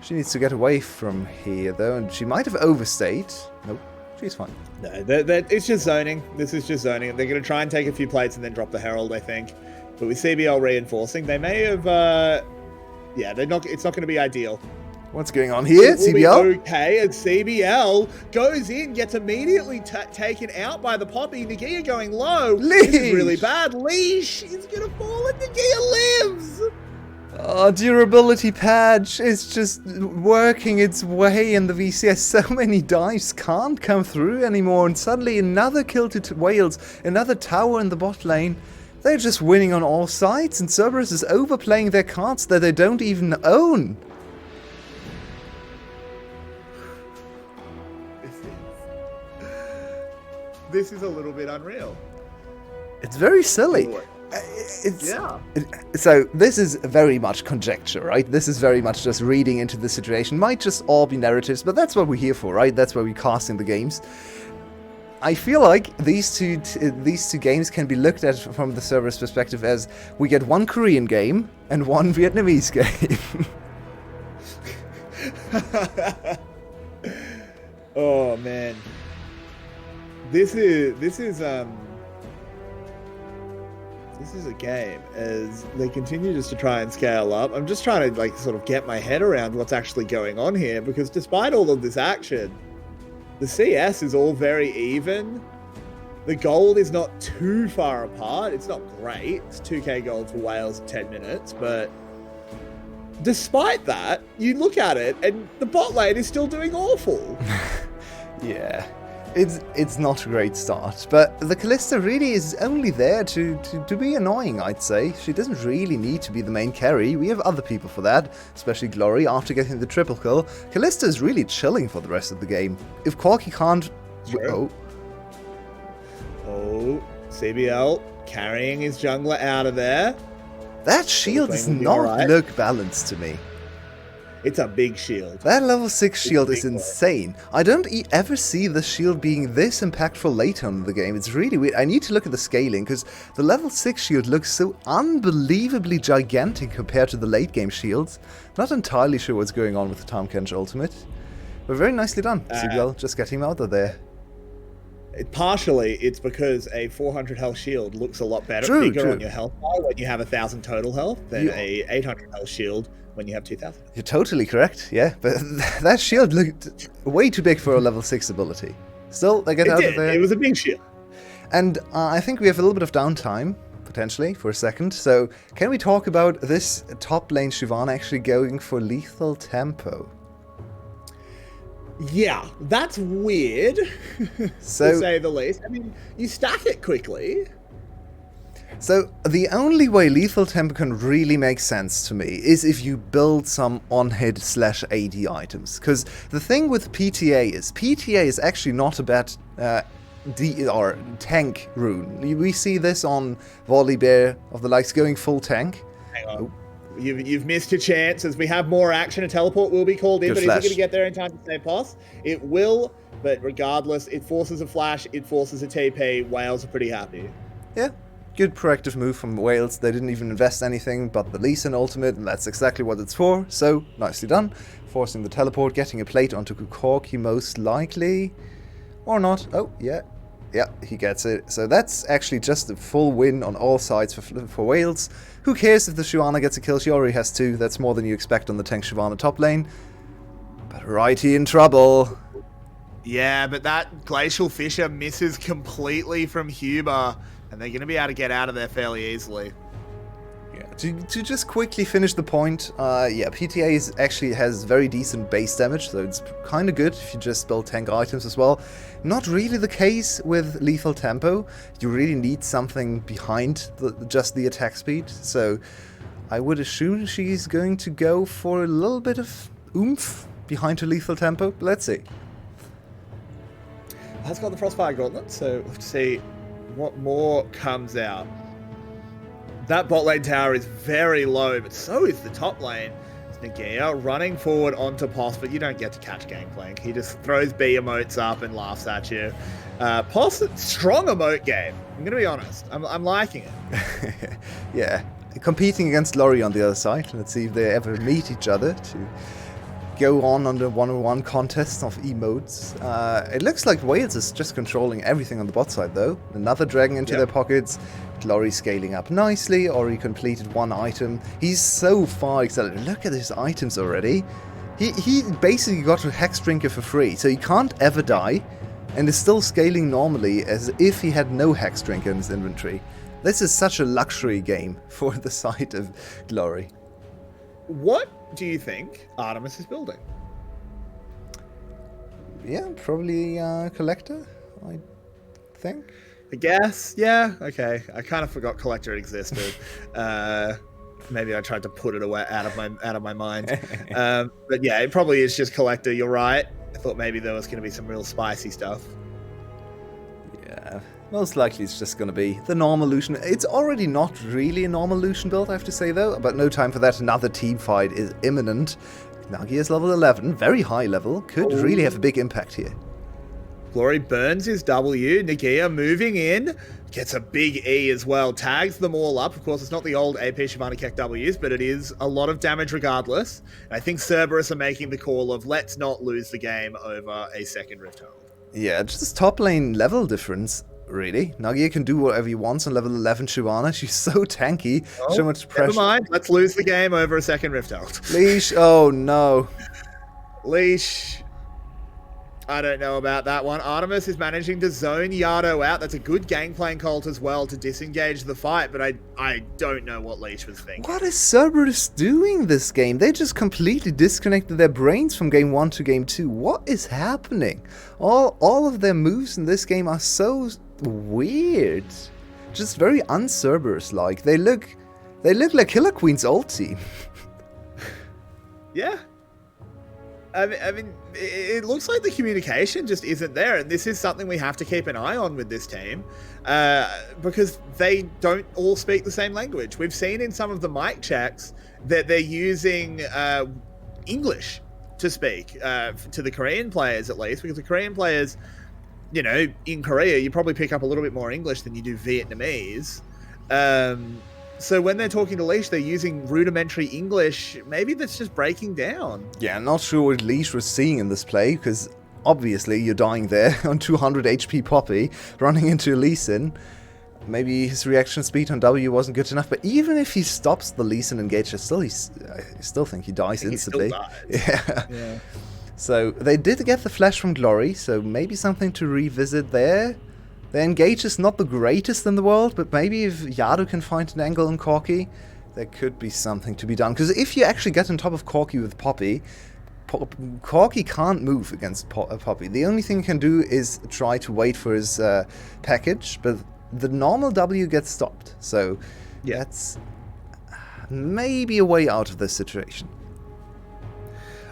She needs to get away from here, though, and she might have overstayed. Nope. She's fine. No, it's just zoning. This is just zoning. They're going to try and take a few plates and then drop the Herald, I think. But with CBL reinforcing, they may have... they're not. It's not going to be ideal. What's going on here, CBL? Okay, and CBL goes in, gets immediately taken out by the Poppy. Nagia going low. Leash. This is really bad. Leash is going to fall and Nagia lives. Oh, durability patch is just working its way in the VCS. So many dives can't come through anymore, and suddenly another kill to Wales, another tower in the bot lane. They're just winning on all sides, and Cerberus is overplaying their cards that they don't even own. This is a little bit unreal. It's very silly. It's, so this is very much conjecture, right? This is very much just reading into the situation. Might just all be narratives, but that's what we're here for, right? That's why we're casting the games. I feel like these two games can be looked at from the server's perspective as we get one Korean game and one Vietnamese game. Oh man, this is a game as they continue just to try and scale up. I'm just trying to like sort of get my head around what's actually going on here, because despite all of this action, the CS is all very even. The gold is not too far apart. It's not great. It's 2k gold for Wales in 10 minutes, but despite that, you look at it and the bot lane is still doing awful. Yeah. It's not a great start, but the Kalista really is only there to be annoying, I'd say. She doesn't really need to be the main carry. We have other people for that, especially Glory after getting the triple kill. Kalista is really chilling for the rest of the game. If Corki can't... Sure. Oh, CBL carrying his jungler out of there. That shield does not look balanced to me. It's a big shield. That level 6 shield is insane. I don't ever see the shield being this impactful later on in the game. It's really weird. I need to look at the scaling, because the level 6 shield looks so unbelievably gigantic compared to the late game shields. Not entirely sure what's going on with the Tahm Kench ultimate. But very nicely done. Sigel just getting him out of there. Partially, it's because a 400 health shield looks a lot better, bigger on your health bar when you have 1,000 total health than a 800 health shield when you have 2,000. You're totally correct, yeah, but that shield looked way too big for a level 6 ability. Still, they get out of there. It was a big shield. And I think we have a little bit of downtime, potentially, for a second. So, can we talk about this top lane Shyvana actually going for lethal tempo? Yeah, that's weird, to say the least. I mean, you stack it quickly. So, the only way lethal tempo can really make sense to me is if you build some on-hit / AD items. Because the thing with PTA is actually not a bad tank rune. We see this on Volibear of the likes going full tank. Hang on. Oh. You've missed your chance, as we have more action. A teleport will be called in, but is it going to get there in time to save Poss? It will, but regardless, it forces a flash, it forces a TP. Wales are pretty happy. Yeah, good proactive move from Wales. They didn't even invest anything but the Lee Sin ultimate, and that's exactly what it's for, so nicely done. Forcing the teleport, getting a plate onto Kukorki most likely. Or not. Oh, yeah. Yeah, he gets it. So that's actually just a full win on all sides for Wales. Who cares if the Shyvana gets a kill? She already has 2. That's more than you expect on the tank Shyvana top lane. But Righty in trouble. Yeah, but that Glacial Fissure misses completely from Huber, and they're going to be able to get out of there fairly easily. Yeah, to just quickly finish the point, yeah, PTA actually has very decent base damage, so it's kind of good if you just build tank items as well. Not really the case with lethal tempo. You really need something behind just the attack speed, so I would assume she's going to go for a little bit of oomph behind her lethal tempo. Let's see. Has got the Frostfire Gauntlet, so let's see what more comes out. That bot lane tower is very low, but so is the top lane. It's Nagia running forward onto Poss, but you don't get to catch Gangplank. He just throws B emotes up and laughs at you. Poss, strong emote game. I'm going to be honest. I'm liking it. Yeah. Competing against Lori on the other side. Let's see if they ever meet each other to go on the one-on-one contest of emotes. It looks like Wales is just controlling everything on the bot side, though. Another dragon into their pockets. Glory scaling up nicely. Ori completed 1 item. He's so far accelerated. Look at his items already. He basically got a Hex Drinker for free, so he can't ever die, and is still scaling normally as if he had no Hex Drinker in his inventory. This is such a luxury game for the side of Glory. What do you think Artemis is building? Yeah, probably Collector, I think. I guess, yeah, okay. I kind of forgot Collector existed. Maybe I tried to put it away out of my mind. But yeah, it probably is just Collector. You're right. I thought maybe there was going to be some real spicy stuff. Yeah, Most likely it's just going to be the normal Lucian. It's already not really a normal Lucian build, I have to say, though. But no time for that. Another team fight is imminent. Nagi is level 11, very high level. Could really have a big impact here. Glory burns his W. Nagia moving in. Gets a big E as well. Tags them all up. Of course, it's not the old AP Shyvana Keck Ws, but it is a lot of damage regardless. And I think Cerberus are making the call of let's not lose the game over a second Rift Herald. Yeah, just top lane level difference, really. Nagia can do whatever he wants on level 11 Shyvana. She's so tanky, so much pressure. Never mind. Let's lose the game over a second Rift Herald. Leash, oh no. Leash. I don't know about that one. Artemis is managing to zone Yardo out. That's a good gangplank ult as well to disengage the fight, but I don't know what Leash was thinking. What is Cerberus doing this game? They just completely disconnected their brains from game 1 to game 2. What is happening? All of their moves in this game are so weird. Just very un-Cerberus-like. They look like Killer Queen's ult team. Yeah. I mean, it looks like the communication just isn't there, and this is something we have to keep an eye on with this team, because they don't all speak the same language. We've seen in some of the mic checks that they're using English to speak to the Korean players, at least, because the Korean players, you know, in Korea, you probably pick up a little bit more English than you do Vietnamese. So when they're talking to Leash, they're using rudimentary English. Maybe that's just breaking down. Yeah, I'm not sure what Leash was seeing in this play, because obviously you're dying there on 200 HP Poppy, running into Lee Sin. Maybe his reaction speed on W wasn't good enough, but even if he stops the Lee Sin engage, I still think he dies instantly. Yeah. So they did get the flash from Glory, so maybe something to revisit there. The engage is not the greatest in the world, but maybe if Yardo can find an angle on Corki, there could be something to be done. Because if you actually get on top of Corki with Poppy, Corki can't move against Poppy. The only thing he can do is try to wait for his package, but the normal W gets stopped. So that's maybe a way out of this situation.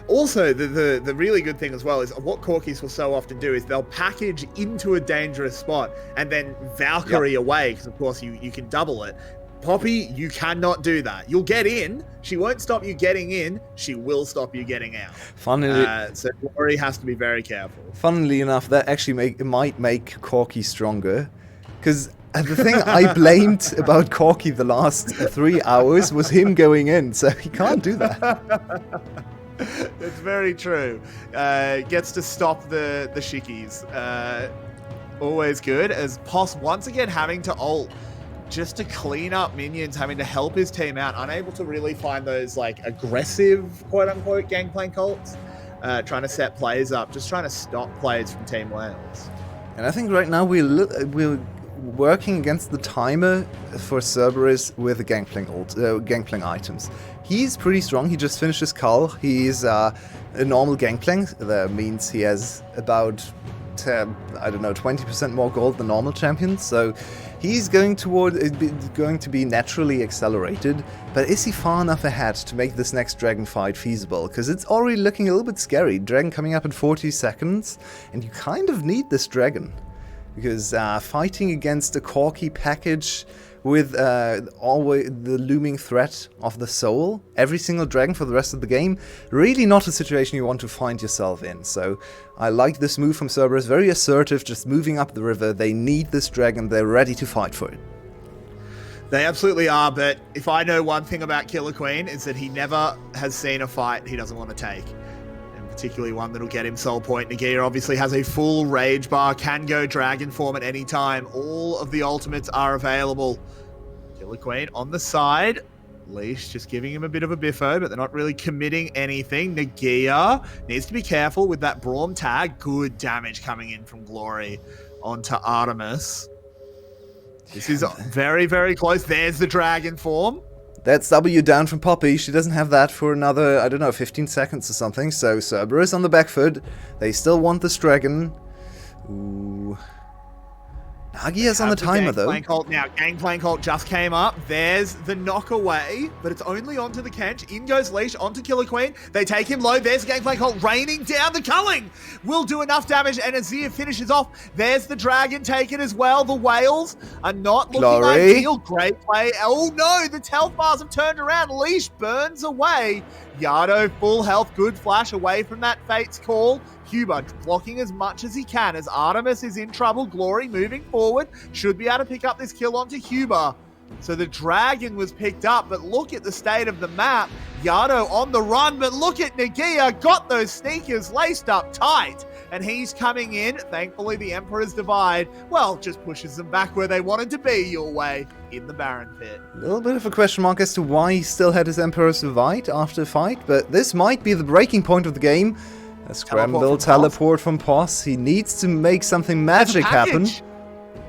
Also, the really good thing as well is what Corkies will so often do is they'll package into a dangerous spot and then Valkyrie away, because of course you can double it. Poppy, you cannot do that. You'll get in. She won't stop you getting in. She will stop you getting out. So Glory has to be very careful. Funnily enough, that actually might make Corki stronger, because the thing I blamed about Corki the last 3 hours was him going in, so he can't do that. It's very true. Gets to stop the shikis. Always good. As Poss once again having to ult just to clean up minions, having to help his team out, unable to really find those like aggressive quote-unquote gangplank ults, trying to set plays up, just trying to stop plays from Team Wales. And I think right now we're working against the timer for Cerberus with the gangplank items. He's pretty strong. He just finished his cull. He's a normal gangplank. That means he has about 20% more gold than normal champions. So he's going to be naturally accelerated. But is he far enough ahead to make this next dragon fight feasible? Because it's already looking a little bit scary. Dragon coming up in 40 seconds, and you kind of need this dragon. Because fighting against a Corki package with always the looming threat of the soul, every single dragon for the rest of the game, really not a situation you want to find yourself in. So I like this move from Cerberus, very assertive, just moving up the river. They need this dragon, they're ready to fight for it. They absolutely are, but if I know one thing about Killer Queen, it's that he never has seen a fight he doesn't want to take. Particularly one that'll get him soul point. Nagia obviously has a full rage bar, can go dragon form at any time. All of the ultimates are available. Killer Queen on the side. Leash just giving him a bit of a biffo, but they're not really committing anything. Nagia needs to be careful with that Braum tag. Good damage coming in from Glory onto Artemis. This is very, very close. There's the dragon form. That's W down from Poppy. She doesn't have that for another, 15 seconds or something. So Cerberus on the back foot. They still want this dragon. Ooh. Nagia's on the timer, though. Now, Gangplank Ult just came up. There's the knock away, but it's only onto the Kench. In goes Leash, onto Killer Queen. They take him low. There's Gangplank Ult raining down. The culling will do enough damage, and Azir finishes off. There's the Dragon taken as well. The Whales are not looking ideal. Great play. Oh no, the health bars have turned around. Leash burns away. Yardo, full health, good flash away from that Fate's call. Huber blocking as much as he can as Artemis is in trouble. Glory moving forward. Should be able to pick up this kill onto Huber. So the Dragon was picked up, but look at the state of the map. Yardo on the run, but look at Nagia. Got those sneakers laced up tight. And he's coming in. Thankfully, the Emperor's Divide, well, just pushes them back where they wanted to be, your way, in the Baron Pit. A little bit of a question mark as to why he still had his Emperor's Divide after the fight, but this might be the breaking point of the game. A scramble teleport from Poss. He needs to make something magic happen.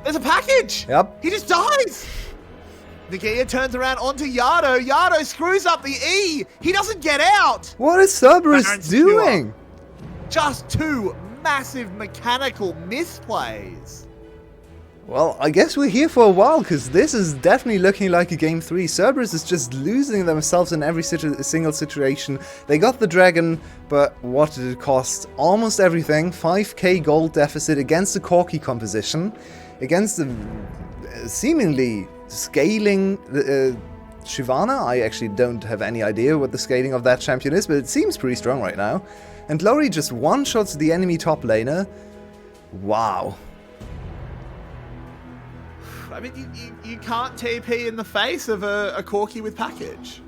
There's a package! Yep. He just dies! Nagia turns around onto Yardo. Yardo screws up the E! He doesn't get out! What is Cerberus doing? Just two massive mechanical misplays. Well, I guess we're here for a while, because this is definitely looking like a Game 3. Cerberus is just losing themselves in every single situation. They got the Dragon, but what did it cost? Almost everything. 5k gold deficit against the Corki composition, against the seemingly scaling Shyvana. I actually don't have any idea what the scaling of that champion is, but it seems pretty strong right now. And Glory just one-shots the enemy top laner. Wow. I mean, you can't TP in the face of a Corki with package.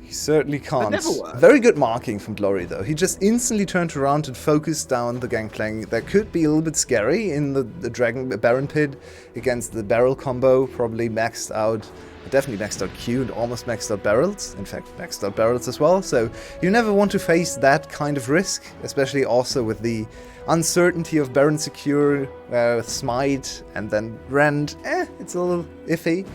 He certainly can't. That never works. Very good marking from Glory, though. He just instantly turned around and focused down the Gangplank. That could be a little bit scary in the Dragon Baron Pit against the barrel combo. Probably maxed out, definitely maxed out Q and almost maxed out barrels. In fact, maxed out barrels as well. So you never want to face that kind of risk, especially also with the uncertainty of Baron Secure, Smite, and then Rend. It's a little iffy.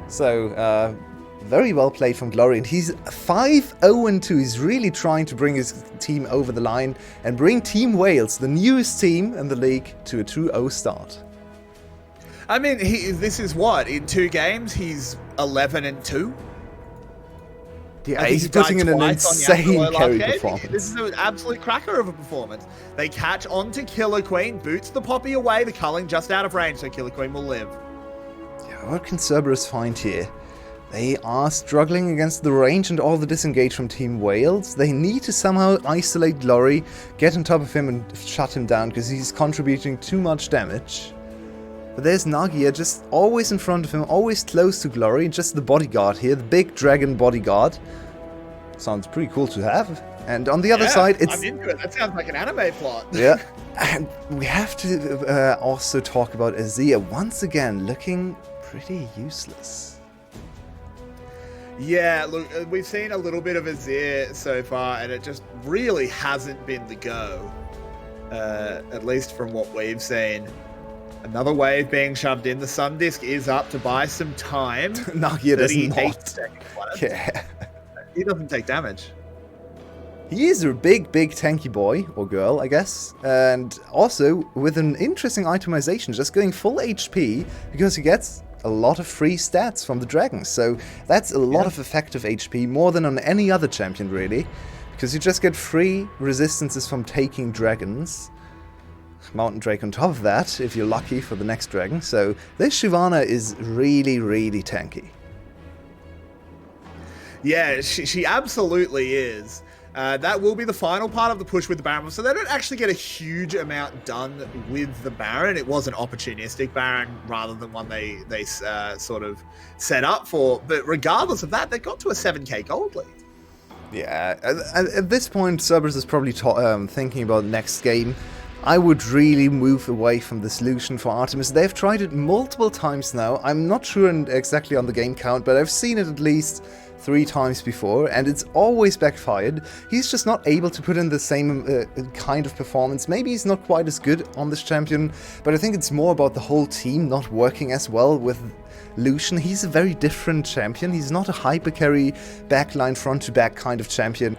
So, very well played from Glory, and he's 5-0-2. He's really trying to bring his team over the line and bring Team Wales, the newest team in the league, to a 2-0 start. I mean, this is what? In 2 games, he's 11-2? Yeah, he's putting in an insane carry performance. This is an absolute cracker of a performance. They catch onto Killer Queen, boots the Poppy away, the culling just out of range, so Killer Queen will live. Yeah, what can Cerberus find here? They are struggling against the range and all the disengage from Team Wales. They need to somehow isolate Glory, get on top of him and shut him down, because he's contributing too much damage. But there's Nagia just always in front of him, always close to Glory, just the bodyguard here, the big dragon bodyguard. Sounds pretty cool to have. And on the other side, it's... I'm into it. That sounds like an anime plot. Yeah. And we have to also talk about Azir once again, looking pretty useless. Yeah, look, we've seen a little bit of Azir so far, and it just really hasn't been the go. At least from what we've seen. Another wave being shoved in. The Sun Disk is up to buy some time. Nagia does not. Yeah. He doesn't take damage. He is a big tanky boy, or girl, I guess. And also with an interesting itemization, just going full HP, because he gets a lot of free stats from the dragons. So that's a lot of effective HP, more than on any other champion, really. Because you just get free resistances from taking dragons. Mountain Drake on top of that, if you're lucky for the next dragon. So this Shyvana is really tanky. Yeah, she absolutely is. That will be the final part of the push with the Baron. So they don't actually get a huge amount done with the Baron. It was an opportunistic Baron rather than one they sort of set up for. But regardless of that, they got to a 7k gold lead. Yeah, at this point, Cerberus is probably thinking about next game. I would really move away from the solution for Artemis. They've tried it multiple times now. I'm not sure exactly on the game count, but I've seen it at least 3 times before, and it's always backfired. He's just not able to put in the same kind of performance. Maybe he's not quite as good on this champion, but I think it's more about the whole team not working as well with Lucian. He's a very different champion. He's not a hyper carry backline front to back kind of champion.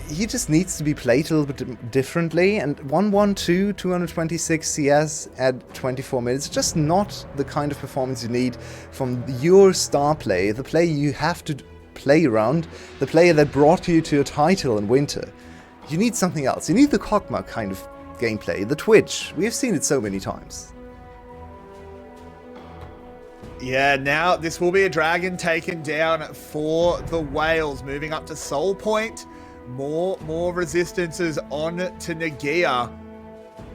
he just needs to be played a little bit differently. And 112, 226 CS at 24 minutes, just not the kind of performance you need from your star player, the player you have to play around, the player that brought you to a title in winter. You need something else. You need the Kog'Maw kind of gameplay, the Twitch. We have seen it so many times. Yeah, now this will be a dragon taken down for the Whales, moving up to Soul Point. More resistances on to Nagia.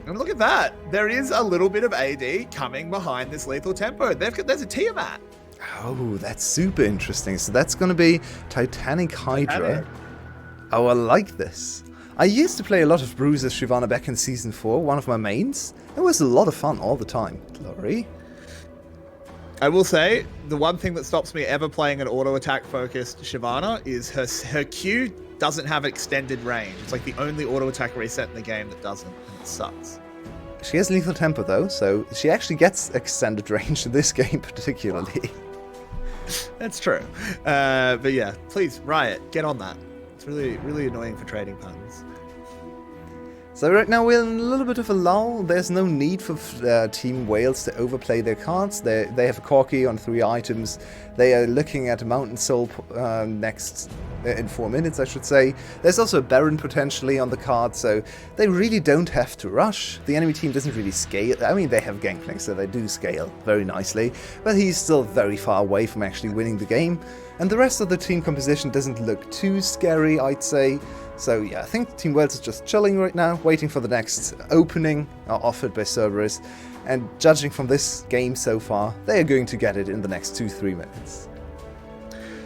And look at that. There is a little bit of AD coming behind this lethal tempo. There's a Tiamat. Oh, that's super interesting. So that's going to be Titanic Hydra. Oh, I like this. I used to play a lot of Bruiser Shyvana back in Season 4, one of my mains. It was a lot of fun all the time. Glory. I will say, the one thing that stops me ever playing an auto-attack focused Shyvana is her Q doesn't have extended range. It's like the only auto-attack reset in the game that doesn't, and it sucks. She has lethal tempo though, so she actually gets extended range in this game particularly. That's true. But yeah, please, Riot, get on that. It's really, really annoying for trading puns. So right now we're in a little bit of a lull. There's no need for Team Wales to overplay their cards. They have a Corki on 3 items. They are looking at a Mountain Soul next in 4 minutes, I should say. There's also a Baron potentially on the card, so they really don't have to rush. The enemy team doesn't really scale. I mean, they have Gangplank, so they do scale very nicely, but he's still very far away from actually winning the game. And the rest of the team composition doesn't look too scary, I'd say. So yeah, I think Team Wales is just chilling right now, waiting for the next opening offered by Cerberus. And judging from this game so far, they are going to get it in the next 2-3 minutes.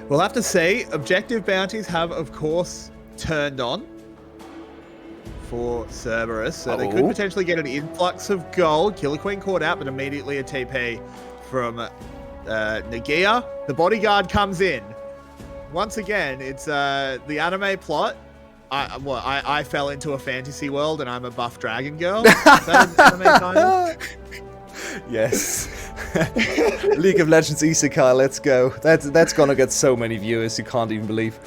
We'll have to see. Objective bounties have, of course, turned on for Cerberus. So they could potentially get an influx of gold. Killer Queen caught out, but immediately a TP from Nagia. The bodyguard comes in. Once again, it's the anime plot. I fell into a fantasy world and I'm a buff dragon girl. Is that an anime title? Yes. League of Legends Isekai, let's go. That's gonna get so many viewers you can't even believe.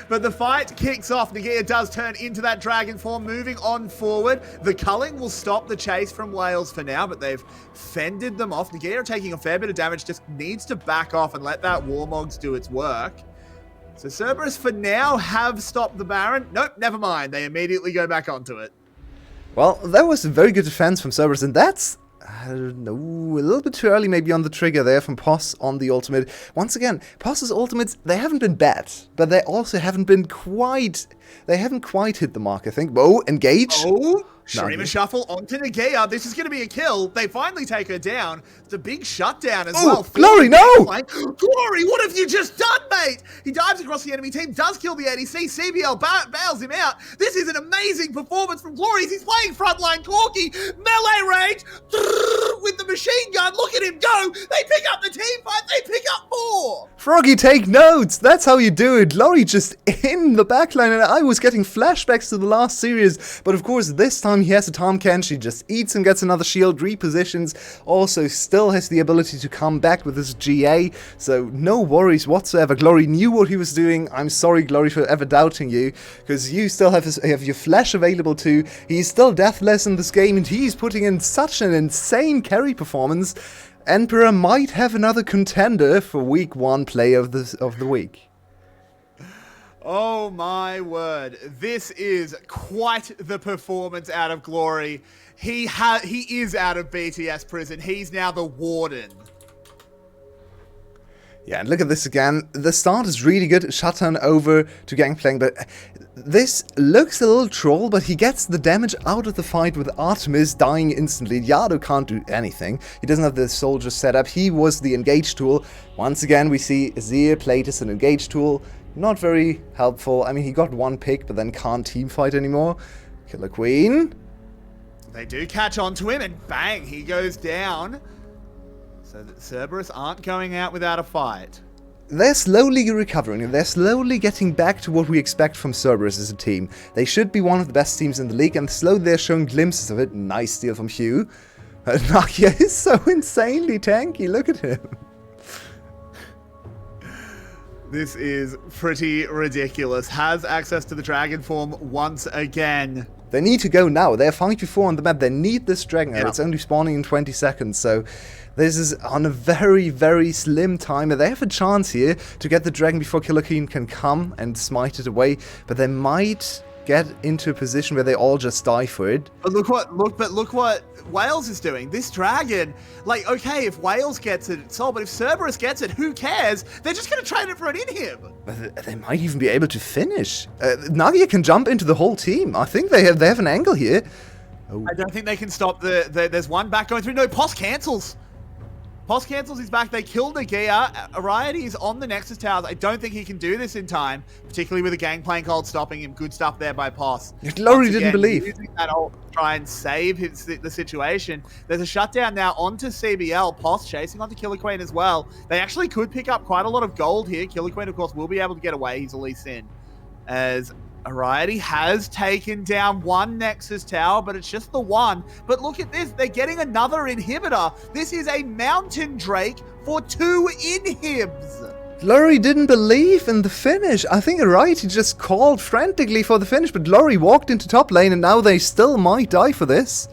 But the fight kicks off. Nagia does turn into that dragon form, moving on forward. The culling will stop the chase from Wales for now, but they've fended them off. Nagia taking a fair bit of damage, just needs to back off and let that Warmogs do its work. So Cerberus for now have stopped the Baron. Nope, never mind. They immediately go back onto it. Well, that was a very good defense from Cerberus, and that's, I don't know, a little bit too early maybe on the trigger there from Poss on the ultimate. Once again, Poss's ultimates, they haven't been bad, but they also haven't quite hit the mark, I think. Whoa, engage. Oh, Sharima Shuffle onto Nagia. This is going to be a kill. They finally take her down. It's a big shutdown as well. Glory, no! Glory, what have you just done, mate? He dives across the enemy team, does kill the ADC. CBL bails him out. This is an amazing performance from Glory. He's playing frontline Corki. Melee range with the machine gun. Look at him go. They pick up the team fight. They pick up 4. Froggy, take notes. That's how you do it. Glory just in the backline, and I was getting flashbacks to the last series. But of course, this time he has a Tom Kench. He just eats and gets another shield, repositions. Also, still has the ability to come back with his GA. So no worries whatsoever. Glory knew what he was doing. I'm sorry, Glory, for ever doubting you, because you still have your flash available too. He's still deathless in this game, and he's putting in such an insane carry performance. Emperor might have another contender for week 1 player of the week. Oh my word. This is quite the performance out of Glory. He is out of BTS prison. He's now the warden. Yeah, and look at this again. The start is really good. Shutdown over to Gangplank, but this looks a little troll, but he gets the damage out of the fight with Artemis dying instantly. Yado can't do anything. He doesn't have the soldiers set up. He was the engage tool. Once again, we see Azir played as an engage tool. Not very helpful. I mean, he got 1 pick, but then can't teamfight anymore. Killer Queen. They do catch on to him, and bang, he goes down. So that Cerberus aren't going out without a fight. They're slowly recovering. They're slowly getting back to what we expect from Cerberus as a team. They should be one of the best teams in the league, and slowly they're showing glimpses of it. Nice steal from Hugh. Nakia is so insanely tanky. Look at him. This is pretty ridiculous. Has access to the dragon form once again. They need to go now. They're 5v4 on the map. They need this dragon. Yeah. It's only spawning in 20 seconds, so this is on a very, very slim timer. They have a chance here to get the dragon before Killer Queen can come and smite it away, but they might get into a position where they all just die for it. But look what Wales is doing. This dragon, like, okay, if Wales gets it, it's all, but if Cerberus gets it, who cares? They're just going to trade it for an inhib. But they might even be able to finish. Nagia can jump into the whole team. I think they have an angle here. Oh. I don't think they can stop there's one back going through. No, Pos cancels. Pos cancels his back. They killed Nagia. Ariety is on the Nexus towers. I don't think he can do this in time, particularly with a gangplank hold stopping him. Good stuff there by Pos. Glory didn't believe. Using that ult to try and save the situation. There's a shutdown now onto CBL. Pos chasing onto Killer Queen as well. They actually could pick up quite a lot of gold here. Killer Queen, of course, will be able to get away. He's Elise in. As Ariety has taken down one Nexus tower, but it's just the one. But look at this. They're getting another inhibitor. This is a Mountain Drake for 2 inhibs. Glory didn't believe in the finish. I think Ariety just called frantically for the finish, but Glory walked into top lane, and now they still might die for this.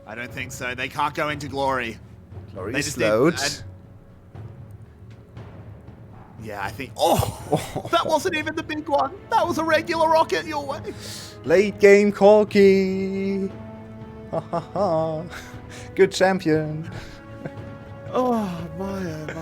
I don't think so. They can't go into Glory. Glory They just slowed. Yeah, I think... Oh! That wasn't even the big one. That was a regular rocket your way. Late game Corki. Ha ha ha. Good champion. Oh, my.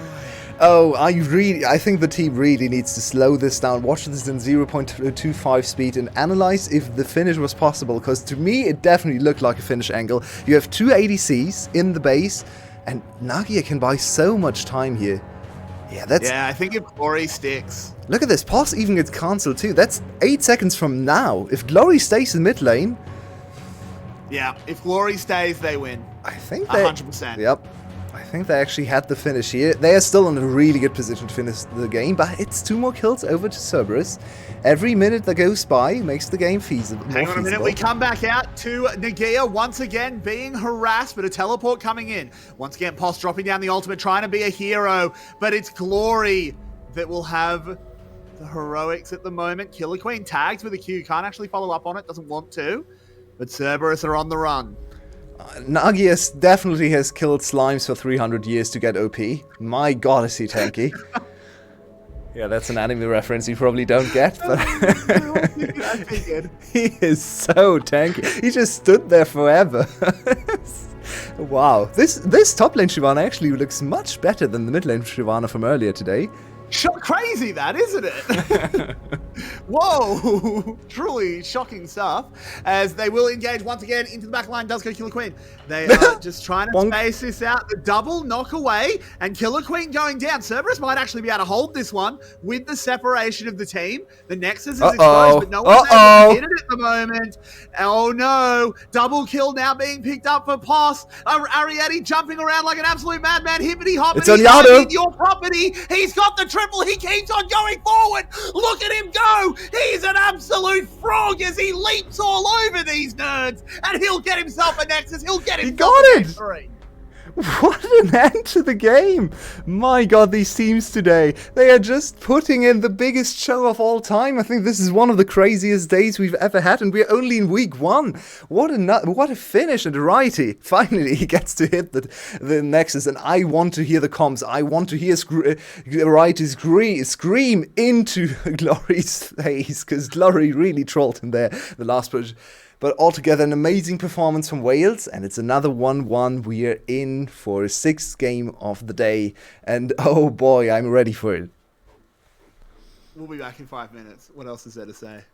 Oh, I think the team really needs to slow this down. Watch this in 0.25 speed and analyze if the finish was possible. Because to me, it definitely looked like a finish angle. You have 2 ADCs in the base, and Nagia can buy so much time here. Yeah, I think if Glory sticks... Look at this. Pos even gets cancelled too. That's 8 seconds from now. If Glory stays in mid lane... Yeah, if Glory stays, they win. I think they... 100%. Yep. I think they actually had the finish here. They are still in a really good position to finish the game, but it's 2 more kills over to Cerberus. Every minute that goes by makes the game feasible. Hang on a minute, we come back out to Nagia once again being harassed, but a teleport coming in. Once again, Pos dropping down the ultimate, trying to be a hero, but it's Glory that will have the heroics at the moment. Killer Queen tagged with a Q, can't actually follow up on it, doesn't want to, but Cerberus are on the run. Nagia definitely has killed slimes for 300 years to get OP. My god, is he tanky. Yeah, that's an anime reference you probably don't get, but I figured. He is so tanky. He just stood there forever. Wow. This top lane Shyvana actually looks much better than the mid lane Shyvana from earlier today. Crazy that, isn't it? Whoa! Truly shocking stuff. As they will engage once again into the back line. Does go Killer Queen. They are just trying to space this out. The double knock away and Killer Queen going down. Cerberus might actually be able to hold this one with the separation of the team. The Nexus is exposed, but no one's able to hit it at the moment. Oh no! Double kill now being picked up for Pos. Ariety jumping around like an absolute madman. Hippity hoppity. It's on Yado. Your property. He's got the triple. He keeps on going forward. Look at him go. He's an absolute frog as he leaps all over these nerds. And he'll get himself a Nexus. He'll get himself a victory. What an end to the game! My god, these teams today. They are just putting in the biggest show of all time. I think this is one of the craziest days we've ever had, and we're only in week 1. What a finish and variety. Finally, he gets to hit the Nexus, and I want to hear the comms. I want to hear Variety's scream into Glory's face, because Glory really trolled him there, the last push. But altogether, an amazing performance from Wales, and it's another 1-1. We are in for a 6th game of the day, and oh boy, I'm ready for it. We'll be back in 5 minutes. What else is there to say?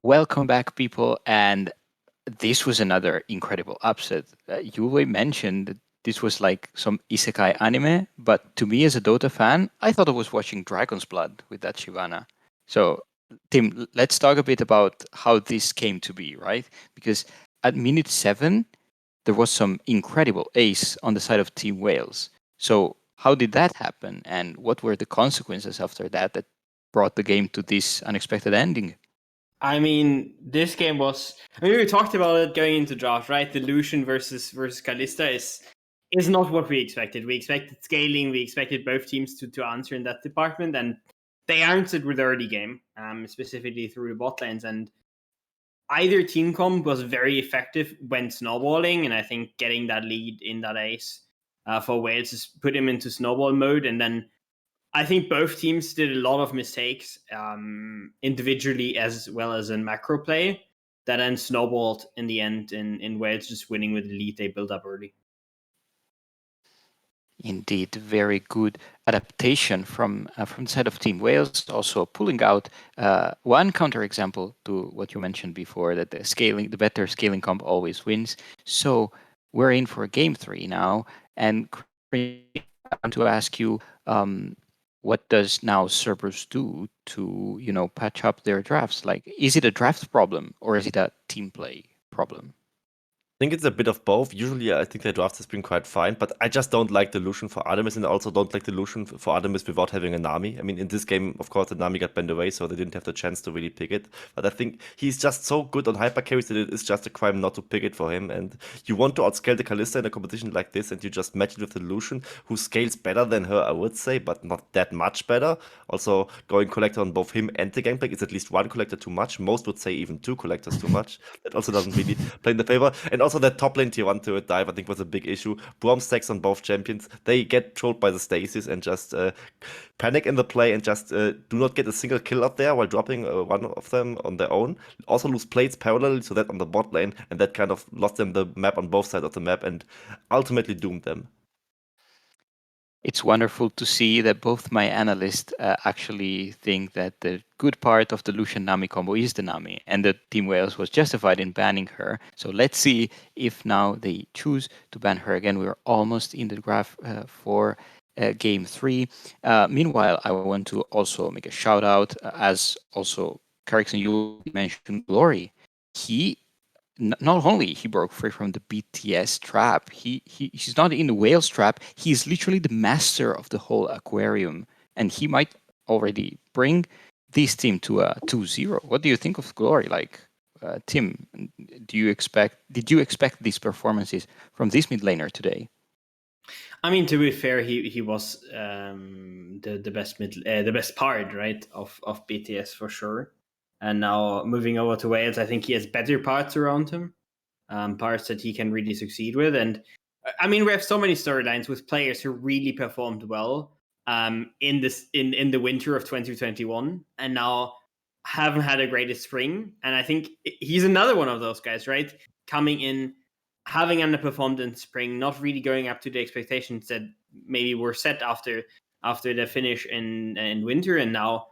Welcome back, people. And this was another incredible upset. Yue mentioned that this was like some isekai anime, but to me as a Dota fan, I thought I was watching Dragon's Blood with that Shyvana. So, Tim, let's talk a bit about how this came to be, right? Because at minute 7, there was some incredible ace on the side of Team Wales. So, how did that happen? And what were the consequences after that that brought the game to this unexpected ending? I mean, this game was. I mean, we talked about it going into draft, right? The Lucian versus Kalista is not what we expected. We expected scaling. We expected both teams to answer in that department, and they answered with early game, specifically through the bot lanes. And either team comp was very effective when snowballing, and I think getting that lead in that ace for Wales just put him into snowball mode, and then I think both teams did a lot of mistakes individually as well as in macro play that then snowballed in the end in Wales just winning with the lead they built up early. Indeed, very good adaptation from the side of Team Wales. Also pulling out one counterexample to what you mentioned before, that the better scaling comp always wins. So we're in for game 3 now, and I want to ask you, what does now Cerberus do to patch up their drafts? Like, is it a draft problem or is it a team play problem? I think it's a bit of both. Usually, I think their draft has been quite fine, but I just don't like the Lucian for Artemis, and I also don't like the Lucian for Artemis without having a Nami. I mean, in this game, of course, the Nami got banned away, so they didn't have the chance to really pick it. But I think he's just so good on hyper carries that it is just a crime not to pick it for him. And you want to outscale the Kalista in a competition like this, and you just match it with the Lucian, who scales better than her, I would say, but not that much better. Also, going collector on both him and the Gangplank is at least one collector too much. Most would say even 2 collectors too much. That also doesn't really play in the favor. And also that top lane tier 1 turret dive, I think, was a big issue. Braum stacks on both champions. They get trolled by the stasis and just panic in the play and just do not get a single kill up there while dropping one of them on their own. Also lose plates parallelly to that on the bot lane, and that kind of lost them the map on both sides of the map and ultimately doomed them. It's wonderful to see that both my analysts actually think that the good part of the Lucian Nami combo is the Nami, and that Team Wales was justified in banning her. So let's see if now they choose to ban her again. We're almost in the graph for game 3. Meanwhile, I want to also make a shout out, as also Carrickson, you mentioned Glory. He not only he broke free from the BTS trap, he's not in the whales trap. He's literally the master of the whole aquarium, and he might already bring this team to a 2-0. What do you think of Glory? Like, Tim, did you expect these performances from this mid laner today? I mean, to be fair, he was the best part, right, of BTS for sure. And now moving over to Wales, I think he has better parts around him, parts that he can really succeed with. And I mean, we have so many storylines with players who really performed well in the winter of 2021, and now haven't had a greatest spring. And I think he's another one of those guys, right, coming in, having underperformed in spring, not really going up to the expectations that maybe were set after the finish in winter, and now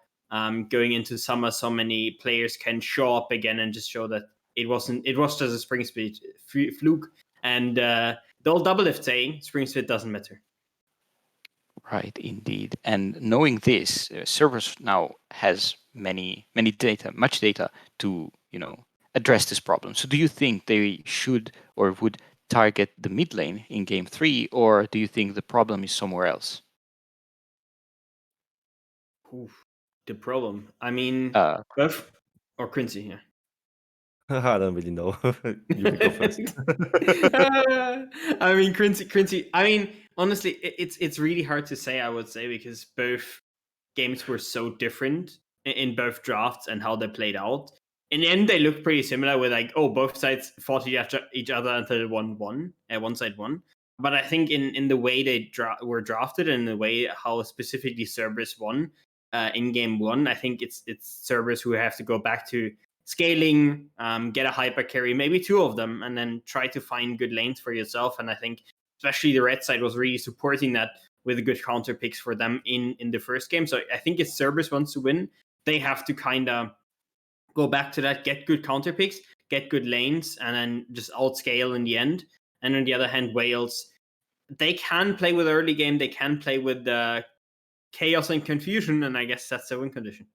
going into summer, so many players can show up again and just show that it was just a spring split fluke. And the old double lift saying, spring split doesn't matter. Right, indeed. And knowing this, Cerberus now has much data to address this problem. So, do you think they should or would target the mid lane in game 3, or do you think the problem is somewhere else? Oof, the problem. I mean, both or Quincy here. I don't really know. You can go first. I mean, Quincy. I mean, honestly, it's really hard to say. I would say, because both games were so different in both drafts and how they played out. In the end, they look pretty similar. With like, both sides fought each other until one side won. But I think in the way they were drafted and the way how specifically Cerberus won in game 1, I think it's Cerberus who have to go back to scaling, get a hyper carry, maybe 2 of them, and then try to find good lanes for yourself. And I think especially the red side was really supporting that with good counter picks for them in the first game. So I think if Cerberus wants to win, they have to kind of go back to that, get good counter picks, get good lanes, and then just outscale in the end. And on the other hand, Wales, they can play with early game, they can play with chaos and confusion, and I guess that's the win condition.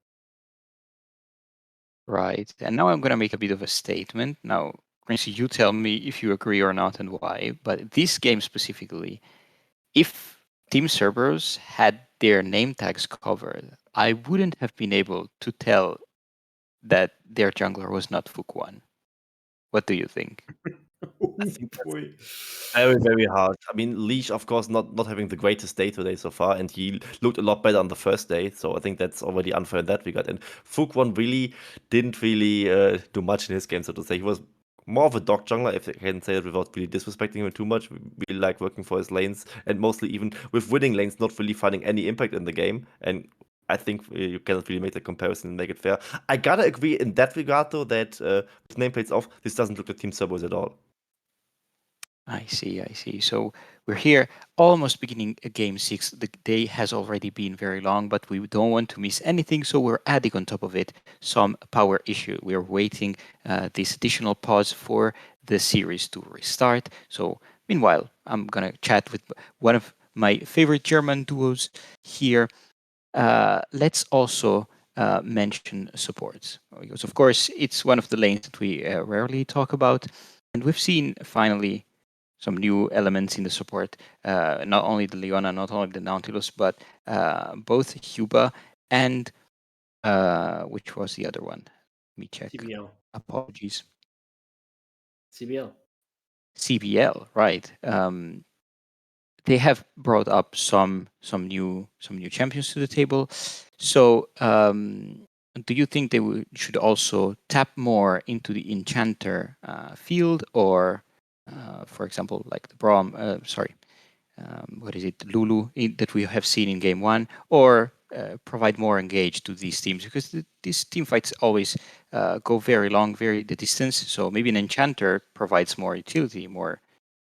Right. And now I'm going to make a bit of a statement. Now, Quincy, you tell me if you agree or not and why. But this game specifically, if Team Cerberus had their name tags covered, I wouldn't have been able to tell that their jungler was not Fukuan. What do you think? I think that's very, very hard. I mean, Leash, of course, not having the greatest day today so far, and he looked a lot better on the first day, so I think that's already unfair in that regard. And Fukwon really didn't really do much in his game, so to say. He was more of a dog jungler, if I can say it without really disrespecting him too much. We really like working for his lanes, and mostly even with winning lanes, not really finding any impact in the game. And I think you cannot really make the comparison and make it fair. I gotta agree in that regard, though, that with nameplates off, this doesn't look like Team Cerberus at all. I see, I see. So we're here almost beginning a game 6. The day has already been very long, but we don't want to miss anything, so we're adding on top of it some power issue. We're waiting this additional pause for the series to restart. So meanwhile, I'm gonna chat with one of my favorite German duos here. Let's also mention supports, because of course it's one of the lanes that we rarely talk about, and we've seen finally some new elements in the support. Not only the Leona, not only the Nautilus, but both Huba and which was the other one? Let me check. CBL. Apologies. CBL. CBL, right? They have brought up some new champions to the table. So, do you think they should also tap more into the Enchanter field, or, for example, like the what is it, Lulu that we have seen in game 1, or provide more engage to these teams, because these team fights always go very long, very the distance. So maybe an Enchanter provides more utility, more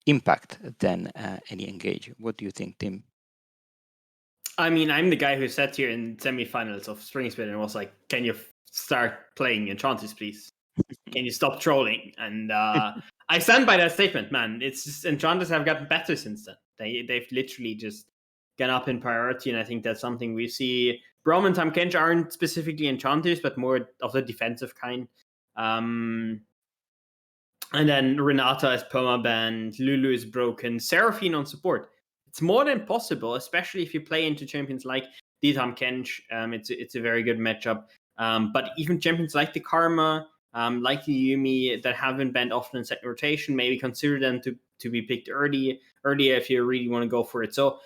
impact than any engage. What do you think, Tim? I mean, I'm the guy who sat here in semifinals of Spring Split and was like, "Can you start playing Enchantress, please? Can you stop trolling?" And I stand by that statement, man. It's just Enchantress have gotten better since then. They've literally just gone up in priority, and I think that's something we see. Brom and Tam Kench aren't specifically Enchanters, but more of the defensive kind. And then Renata is permabanned, Lulu is broken, Seraphine on support. It's more than possible, especially if you play into champions like Tam Kench. It's a very good matchup. But even champions like the Karma, like the Yumi that haven't banned often in second rotation, maybe consider them to be picked earlier if you really want to go for it. So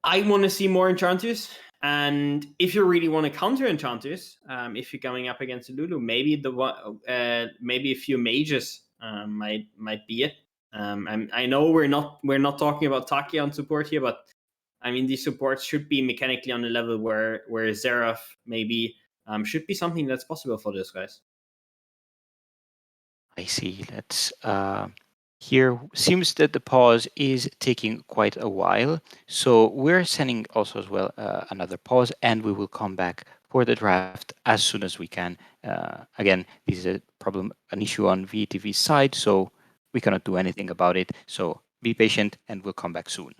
I want to see more Enchanters. And if you really want to counter Enchanters, if you're going up against a Lulu, maybe maybe a few mages might be it. I know we're not talking about Taki on support here, but I mean these supports should be mechanically on a level where Xerath maybe should be something that's possible for those guys. I see. Let's here seems that the pause is taking quite a while, so we're sending also as well another pause, and we will come back for the draft as soon as we can. Again, this is a problem, an issue on VTV's side, so we cannot do anything about it. So be patient, and we'll come back soon.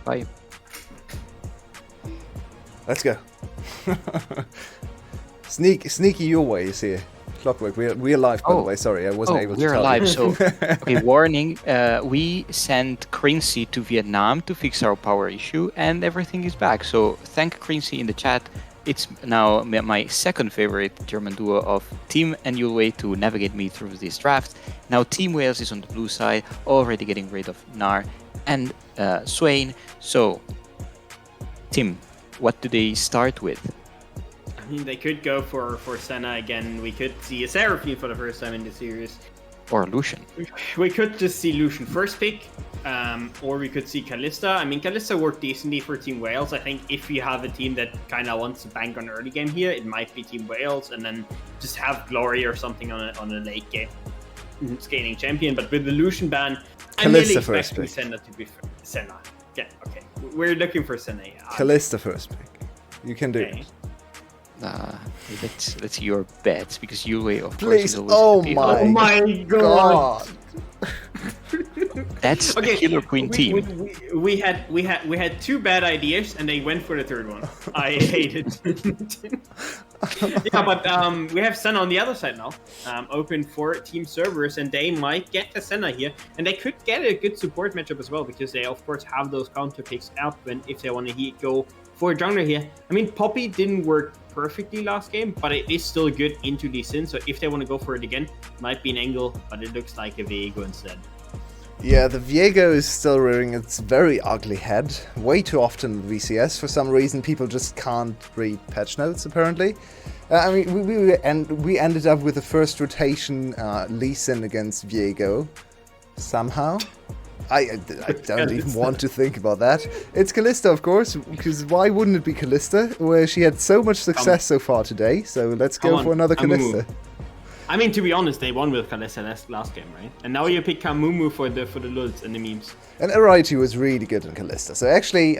Bye. Let's go. Sneaky your way is here. Clockwork, we're live, by the way. Sorry, I wasn't able to we're tell live. you. So, okay, warning. We sent Crincy to Vietnam to fix our power issue, and everything is back. So thank Crincy in the chat. It's now my second favorite German duo of Team and Yulwei to navigate me through this draft. Now Team Wales is on the blue side, already getting rid of Nar and Swain. So, Tim, what do they start with? I mean, they could go for Senna again. We could see a Seraphine for the first time in the series. Or Lucian. We could just see Lucian first pick, or we could see Kalista. I mean, Kalista worked decently for Team Wales. I think if you have a team that kind of wants to bank on early game here, it might be Team Wales, and then just have Glory or something on a late game scaling champion. But with the Lucian ban, I'm really expecting Senna to be Senna. Yeah, okay. We're looking for Senna. Yeah. Kalista first pick. You can do it. Let's see your bets, because Yulwei, of Please. course, is always Oh my god. That's a killer queen team. We had two bad ideas, and they went for the third one. I hate it. Yeah, but we have Senna on the other side now, open for team servers, and they might get the Senna here, and they could get a good support matchup as well, because they of course have those counter picks out when if they want to go for a jungler here. I mean, Poppy didn't work perfectly last game, but it is still good into Lee Sin, so if they want to go for it again, might be an angle, but it looks like a Viego instead. Yeah, the Viego is still rearing its very ugly head. Way too often in VCS. For some reason, people just can't read patch notes, apparently. I mean, we ended up with the first rotation Lee Sin against Viego. Somehow. I don't even want to think about that. It's Kalista, of course, because why wouldn't it be Kalista? Where she had so much success so far today, so let's go for another Kalista. I mean, to be honest, they won with Kalista last game, right? And now you pick Kamumu for the lulz and the memes. And Araitu was really good in Kalista. So actually,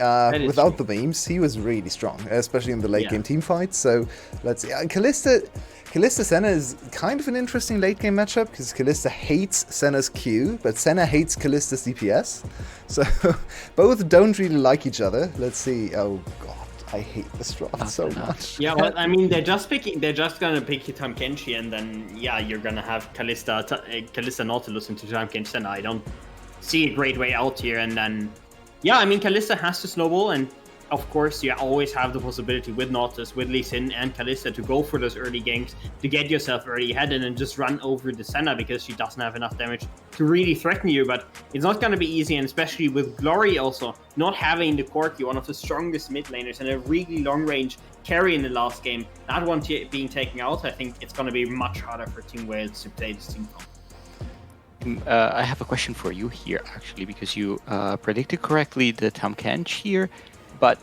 without the memes, he was really strong, especially in the late game team fights. So let's see. Kalista Senna is kind of an interesting late game matchup, because Kalista hates Senna's Q, but Senna hates Kalista's DPS. So both don't really like each other. Let's see. Oh god, I hate this draft so much. Yeah, well, I mean, they're just gonna pick Tam Kenshi, and then you're gonna have Kalista Nautilus into Tam Kenshi Senna. I don't see a great way out here, and then I mean, Kalista has to snowball, and of course, you always have the possibility with Nautilus, with Lee Sin and Kalista to go for those early ganks, to get yourself early ahead and then just run over the Senna, because she doesn't have enough damage to really threaten you. But it's not going to be easy, and especially with Glory also not having the Corki, one of the strongest mid laners, and a really long range carry in the last game, that one being taken out, I think it's going to be much harder for Team Wales to play this team. I have a question for you here, actually, because you predicted correctly the Tam Kench here. But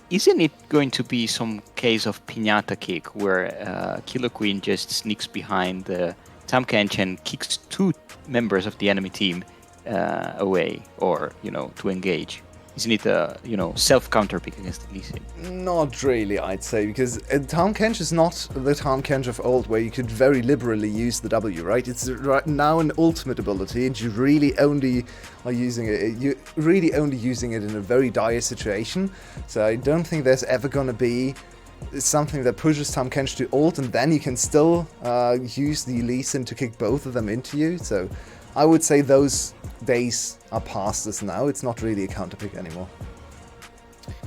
isn't it going to be some case of piñata kick, where Killer Queen just sneaks behind the Tam Kench and kicks two members of the enemy team away, or, to engage? Isn't it a, self-counter pick against Lee Sin? Not really, I'd say, because Tam Kench is not the Tam Kench of old, where you could very liberally use the W, right? It's right now an ultimate ability, and you really only are using it. You're really only using it in a very dire situation. So I don't think there's ever going to be something that pushes Tam Kench to ult, and then you can still use the Lee Sin to kick both of them into you. So I would say those days are past us now. It's not really a counter pick anymore.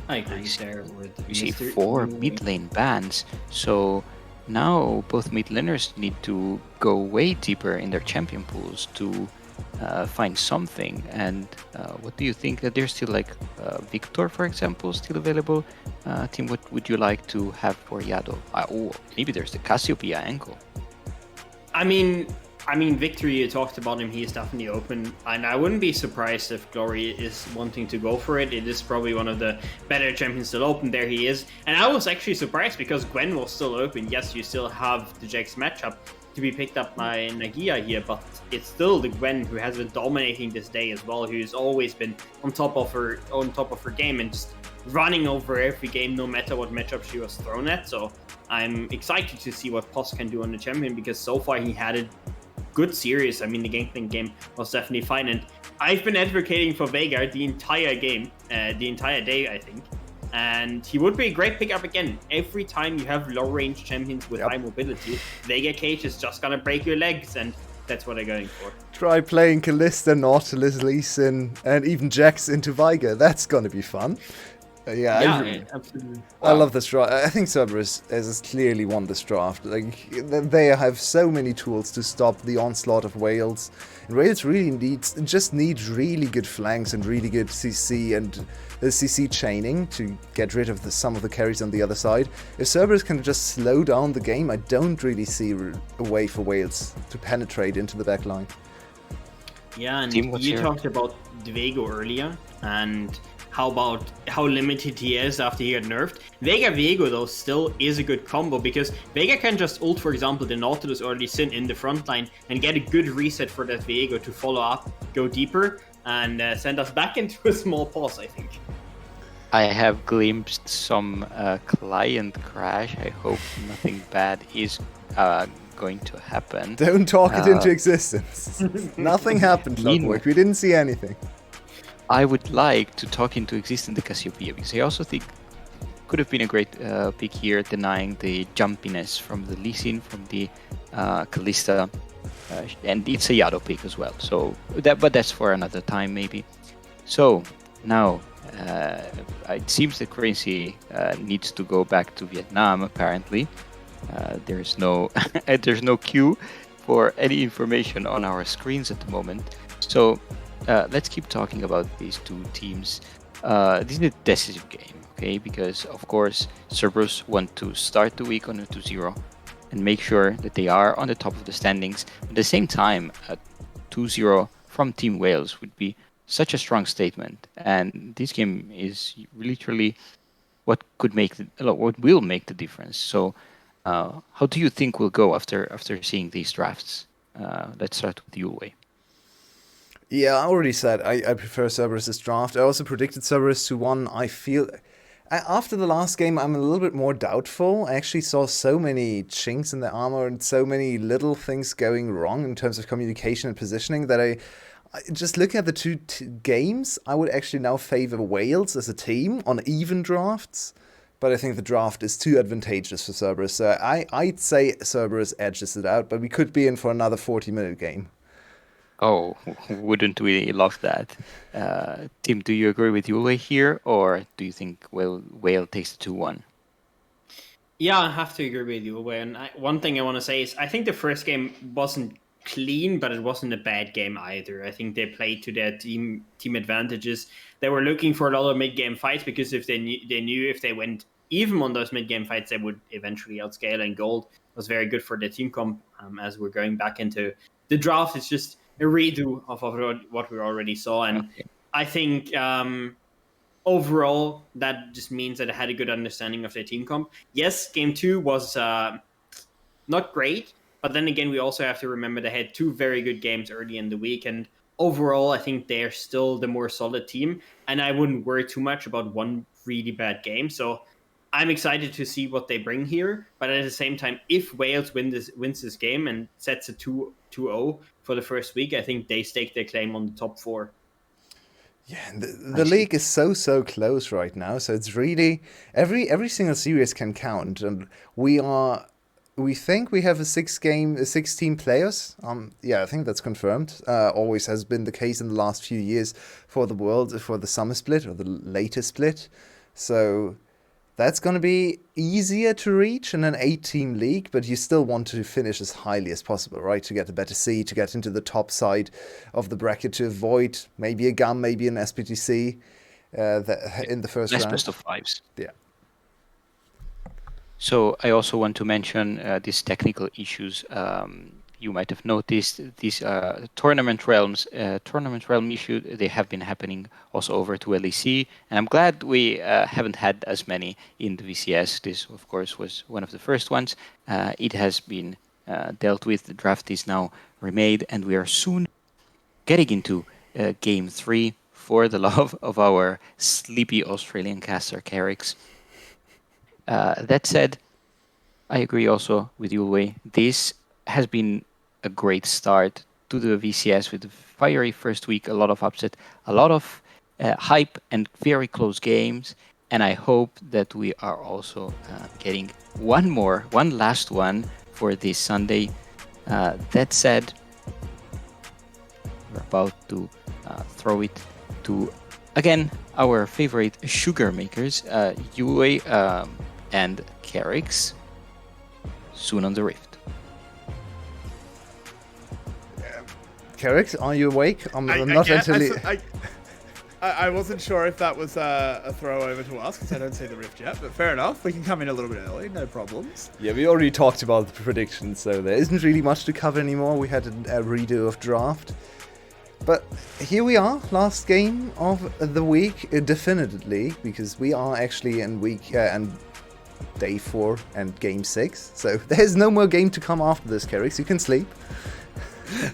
I agree there with you see 4 mid lane bans, so now both mid laners need to go way deeper in their champion pools to find something. And what do you think? That there's still like Victor, for example, still available? Tim, what would you like to have for Yado? Maybe there's the Cassiopeia angle. I mean, Victory, you talked about him, he is definitely open, and I wouldn't be surprised if Glory is wanting to go for it. It is probably one of the better champions still open. There he is. And I was actually surprised, because Gwen was still open. Yes, you still have the Jax matchup to be picked up by Nagia here, but it's still the Gwen who has been dominating this day as well, who's always been on top of her game and just running over every game, no matter what matchup she was thrown at. So I'm excited to see what Poss can do on the champion, because so far he had it good series. I mean, the Gangplank game was definitely fine, and I've been advocating for Vega the entire game, the entire day, I think. And he would be a great pickup again. Every time you have low-range champions with high mobility, Vega Cage is just gonna break your legs, and that's what they're going for. Try playing Callista, Nautilus, Lee Sin, and even Jax into Viger. That's gonna be fun. Absolutely. I love this draft. I think Cerberus has clearly won this draft. Like, they have so many tools to stop the onslaught of Wales. And Wales really needs really good flanks and really good CC and CC chaining to get rid of some of the carries on the other side. If Cerberus can just slow down the game, I don't really see a way for Wales to penetrate into the back line. Yeah, and you talked about Dvego earlier, and how limited he is after he got nerfed. Vega Viego though still is a good combo, because Vega can just ult, for example, the Nautilus or the Sin in the front line and get a good reset for that Viego to follow up, go deeper, and send us back into a small pause, I think. I have glimpsed some client crash. I hope nothing bad is going to happen. Don't talk it into existence. Nothing happened, Clockwork. We didn't see anything. I would like to talk into existence the Cassiopeia, because I also think could have been a great pick here, denying the jumpiness from the Lee Sin, from the Callista, and it's a Yado pick as well. So but that's for another time maybe. So now it seems that Crazy needs to go back to Vietnam. Apparently, there's no there's no queue for any information on our screens at the moment. So. Let's keep talking about these two teams. This is a decisive game, okay? Because, of course, Cerberus want to start the week on a 2-0 and make sure that they are on the top of the standings. At the same time, a 2-0 from Team Wales would be such a strong statement. And this game is literally what will make the difference. So, how do you think we'll go after seeing these drafts? Let's start with you, Wei. Yeah, I already said I prefer Cerberus' draft. I also predicted Cerberus to win. I feel after the last game, I'm a little bit more doubtful. I actually saw so many chinks in the armor and so many little things going wrong in terms of communication and positioning that I just looking at the two games, I would actually now favor Wales as a team on even drafts. But I think the draft is too advantageous for Cerberus. So I'd say Cerberus edges it out, but we could be in for another 40-minute game. Oh, wouldn't we love that? Tim, do you agree with Yule here, or do you think Whale takes the 2-1? Yeah, I have to agree with you. And one thing I want to say is I think the first game wasn't clean, but it wasn't a bad game either. I think they played to their team advantages. They were looking for a lot of mid-game fights, because if they knew if they went even on those mid-game fights, they would eventually outscale, and gold was very good for the team comp. As we're going back into the draft, it's just a redo of what we already saw. And I think overall, that just means that I had a good understanding of their team comp. Yes, game 2 was not great, but then again, we also have to remember they had 2 very good games early in the week. And overall, I think they're still the more solid team. And I wouldn't worry too much about one really bad game. So I'm excited to see what they bring here. But at the same time, if Wales wins this game and sets a 2-0 for the first week, I think they stake their claim on the top 4. Yeah, the league is so close right now. So it's really every single series can count, and we think we have 16 players. Yeah, I think that's confirmed. Always has been the case in the last few years for the summer split or the later split. So that's going to be easier to reach in an 8-team league, but you still want to finish as highly as possible, right? To get a better seed, to get into the top side of the bracket, to avoid maybe a GAM, maybe an SPTC in the first round. Best of 5s. Yeah. So I also want to mention these technical issues. You might have noticed these tournament realm issues. They have been happening also over to LEC, and I'm glad we haven't had as many in the VCS. This, of course, was one of the first ones. It has been dealt with. The draft is now remade, and we are soon getting into Game 3 for the love of our sleepy Australian caster Carricks. That said, I agree also with you, Wei. This has been a great start to the VCS with a fiery first week, a lot of upset, a lot of hype and very close games. And I hope that we are also getting one last one for this Sunday. That said, we're about to throw it to, again, our favorite sugar makers, Yue and Carix, soon on the Rift. Carix, are you awake? I'm not entirely... I wasn't sure if that was a throw over to us because I don't see the Rift yet, but fair enough. We can come in a little bit early, no problems. Yeah, we already talked about the predictions, so there isn't really much to cover anymore. We had a redo of draft. But here we are, last game of the week, definitely, because we are actually in week and day 4 and game 6. So there's no more game to come after this, Carix. You can sleep.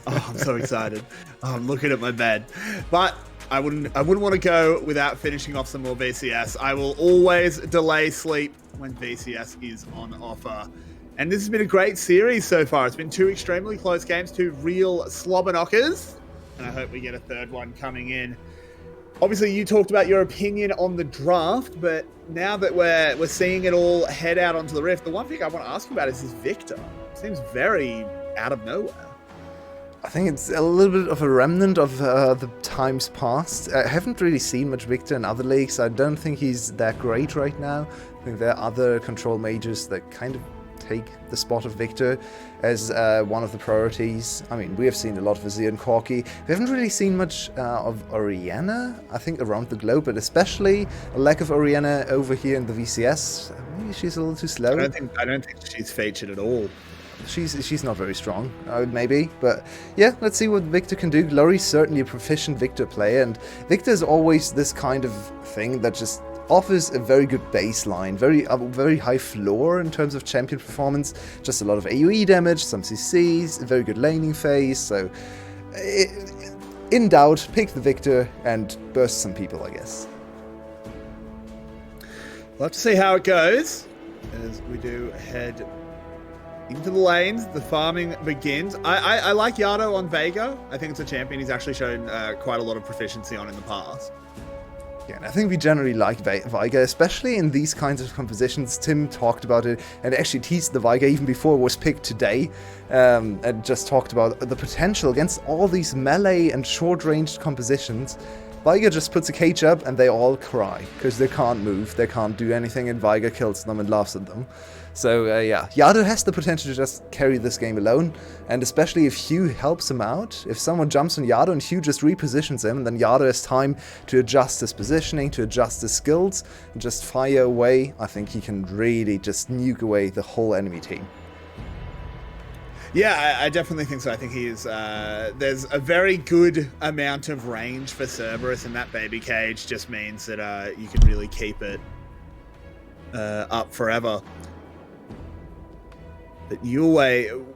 Oh, I'm so excited. Oh, I'm looking at my bed. But I wouldn't want to go without finishing off some more VCS. I will always delay sleep when VCS is on offer. And this has been a great series so far. It's been 2 extremely close games, 2 real slobber knockers. And I hope we get a third one coming in. Obviously, you talked about your opinion on the draft, but now that we're seeing it all head out onto the Rift, the one thing I want to ask you about is this Victor. It seems very out of nowhere. I think it's a little bit of a remnant of the times past. I haven't really seen much Victor in other leagues. I don't think he's that great right now. I think there are other control majors that kind of take the spot of Victor as one of the priorities. I mean, we have seen a lot of Azir and Corki. We haven't really seen much of Orianna, I think, around the globe, but especially a lack of Orianna over here in the VCS. Maybe she's a little too slow. I don't think she's featured at all. She's not very strong, maybe, but yeah, let's see what Victor can do. Glory's certainly a proficient Victor player, and Victor is always this kind of thing that just offers a very good baseline, very high floor in terms of champion performance, just a lot of AoE damage, some CCs, a very good laning phase, so in doubt, pick the Victor and burst some people, I guess. We'll have to see how it goes as we do head into the lanes. The farming begins. I like Yardo on Vega. I think it's a champion he's actually shown quite a lot of proficiency on in the past. Yeah, and I think we generally like Veiga, especially in these kinds of compositions. Tim talked about it and actually teased the Veiga even before it was picked today, and just talked about the potential against all these melee and short-ranged compositions. Veiga just puts a cage up and they all cry because they can't move, they can't do anything, and Veiga kills them and laughs at them. So yeah, Yardo has the potential to just carry this game alone, and especially if Hugh helps him out. If someone jumps on Yardo and Hugh just repositions him, and then Yardo has time to adjust his positioning, to adjust his skills, and just fire away, I think he can really just nuke away the whole enemy team. Yeah, I definitely think so. I think he is. There's a very good amount of range for Cerberus, and that baby cage just means that you can really keep it up forever. But Yue,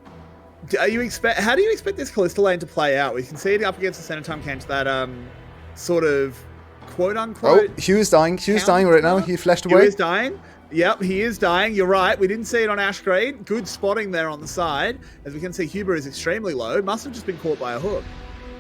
how do you expect this Kalista lane to play out? We can see it up against the center time came to that sort of quote unquote. Oh, Hugh is dying. Hugh is dying right now. He flashed away. Hugh is dying. Yep, he is dying. You're right. We didn't see it on Ash Grade. Good spotting there on the side. As we can see, Huber is extremely low. Must have just been caught by a hook.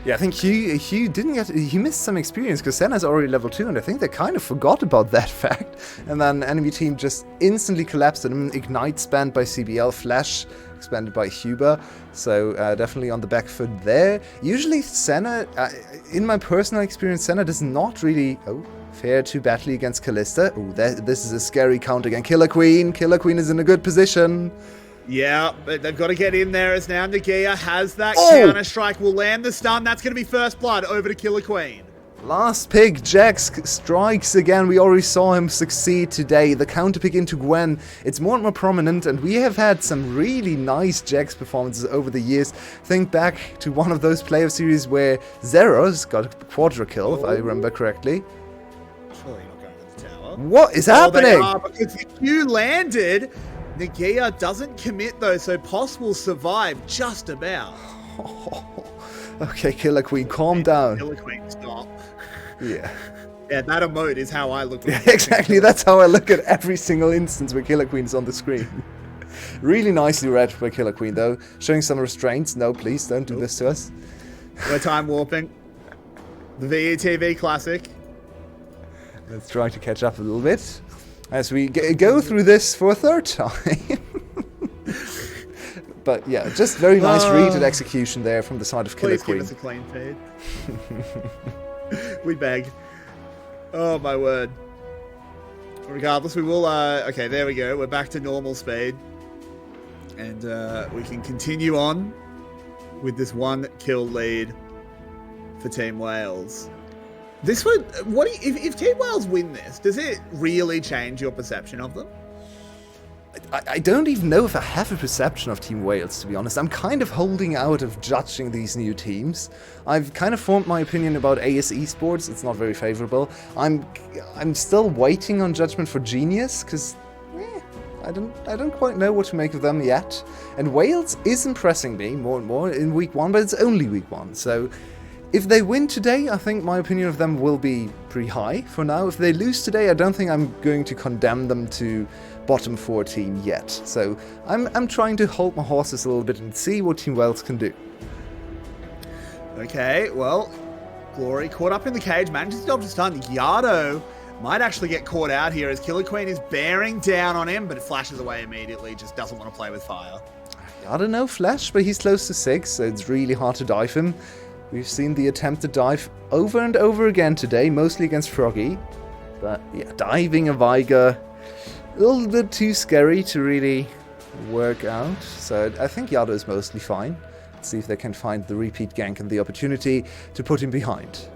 Yeah, I think Hugh didn't get... He missed some experience because Senna's already level 2, and I think they kind of forgot about that fact. And then enemy team just instantly collapsed on him. Ignite spanned by CBL, Flash expanded by Huber. So definitely on the back foot there. Usually Senna, in my personal experience, Senna does not really... fare too badly against Kalista. Oh, this is a scary count again. Killer Queen. Killer Queen is in a good position. Yeah, but they've got to get in there as now Nagia has that counter strike. Will land the stun. That's going to be first blood over to Killer Queen. Last pick, Jax strikes again. We already saw him succeed today. The counter pick into Gwen, it's more and more prominent, and we have had some really nice Jax performances over the years. Think back to one of those playoff series where Zeros got a quadra kill, if I remember correctly. Surely not going to the tower. What is happening? They are, because the Q landed. Nagia doesn't commit though, so Poss will survive just about. Okay, Killer Queen, calm down. Killer Queen, stop. Yeah. Yeah, that emote is how I look at it. Exactly, that's how I look at every single instance where Killer Queen is on the screen. Really nicely read by Killer Queen, though. Showing some restraints. No, please, don't do this to us. We're time warping. The VETV classic. Let's try to catch up a little bit as we go through this for a third time. But yeah, just very nice read and execution there from the side of Killer Please Queen. give us a clean feed. We beg. Oh my word. Regardless, we will... okay, there we go. We're back to normal speed. And we can continue on with this 1 kill lead for Team Wales. This would... if Team Wales win this, does it really change your perception of them? I don't even know if I have a perception of Team Wales, to be honest. I'm kind of holding out of judging these new teams. I've kind of formed my opinion about AS Esports. It's not very favorable. I'm still waiting on judgment for Genius, because I don't quite know what to make of them yet. And Wales is impressing me more and more in week 1, but it's only week 1. So if they win today, I think my opinion of them will be pretty high for now. If they lose today, I don't think I'm going to condemn them to bottom 4 team yet. So I'm trying to hold my horses a little bit and see what Team Wales can do. Okay, well, Glory caught up in the cage, manages to dodge the stun. Yardo might actually get caught out here as Killer Queen is bearing down on him, but it flashes away immediately, just doesn't want to play with fire. I don't know, Flash, but he's close to 6, so it's really hard to dive him. We've seen the attempted dive over and over again today, mostly against Froggy. But yeah, diving a Viger, a little bit too scary to really work out. So I think Yado is mostly fine. Let's see if they can find the repeat gank and the opportunity to put him behind.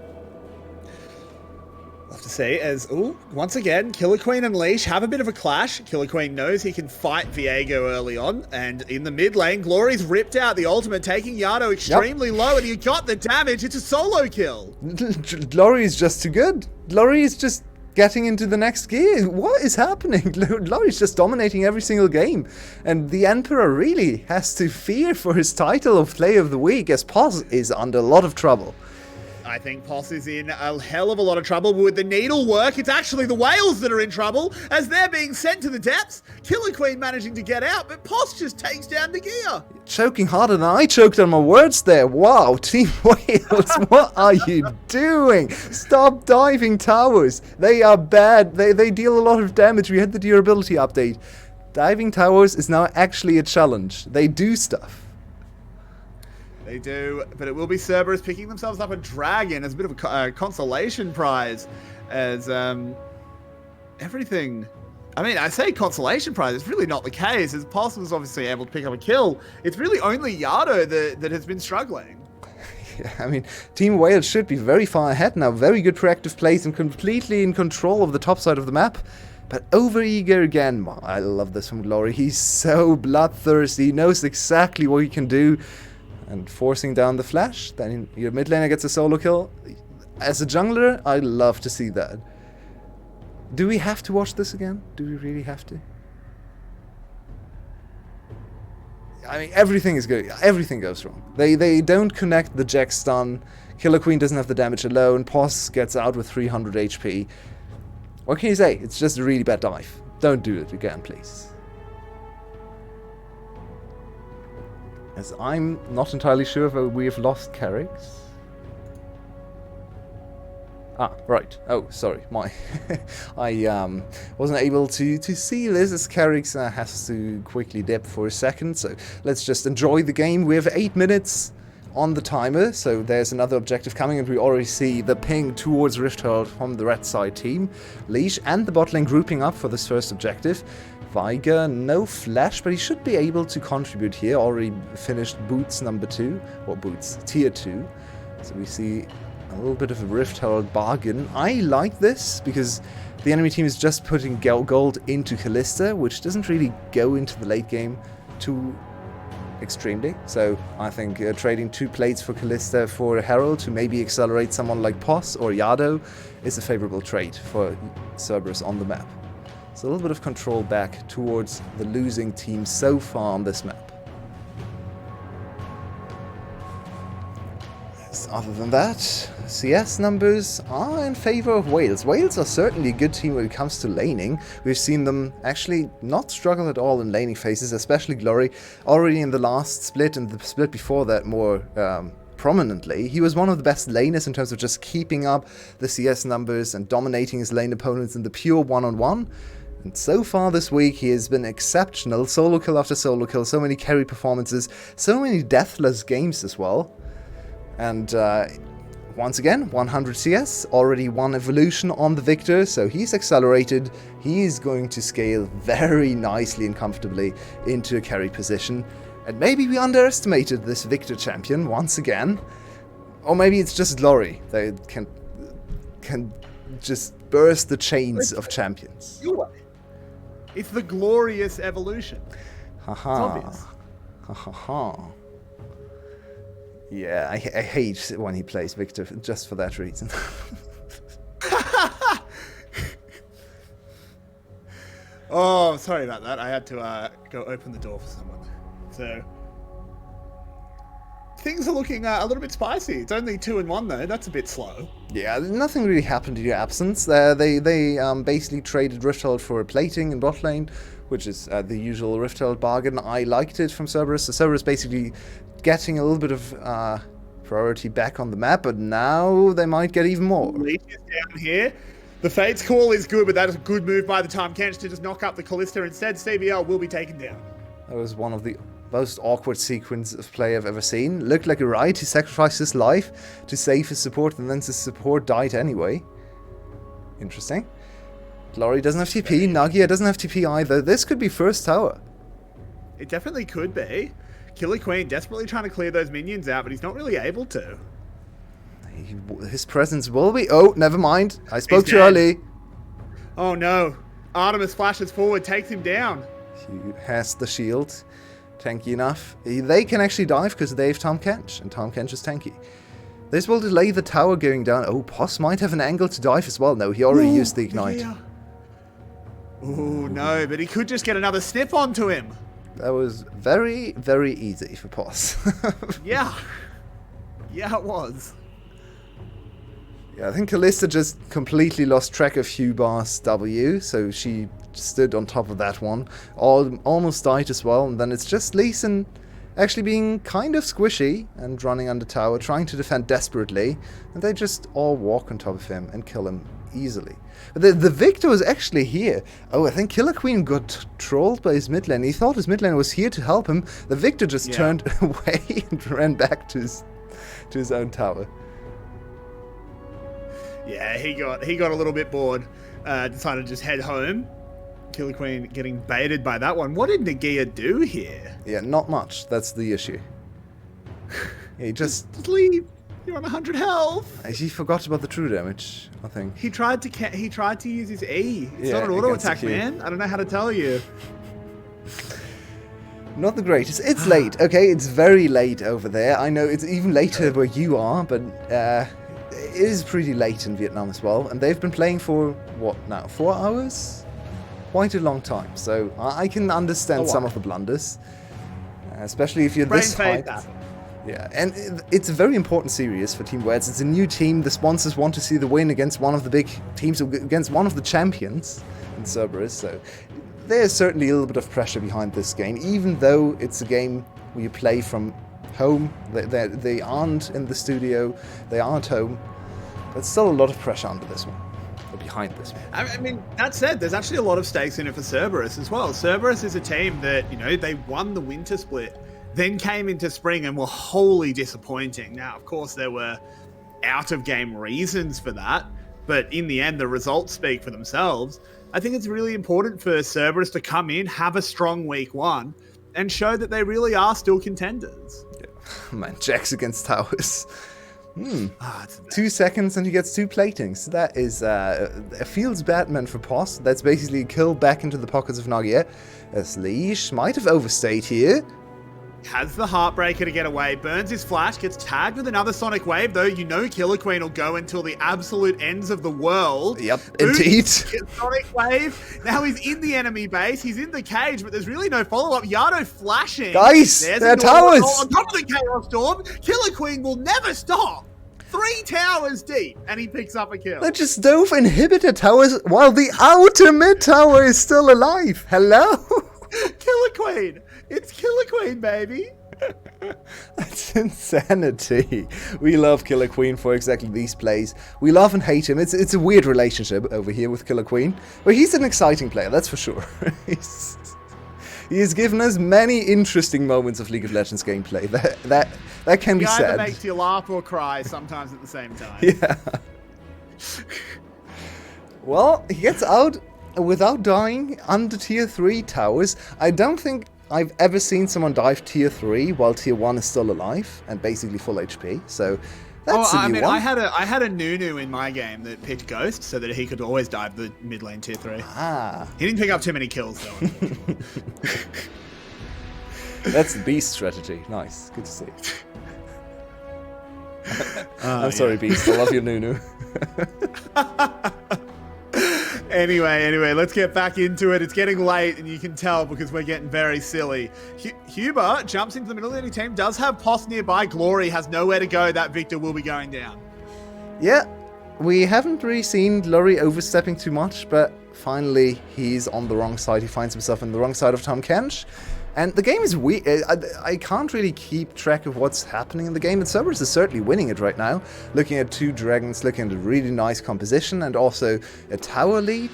Love to see as, once again, Killer Queen and Leash have a bit of a clash. Killer Queen knows he can fight Viego early on, and in the mid lane, Glory's ripped out the ultimate, taking Yardo extremely low, and he got the damage. It's a solo kill. Glory is just too good. Glory is just getting into the next gear. What is happening? Glory's just dominating every single game, and the Emperor really has to fear for his title of Player of the Week, as Paz is under a lot of trouble. I think Poss is in a hell of a lot of trouble with the needle work. It's actually the Whales that are in trouble as they're being sent to the depths. Killer Queen managing to get out, but Poss just takes down the gear. Choking harder than I choked on my words there. Wow, Team Wales, what are you doing? Stop diving towers. They are bad. They deal a lot of damage. We had the durability update. Diving towers is now actually a challenge. They do stuff. They do, but it will be Cerberus picking themselves up a dragon as a bit of a consolation prize, as everything... I mean, I say consolation prize, it's really not the case, as Poss was obviously able to pick up a kill. It's really only Yardo that has been struggling. Yeah, I mean, Team Wales should be very far ahead now. Very good proactive plays and completely in control of the top side of the map. But overeager again. I love this from Glory. He's so bloodthirsty. He knows exactly what he can do. And forcing down the flash, then your mid laner gets a solo kill. As a jungler, I love to see that. Do we have to watch this again? Do we really have to? I mean, everything is good. Everything goes wrong. They don't connect the Jack stun. Killer Queen doesn't have the damage alone. Poss gets out with 300 HP. What can you say? It's just a really bad dive. Don't do it again, please. As I'm not entirely sure if we have lost Carrix. Ah, right. Oh, sorry. I wasn't able to see this as Carrix has to quickly dip for a second. So let's just enjoy the game. We have 8 minutes on the timer. So there's another objective coming, and we already see the ping towards Rift Herald from the red side team. Leash and the bot lane grouping up for this first objective. Viger, no flash, but he should be able to contribute here. Already finished boots number 2, or boots tier 2. So we see a little bit of a Rift Herald bargain. I like this because the enemy team is just putting gold into Kalista, which doesn't really go into the late game too extremely. So I think trading 2 plates for Kalista for a Herald to maybe accelerate someone like Poss or Yardo is a favorable trade for Cerberus on the map. So a little bit of control back towards the losing team so far on this map. other than that, CS numbers are in favor of Wales. Wales are certainly a good team when it comes to laning. We've seen them actually not struggle at all in laning phases, especially Glory. Already in the last split and the split before that more prominently, he was one of the best laners in terms of just keeping up the CS numbers and dominating his lane opponents in the pure one-on-one. And so far this week, he has been exceptional. Solo kill after solo kill, so many carry performances, so many deathless games as well. And once again, 100 CS, already one evolution on the Victor, so he's accelerated. He's going to scale very nicely and comfortably into a carry position. And maybe we underestimated this Victor champion once again. Or maybe it's just Glory. They can just burst the chains of champions. It's the glorious evolution. Haha. It's obvious. Ha ha ha. Yeah, I hate when he plays Victor just for that reason. Oh, sorry about that. I had to go open the door for someone. So things are looking a little bit spicy. It's only 2-1 though. That's a bit slow. Yeah, nothing really happened in your absence. They basically traded Rifthold for plating in bot lane, which is the usual Rifthold bargain. I liked it from Cerberus. So Cerberus basically getting a little bit of priority back on the map, but now they might get even more. Leech is down here. The Fate's call is good, but that is a good move by the Tom Kench to just knock up the Callista. Instead, CBL will be taken down. That was one of the most awkward sequence of play I've ever seen. Looked like a riot. He sacrificed his life to save his support, and then his support died anyway. Interesting. Glory doesn't have TP. Nagia doesn't have TP either. This could be first tower. It definitely could be. Killer Queen desperately trying to clear those minions out, but he's not really able to. His presence will be... Oh, never mind. I spoke too dead. early. Oh no. Artemis flashes forward, takes him down. He has the shield. Tanky enough. They can actually dive because they have Tom Kench, and Tom Kench is tanky. This will delay the tower going down. Oh, Poss might have an angle to dive as well. No, he already used the ignite. Yeah. Oh no, but he could just get another snip onto him. That was very, very easy for Poss. Yeah. Yeah, it was. Yeah, I think Callista just completely lost track of Hubar's W, so she stood on top of that one. Almost died as well, and then it's just Lee Sin actually being kind of squishy and running under tower, trying to defend desperately, and they just all walk on top of him and kill him easily. But the Victor was actually here. Oh, I think Killer Queen got trolled by his mid lane. He thought his mid lane was here to help him. The Victor just turned away and ran back to his own tower. Yeah, he got a little bit bored. Decided to just head home. Killer Queen getting baited by that one. What did Nagia do here? Yeah, not much. That's the issue. Yeah, he just leave. You're on 100 health. He forgot about the true damage, I think. He tried to use his E. It's Yeah, not an auto against the attack, Q. man. I don't know how to tell you. Not the greatest. It's late, okay? It's very late over there. I know it's even later where you are, but it is pretty late in Vietnam as well. And they've been playing for, what now, 4 hours? Quite a long time. So I can understand some of the blunders. Especially if you're this hyped. Yeah, and it's a very important series for Team Weds. It's a new team. The sponsors want to see the win against one of the big teams, against one of the champions in Cerberus. So there's certainly a little bit of pressure behind this game, even though it's a game where you play from home. They aren't in the studio. They are at home. But still a lot of pressure under this one. Or behind this one. I mean, that said, there's actually a lot of stakes in it for Cerberus as well. Cerberus is a team that, they won the winter split, then came into spring and were wholly disappointing. Now, of course, there were out-of-game reasons for that, but in the end, the results speak for themselves. I think it's really important for Cerberus to come in, have a strong week one, and show that they really are still contenders. Yeah. Man, Jax against towers. 2 seconds and he gets 2 platings. That is a feels bad man for Poss. That's basically a kill back into the pockets of Nagia. As Leash might have overstayed here. Has the Heartbreaker to get away, burns his flash, gets tagged with another Sonic Wave, though Killer Queen will go until the absolute ends of the world. Yep, indeed. Sonic Wave, now he's in the enemy base, he's in the cage, but there's really no follow-up. Yardo flashing. Guys, they're towers. On top of the Chaos Storm, Killer Queen will never stop. 3 towers deep, and he picks up a kill. They just dove inhibitor towers while the outer mid tower is still alive. Hello? Killer Queen! It's Killer Queen, baby! That's insanity. We love Killer Queen for exactly these plays. We love and hate him. It's a weird relationship over here with Killer Queen. But he's an exciting player, that's for sure. He has given us many interesting moments of League of Legends gameplay. That can be He said. either makes you laugh or cry sometimes at the same time. Yeah. Well, he gets out without dying under tier 3 towers. I don't think I've ever seen someone dive tier 3 while tier 1 is still alive and basically full HP. So that's a new one. I had a Nunu in my game that picked Ghost so that he could always dive the mid lane tier 3. Ah. He didn't pick up too many kills though, unfortunately. That's the Beast strategy. Nice. Good to see. I'm sorry, Beast. I love your Nunu. Anyway, let's get back into it. It's getting late, and you can tell because we're getting very silly. Huber jumps into the middle of the team, does have Poss nearby. Glory has nowhere to go. That Victor will be going down. Yeah, we haven't really seen Glory overstepping too much, but finally he's on the wrong side. He finds himself on the wrong side of Tahm Kench. And the game is weird. I can't really keep track of what's happening in the game, but Cerberus is certainly winning it right now. Looking at 2 dragons, looking at a really nice composition, and also a tower lead.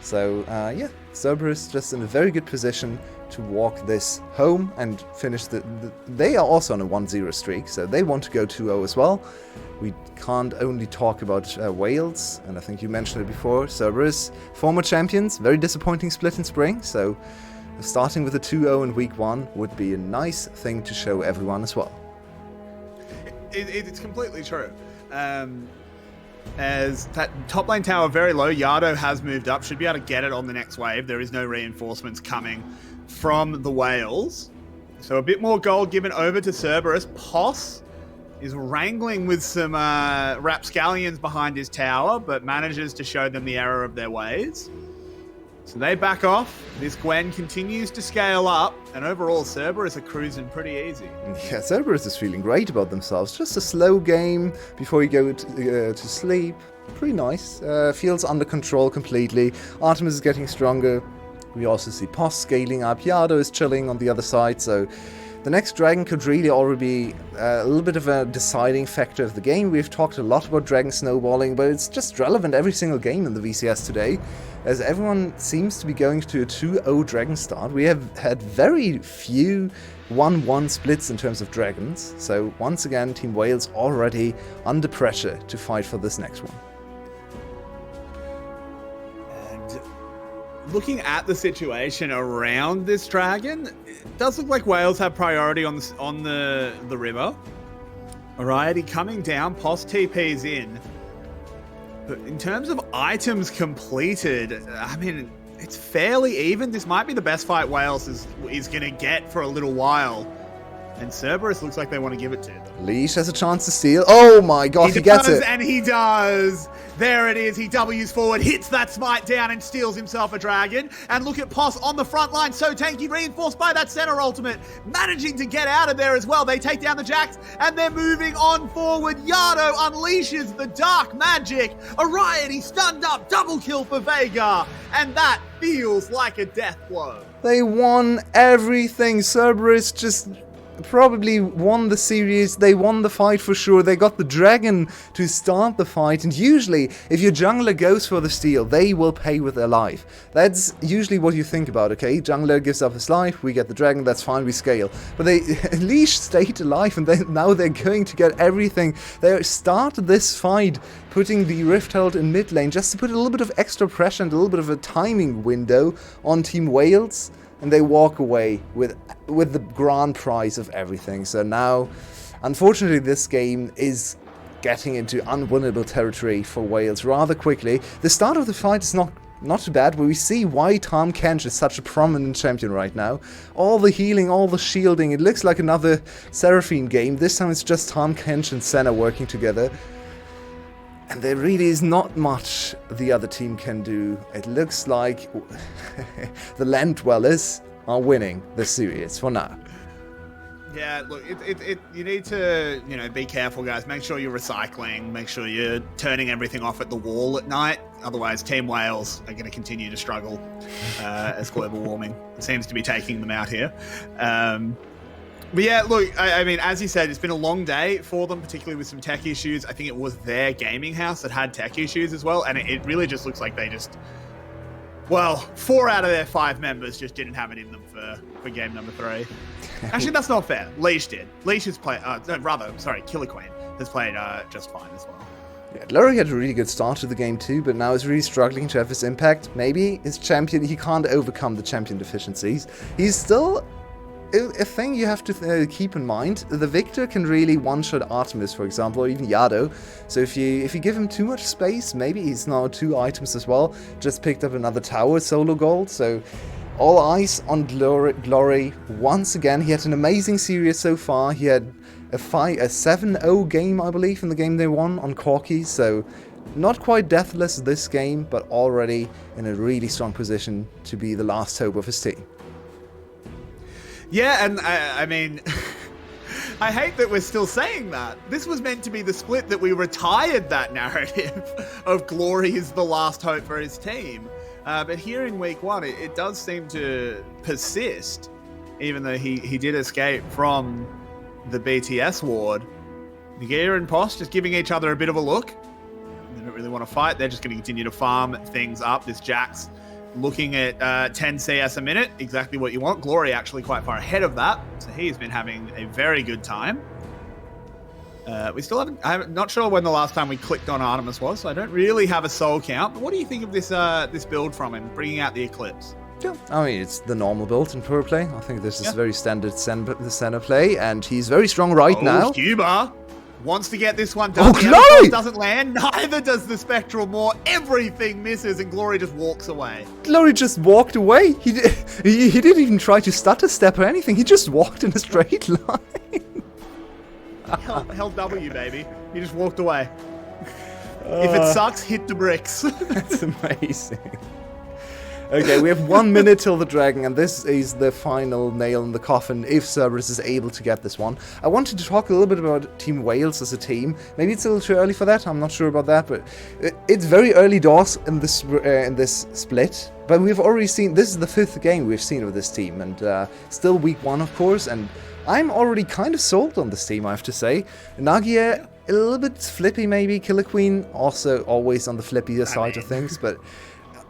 So, yeah, Cerberus just in a very good position to walk this home and finish they are also on a 1-0 streak, so they want to go 2-0 as well. We can't only talk about Wales, and I think you mentioned it before. Cerberus, former champions, very disappointing split in spring, so starting with a 2-0 in week 1 would be a nice thing to show everyone as well. It's completely true. As that top lane tower very low, Yardo has moved up, should be able to get it on the next wave. There is no reinforcements coming from the Whales. So a bit more gold given over to Cerberus. Poss is wrangling with some rapscallions behind his tower, but manages to show them the error of their ways. So they back off. This Gwen continues to scale up, and overall Cerberus are cruising pretty easy. Yeah, Cerberus is feeling great about themselves. Just a slow game before you go to sleep. Pretty nice. Feels under control completely. Artemis is getting stronger. We also see Poss scaling up. Yardo is chilling on the other side, so the next dragon could really already be a little bit of a deciding factor of the game. We've talked a lot about dragon snowballing, but it's just relevant every single game in the VCS today, as everyone seems to be going to a 2-0 dragon start. We have had very few 1-1 splits in terms of dragons, so once again Team Wales already under pressure to fight for this next one. Looking at the situation around this dragon, it does look like Wales have priority on the river. Alrighty, coming down, Poss TP's in. But in terms of items completed, I mean, it's fairly even. This might be the best fight Wales is going to get for a little while. And Cerberus looks like they want to give it to them. Leash has a chance to steal. Oh my god, he gets it. And he does. There it is. He W's forward, hits that smite down and steals himself a dragon. And look at Poss on the front line. So tanky, reinforced by that center ultimate. Managing to get out of there as well. They take down the Jacks and they're moving on forward. Yardo unleashes the dark magic. Ariety stunned up. Double kill for Veigar. And that feels like a death blow. They won everything. Cerberus just probably won the series. They won the fight for sure. They got the dragon to start the fight, and usually if your jungler goes for the steal, they will pay with their life. That's usually what you think about. Okay, jungler gives up his life, we get the dragon, that's fine, we scale. But they Leash stayed alive, and now they're going to get everything. They started this fight putting the Rift Herald in mid lane just to put a little bit of extra pressure and a little bit of a timing window on Team Wales, and they walk away with the grand prize of everything. So now, unfortunately, this game is getting into unwinnable territory for Wales rather quickly. The start of the fight is not too bad, but we see why Tahm Kench is such a prominent champion right now. All the healing, all the shielding, it looks like another Seraphine game. This time it's just Tahm Kench and Senna working together. And there really is not much the other team can do. It looks like the Land Dwellers are winning the series for now. Yeah, look, you need to, be careful, guys. Make sure you're recycling. Make sure you're turning everything off at the wall at night. Otherwise, Team Wales are going to continue to struggle as global warming seems to be taking them out here. But yeah, look, I mean, as you said, it's been a long day for them, particularly with some tech issues. I think it was their gaming house that had tech issues as well, and it really just looks like they just... Well, 4 out of their 5 members just didn't have it in them for game number 3. Actually, that's not fair. Leash did. Leash has played... Killer Queen has played just fine as well. Yeah, Glory had a really good start to the game too, but now is really struggling to have his impact. Maybe his champion, he can't overcome the champion deficiencies. He's still... a thing you have to keep in mind. The Victor can really one-shot Artemis, for example, or even Yado. So if you give him too much space, maybe he's now 2 items as well. Just picked up another tower solo gold. So all eyes on Glory once again. He had an amazing series so far. He had a 7-0 game, I believe, in the game they won on Corky. So not quite deathless this game, but already in a really strong position to be the last hope of his team. Yeah, and I mean, I hate that we're still saying that. This was meant to be the split that we retired that narrative of Glory is the last hope for his team. But here in week 1, it does seem to persist, even though he did escape from the BTS ward. Nagia and Posh just giving each other a bit of a look. They don't really want to fight. They're just going to continue to farm things up. This Jax looking at 10 CS a minute, exactly what you want. Glory actually quite far ahead of that, so he's been having a very good time. We still haven't... I'm not sure when the last time we clicked on Artemis was, so I don't really have a soul count. But what do you think of this this build from him, bringing out the Eclipse? Yeah, I mean, it's the normal build in pure play. I think this is very standard center play, and he's very strong right now. Cuba wants to get this one done. Oh, Glory! Doesn't land. Neither does the Spectral Maw. Everything misses, and Glory just walks away. Glory just walked away. He didn't even try to stutter step or anything. He just walked in a straight line. Held W, baby. He just walked away. If it sucks, hit the bricks. That's amazing. Okay, we have 1 minute till the dragon, and this is the final nail in the coffin if Cerberus is able to get this one. I wanted to talk a little bit about Team Wales as a team. Maybe it's a little too early for that, I'm not sure about that, but it's very early doors in this split. But we've already seen, this is the 5th game we've seen of this team, and still week 1, of course, and I'm already kind of sold on this team, I have to say. Nagia, a little bit flippy maybe, Killer Queen, also always on the flippier side of things, but...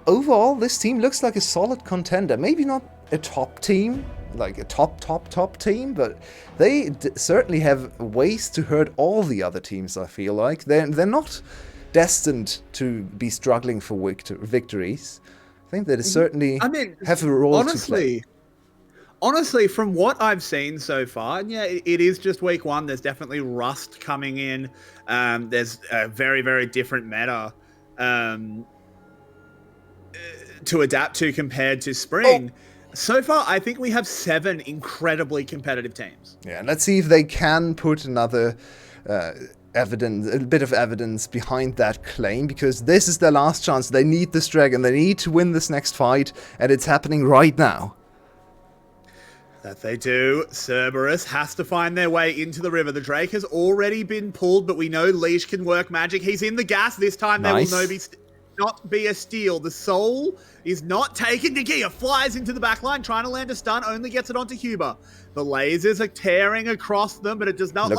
Overall, this team looks like a solid contender. Maybe not a top team, like a top team, but they certainly have ways to hurt all the other teams, I feel like. They're not destined to be struggling for victories. I think they certainly have a role to play. Honestly, from what I've seen so far, and yeah, it is just week 1. There's definitely rust coming in. There's a very, very different meta. To adapt to compared to spring. So far, I think we have 7 incredibly competitive teams. Yeah, and let's see if they can put another evidence, a bit of evidence behind that claim, because this is their last chance. They need this dragon. They need to win this next fight, and it's happening right now. That they do. Cerberus has to find their way into the river. The Drake has already been pulled, but we know Leash can work magic. He's in the gas. This time Nice. There will not be a steal. The soul is not taken. Nagia flies into the back line, trying to land a stun, only gets it onto Cuba. The lasers are tearing across them, but it does not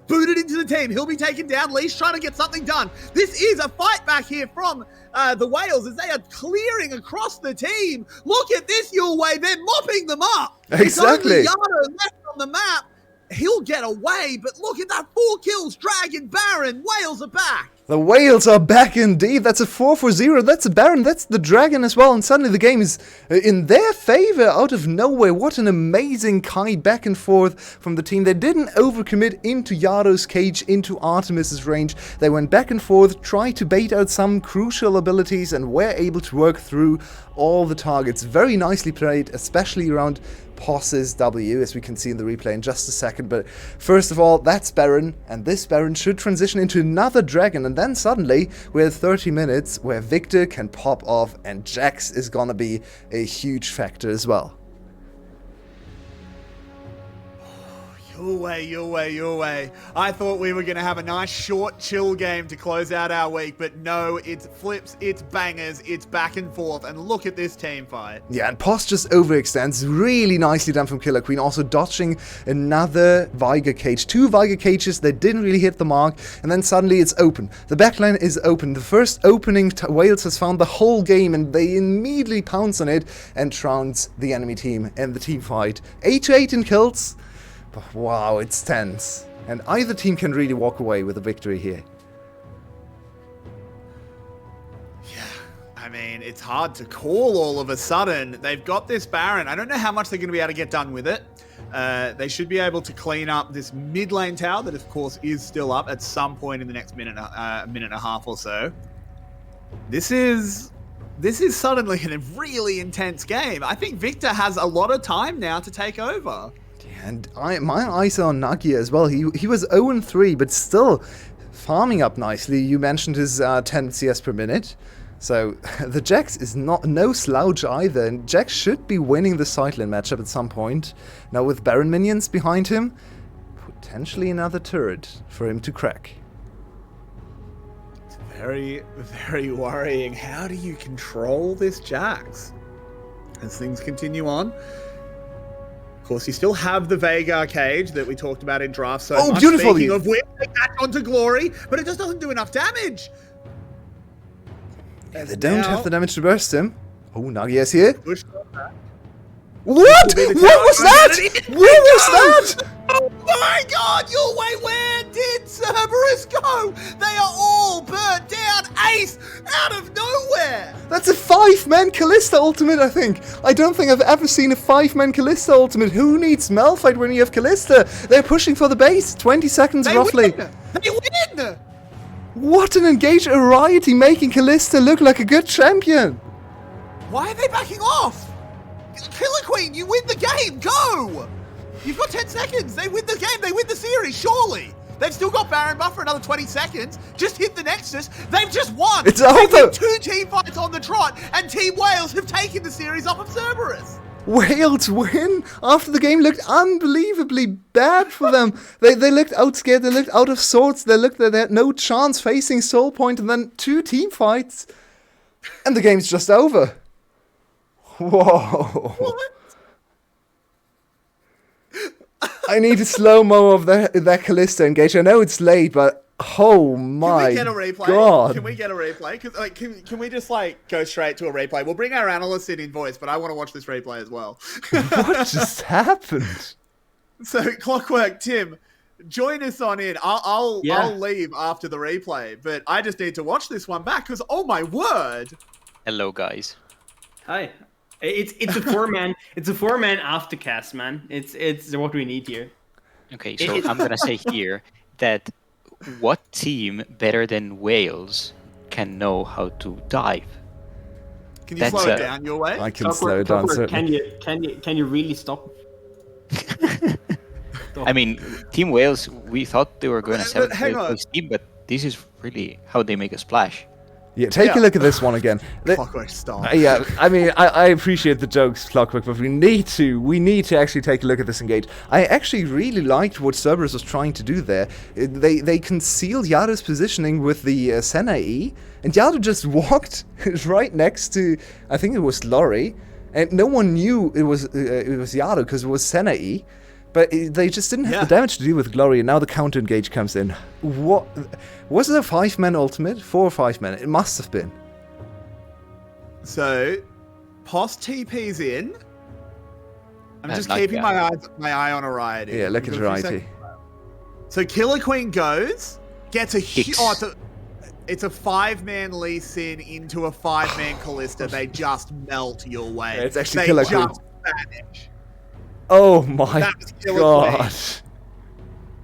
booted into the team. He'll be taken down. Leash trying to get something done. This is a fight back here from the Wales as they are clearing across the team. Look at this, Yulway. They're mopping them up. Exactly. It's only Yano left on the map. He'll get away, but look at that. 4 kills. Dragon, Baron. Wales are back. The Wales are back indeed. That's a 4-4-0. That's a Baron. That's the Dragon as well. And suddenly the game is in their favor out of nowhere. What an amazing Kai back and forth from the team. They didn't overcommit into Yado's cage, into Artemis's range. They went back and forth, tried to bait out some crucial abilities, and were able to work through all the targets. Very nicely played, especially around Poss's W, as we can see in the replay in just a second. But first of all, that's Baron, and this Baron should transition into another Dragon, and then suddenly we have 30 minutes where Victor can pop off, and Jax is gonna be a huge factor as well. Your way. I thought we were going to have a nice, short, chill game to close out our week, but no, it's flips, it's bangers, it's back and forth, and look at this team fight. Yeah, and Post just overextends. Really nicely done from Killer Queen. Also dodging another Viger cage. 2 Viger cages that didn't really hit the mark, and then suddenly it's open. The backline is open. The first opening Wales has found the whole game, and they immediately pounce on it and trounce the enemy team and the team fight. 8-8 in kills. But wow, it's tense. And either team can really walk away with a victory here. I mean, it's hard to call all of a sudden. They've got this Baron. I don't know how much they're going to be able to get done with it. They should be able to clean up this mid lane tower that, of course, is still up at some point in the next minute and a half or so. This is suddenly a really intense game. I think Victor has a lot of time now to take over. And my eyes are on Nagia as well. He was 0-3, but still farming up nicely. You mentioned his 10 CS per minute. So the Jax is no slouch either. And Jax should be winning the side lane matchup at some point. Now with Baron minions behind him, potentially another turret for him to crack. It's very, very worrying. How do you control this Jax as things continue on? Of course, you still have the Veigar cage that we talked about in draft so much. Beautiful! Speaking of which, they catch onto Glory, but it just doesn't do enough damage. Yeah, they don't have the damage to burst him. Oh, Nagia's here. Push on that. What? What was that? Where was that? Oh my god, your way, where did Cerberus go? They are all burnt down, Ace, out of nowhere. That's a 5-man Kalista ultimate, I think. I don't think I've ever seen a 5-man Kalista ultimate. Who needs Malphite when you have Kalista? They're pushing for the base. 20 seconds roughly. They win! What an engaged variety, making Kalista look like a good champion. Why are they backing off? Killer Queen, you win the game, go! You've got 10 seconds, they win the game, they win the series, surely! They've still got Baron buff for another 20 seconds, just hit the Nexus, they've just won! It's They've over! 2 team fights on the trot, and Team Wales have taken the series off of Cerberus! Wales win after the game looked unbelievably bad for them. They looked out scared, they looked out of sorts, they looked like they had no chance facing Soul Point, and then 2 team fights, and the game's just over. Whoa. What? I need a slow-mo of that Kalista engage. I know it's late, but oh my Can we get a replay? god. Can we get a replay? Cause, can we just go straight to a replay? We'll bring our analysts in voice, but I want to watch this replay as well. What just happened? So, Clockwork, Tim, join us on in. I'll leave after the replay, but I just need to watch this one back because, oh my word! Hello, guys. Hi. It's a 4-man. It's a 4-man aftercast, man. It's what we need here. Okay, so I'm gonna say here that what team better than Wales can know how to dive? Can you slow it down your way? I can slow it down. Certainly. Can you really stop? I mean, Team Wales, we thought they were going to But hang on. team, but this is really how they make a splash. Yeah, take a look at this one again. Clockwork, stop. Yeah, I mean, I appreciate the jokes, Clockwork, but we need to actually take a look at this engage. I actually really liked what Cerberus was trying to do there. They concealed Yado's positioning with the Senna E, and Yado just walked right next to, I think it was Lori, and no one knew it was Yado because it was Senna E. But they just didn't have the damage to do with Glory, and now the counter engage comes in. What was it, a 5-man ultimate? 4 or 5-man? It must have been. So, Post TP's in. I'm just not keeping yet. my eye on Variety. Yeah, look at We've got a few Variety. seconds. So Killer Queen goes, gets a huge. Oh, it's a 5-man Lee Sin into a 5-man Callista. They just melt your way. Yeah, it's actually they Killer Queen. just vanish. Oh my That was Killer god. Queen.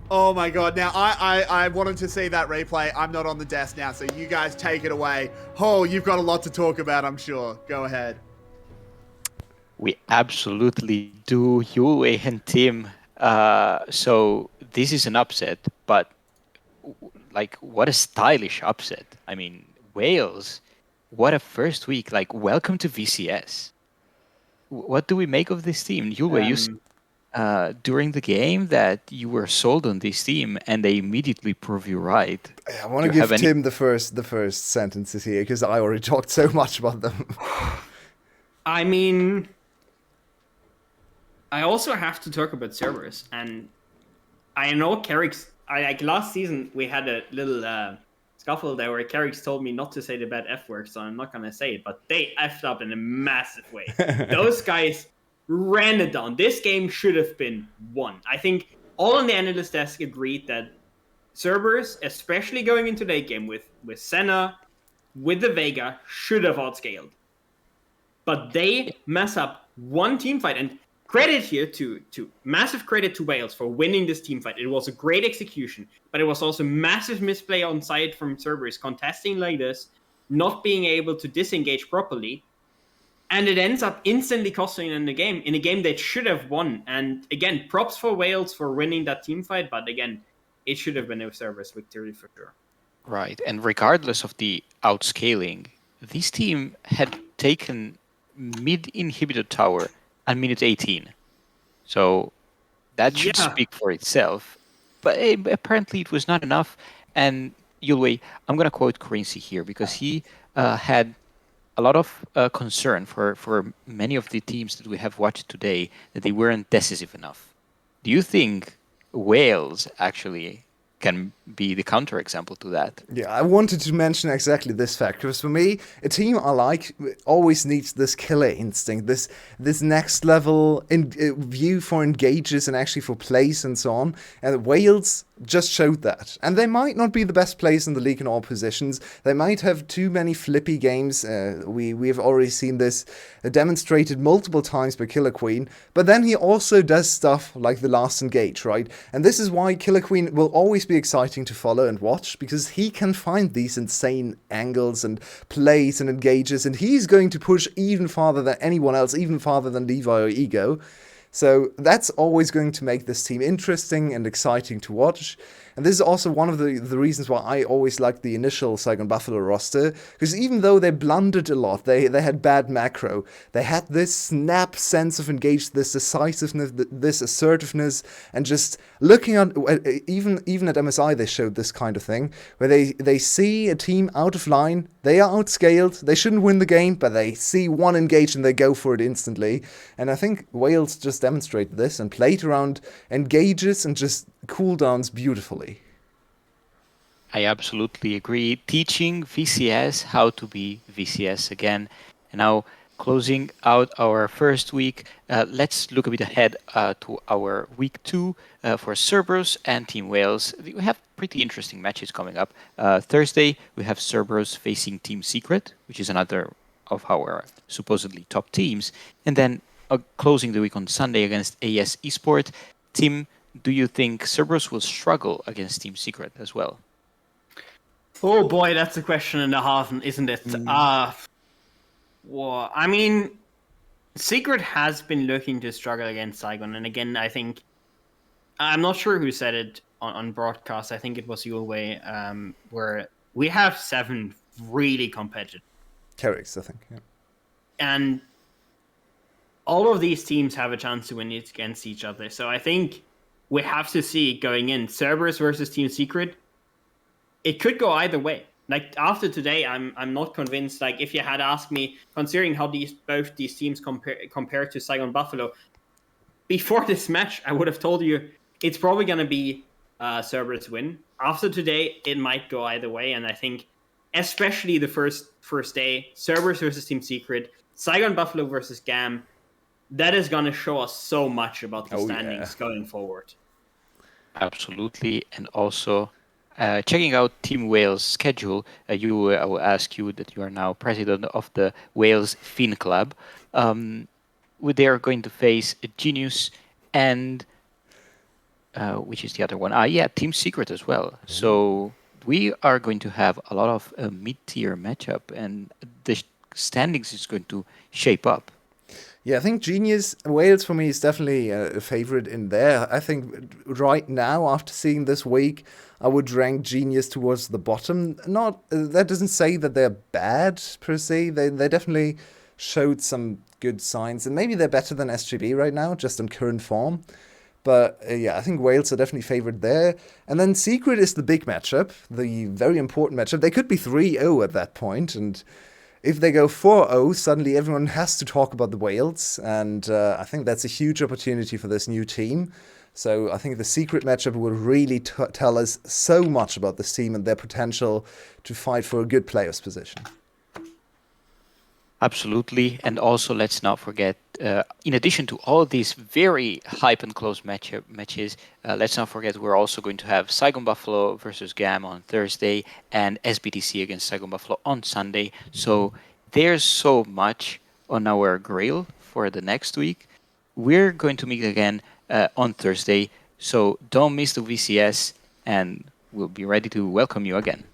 Oh my god. Now, I wanted to see that replay. I'm not on the desk now, so you guys take it away. Oh, you've got a lot to talk about, I'm sure. Go ahead. We absolutely do, Yue and Tim. So this is an upset, but like, what a stylish upset. I mean, Wales, what a first week. Like, welcome to VCS. What do we make of this team? Yue, during the game that you were sold on this team, and they immediately prove you right. I want Do to you have give any? Tim the first sentences here because I already talked so much about them. I mean, I also have to talk about Cerberus, and I know Carrick's. Like last season, we had a little scuffle there where Carrick's told me not to say the bad F word, so I'm not gonna say it. But they effed up in a massive way. Those guys ran it down. This game should have been won. I think all on the analyst desk agreed that Cerberus, especially going into late game with Senna, with the Vega, should have outscaled. But they mess up one team fight, and credit here to massive credit to Wales for winning this team fight. It was a great execution, but it was also massive misplay on side from Cerberus, contesting like this, not being able to disengage properly, and it ends up instantly costing in a game that should have won. And again, props for Wales for winning that team fight, but again, it should have been a Cerberus victory for sure. Right, and regardless of the outscaling, this team had taken mid-inhibitor tower at minute 18. So that should Yeah. speak for itself. But apparently it was not enough. And Yulwei, I'm going to quote Corinci here because he had a lot of concern for many of the teams that we have watched today that they weren't decisive enough. Do you think Wales actually can be the counterexample to that? Yeah, I wanted to mention exactly this fact because for me, a team I like always needs this killer instinct, this next level view for engages and actually for plays and so on. And Wales just showed that. And they might not be the best players in the league in all positions. They might have too many flippy games. We have already seen this demonstrated multiple times by Killer Queen. But then he also does stuff like the last engage, right? And this is why Killer Queen will always be exciting to follow and watch, because he can find these insane angles and plays and engages, and he's going to push even farther than anyone else, even farther than Levi or Ego. So that's always going to make this team interesting and exciting to watch. And this is also one of the reasons why I always liked the initial Saigon Buffalo roster, because even though they blundered a lot, they had bad macro, they had this snap sense of engage, this decisiveness, this assertiveness, and just looking at, even at MSI they showed this kind of thing, where they see a team out of line, they are outscaled, they shouldn't win the game, but they see one engage and they go for it instantly. And I think Wales just demonstrated this and played around engages and just cooldowns beautifully. I absolutely agree. Teaching VCS how to be VCS again. And now, closing out our first week, let's look a bit ahead to our week 2 for Cerberus and Team Wales. We have pretty interesting matches coming up. Thursday, we have Cerberus facing Team Secret, which is another of our supposedly top teams. And then closing the week on Sunday against AS Esport. Tim, do you think Cerberus will struggle against Team Secret as well? Oh boy, that's a question and a half, isn't it? Well, I mean, Secret has been looking to struggle against Saigon, and again, I think I'm not sure who said it on broadcast. I think it was your way, where we have 7 really competitive, Carricks, I think. Yeah. and all of these teams have a chance to win it against each other. So I think we have to see going in Cerberus versus Team Secret. It could go either way. Like after today, I'm not convinced. Like if you had asked me, considering how both these teams compare to Saigon Buffalo, before this match, I would have told you it's probably going to be Cerberus win. After today, it might go either way, and I think especially the first day, Cerberus versus Team Secret, Saigon Buffalo versus GAM, that is going to show us so much about the standings going forward. Absolutely, and also checking out Team Wales' schedule, I will ask you that you are now president of the Wales Fin Club. They are going to face Genius and which is the other one? Team Secret as well. So we are going to have a lot of mid-tier matchup, and the standings is going to shape up. Yeah, I think Genius Wales for me is definitely a favorite in there. I think right now, after seeing this week, I would rank Genius towards the bottom. Not that doesn't say that they're bad per se. They definitely showed some good signs, and maybe they're better than SGB right now, just on current form. But yeah, I think Wales are definitely favored there. And then Secret is the big matchup, the very important matchup. They could be 3-0 at that point, and if they go 4-0, suddenly everyone has to talk about the Wales, and I think that's a huge opportunity for this new team. So I think the Secret matchup will really tell us so much about this team and their potential to fight for a good player's position. Absolutely. And also, let's not forget, in addition to all of these very hype and close matches, let's not forget we're also going to have Saigon Buffalo versus GAM on Thursday and SBTC against Saigon Buffalo on Sunday. So there's so much on our grill for the next week. We're going to meet again on Thursday. So don't miss the VCS, and we'll be ready to welcome you again.